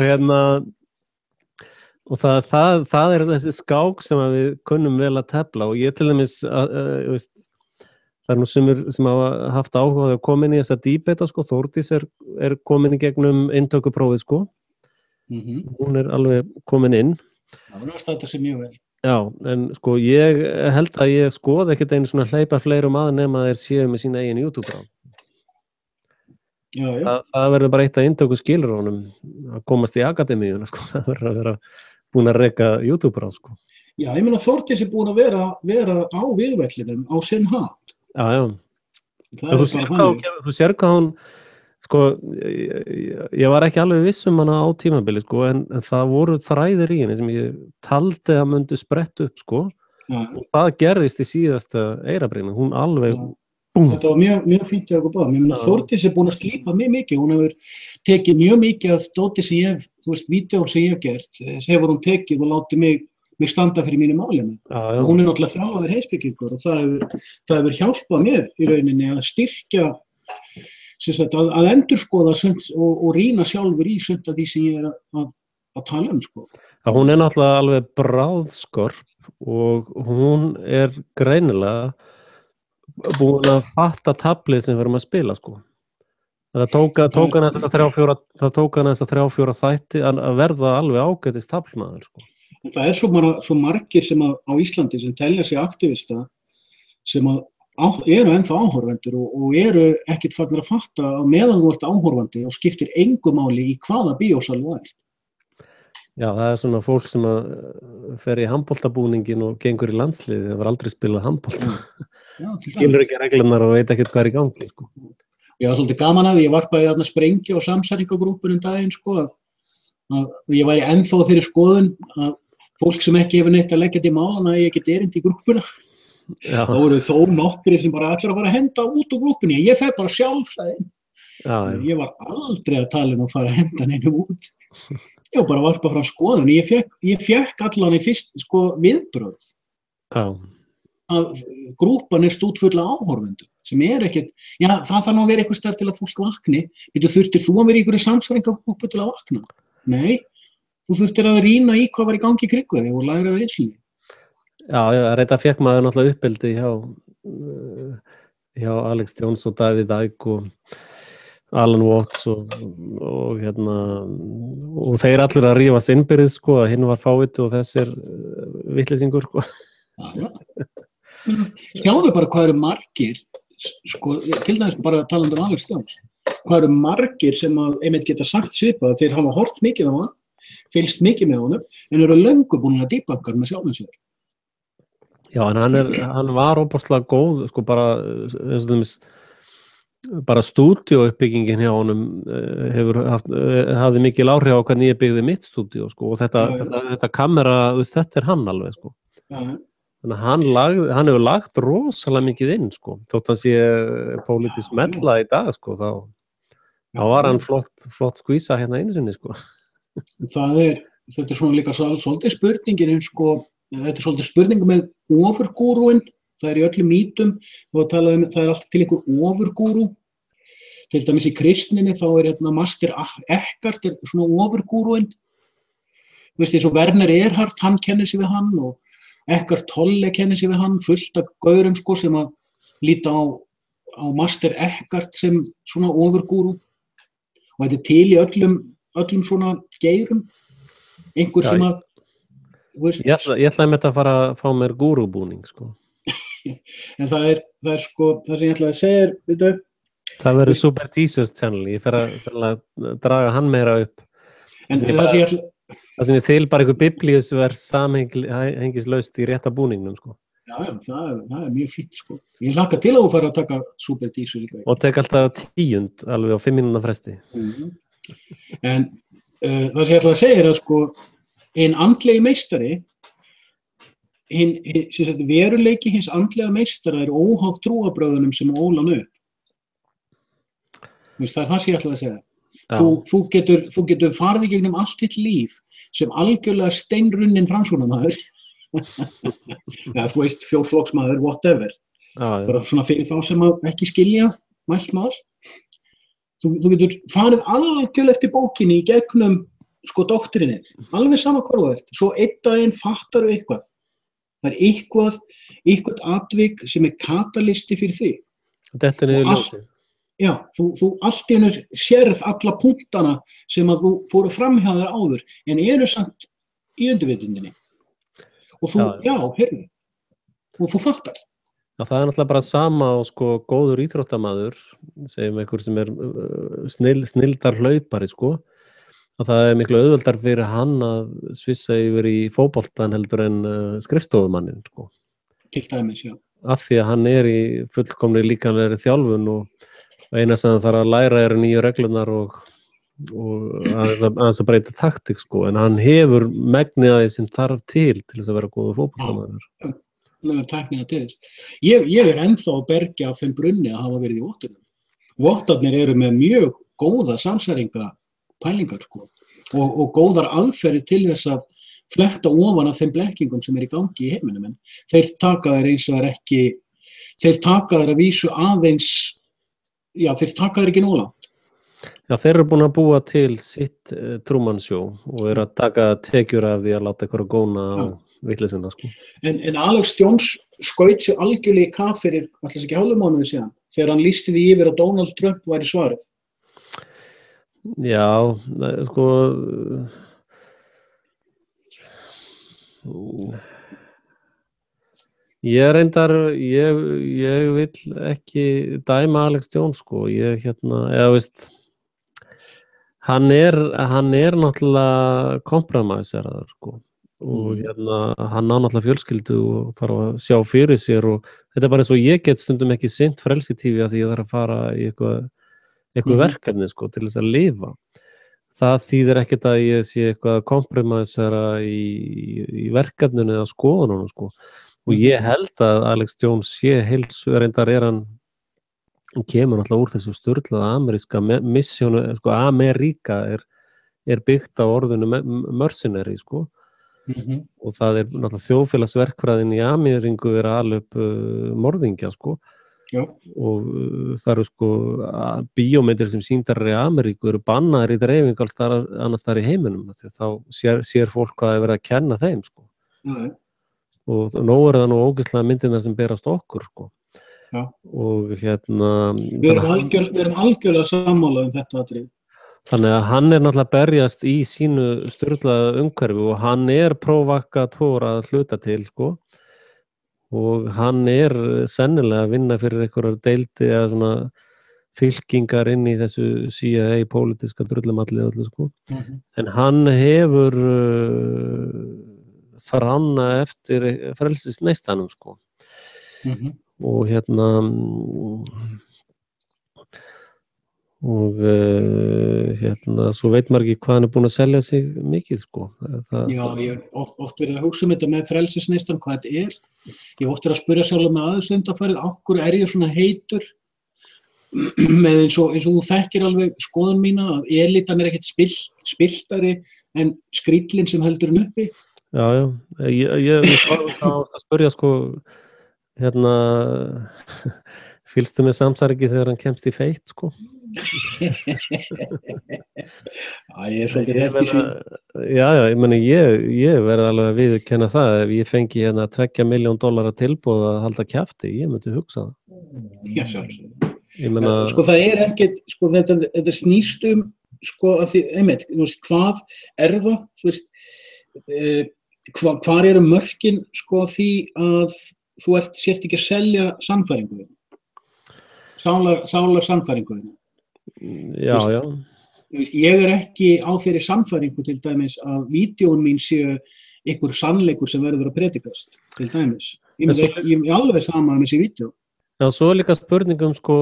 og það er þessi skák sem við kunnum vel að tefla, og ég til dæmis það er nú sem hafa haft áhuga að koma inn í þessa debata, sko. Þórdís er komin í gegnum inntökuprófið, sko. Hún er alveg komin inn. Það var þetta sem mjög vel. Já, en sko ég held að ég skoði ekkert einu svona hleypa fleirum að nema þeir séu með sína eigin YouTube-rá. Já. Það verður bara eitt að inntöku skilurunum að komast í akademíuna, sko. Það verður að vera búin að reka YouTube-rá, sko. Já, ég meina Þórdís er búin að vera á viðvellinum á sinn hátt. Já. Þú sér hvað hún, sko, ég var ekki alveg viss hana á tímabili, sko, en það voru þræðir í henni sem ég taldi að myndi spretta upp, sko. Já. Og það gerðist í síðasta eyrabrinnu, hún alveg Þetta var mjög fínt hjá okkur báðum. Þórdís er búin að slípa mjög mikið, hún hefur tekið mjög mikið af dóti sem ég hef, vídeóur sem ég hef gert, hefur hún tekið og látið mig standa fyrir mínu málinu. Hún er náttúrulega þráður heimspekingur og það hefur hjálpað mér í rauninni að styrkja, að endurskoða og rýna sjálfur í sumt af því sem ég er að tala um, sko. Hún er náttúrulega alveg bráðskorp og hún er greinilega búin að fatta tablið sem við erum að spila, sko. Það tók hann þessa 3-4 þætti að verða alveg ágætist tablmaður, sko. Það er svo margir sem á Íslandi sem telja sig aktivista sem að eru ennþá áhorfendur og eru ekkert farnir að fatta að meðan þú ert áhorfandi og skiptir engu máli í hvaða bíósal þú ert. Já, það svona fólk sem að fer í handboltabúningin og gengur í landsliði, það var aldrei spilað handbolta. Skilur ekki reglunar og veit ekkert hvað í gangi, sko. Já, svolítið gaman að ég varpaði þarna sprengju á samsæringagrúpunum daginn, sko, að ég væri ennþá þeirri skoðun að fólk sem ekki hefur neitt að leggja til málana að ég get erindi í grúpuna. Já. Það voru þó nokkri sem bara allir að fara að henda út úr grúpunni. Ég fer bara sjálf, sagði. Ég var aldrei að tala að fara að henda neinum út. Ég var bara að varpa frá skoðun. Ég fékk allan í fyrst viðbrögð. Já. Að grúpan stútfull af áhorfendum sem ekkert, já, það þarf nú að vera eitthvað stær til að fólk vakni. Þurftir þú að vera í einhverju samsæringagrúpu til að vakna? Nei, þú þurftir að rýna í hvað var í gangi í kringum þig og læra af reynslunni. Já, þetta fekk maður náttúrulega uppeldi hjá Alex Jones og David Icke og Alan Watts og þeir allir að rífast innbyrðið, sko, að hinn var fáviti og þessir vitleysingur, sko. Já. Sjáðu bara hvað eru margir, sko, til dæmis bara talandi um Alex Jones, hvað eru margir sem að einmitt geta sagt svipað, þeir hafa hort mikið á hann, fylgst mikið með honum, en eru löngu búin að debugga með sjálfum sér. Já, en hann var óbúrslega góð, sko, bara stúdíóuppbyggingin hjá honum hafði mikil áhrif á hvernig ég byggði mitt stúdíó, sko, og þetta kamera, þetta hann alveg, sko. Þannig að hann hefur lagt rosalega mikið inn, sko, þótt hann sé pólitísk mella í dag, sko, þá var hann flott skvísa hérna einu sinni, sko. Þetta svona líka svolítið spurningin, sko, þetta svolítið spurning með ofurgúrúin, það í öllum mýtum, það alltaf til einhver ofurgúrú, til dæmis í kristninni þá Master Eckhart svona ofurgúrúin, eins og Werner Erhard, hann kennir sig við hann og Eckhart Tolle kennir sig við hann, fullt af gaurum, sko, sem að líta á Master Eckhart sem svona ofurgúrú og þetta til í öllum svona geirum, einhver sem að Ég ætlaði með þetta að fara að fá mér gúrúbúning, sko. En það sko, það sem ég ætlaði að segja veitu, það verður Super Jesus Channel, ég fer að draga hann meira upp. Það sem ég til bara einhver biblíusvers samhengislaust í rétta búningnum, sko. Já, það mjög fínt, sko. Ég hlakka til að þú fara að taka Super Jesus líka. Og tek alltaf 10 alveg á 5 mínútna fresti. En það sem ég ætlaði að segja að, sko, hinn andlegi meistari, veruleiki hins andlega meistara óháð trúarbrögðunum sem óla hann upp. Það það sem ég ætlaði að segja. Þú getur farið í gegnum allt þitt líf sem algjörlega steinrunnin framsóknarmaður. Ja, þú veist, fjórflokksmaður, whatever. Bara svona fyrir þá sem ekki skilja mælt mál. Þú getur farið algjörlega eftir bókinni í gegnum sko doktrinnið, alveg sama hvað þú ert, svo einn daginn fattar þú eitthvað. Það eitthvað atvik sem katalisti fyrir þig. Þetta niður ljósið. Já, þú allt í einu sérð alla punktana sem að þú fóru fram hjá þér áður, en eru samt í undirvitundinni. Og þú, heyrðu, og þú fattar. Já, það náttúrulega bara sama og sko góður íþróttamaður, segjum einhver sem snilldar hlaupari, sko, að það miklu auðveldar fyrir hann að svissa yfir í fótboltan heldur en skrifstofumannin, sko. Til dæmis, já. Af því að hann í fullkomni líkamlegri þjálfun og eina sem það þarf að læra nýju reglunar og aðeins að breyta taktík, sko, en hann hefur megnið að því sem þarf til þess að vera góður fótboltamaður. Tæknilega til þess. Ég ennþá að bergja af þeim brunni að hafa verið í Vottunum. Vottarnir eru með mjög góða samsæringapælingar, sko, og góðar aðferðir til þess að fletta ofan af þeim blekkingum sem í gangi í heiminum, en þeir taka þær eins og ekki, þeir taka þær að vísu aðeins, já, þeir taka þær ekki nóg langt. Já, þeir eru búin að búa til sitt Truman Show og eru að taka tekjur af því að láta eitthvað góna á vitleysuna, sko. En Alex Jones skaut sér algjörlega í kaf fyrir, alltaf ekki hálfum mánuði síðan, þegar hann lýsti því yfir að Donald Trump væri svarið. Já, sko, Ég reyndar, ég vill ekki dæma Alex Jones sko, ég eða veist, hann er náttúrulega kompromæseraður sko og hann á náttúrulega fjölskyldu og þarf að sjá fyrir sér og þetta er bara eins og ég get stundum ekki sinnt frelsitífi að því ég þarf að fara í eitthvað verkefni sko til þess að lifa. Það þýðir ekkert að ég sé eitthvað kompromæsera í verkefninu eða skoðunum sko og ég held að Alex Jones sé reyndar hann kemur náttúrulega úr þessu sturlaða ameríska missjónu, sko Ameríka er byggt á orðinu mercenary sko og það er náttúrulega þjóðfélagsverkfræðin í Ameríku er alveg morðingja sko og það eru sko bíómyndir sem sýndar í Ameríku eru bannaðir í dreifing alls annars þar í heiminum því þá sér fólk hvað er verið að kenna þeim sko og nóg er það nú ógeðslega myndirnar sem berast okkur sko og við erum algjörlega sammála þetta atriði. Þannig að hann er náttúrulega berjast í sínu sturlaða umhverfi og hann er provokator að hluta til sko og hann er sennilega að vinna fyrir einhverjar deildi eða svona fylkingar inn í þessu CIA pólitíska drullumalli öllu sko en hann hefur þrána eftir frelsisneistanum sko og svo veit maður ekki hvað hann er búinn að selja sig mikið sko Já, ég hef oft verið að hugsa þetta með frelsisneistan hvað þetta ég hef oft verið að spyrja sjálf með aðeins undanfarið okkur ég svona heitur með eins og þú þekkir alveg skoðun mína að elitan ekkert spiltari en skrýllin sem heldur hann uppi Já, ég var að spyrja sko fylgstu með Samsargi þegar hann kemst í feitt sko ég svolítið rétt í sín ég meni ég verði alveg að viðurkenna það ef ég fengi $2 milljón tilboð að halda kjafti, ég myndi hugsa það Já, sjálfsögðu sko það ekkert, sko þetta snýst sko að því, einmitt, hvað það, þú veist hvar eru mörkin sko því að þú sért ekki að selja sannfæringu sálar sannfæringu Já ég ekki á þeirri sannfæringu til dæmis að vídeón mín séu einhver sannleikur sem verður að predikast til dæmis ég er alveg saman með þessi vídeó Já, svo líka spurning sko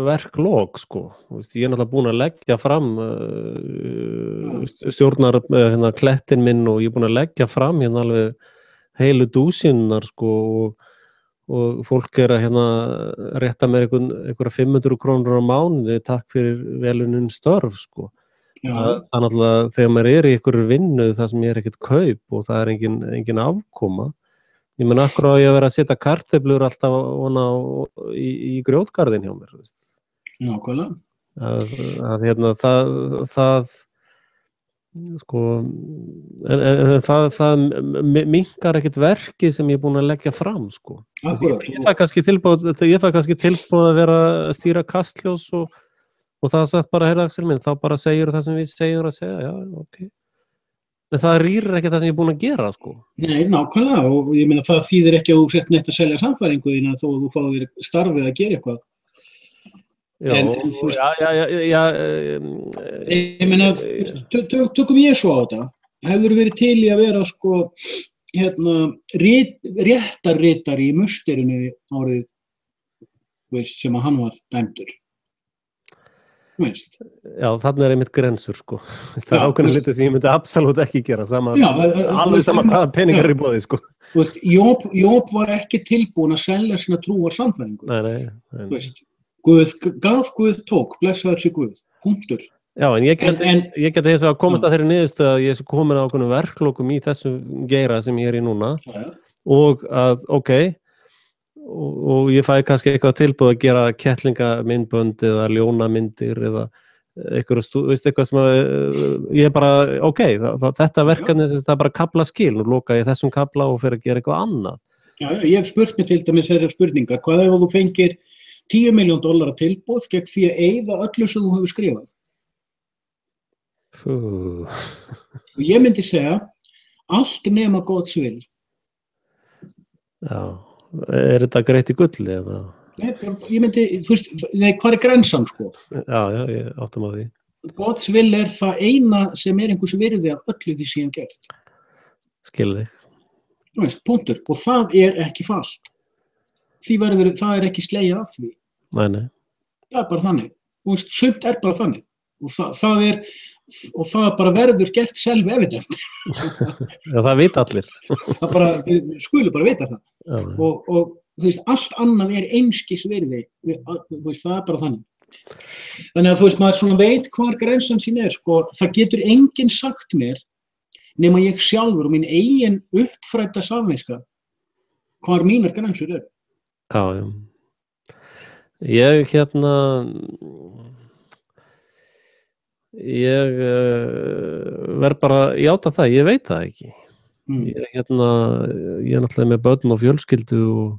verklok sko, ég er náttúrulega búinn að leggja fram stjórnar klettin minn og ég er búinn að leggja fram alveg heilu dúsinnar sko og fólk er að rétta mér einhverja 500 krónur á mánuði takk fyrir velunin störf sko. Það er náttúrulega þegar maður er í einhverju vinnu það sem ekkert kaup og það er engin afkoma. Ég menn akkur á ég að vera að setja kartöflur alltaf í grjótgarðin hjá mér. Nákvæmlega. Það sko það minnkar ekkert verkið sem ég er búinn að leggja fram sko. Ég fæ kannski tilboð að vera að stýra Kastljós og það er sagt bara heyrðu Axel minn, þá bara segir það sem við segjum að segja, já, ok. En það rýrir ekki það sem ég er búinn að gera sko. Nei, nákvæmlega og ég meina það þýðir ekki að þú sért neitt að selja sannfæringu þína þó að þú fáir starfið að gera eitthvað. Ég meina, tökum ég svo á þetta. Hefur verið til í að vera sko, réttarritari í musterinu árið sem að hann var dæmdur. Já, þarna er einmitt grensur sko. Það er ákveðna hluti sem ég myndi absolutt ekki gera alveg sama hvaða peningar í boði sko. Jóp var ekki tilbúin að selja sína trúar sannfæringu. Nei. Guð gaf, Guð tók, blessaður sé Guð, punktur. Já, en ég geti þess að komast að þeirri niðurstöðu að ég sé komin á ákveðnum verklokum í þessu geira sem ég er í núna og að, og ég fæ kannski eitthvað tilbúið að gera kettlingamyndbönd eða ljónamyndir eða eitthvað sem ég er bara, þetta verkefni það er bara kafla skil, nú loka ég þessum kafla og fer að gera eitthvað annað. Já, ég hef spurt mig til dæmis þeirra spurningar, hvað ef þú fengir $10 milljón tilboð gegn því að eyða öllu sem þú hefur skrifað? Og ég myndi segja, allt nema Guðs vil. Já. þetta greitt í gulli eða? Nei, ég myndi, þú veist, nei, hvað grensan, sko? Já, ég áttum á því. God's will það eina sem einhvers virði af öllu því sem gert. Skil þig. Þú veist, punktur. Og það ekki falt. Það ekki slegið af því. Nei. Það bara þannig. Þú veist, sumt bara þannig. Og það bara verður gert self-evident. Já, það vita allir. Skulu bara vita það. Já. Og þú veist, allt annað einskis virði. Þú veist, það bara þannig. Þannig að þú veist, maður svona veit hvar grensan sín sko, það getur enginn sagt mér nema ég sjálfur og mín eigin uppfrædda samviska hvar mínar grensur Já. Ég verð bara játa það, ég veit það ekki. Ég náttúrulega með börn og fjölskyldu og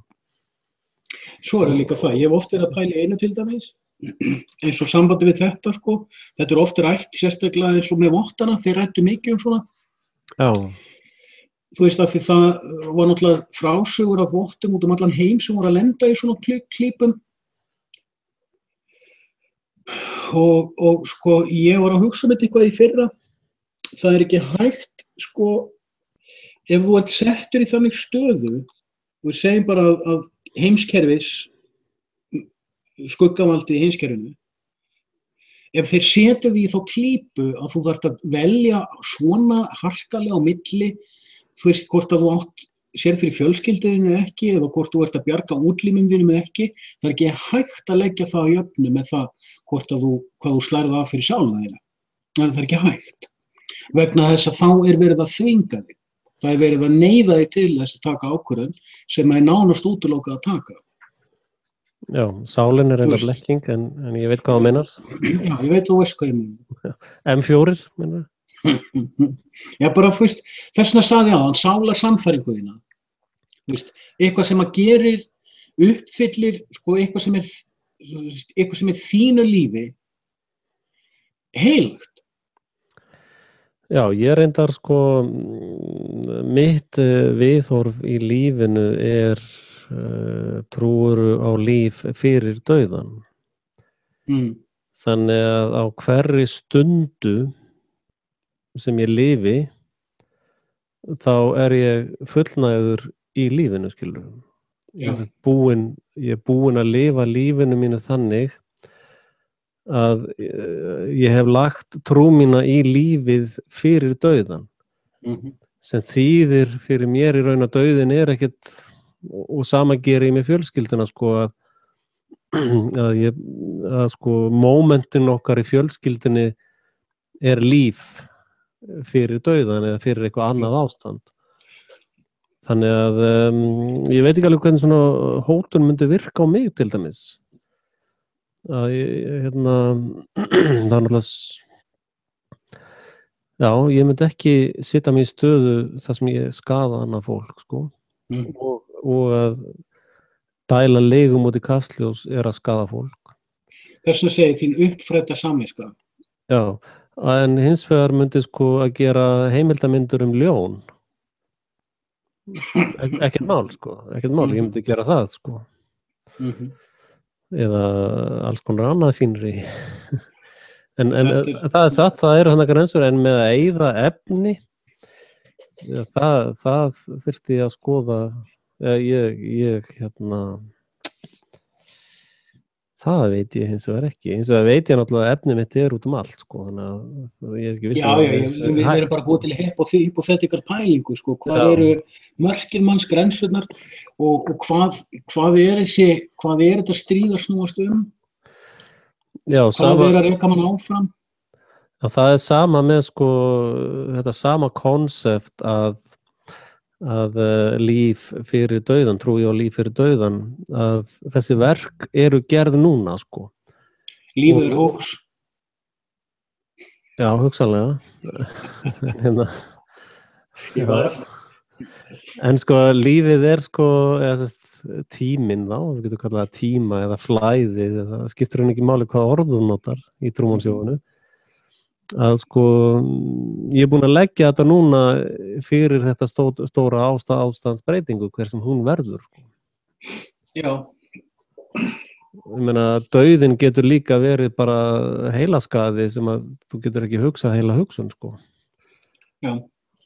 Svo líka það, ég hef oft verið að pæla einu til dæmis eins og sambandi við þetta sko, þetta oft rætt sérstaklega eins og með vottana, þeir rættu mikið svona. Já. Þú veist að því það var náttúrulega frásögur af vottum út allan heim sem voru að lenda í svona klípum og sko ég var að hugsa með eitthvað í fyrra, það ekki hægt sko, ef þú ert settur í þannig stöðu og við segjum bara að heimskerfis skuggavaldi í heimskerfinu ef þeir setja því þá klípu að þú þarft að velja svona harkalega á milli þú veist hvort að þú átt sér fyrir fjölskyldunni eða ekki eða hvort þú ert að bjarga útlímum þínum eða ekki það ekki hægt að leggja það á jöfnu með það hvort að hvað þú slærð af fyrir sjálfna þína en það ekki hægt vegna þess að þá verið að þvinga þig það verið að neyða þig til þess að taka ákvörðun sem nánast útilokað að taka Já, sálin reynda blekking, en ég veit hvað það meinar. Já, ég veit þú veist hvað ég meinar. M4, meinar? Já, bara, þú veist, þessna sagði ég áðan, sálar sannfæringu þína. Þú veist, eitthvað sem að gerir, uppfyllir, sko, eitthvað sem þínu lífi, heilagt. Já, ég reyndar, sko, mitt viðhorf í lífinu trúur á líf fyrir dauðan. Þannig að á hverri stundu sem ég lifi þá ég fullnægður í lífinu, skilur. Ég búinn að lifa lífinu mínu þannig að ég hef lagt trú mína í lífið fyrir dauðan. Sem þýðir fyrir mér í raun að dauðin ekkert og sama geri ég með fjölskylduna sko að sko momentin okkar í fjölskyldunni líf fyrir dauðan eða fyrir eitthvað annað ástand þannig að ég veit ekki alveg hvernig svona hótun myndi virka á mig til dæmis að það náttúrulega já, ég myndi ekki setja mig í stöðu þar sem ég skaða annað fólk sko og að dæla legum út í kastljós að skaða fólk. Þess að segja þín uppfrædda samviska. Já, en hins vegar myndi sko að gera heimildarmyndir ljón. Ekkert mál sko, ekkert mál, ég myndi gera það sko. Eða alls konar annað fínri. en það satt, það hann ekki reynsur en með að eyða efni, það þyrfti ég að skoða það veit ég hins vegar ekki veit ég náttúrulega að efni mitt út allt sko, þannig að ég ekki viss við erum bara búið til hypothetical pælingu sko, hvað eru mörkin manns grensurnar og hvað þetta stríð að snúast hvað að reka mann áfram það sama með sko þetta sama konsept að líf fyrir dauðan, trúi á líf fyrir dauðan, að þessi verk eru gerð núna, sko. Lífið hóks. Já, hugsanlega. En sko, lífið sko, tíminn þá, við getum kallað það tíma eða flæðið, það skiptir ekki máli hvað orðum notar í Trúmannsjófunu. Að sko ég búinn að leggja þetta núna fyrir þetta stóra ástandsbreytingu hver sem hún verður sko. Já. Ég meina, dauðinn getur líka verið bara heilaskaði sem að þú getur ekki hugsað heila hugsun, sko. Já.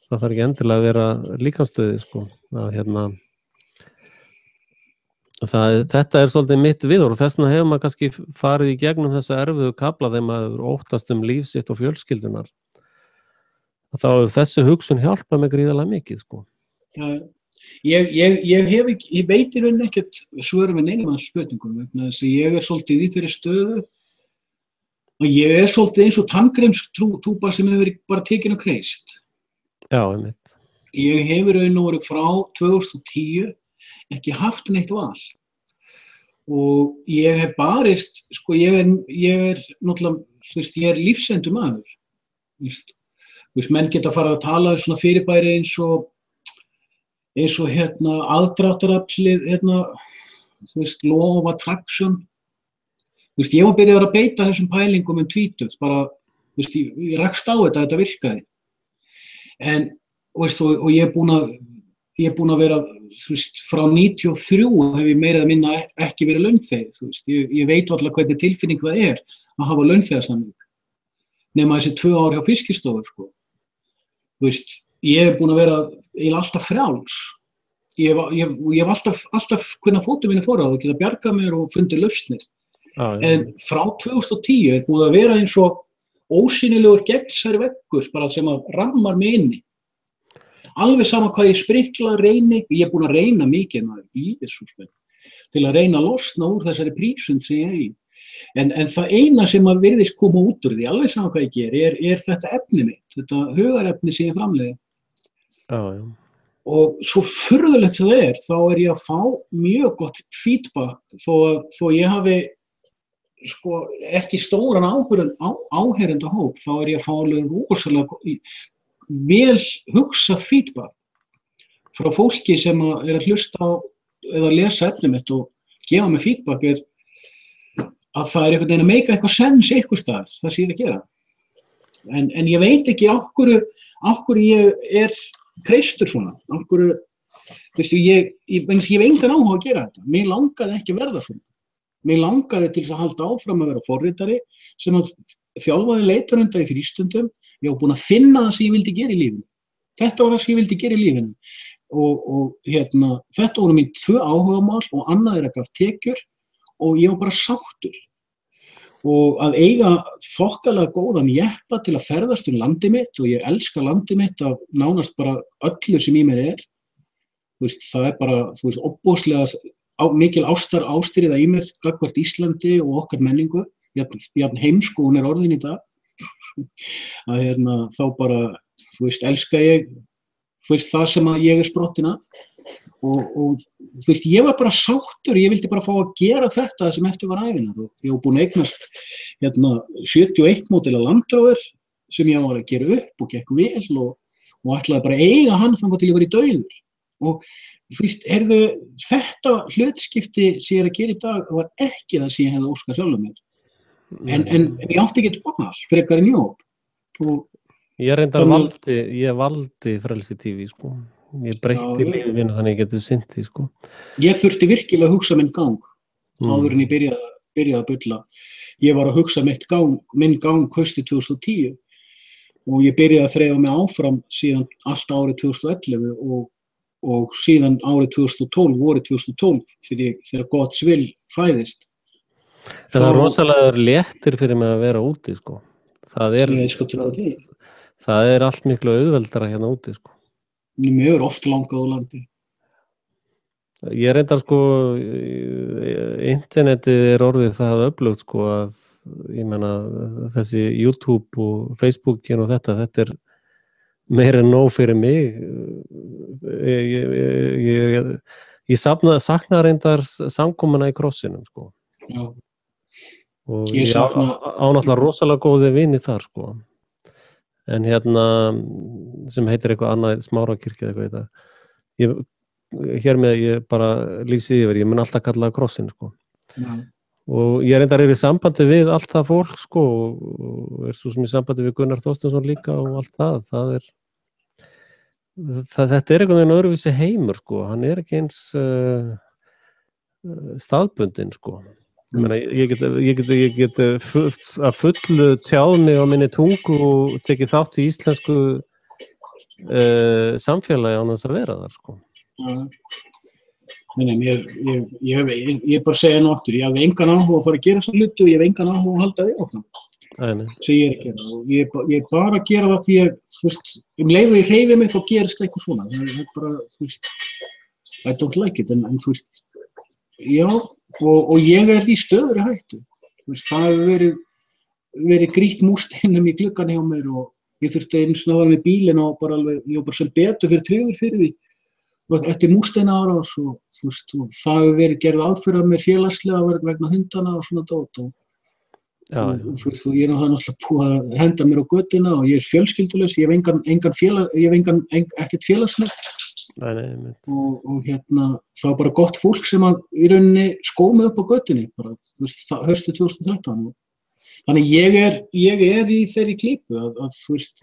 Það þarf ekki endilega að vera líkamsdauði, sko. Þetta er svolítið mitt viðhorf og þess vegna hefur maður kannski farið í gegnum þessa erfiðu kafla þegar maður óttast líf sitt og fjölskyldunar. Þá hefur þessi hugsun hjálpað mig gríðarlega mikið, sko. Já. Ég veit í rauninni ekkert svörum við neinum af þessum spurningum vegna þess að ég svolítið í þeirri stöðu og ég svolítið eins og tannkremstúpa sem hefur verið bara tekin og kreist. Já, einmitt. Ég hefur raun og verið frá 2010 ekki haft neitt val og ég hef barist, sko, ég er náttúrulega, þú veist, ég er lífsendur maður. Þú veist, menn geta farið að tala svona fyrirbæri eins og aðdráttaraflið, þú veist, law of attraction. Þú veist, ég var byrjaður að beita þessum pælingum tvítugt, bara, þú veist, ég rakst á þetta virkaði. En, þú veist, og ég er búin að vera, þú veist, frá 93 hef ég meira eða minna ekki verið launþegi, þú veist, ég veit alltaf hvernig tilfinning það er að hafa launþegasamning. Nema þessi 2 ár hjá Fiskistofu, sko. Þú veist, ég hef búin að vera alltaf frjáls. Ég hef alltaf hvernig fótum minni fór á það, geta bjargað mér og fundið lausnir. En frá 2010 er búið að vera eins og ósýnilegur gegnsæri veggur bara sem að rammar mig inni. Alveg sama hvað ég sprikla, reyni, ég er búin að reyna mikið til að reyna að losna úr þessari prísund sem ég hef í. En það eina sem að virðist koma út úr því, alveg sama hvað ég ger, er þetta efni mitt, þetta hugarefni sem ég framleiði. Já. Og svo furðulegt sem það er, þá er ég að fá mjög gott feedback þó ég hafi sko, ekki stóran áheyrendahóp, þá er ég að fá alveg rosalega vel hugsað feedback frá fólki sem er að hlusta á eða lesa efni mitt og gefa mig feedback að það er einhvern veginn að meika eitthvað sens eitthvað staðar, það sé ég að gera. En ég veit ekki af hverju ég er kreistur svona, af hverju, veistu, ég hef engan áhuga að gera þetta. Mér langaði ekki að verða svona. Mér langaði til að halda áfram að vera forritari sem að þjálfaði leitarhunda í frístundum. Ég var búin að finna það sem ég vildi gera í lífinu. Þetta var það sem ég vildi gera í lífinu. Og þetta voru mín 2 áhugamál og annað er að gaf tekjur og ég var bara sáttur. Og að eiga þokkalega góðan jeppa til að ferðast landið mitt og ég elska landið mitt af nánast bara öllu sem í mér er. Þú veist, það er bara, þú veist, opbóðslega mikil ástríða í mér gagnvart Íslandi og okkar menningu. Jafn heimsko hún er orðin í dag. Að þá bara, þú veist, elska ég, þú veist, það sem að ég er sprottin af. Og þú veist, ég var bara sáttur, ég vildi bara fá að gera þetta sem eftir var ævinar og ég var búin að eignast 71 módela Land Rover sem ég var að gera upp og gekk vel og ætlaði bara að eiga hann þangað til ég var í dauður og þú veist, þetta hlutskipti sem ég er að gera í dag var ekki það sem ég hefði óskað sjálfum mér en ég átti ekki val frekar en jóp Ég valdi Frelsi TV, sko. Ég breytti lífinu þannig ég geti sinnt því, sko. Ég þurfti virkilega að hugsa minn gang áður en ég byrjaði að bulla. Ég var að hugsa minn gang haustið 2010 og ég byrjaði að þreifa mig áfram síðan allt árið 2011 og síðan árið 2012, vorið 2012 þegar God's will fæðist. Það er rosalega léttir fyrir mig að vera úti, sko. Það er allt miklu auðveldara hérna úti, sko. Mér hefur oft langað á landi. Ég reyndar, sko, internetið er orðið það öflugt, sko, að ég meina þessi YouTube og Facebookin og þetta er meira en nóg fyrir mig. Ég sakna reyndar samkomuna í krossinum, sko. Já. Og ég á náttúrulega rosalega góði vini þar, sko. En sem heitir eitthvað annað Smárakirkja eitthvað þetta. Hér með ég bara lýsi yfir, ég mun alltaf kalla það krossin, sko. Já. Og ég reyndar í sambandi við allt það fólk, sko, og svo sem í sambandi við Gunnar Þorsteinsson líka og allt það. Þetta er einhvern veginn öðruvísi heimur, sko. Hann er ekki eins staðbundin, sko. Ég get að fullu tjáð mig á minni tungu og tekið þátt í íslensku samfélagi án þess að vera þar, sko. Ég bara segja nú aftur, ég hafði engan áhuga að fara að gera þessa hluti og ég hef engan áhuga að halda við áfram. Sem ég ekki og ég bara að gera það því að, þú veist, leið og ég hreyfi mig þá gerist eitthvað svona. Það er bara, þú veist, I don't like it, en þú veist, já, og ég í stöðugri hættu. Þú veist, það hefur verið grýtt múrsteinum í gluggann hjá mér og ég þurfti einu svona að vera með bílinn og bara alveg, ég var bara sem betur tryggður fyrir því. Eftir múrsteinaárás og þú veist, það hefur verið gerð aðför af mér félagslega vegna hundana og svona dót og þú veist, ég náttúrulega búið að henda mér á götuna og ég fjölskyldulaus, ég hef ekkert félagslegt og það var bara gott fólk sem að í rauninni skóð mig upp á götunni bara, þú veist, haustið 2013 þannig ég í þeirri klípu að þú veist,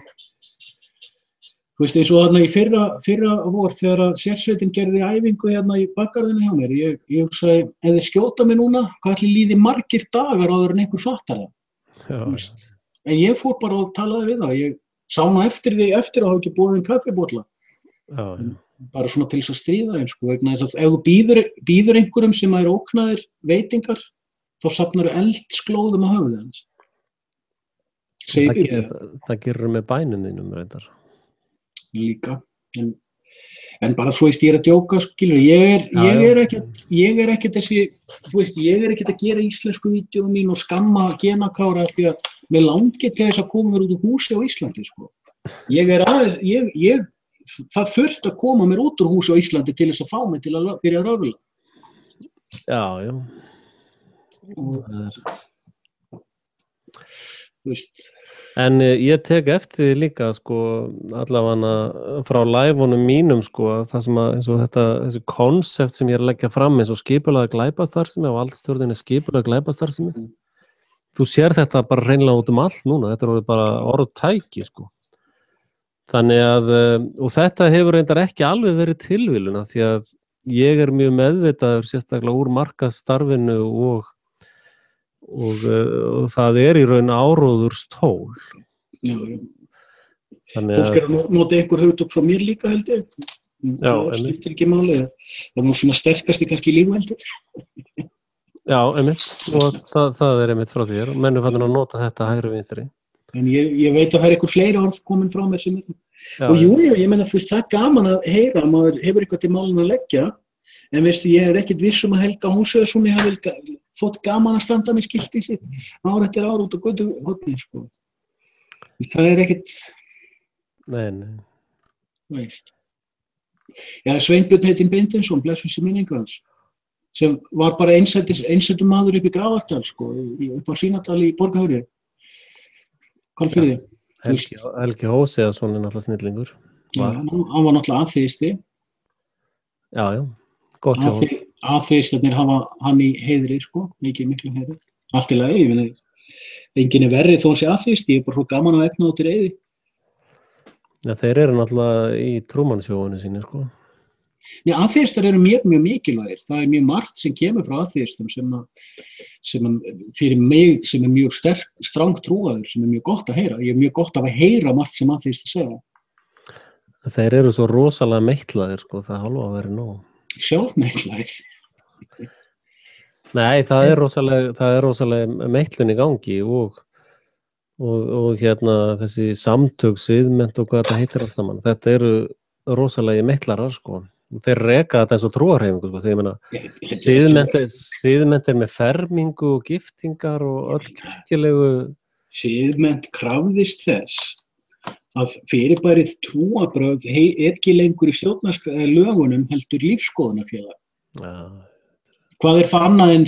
eins og þarna í fyrra vor þegar að sérsveitin gerði æfingu hérna í bakgarðinu hjá mér, ég hugsaði, ef þið skjóta mig núna, hvað ætli líði margir dagar áður en einhver fattar það. En ég fór bara og talaði við það, ég sá nú eftir að hafa ekki boðið kaffibolla. Bara svona til þess að stríða þeim, sko, vegna þess að ef þú býður einhverjum sem er óknaðir veitingar, þá safnarðu eldsglóðum á höfuðið hans. Það gerur með bænum þínum, reyndar. Líka, en bara svo veist ég að djóka, skilur, ég er ekkert þessi, þú veist, ég er ekkert að gera íslensku vídeóum mín og skamma genakára því að mér langir til þess að koma mér út úr húsi á Íslandi, sko. Það þurft að koma mér út úr húsi á Íslandi til þess að fá mig til að byrja að röfla. Já. Þú veist. En ég tek eftir því líka, sko, allavega frá live-unum mínum, sko, það sem að, eins og þessi konsept sem ég að leggja fram eins og skipulagða glæpastarfsemi og valdstjórnin skipulagða glæpastarfsemi. Þú sér þetta bara hreinlega út allt núna, þetta orðið bara orðtæki, sko. Þannig að, og þetta hefur reyndar ekki alveg verið tilviljun því að ég mjög meðvitaður sérstaklega úr markaðsstarfinu og það í raun áróðurstól. Fólk að nota einhver hugtök frá mér líka, held ég. Það skiptir ekki máli. Það var svona sterkasti kannski lífveldið. Já, einmitt. Og það einmitt frá þér. Menn fannin að nota þetta hægri vinstri. En ég veit að það einhver fleiri orð komin frá mér sem og jú, ég meina, þú veist, það gaman að heyra, maður hefur eitthvað til málun að leggja. En veistu, ég ekkert viss að Helga Húsvíðarssoni hafi fått gaman að standa með skilti sitt ár eftir ár út á götuhorni, sko. Það ekkert... Nei. Veist. Já, Sveinbjörn heitinn Beindinsson, blessuð sé minningu hans, sem var bara einsettum maður upp í Grafardal, sko, upp á Svínadal í Borgarhöfði. Hvalfirði. Helgi Húsvíðarssoni náttúrulega snillingur. Já, hann var náttúrulega aþeisti. Já. Aþeistarnir hafa hann í heiðri, sko, miklu heiðri. Allt í lagi, ég finna, enginn verri þó hann sé aþeist, ég bara svo gaman að efna á til reiði. Já, þeir náttúrulega í Trúmannsjóinu sinni, sko. Já, aþeistar mjög mikilvægir. Það mjög margt sem kemur frá aþeistum sem fyrir mig sem mjög strang trúaður, sem mjög gott að heyra. Ég mjög gott að heyra margt sem aþeistar segja. Þeir svo rosalega meitlaðir, sko, það hálfa að vera nóg. Sjálfmeitlaðir. Nei, það rosalega meitlun í gangi og þessi samtök, siðmennt og hvað þetta heitir allt saman. Þetta rosalega meitlarar, sko. Þeir reka þetta eins og trúarhreyfingu, sko. Þegar ég meina, siðmennt með fermingu og giftingar og öll kirkjulegu... Siðmennt krafðist þess að fyrirbærið trúarbrögð ekki lengur í stjórnarlögunum heldur lífsskoðunarfélag. Hvað það annað en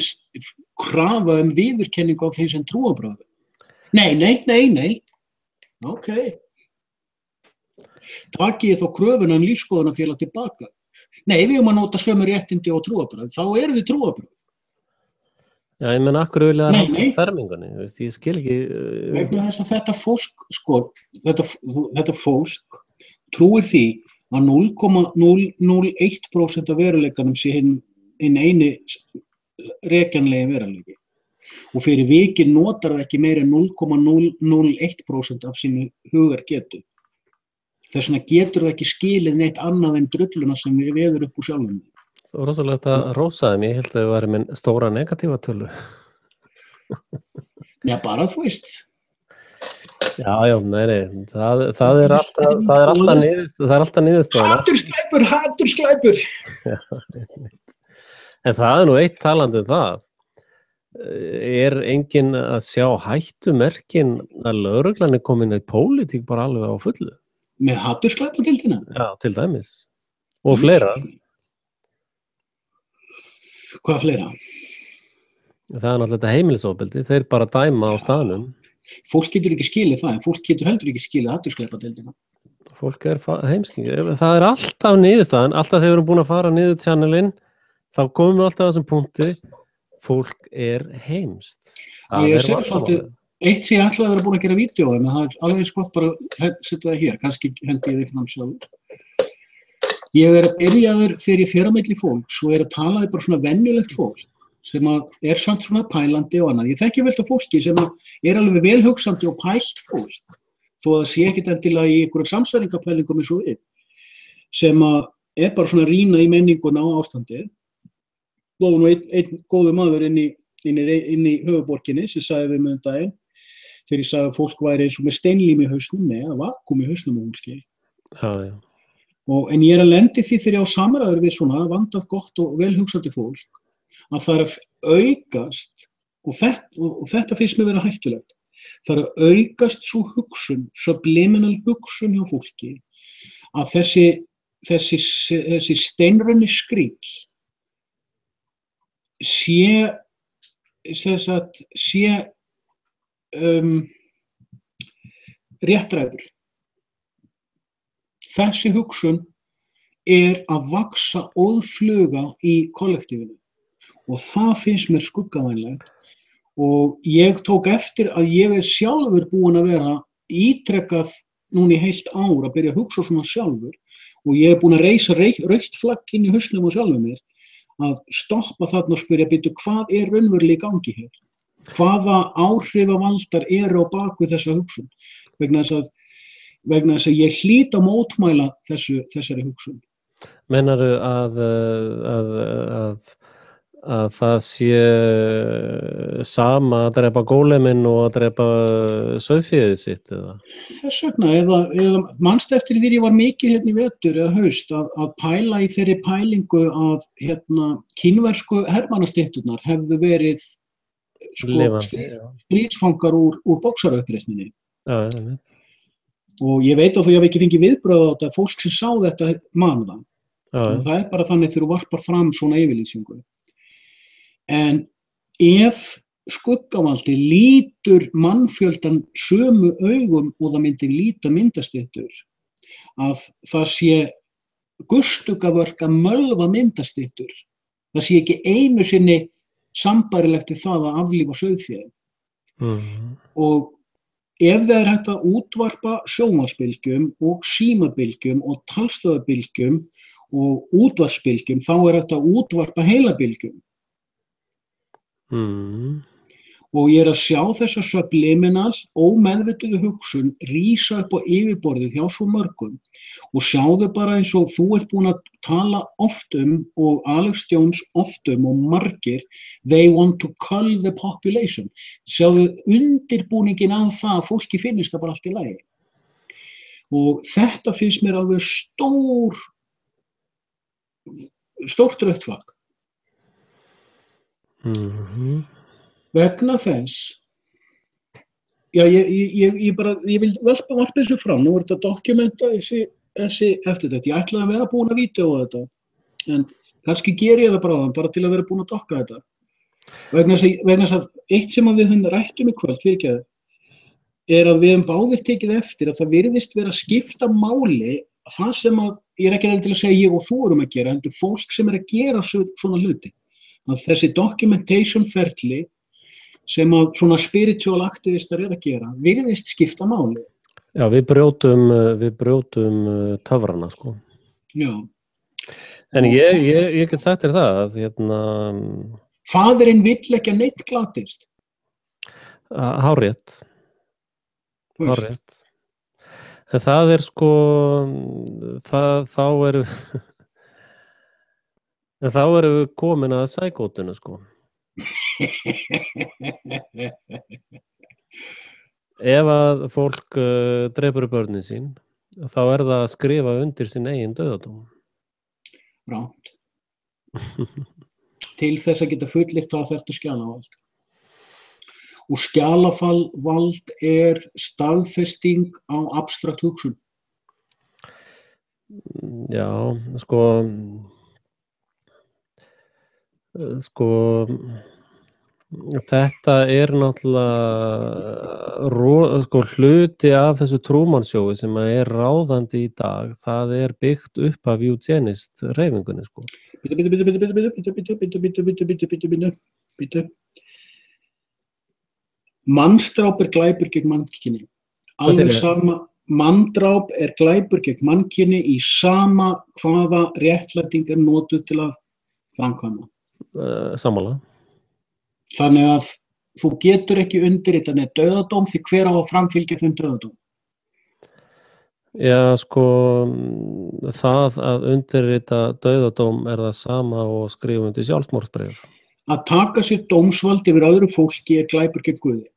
krafa viðurkenningu á þeim sem trúarbrögð? Nei. Ok. Taki ég þá kröfuna lífsskoðunarfélag tilbaka? Nei, við að nota sömu réttindi á trúarbrögð, þá þið trúarbrögð. Já, ég menn akkur vilja að halda fermingunni, veist, ég skil ekki... Vegna þess að þetta fólk, sko, þetta fólk trúir því að 0,001% af veruleikanum sé hinn eini rekjanlegi veruleiki. Og fyrir vikið notar það ekki meira en 0,001% af sínu hugargetu. Þess vegna getur það ekki skilið neitt annað en drulluna sem við veður upp úr sjálfum. Það var rosalegt að rósaði mér, ég held að það var minn stóra negatíva tölu. Já, bara þú veist. Já, nei, það er alltaf niðurstaðan. Hatur sklæpur. Já, en það er nú eitt talandi það. Er enginn að sjá hættumerkin að lögreglan er komin í pólitík bara alveg á fullu? Með hatursklæpadeildina? Já, til dæmis. Og fleira. Hvað fleira? Það er náttúrulega þetta heimilisofbeldi, þeir bara dæma á staðnum. Fólk getur ekki skilið það, en fólk getur heldur ekki skilið hatursklæpadeildina. Fólk er heimsking. Það er alltaf niðurstaðan, alltaf þegar við erum búin að fara niður channelinn, þá komum við alltaf að þessum punkti, fólk er heimst. Ég segi svolítið, eitt sem ég ætlaði að vera búin að gera vídeo, en það er alveg skott bara að setja það hér, kannski hendi ég þig fram sjálf. Ég er byrjaður þegar ég fer á milli fólks og er að tala við bara svona venjulegt fólk, sem er samt svona pælandi og annað. Ég þekki vel það fólki sem er alveg velhugsandi og pælt fólk, þó að það sé ekkert endilega í einhverjum samsæringapælingum eins og við, sem er bara svona að rýna í menninguna á ástandið. Og nú einn góður maður inn í höfuðborginni sem sagði við mig daginn, þegar ég sagði að fólk væri eins og með steinlím í hausnum, eða vakuum í hausnum og húnski. Já. En ég er að lendi því þegar ég á samræður við svona vandað gott og velhugsandi fólk, að það er að aukast, og þetta finnst mér vera hættulegt, það er að aukast svo hugsun, subliminal hugsun hjá fólki, að þessi steinrunni skríll sé réttræður. Þessi hugsun er að vaxa óðfluga í kollektífinu. Og það finnst mér skuggavænlegt og ég tók eftir að ég er sjálfur búin að vera ítrekkað núna í heilt ár að byrja að hugsa svona sjálfur og ég er búin að reisa rautt flagg inn í hausnum og sjálfum mér að stoppa þarna og spyrja hvað er raunverulega í gangi hér? Hvaða áhrifavaldar eru á bakvið þessa hugsun? Vegna þess að ég hlýt að mótmæla þessari hugsun. Meinarðu að það sé sama að drepa góleminn og að drepa sauðféðið sitt eða? Þess vegna, eða manstu eftir því ég var mikið hérna í vetur eða haust að pæla í þeirri pælingu að kínversku hermannastytturnar hefðu verið stríðsfangar úr bóksarauppreisninni. Já. Og ég veit að þú hefur ekki fengið viðbröð á þetta, fólk sem sá þetta man það. Og það er bara þannig þegar þú varpar fram svona yfirlýsingu. En ef skuggavaldi lítur mannfjöldan sömu augum og það myndi líta myndastyttur, að það sé gustugavörk að mölva myndastyttur, það sé ekki einu sinni sambærilegt við það að aflífa sauðfé. Og ef það er hægt að útvarpa sjónvarpsbylgjum og símabylgjum og talstöðabylgjum og útvarpsbylgjum, þá er hægt að útvarpa heilabylgjum. Og ég er að sjá þessa subliminal, ómeðvituðu hugsun rísa upp á yfirborðið hjá svo mörgum og sjáðu bara eins og þú ert búin að tala oft og Alex Jones oft og margir, they want to cull the population. Sjáðu undirbúningin á það að fólki finnist það bara allt í lagi. Og þetta finnst mér alveg stórt rautt flagg. Vegna þess ég vil varpa þessu fram, nú er þetta dokumenta þessi eftir þetta, ég ætlaði að vera búin að vídeóa þetta en kannski geri ég það bara til að vera búin að dokka þetta vegna þess að eitt sem við rættum í kvöld er að við hefum báðir tekið eftir að það virðist vera að skipta máli það sem ég er ekki reynd til að segja ég og þú erum að gera, heldur fólk sem er að gera svona hluti. Að þessi documentation ferli sem að svona spiritual aktivistar er að gera, virðist skipta máli. Já, við brjótum töfrana, sko. Já, En ég get sagt þér það að Faðirinn vill ekki að neitt glatist. Hárrétt. Hárrétt. En það sko, þá erum við komin að sækótinu sko. Ef að fólk drepur börnin sín, þá það að skrifa undir sin eigin dauðadóm. Ránt. Til þess að geta fullyrt það þarftu skjalavald. Og skjalafald staðfesting á abstrakt hugsun. Já, sko þetta náttúrulega hluti af þessu Truman-sjói sem ráðandi í dag, það byggt upp af eugenist hreyfingunni sko. Bíddu. Manndráp glæpur gegn mannkyni. Alveg sama, manndráp glæpur gegn mannkyni í sama hvaða réttlæting notuð til að framkvæma. Sammála. Þannig að þú getur ekki undirritað neitt dauðadóm því hver á að framfylgja þeim dauðadóm. Já, sko, það að undirrita dauðadóm það sama og skrifa undir sjálfsmorðsbréf. Að taka sér dómsvald yfir öðru fólki glæpur gegn Guði.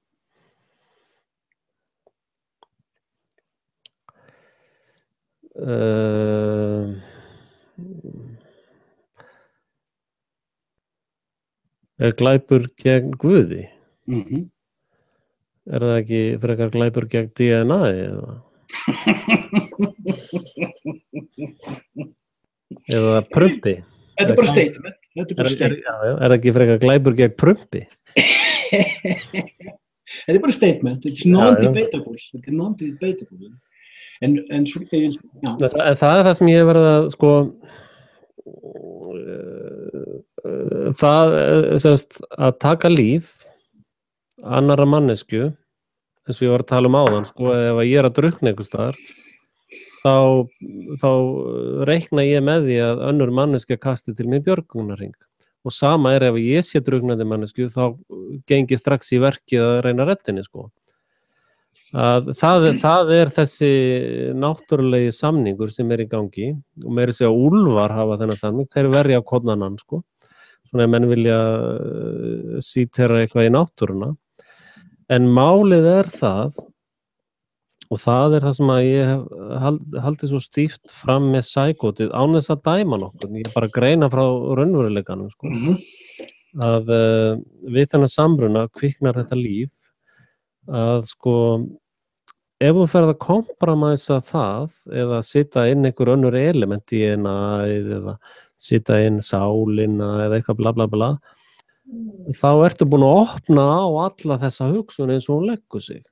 Glæpur gegn Guði? Mhm. Það ekki frekar glæpur gegn DNA eða? Eða prumpi? Þetta bara statement. Það ekki frekar glæpur gegn prumpi? Þetta bara statement. It's non-debatable. Þetta non-debatable. En svo, já. Það það sem ég verið að, sko, það að taka líf annarra manneskju, eins og ég var að tala áðan, sko, ef ég að drukkna einhvers staðar, þá reikna ég með því að önnur manneskja kasti til mér björgunarhring. Og sama ef ég sé drukknandi manneskju, þá gengi strax í verkið að reyna að redda henni, sko. Það þessi náttúrulegi samningur sem í gangi, og meira að segja úlfar hafa þennan samning, þeir verja á konanann, sko. Svona ef menn vilja sítera eitthvað í náttúruna. En málið það, og það það sem að ég haldi svo stíft fram með sækótið án þess að dæma nokkuð, ég bara greina frá raunveruleikanum, sko. Að við þennan samruna kviknar þetta líf, að sko, ef þú ferð að kompromæsa það, eða setja inn einhver önnur element í eða setja inn sálina eða eitthvað bla bla bla, þá ertu búin að opna á alla þessa hugsun eins og hún leggur sig.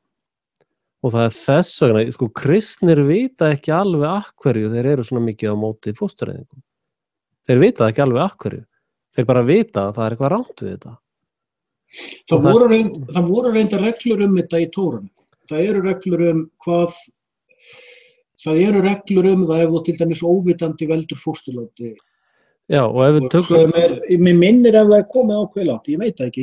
Og það þess vegna, sko, kristnir vita ekki alveg af hverju þeir eru svona mikið á móti fóstureyðingum. Þeir vita ekki alveg af hverju. Þeir bara vita að það eitthvað rangt við þetta. Það voru reynda reglur þetta í Tórunum. Það eru reglur það ef þú til dæmis óvitandi veldur fósturláti. Já, og ef við tökum... Mér minnir ef það komið ákveð látt, ég veit það ekki.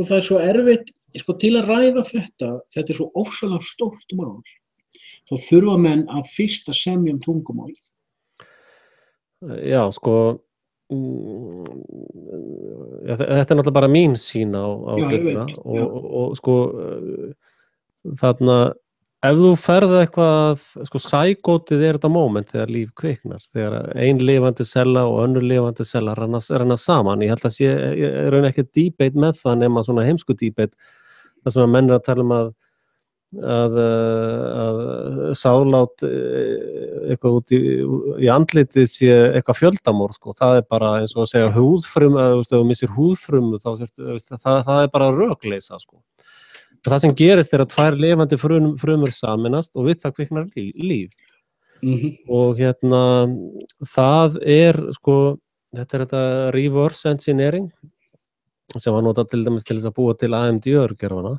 Það svo erfitt, til að ræða þetta svo ofsalega stórt mál, þá þurfa menn að fyrst að semja tungumálið. Já, sko, þetta náttúrulega bara mín sýn á hlutina og sko, þarna, ef þú ferð eitthvað, sko, sækótið þetta moment þegar líf kviknar, þegar ein lifandi sella og önnur lifandi sella renna saman. Ég held að ég raun ekki debate með það nema svona heimsku debate, þar sem að menn að tala að sálát eitthvað út í andlitið sé eitthvað fjöldamorð, sko. Það bara eins og að segja húðfrum, eða ef þú missir húðfrumu, það bara rökleysa, sko. Það sem gerist að tvær lifandi frumur saminast og við það kviknar líf. Og það sko, þetta reverse engineering sem var notað til dæmis til þess að búa til AMD-örgerfana.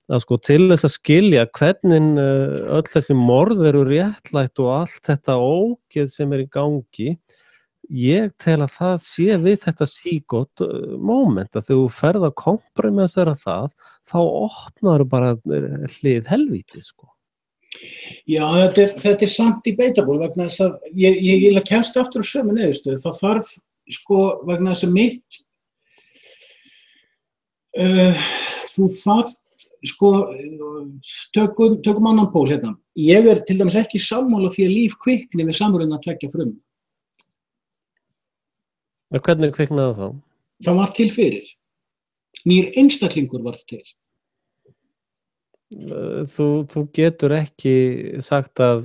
að sko til þess að skilja hvernig öll þessi morð eru réttlætt og allt þetta ógeð sem í gangi, ég tel að það sé við þetta sígott moment að þegar þú ferð að kompromissera það, þá opnar bara hlið helvíti, sko. Já, þetta samt debatable vegna þess að ég kemst aftur á sömu niðurstöðu. Það þarf, sko, vegna þess að mitt, þú þarf, sko, tökum annan pól hérna. Ég til dæmis ekki sammála því að líf kvikni við samruna tveggja frumna. Og hvernig kviknaði það? Það var til fyrir. Nýr einstaklingur varð til. Þú getur ekki sagt að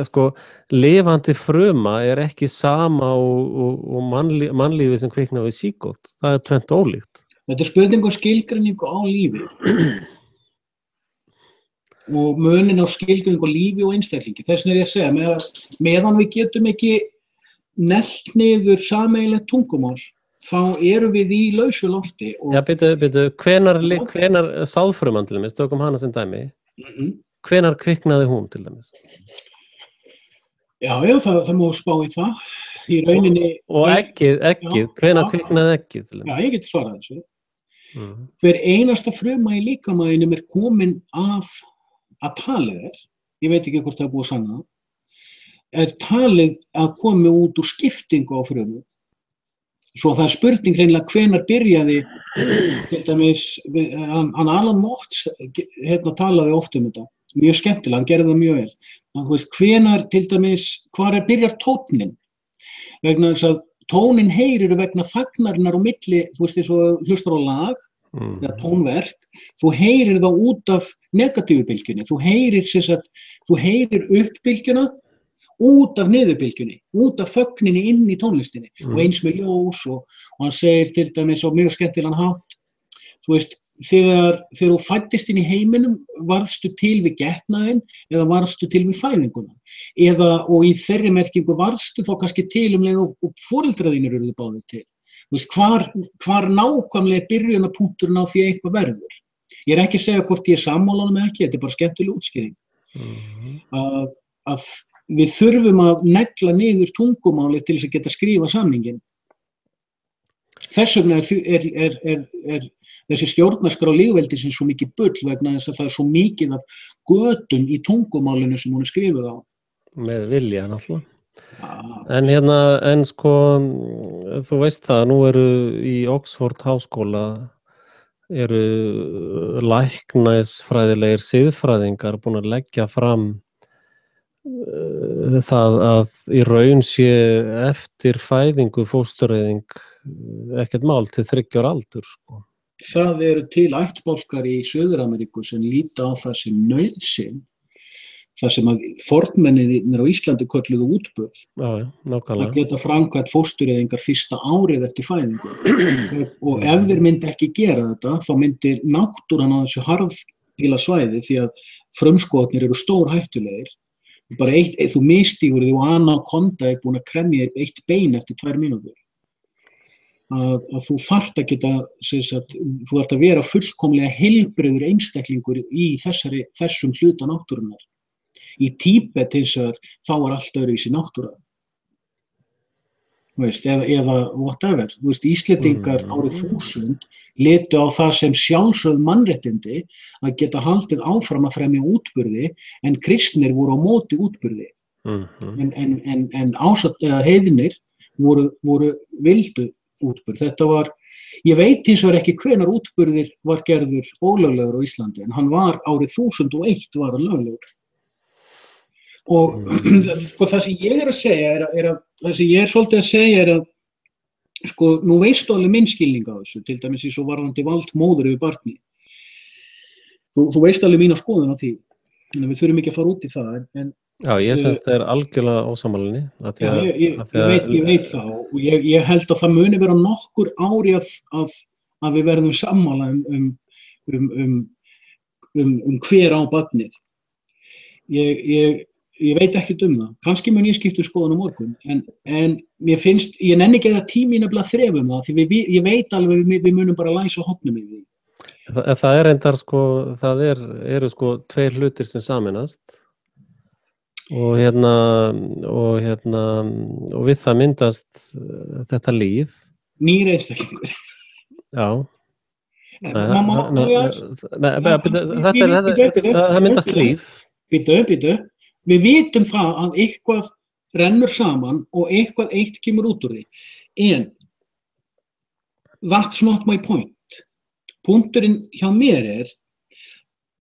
sko, lifandi fruma ekki sama og mannlífi sem kviknaði við sígótt. Það tvennt ólíkt. Þetta spurning skilgreiningu á lífi og munin á skilgreiningu á lífi og einstaklingi. Þess vegna ég að segja, meðan við getum ekki neglt niður sameiginlegt tungumál, þá erum við í lausu lofti. Já, bíddu, hvenær sáðfruman til dæmis, tökum hana sem dæmi, hvenær kviknaði hún til dæmis? Já, það má spá í það. Í rauninni... Og eggið, hvenær kviknaði eggið til dæmis? Já, ég get svarað þessu. Hver einasta fruma í líkamæðinum komin af að talið ég veit ekki hvort það búið að sanna það, talið að komi út úr skiptingu á frumu. Svo það spurning hreinlega hvenær byrjaði, til dæmis, hann Alan Watts talaði oft þetta, mjög skemmtilega, hann gerði það mjög vel. Þú veist, hvenær, til dæmis, hvar byrjar tóninn? Vegna þess að tóninn heyrir vegna þagnarinnar á milli, þú veist, eins og hlustar á lag, eða tónverk, þú heyrir þá út af negatífu bylgjunni, þú heyrir uppbylgjuna út af niðurbylgjunni, út af þögninni inn í tónlistinni og eins með ljós og hann segir til dæmis á mjög skemmtilegan hátt, þú veist, þegar þú fæddist inn í heiminum, varðstu til við getnaðinn eða varðstu til við fæðinguna og í þeirri merkingu varðstu þá kannski til leið og foreldraðínir eru þið báðir til. Þú veist, hvar nákvæmlega byrjunarpunkturinn á því eitthvað verður. Ég ekki að segja hvort ég sammála honum ekki, þetta bara skemmtileg útskýring. Að við þurfum að negla niður tungumálið til þess að geta skrifa samninginn. Þess vegna er þessi stjórnarskrá lýðveldisins svo mikið bull vegna þess að það svo mikið af götum í tungumálinu sem hún skrifuð á. Með vilja náttúrulega. En sko, þú veist það, nú eru í Oxford háskóla læknisfræðilegir siðfræðingar búin að leggja fram það að í raun sé eftir fæðingu fóstureyðing ekkert mál til 30 ára aldur, sko. Það eru til ættbálkar í Suður-Ameríku sem líta á það sem nauðsyn, það sem að fornmennirnir á Íslandi kölluðu útburð. Já, nákvæmlega. Að geta framkvæmt fóstureyðingar fyrsta árið eftir fæðingu. Og ef þeir myndi ekki gera þetta, þá myndi náttúran á þessu harðbýla svæði, því að frumskotnir eru stór hættulegir. Bara þú misstígur því og anakonda búin að kremja eitt bein eftir 2 mínútur. Að þú þarft að geta, þú þarft að vera fullkomlega heilbrigður einstaklingur í þessum hluta náttúrunnar. Í Tíbet hins vegar þá allt öðruvísi náttúra. Eða whatever. Íslendingar árið 1000 litu á það sem sjálfsögð mannréttindi að geta haldið áfram að fremja útburði en kristnir voru á móti útburði. En heiðnir voru vildu útburð. Þetta var, ég veit hins vegar ekki hvenær útburðir var gerður ólöglegur á Íslandi, en hann var árið 1001 var hann löglegur. Og það sem ég að segja það sem ég svolítið að segja að sko, nú veistu alveg minn skilning á þessu, til dæmis eins og varðandi vald móður yfir barni. Þú veist alveg mína skoðun á því, en við þurfum ekki að fara út í það, en já, ég syns það algjörlega ósammálinni. Ég veit það og ég held að það muni vera nokkur ári að við verðum sammála hver á barnið. Ég veit ekkert það. Kannski mun ég skipta skoðun á morgun, en mér finnst, ég nenni ekki að tími nefnilega þrefum það, því ég veit alveg við munum bara læsa hópnum í því. Það reyndar sko, eru sko tveir hlutir sem sameinast og og við það myndast þetta líf. Nýr einstaklingur. Já. Það myndast líf. Býtu. Við vitum það að eitthvað rennur saman og eitthvað eitt kemur út úr því. En that's not my point. Punkturinn hjá mér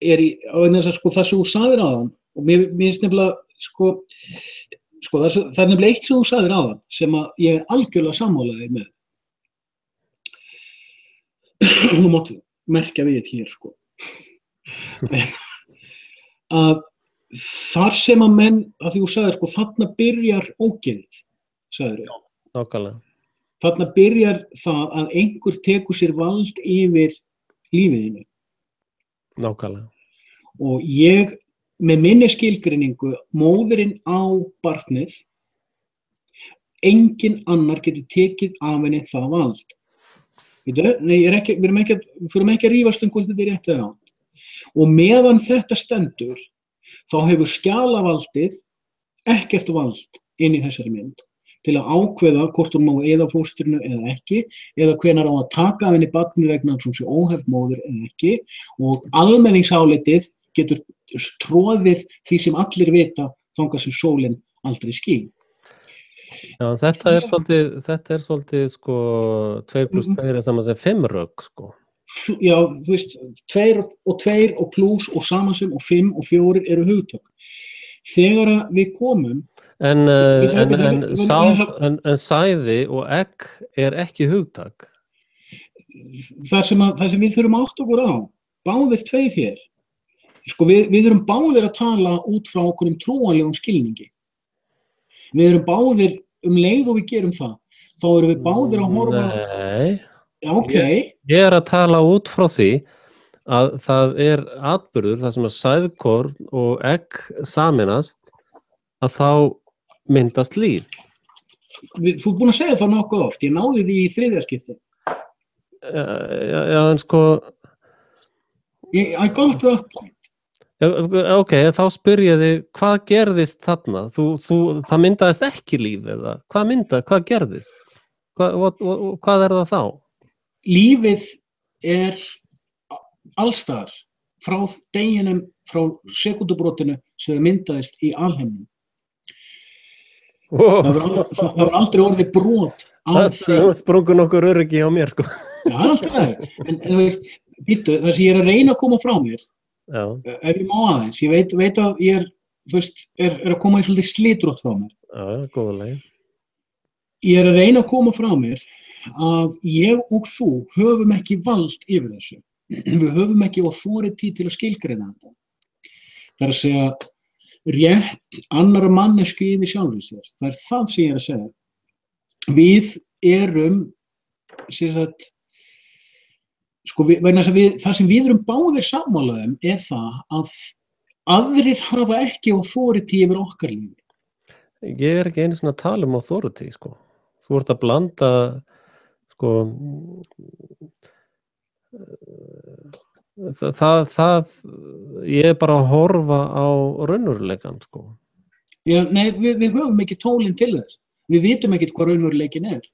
er það sem þú sagðir áðan, og mér finnst nefnilega það er nefnilega eitt sem þú sagðir áðan sem að ég er algjörlega sammálaðið með. Nú máttu merkja við hér að þar sem að menn, að því þú sagðir þarna byrjar ógeðið, sagðir þau. Nákvæmlega. Þarna byrjar það að einhver tekur sér vald yfir lífiðinu. Nákvæmlega. Og ég, með minni skilgreiningu, móðirinn á barnið, enginn annar getur tekið af henni það vald. Nei, við förum ekki að rífast hvort þetta er rétt eða rangt. Og meðan þetta stendur, þá hefur skjalavaldið ekkert vald inn í þessari mynd til að ákveða hvort hún má eyða fóstrinu eða ekki, eða hvenær á að taka af henni barnið vegna hans hún sé óhæf móðir eða ekki, og almenningsálitið getur tróðið því sem allir vita þangað sem sólin aldrei skín. Já, þetta er svolítið 2 + 2 er saman sem 5 rök, Já, þú veist, 2 og 2 og plus og saman sem og 5 og 4 eru hugtök. Þegar við komum... En sæði og egg er ekki hugtak. Það sem við þurfum átt okkur á, báðir 2 hér, við erum báðir að tala út frá okkur trúanlegum skilningi. Við erum báðir, leið og við gerum það, þá erum við báðir að horfa... Nei, já, ok. Ég er að tala út frá því að það er atburður þar sem að sæðkorn og egg sameinast, að þá myndast líf. Þú ert búin að segja það nokkuð oft, ég náði því í 3. skipti. Já, en I got that point. Ok, þá spyr ég þig, hvað gerðist þarna? Það myndaðist ekki líf eða? Hvað gerðist? Hvað er það þá? Lífið er allstaðar frá deginum, frá sekúndubrotinu sem það myndaðist í alheimnum. Það var aldrei orðið brot á því. Það sprungur nokkur öryggi á mér, Já, alltaf en þú veist, það sem ég er að reyna að koma frá mér, ef ég má aðeins, ég veit að ég er að koma í svolítið slitrótt frá mér. Já, góðlega. Ég er að reyna að koma frá mér að ég og þú höfum ekki vald yfir þessu. Við höfum ekki authority til að skilgreina þetta. Það er að segja rétt annarra mannesku yfir sjálfum sér. Það er það sem ég er að segja. Við erum, það sem við erum báðir sammálaðum er það að aðrir hafa ekki authority yfir okkar lífi. Ég er ekki einu svona að tala um authority, Þú ert að blanda, ég er bara að horfa á raunveruleikann, Já, nei, við höfum ekki tólin til þess. Við vitum ekkert hvað raunveruleikin er.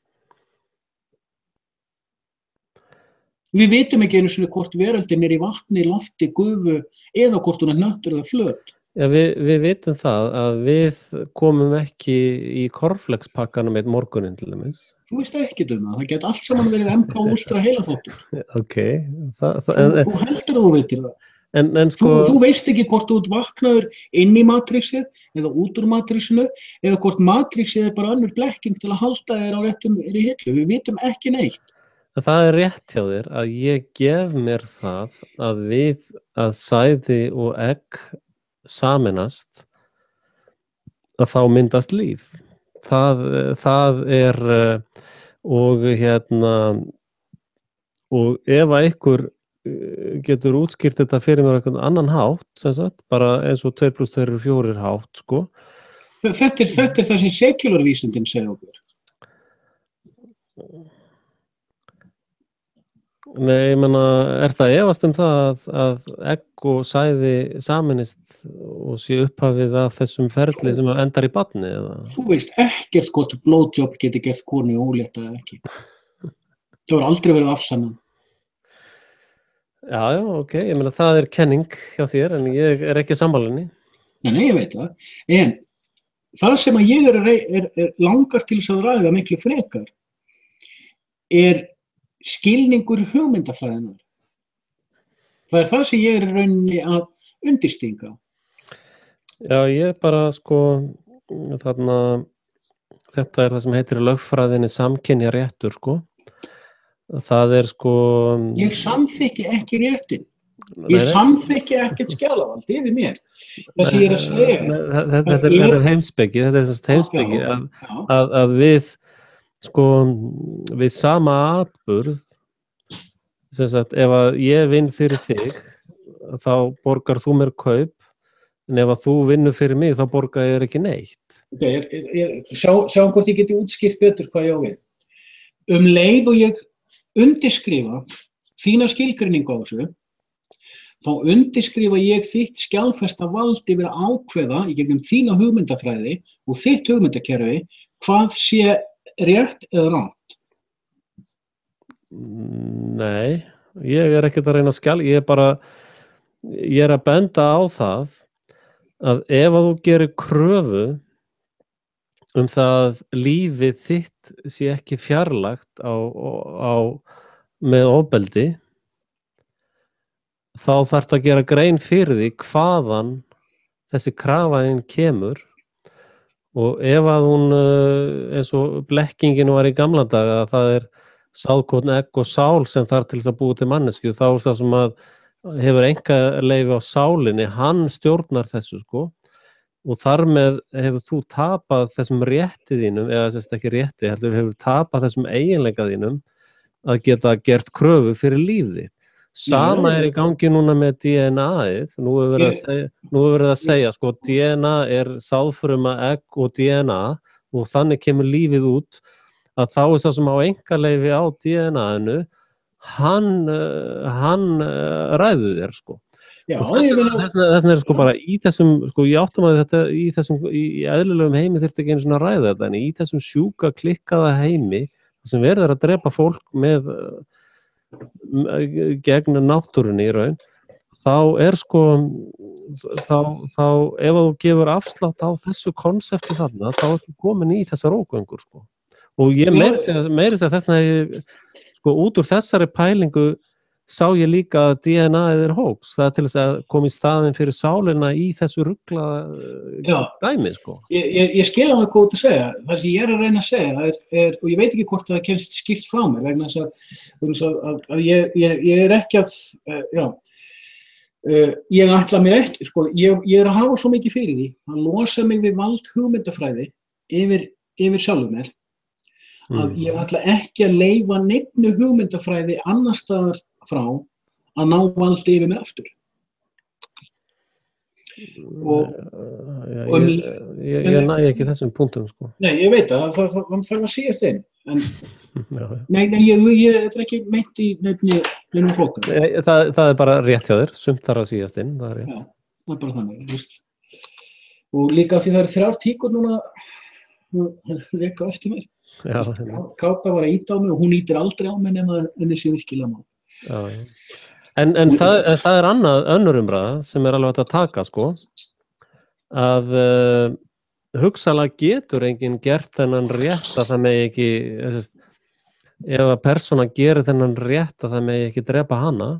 Við vitum ekki einu sinni hvort veröldin er í vatni, lofti, gufu eða hvort hún er hnöttur eða flöt. Já, við vitum það að við komum ekki í kornflekspakkanum einn morguninn til dæmis. Þú veist ekkert það. Það geti allt saman verið MK Ultra heilaþvottur. Ok. Þú heldur að þú veitir það. Þú veist ekki hvort þú ert vaknaður inn í matrixið eða út úr matrixinu eða hvort matrixið er bara önnur blekking til að halda þér á réttum í hillu. Við vitum ekki neitt. Það er rétt hjá þér að ég gef mér það að sæði og egg sameinast að þá myndast líf. Það er og ef að einhver getur útskýrt þetta fyrir mér einhvern annan hátt, sem sagt, bara eins og 2 + 2 eru 4 hátt, Þetta er það sem sekularvísindin segja okkur. Nei, ég meina, það efast það að egg og sæði saminist og sé upphafið af þessum ferli sem endar í barni, eða? Þú veist ekkert hvort blowjob geti gert konu ólétta eða ekki. Það hefur aldrei verið afsannað. Já, ok, ég meina, það kenning hjá þér, en ég ekki sammála. Nei, ég veit það. En það sem að ég er langar til þess að ræða miklu frekar skilningur hugmyndafræðinnar. Það það sem ég í rauninni að undirstinga. Já, ég bara, þarna, þetta það sem heitir í lögfræðinni samkynja réttur, Það Ég samþykki ekki réttin. Ég samþykki ekkert skjalavald yfir mér. Það sem ég að segja. Þetta heimspeki, heimspeki að við, við sama atburð, sem sagt, ef að ég vinn fyrir þig, þá borgar þú mér kaup, en ef að þú vinnur fyrir mig, þá borgar ég ekki neitt. Sjáum hvort ég geti útskýrt betur hvað ég á við. Leið og ég undirskrifa þína skilgreiningu á þessu, þá undirskrifa ég þitt skjalfesta vald yfir að ákveða í gegnum þína hugmyndafræði og þitt hugmyndakerfi hvað sé rétt eða rangt. Nei, ég ekkert að reyna að ég að benda á það að ef að þú gerir kröfu það lífið þitt sé ekki fjarlægt með ofbeldi, þá þarftu að gera grein fyrir því hvaðan þessi krafa þín kemur, og ef að hún, eins og blekkingin var í gamla daga, að það sáðkotn, egg og sál sem þarf til þess að búa til mannesku, þá það sem að hefur einkaleyfi á sálinni, hann stjórnar þessu, og þar með hefur þú tapað þessum rétti þínum, eða sérst ekki rétti, heldur hefur tapað þessum eiginleika þínum að geta gert kröfu fyrir líf þitt. Sama í gangi núna með DNA-ið, nú hefur verið að segja, DNA sáðfruma, egg og DNA, og þannig kemur lífið út, að þá sá sem á einkaleyfi á DNA-inu, hann ræður þér, þess bara í þessum, ég áttum að þetta í þessum, í eðlilegum heimi þyrfti ekki einu svona að ræða þetta, en í þessum sjúka klikkaða heimi, sem verður að drepa fólk gegn náttúrunni í raun, þá þá ef þú gefur afslátt á þessu konsepti þarna, þá ertu komin í þessar ógöngur, og ég meiri að þessna út úr þessari pælingu sá ég líka að DNA-ið hóks, það til þess að koma í staðinn fyrir sálina í þessu rugla dæmi, Ég skil alveg hvað þú ert að segja. Það sem ég að reyna að segja og ég veit ekki hvort það kemst skýrt frá mér, vegna þess að ég ekki að, ég ætla mér ekki, ég að hafa svo mikið fyrir því, að losa mig við vald hugmyndafræði yfir sjálfum mér, að ég ætla ekki að leyfa neinni hugmyndafræði annars staðar frá að ná valdi yfir mig aftur. Ég næ ekki þessum punktum, Nei, ég veit það þarf að síðast einn, en nei, þetta ekki meint í neinum flokkum. Það bara rétt hjá þér, sumt þarf að síðast inn, það rétt. Já, það bara þannig, og líka því það 3 tíkur núna reka eftir mér. Káta var að íta á mig og hún ítir aldrei á mig nema henni sé virkilega má. En það önnur umræða sem alveg að taka, að hugsanlega getur enginn gert þennan rétt að það megi ekki, ef að persóna gerir þennan rétt að það megi ekki drepa hana,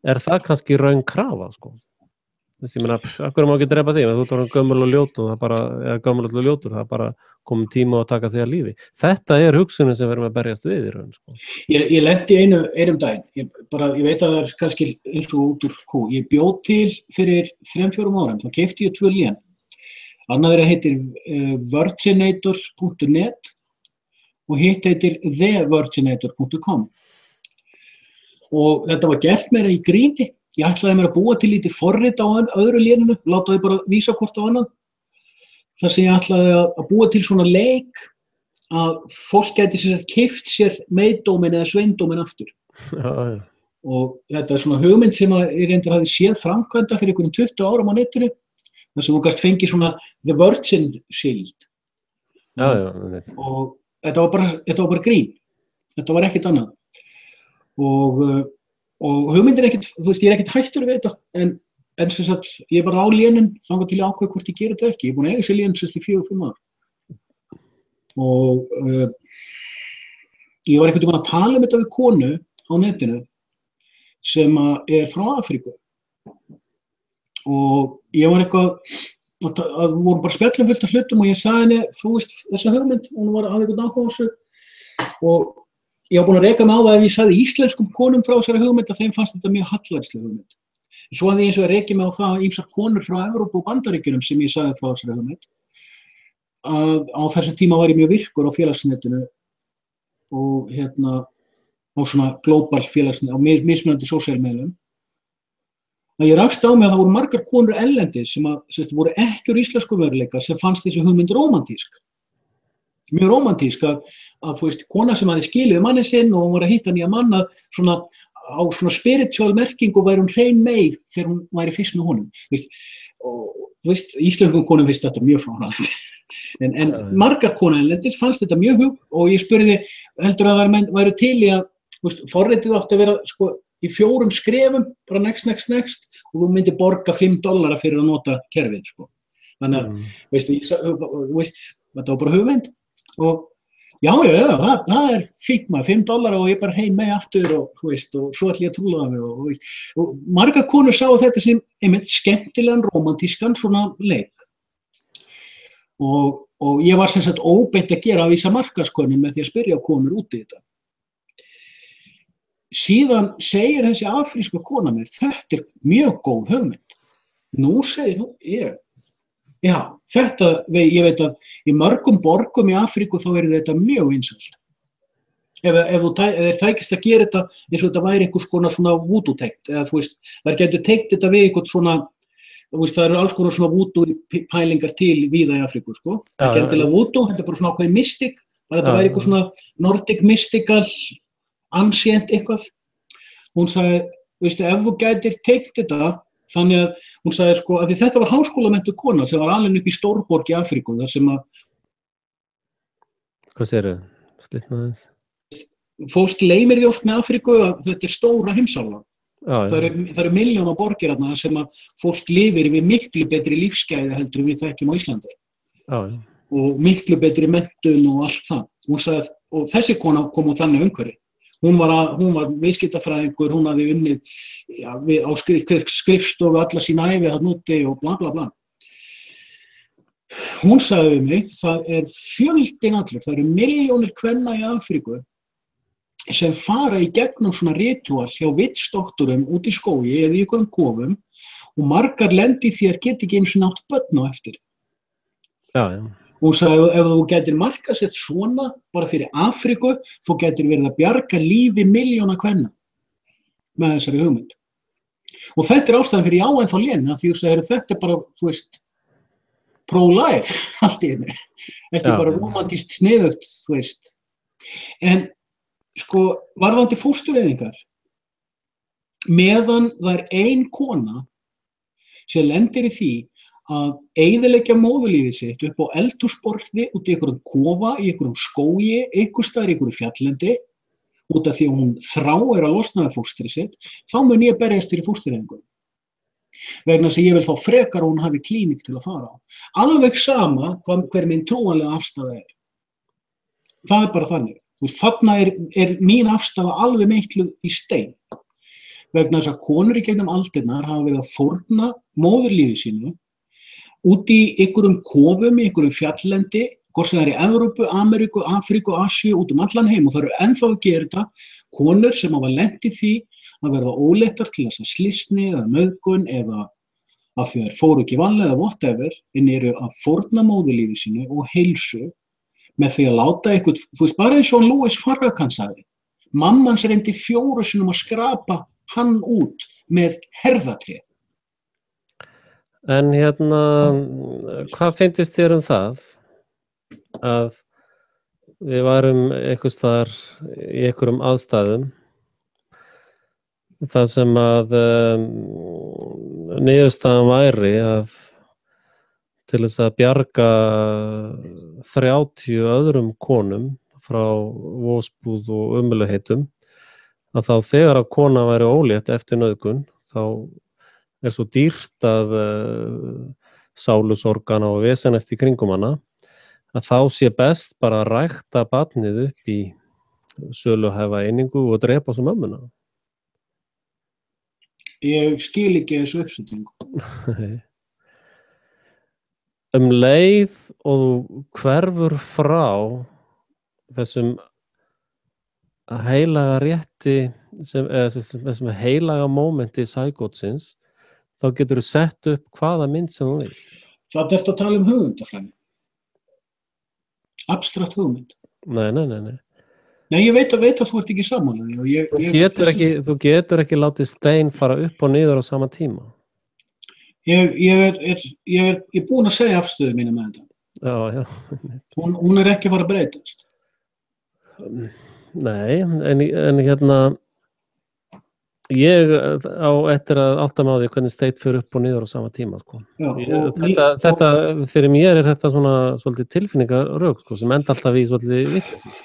það kannski raun krafa, ég meina, akkur má ekki drepa þig, þú ert gömul og ljótur, það bara komum tíma að taka þig að lífi. Þetta hugsunin sem við erum að berjast við í raun, Ég lenti einum daginn, ég veit að það kannski eins og út úr kú, ég bjó til fyrir 3-4 árum, þá keypti ég 2 lén. Annað heitir virginator.net og hitt heitir thevirginator.com. Og þetta var gert meira í gríni. Ég ætlaði mér að búa til lítið forrit á öðru léninu, láta þau bara vísa hvort á annað. Þar sem ég ætlaði að búa til svona leik að fólk gæti keypt sér meiddóminn eða sveindóminn aftur. Já. og þetta er svona hugmynd sem að ég reyndar hafði séð framkvæmda fyrir einhverjum 20 árum á netinu, þar sem hún gæst fengið svona The Virgin Shield Já, einmitt. og þetta var bara grín, þetta var ekkert annað og hugmyndin er ekkert, þú veist, ég er ekkert hættur við þetta, en sem sagt, ég er bara á lénin þangað til ég ákveð hvort ég gerir þetta ekki, ég er búin að eiga sér lén sérst í 4-5 ár og ég var einhvern veginn að tala þetta við konu á netinu sem er frá Afríku og ég var eitthvað að vorum bara spjallum fullt af hlutum og ég sagði henni, þú veist, þessa hugmynd, hún var að einhvern áhuga á þessu og ég var búin að reka mig á það ef ég sagði íslenskum konum frá þessari hugmynd að þeim fannst þetta mjög hallærisleg hugmynd. Svo hafði ég eins og rekið mig á það ýmsar konur frá Evrópu og Bandaríkjunum sem ég sagði frá þessari hugmynd að á þessum tíma var ég mjög virkur á félagsnetinu og á svona global félagsnet, á mismunandi sósíalmiðlum. Að ég rakst á mig að það voru margar konur erlendis sem voru ekki úr íslensku veruleika sem fannst þessi hugmynd rómantísk. Mjög rómantísk að þú veist, kona sem hafði skilið manni sinn og hún var að hitta nýja mann að svona á svona spiritual merkingu væri hún hrein meir þegar hún væri fyrst með honum. Og þú veist, íslenskum konum finnst þetta mjög fáránlegt. En margar konur erlendis fannst þetta mjög hug og ég spurði, heldur að það væru til í að, þú veist, forritið átti að vera sko í 4 skrefum, bara next og þú myndir borga $5 fyrir að nota kerfið, sko. Þannig að, veist, þetta var bara hugmynd og já, það er fínt maður, $5 og ég bara heim með aftur og, þú veist, og svo ætla ég að trúla það mig og margar konur sáu þetta sem einmitt skemmtilegan, rómantískan svona leik. Og ég var sem sagt óbeint að gera að vísa markaðskönnun með því að spyrja konur út í þetta. Síðan segir þessi afríska kona mér, þetta er mjög góð hugmynd. Nú segir hún, já, þetta, ég veit að í mörgum borgum í Afríku þá verður þetta mjög vinsælt. Ef þeir tækist að gera þetta eins og þetta væri einhvers konar svona vúdú-teykt, eða þú veist, þær getur teykt þetta við einhvern svona, þú veist, það eru alls konar svona vúdú-pælingar til víða í Afríku, sko. Það er endilega vúdú, þetta er bara svona ákveðin mystik, bara þetta væri eitthvað svona Nordic mystical, ancient eitthvað. Hún sagði, veistu, ef þú gætir teykt þetta, þannig að hún sagði sko að því þetta var háskólamenntuð kona sem var alin upp í stórborg í Afríku þar sem að Hvað segirðu? Slitna þess? Fólk leymir því oft með Afríku að þetta er stóra heimsálfa. Það eru milljón borgir þarna sem að fólk lifir við miklu betri lífsgæði heldur en við þekkjum á Íslandi. Og miklu betri menntun og allt það. Hún sagði, og þessi kona kom á þannig umhverfi. Hún var viðskiptafræðingur, hún hafði unnið á skrifstofu alla sína ævi þarna úti og bla bla bla. Hún sagði við mig, það er fjöldinn allur, það eru milljónir kvenna í Afríku sem fara í gegnum svona ritual hjá vitsdoktorum út í skógi eða í einhverjum kofum og margar lendi því að geta ekki einu sinni átt börn á eftir. Já. Hún sagði, ef þú getur markasett svona bara fyrir Afríku, þú getur verið að bjarga lífi milljóna kvenna með þessari hugmynd. Og þetta er ástæðan fyrir já en þá lén, því þú segir þetta er bara, þú veist, pro-life, allt í henni. Ekki bara romantískt sniðugt, þú veist. En, sko, varðandi fóstureyðingar, meðan það er ein kona sem lendir í því að eyðileggja móðurlífið sitt upp á eldhúsborði út í einhverjum kofa, í einhverjum skógi, einhvers staðar í einhverju fjalllendi, út af því að hún þráir að losna við fóstrið sitt, þá mun ég berjast fyrir fóstureyðingu. Vegna þess að ég vil þá frekar að hún hafi klíník til að fara á. Alveg sama hver minn trúanlega afstaða er. Það er bara þannig. Þarna er mín afstaða alveg miklu í stein. Vegna þess að konur í gegnum aldirnar hafa verið að fórna móðurlífi sínu út í einhverjum kofum, í einhverjum fjalllendi, hvort sem það er í Evrópu, Ameríku, Afríku, Asíu, út allan heim og það eru ennþá að gera þetta konur sem hafa lent í því að verða óléttar til þess að slysni eða nauðgun eða að þau fóru ekki vanlega eða whatever en eru að fórna móðurlífi sínu og heilsu með því að láta eitthvað, þú veist, bara eins og Louis Farrakhan sagði. Mammans reyndi 4 sinnum að skrapa hann út með herðatré. En hvað finnst þér það að við varum einhvers staðar í einhverjum aðstæðum það sem að niðurstaðan væri að til þess að bjarga 30 öðrum konum frá vosbúð og ömurlegheitum, að þá þegar að kona væri ólétt eftir nauðgun, þá svo dýrt að sálusorgana og vesenast í kringum hana, að þá sé best bara að rækta barnið upp í söluhæfa einingu og drepa svo mömmuna. Ég skil ekki þessu uppsetningu. Leið og þú hverfur frá þessum heilaga rétti, þessum heilaga mómenti sækótsins, þá getur þú sett upp hvaða mynd sem þú vilt. Það er að tala hugmyndafræði. Abstrakt hugmynd. Nei. Nei, ég veit að þú ert ekki sammála. Þú getur ekki látið stein fara upp og niður á sama tíma. Ég er búin að segja afstöðu mína með þetta. Já. Hún er ekki að fara að breytast. Nei, en hérna ég á eftir að átta mig á því hvernig steinn fer upp og niður á sama tíma, sko. Já, þetta fyrir mér er þetta svona svolítið tilfinningarök, sko, sem enda alltaf í svolítið vitleysu.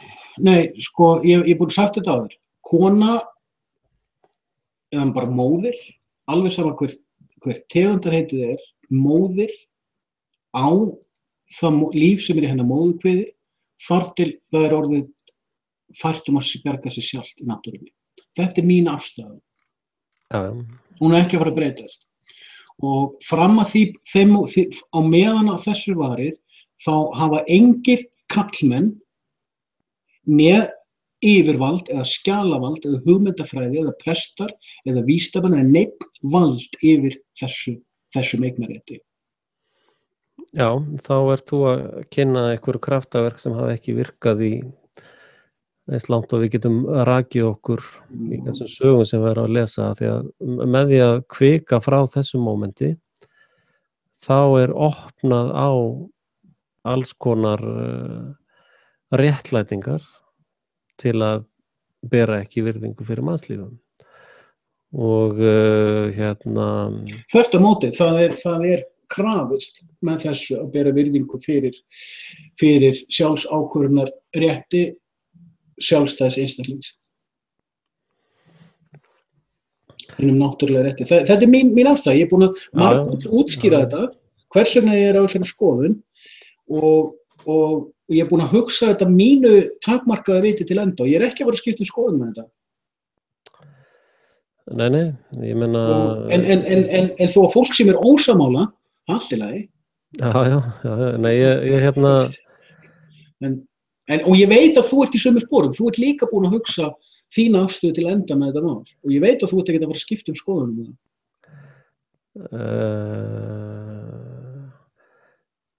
Nei, sko, ég er búin að sagt þetta á þér. Kona eða bara móðir, alveg sama hver tegundarheitið er, móðir á það líf sem er í hennar móðurkviði, þar til það er orðið fært að bjarga sig sjálft í náttúrunni. Þetta er mín afstaða. Hún er ekki að fara að breytast. Og fram að þeim á meðan að þessu varir, þá hafa engir kallmenn með yfirvald eða skjalavald eða hugmyndafræði eða prestar eða vísindamenn eða neitt vald yfir þessum eignarrétti. Já, þá ert þú að kynna einhverju kraftaverk sem hafa ekki virkað í eins langt og við getum rakið okkur í þessum sögum sem við erum að lesa, því að með því að kvika frá þessum mómenti þá er opnað á alls konar réttlætingar til að bera ekki virðingu fyrir mannslífum. Og þvert á móti, það er krafist með þessu að bera virðingu fyrir sjálfsákvörðunar rétti sjálfstæðs einstaklings. Náttúrulega rétti. Þetta er mín afstæða. Ég er búin að útskýra þetta, hvers vegna ég er á þessari skoðun og ég er búin að hugsa þetta mínu takmarkaða viti til enda og ég er ekki að fara að skipta skoðun með þetta. Nei, ég meina... En þó að fólk sem er ósamála, allt í lagi. Já, nei, ég hérna... Og ég veit að þú ert í sömu sporum, þú ert líka búin að hugsa þína afstöðu til enda með þetta mál og ég veit að þú ert ekki að fara að skipta skoðun með það.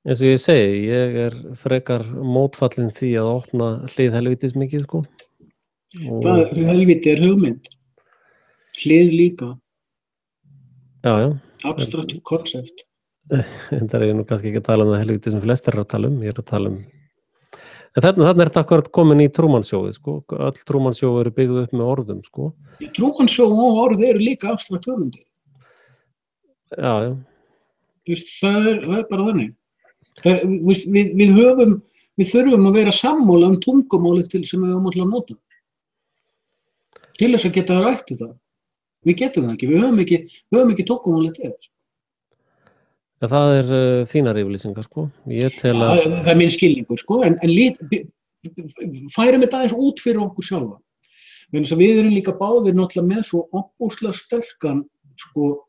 Eins og ég segi, ég er frekar mótfallinn því að opna hlið helvítis mikið, sko. Helvíti er hugmynd. Hlið líka. Já. Abstrakt konsept. Það er ég nú kannski ekki að tala um það helvíti sem flestir er að tala um. Ég er að tala um... En þarna er þetta akkurat komin í Trúmannsjóið, sko. Öll Trúmannsjóið eru byggð upp með orðum, sko. Trúmannsjóið og orð eru líka abstrakt hugmyndir. Já. Það er bara þannig. Við þurfum að vera sammála tungumálið til sem við höfum alltaf að nota. Til þess að geta rætt þetta. Við getum það ekki, við höfum ekki tungumálið til þess. Ja, það er þínar yfirlýsingar, sko. Það er minn skilningur, sko, en færum þetta aðeins út fyrir okkur sjálfa. Við erum líka báðir náttúrulega með svo óbúslega sterkan, sko,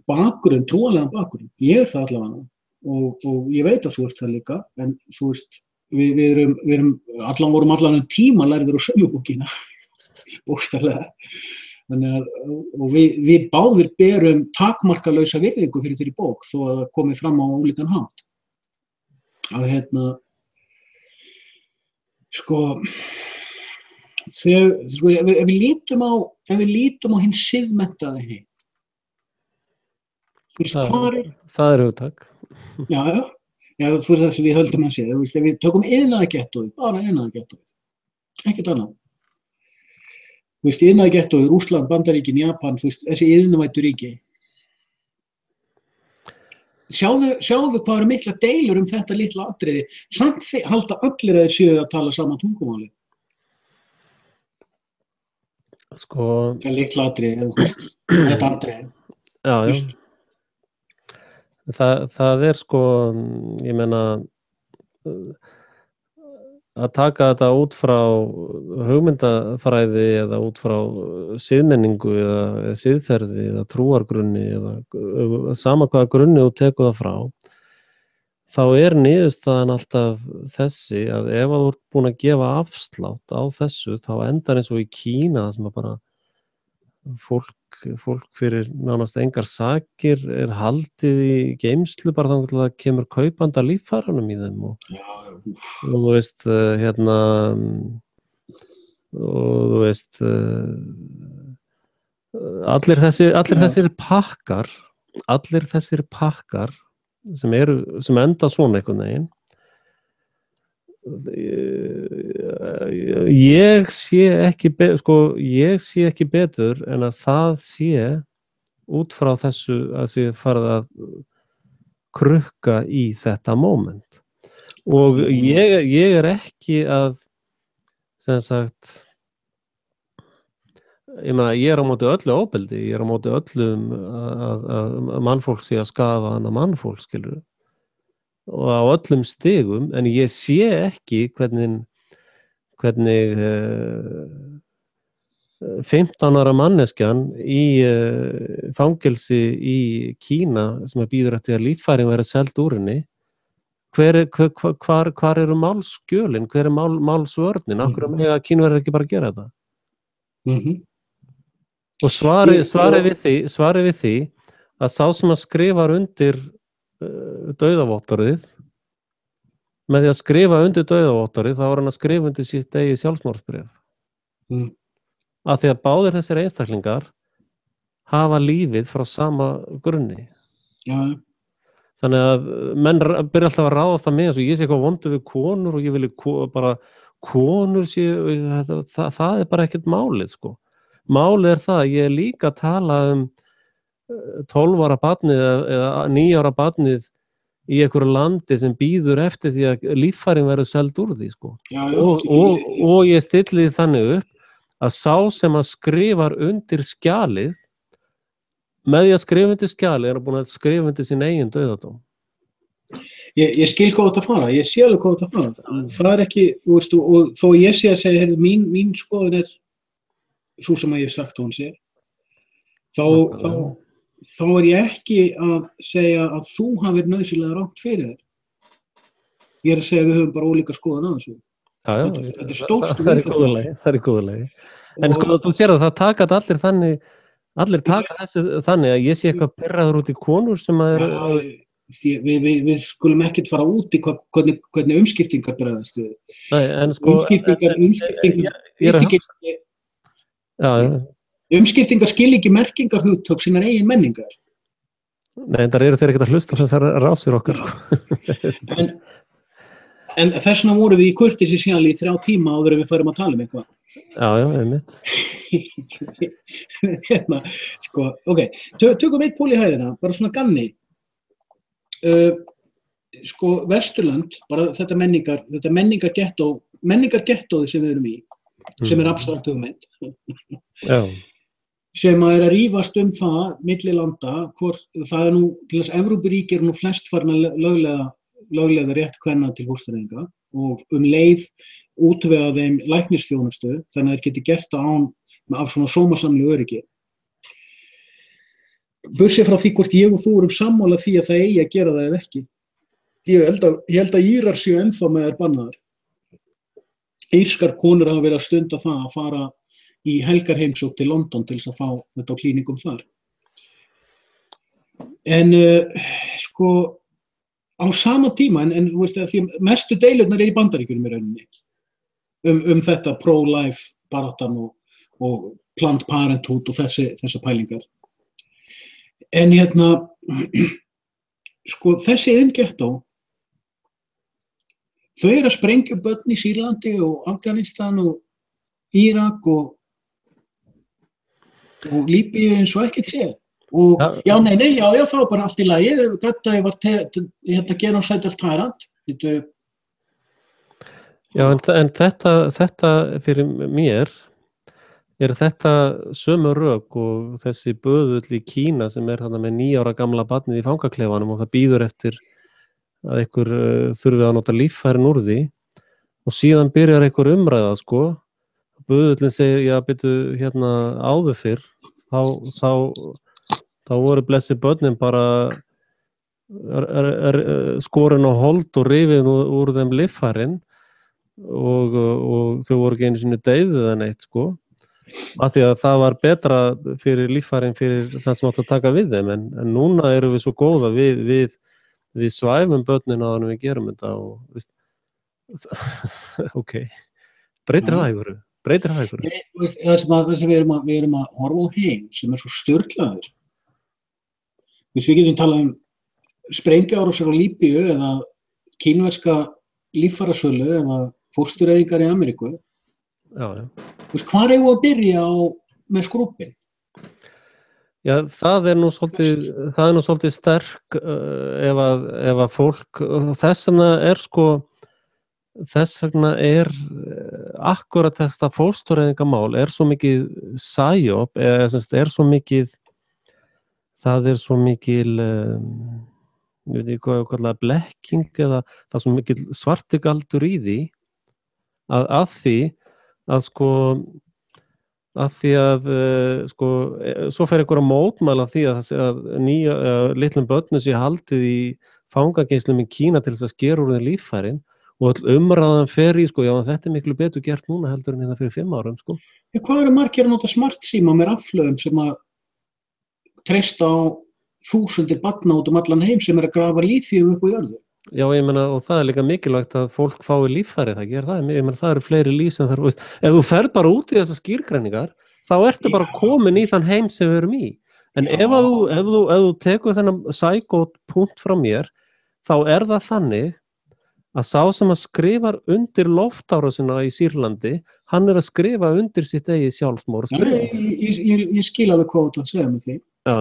bakgrunn, trúarlegan bakgrunn. Ég er það allavega. Og ég veit að þú ert það líka, en þú veist, við vorum allan tíma lærður á sömubókina, bókstaflega. Og við báðir berum takmarkalausa virðingu fyrir þeirri bók, þó að það komi fram á ólíkan hátt. Ef við lítum á hinn siðmenntaða heim, það er hugtak. Já, þú veist það sem við höldum að segja. Við tökum iðnaðargettóið, bara iðnaðargettóið, ekkert annað. Iðnaðargettó í Rússland, Bandaríkin, Japan, þessi iðnavæddu ríki. Sjáðu hvað eru mikla deilur þetta litla atriði. Samt halda allir að þeir séu að tala sama tungumáli. Sko... Það litla atriði, þetta atriði. Já. Það sko, ég meina, að taka þetta út frá hugmyndafræði eða út frá siðmenningu eða siðferði eða trúargrunni eða sama hvaða grunni þú tekur það frá, þá niðurstaðan alltaf þessi að ef þú ert búin að gefa afslátt á þessu, þá endar eins og í Kína það sem að bara fólk fyrir nánast engar sakir haldið í geymslu bara þannig að það kemur kaupanda líffæranum í þeim og þú veist og þú veist allir þessir pakkar sem enda svona einhvern veginn ég sé ekki betur en að það sé út frá þessu að sé farið að krukka í þetta moment og ég ekki að sem sagt ég á móti öllu ofbeldi, ég á móti öllum að mannfólk sé að skaða annað mannfólk, skilur og á öllum stigum, en ég sé ekki hvernig 15 ára manneskjan í fangelsi í Kína sem bíður eftir að líffærin verði seld úr henni hvar eru málsskjölin, hver málsvörnin, af hverju mega Kínverjar ekki bara gera þetta? Og svarið við því að sá sem að skrifar undir dauðavottorðið með því að skrifa undir dauðavottorðið þá var hann að skrifa undir sitt eigið sjálfsmorðsbréf af því að báðir þessir einstaklingar hafa lífið frá sama grunni þannig að menn byrja alltaf að ráðast að mig eins og ég sé eitthvað vondur við konur og ég vilji bara konur séu það bara ekkert málið sko málið það að ég líka tala 12 ára barnið eða 9 ára barnið í einhverju landi sem býður eftir því að líffærin verður seld úr því sko. Og ég stilli því þannig upp að sá sem að skrifar undir skjalið með því að skrifa undir skjalið búin að skrifa undir sín eigin dauðadóm. Ég skil hvað þetta fara, ég sé alveg hvað þetta fara. Það ekki, og þó ég sé að segja, mín skoðun svo sem að ég sagt hún sé, þá ég ekki að segja að þú hafir nauðsynlega rangt fyrir þér. Ég að segja að við höfum bara ólíka skoðun á þessu. Þetta stórt. Það góðu lagi. En sko þú sér að það taka allir taka þessu þannig að ég sé eitthvað pirraður út í konur sem að Við skulum ekkert fara út í hvernig umskiptingar bregðast við. Nei, en sko umskiptingar skil ekki merkingar hugtök sínar eigin menningar. Nei, en það eru þeir ekkert að hlusta þessar rásir okkar. En þess vegna vorum við í kurteisi síðan í 3 tíma áður en við færum að tala eitthvað. Já, einmitt. Sko, ok, tökum eitt pól í hæðina, bara svona ganni. Sko, Vesturland, bara þetta menningargettóði sem við erum í, sem abstrakt hugmynd. Já. Sem að rífast það milli landa, það nú, til þess Evrópuríki nú flest farin að lögleiða rétt kvenna til fóstureyðinga og leið útvega þeim læknisþjónustu, þannig að þeir geti gert það af svona sómasamlegu öryggi. Burtséð frá því hvort ég og þú erum sammála því að það eigi að gera það eða ekki. Ég held að Írar séu ennþá með þær bannaðar. Írskar konur hafa verið að stunda það að fara í helgarheimsókn til London til þess að fá þetta á klíningum þar. En sko á sama tíma, en þú veist að því mestu deilurnar í Bandaríkjunum í rauninni þetta pro-life baráttan og Planned Parenthood og þessa pælingar. En sko þessi iðngettó, þau að sprengja börn í Sýrlandi og Afganistan og Írak og og Líbíu eins og ekkert sé. Og já, nei, þá bara allt í lagi, þetta var genocide tyrant. Já, en þetta fyrir mér þetta sömu rök og þessi böðull í Kína sem þarna með 9 ára gamla barnið í fangaklefanum og það bíður eftir að einhver þurfi að nota líffærin úr því og síðan byrjar einhver umræða, sko. Böðullin segir, já, byrju, áður fyrr, þá voru blessi börnin bara skorin á hold og rifin úr þeim líffærin og þau voru ekki einu sinni deyfð eða neitt, sko. Af því að það var betra fyrir líffærin fyrir það sem átt að taka við þeim, en núna erum við svo góða við svæfum börnin áður en við gerum þetta og, veist, ok, breytir það einhverju? Það sem við erum að horfa á heim sem svo sturlaður. Við getum talað sprengjuárásir á Líbíu eða kínverska líffærasölu eða fóstureyðingar í Ameríku. Já. Hvar eigum við að byrja með skrúbbin? Já, það er nú svolítið sterk ef að fólk, þess vegna akkurat þetta fóstureyðingamál svo mikið psyop, svo mikið, það svo mikil, ég veit ekki hvað kallar blekking eða það svo mikil svartigaldur í því að svo fer einhver að mótmæla því að litlum börnum sé haldið í fangageislum í Kína til þess að skera úr þeim líffærin og öll umræðan fer í, já, þetta miklu betur gert núna heldur en fyrir 5 árum, sko. Hvað eru margir að nota smartsíma með rafhlöðum sem að treysta á þúsundir barna út allan heim sem að grafa líþíum upp á jörðu? Já, ég meina, og það líka mikilvægt að fólk fái líffæri, það gerir það. Ég meina, það eru fleiri líf sem þarf, veist, ef þú ferð bara út í þessar skýrgreiningar, þá ertu bara komin í þann heim sem við erum í. En ef þú tekur þennan psykót punkt frá mér, þá það þannig að sá sem að skrifar undir loftárásina í Sýrlandi, hann að skrifa undir sitt eigið sjálfsmorð. Ég skil alveg hvað þú segja með því. Já.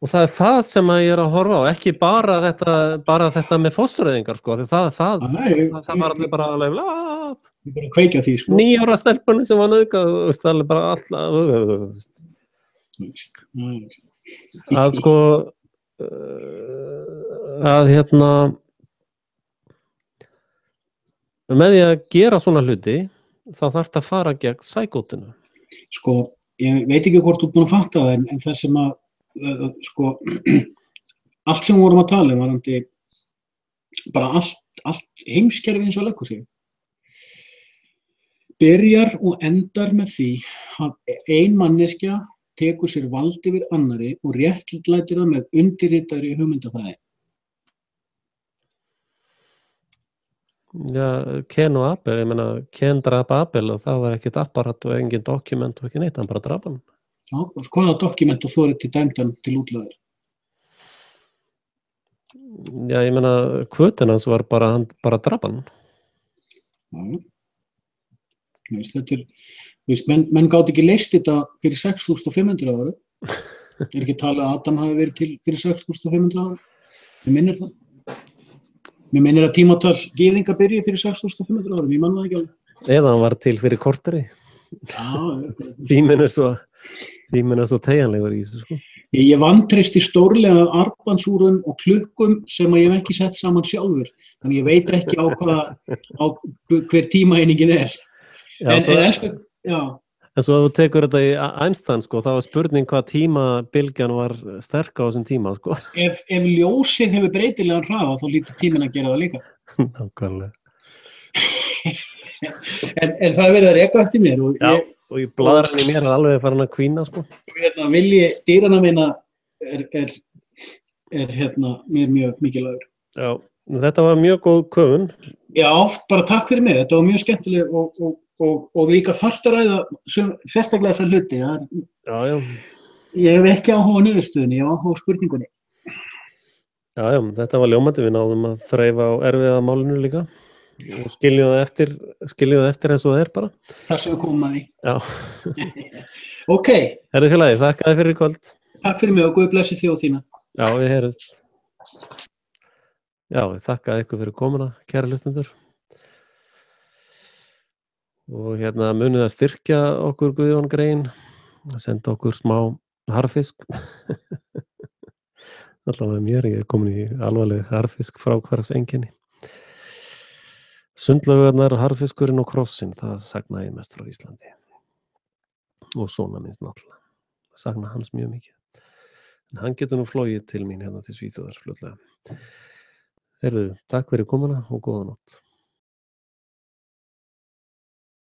Og það það sem að ég að horfa á, ekki bara þetta með fóstureyðingar, sko, það var allir bara alveg Ég bara kveikja því, sko. 9 ára stelpunni sem var nauðgað, það alveg bara alltaf að sko með því að gera svona hluti þá þarf að fara gegn psykótinu. Sko, ég veit ekki hvort þú búin að fatta það en það sem að sko, allt sem við vorum að tala varandi bara allt heimskerfi eins og leggur sig byrjar og endar með því að ein manneskja tekur sér vald yfir annari og réttlætir það með undirritaðri hugmyndafræði. Já, Ken og Abel, ég meina Ken drap Abel og það var ekkert apparat og engin dokument og ekki neitt, hann bara drap hann. Já, hvaða dokument og þorið til dæmdan til útlaður? Já, ég meina kvötin hans var hann bara drap hann. Já. Þetta menn gátt ekki leyst þetta fyrir 6.500 ára. Ekki talað að Adam hafi verið til fyrir 6.500 ára. Mér minnir það. Mér minnir að tímatal gyðinga byrji fyrir 6.500 ára. Ég man það ekki alveg. Eða hann var til fyrir korteri. Tíminn svo teygjanlegur í þessu, sko. Ég vantreysti stórlega armbandsúrum og klukkum sem að ég hef ekki sett saman sjálfur. Þannig ég veit ekki á hver tímaeiningin Já, en svo ef þú tekur þetta í Einstein, sko, þá var spurning hvað tímabilgjan var sterk á þessum tíma, sko. Ef ljósið hefur breytilegan hraða, þá lítur tíminn að gera það líka. Nákvæmlega. en það verið að reka eftir mér. Og í blaðrann í mér alveg farin að kvína, sko. Vilji dýrana minna mér mjög mikilvægur. Já, þetta var mjög góð köfun. Já, bara takk fyrir mig. Þetta var mjög skemmtileg og líka þarft að ræða sérstaklega þessar hluti. Já. Ég hef ekki áhuga á niðurstöðunni, ég hef áhuga á spurningunni. Já, þetta var ljómandi, við náðum að þreifa á erfiða málinu líka. og skiljum það eftir eins og það er bara. þar sem við komum að því. Já. Ok, Herðu félagi, þakka þér fyrir í kvöld. takk fyrir mig og Guð blessi þjóð þína. Já, við heyrumst. Já, við þakka ykkur fyrir komuna, kæra hlustendur. Og munið að styrkja okkur Guðjón Grein, að senda okkur smá harfisk. Allavega mér, ég er komin í alvarleg harfisk fráhvarfseinkenni. Sundlaugarnar, harfiskurinn og krossin, það sagna ég mest frá Íslandi. Og svona minnst náttúrulega. Sagna hans mjög mikið. En hann getur nú flogið til mín til Svíþjóðar fljótlega. Heyrðu, takk fyrir komuna og góða nótt.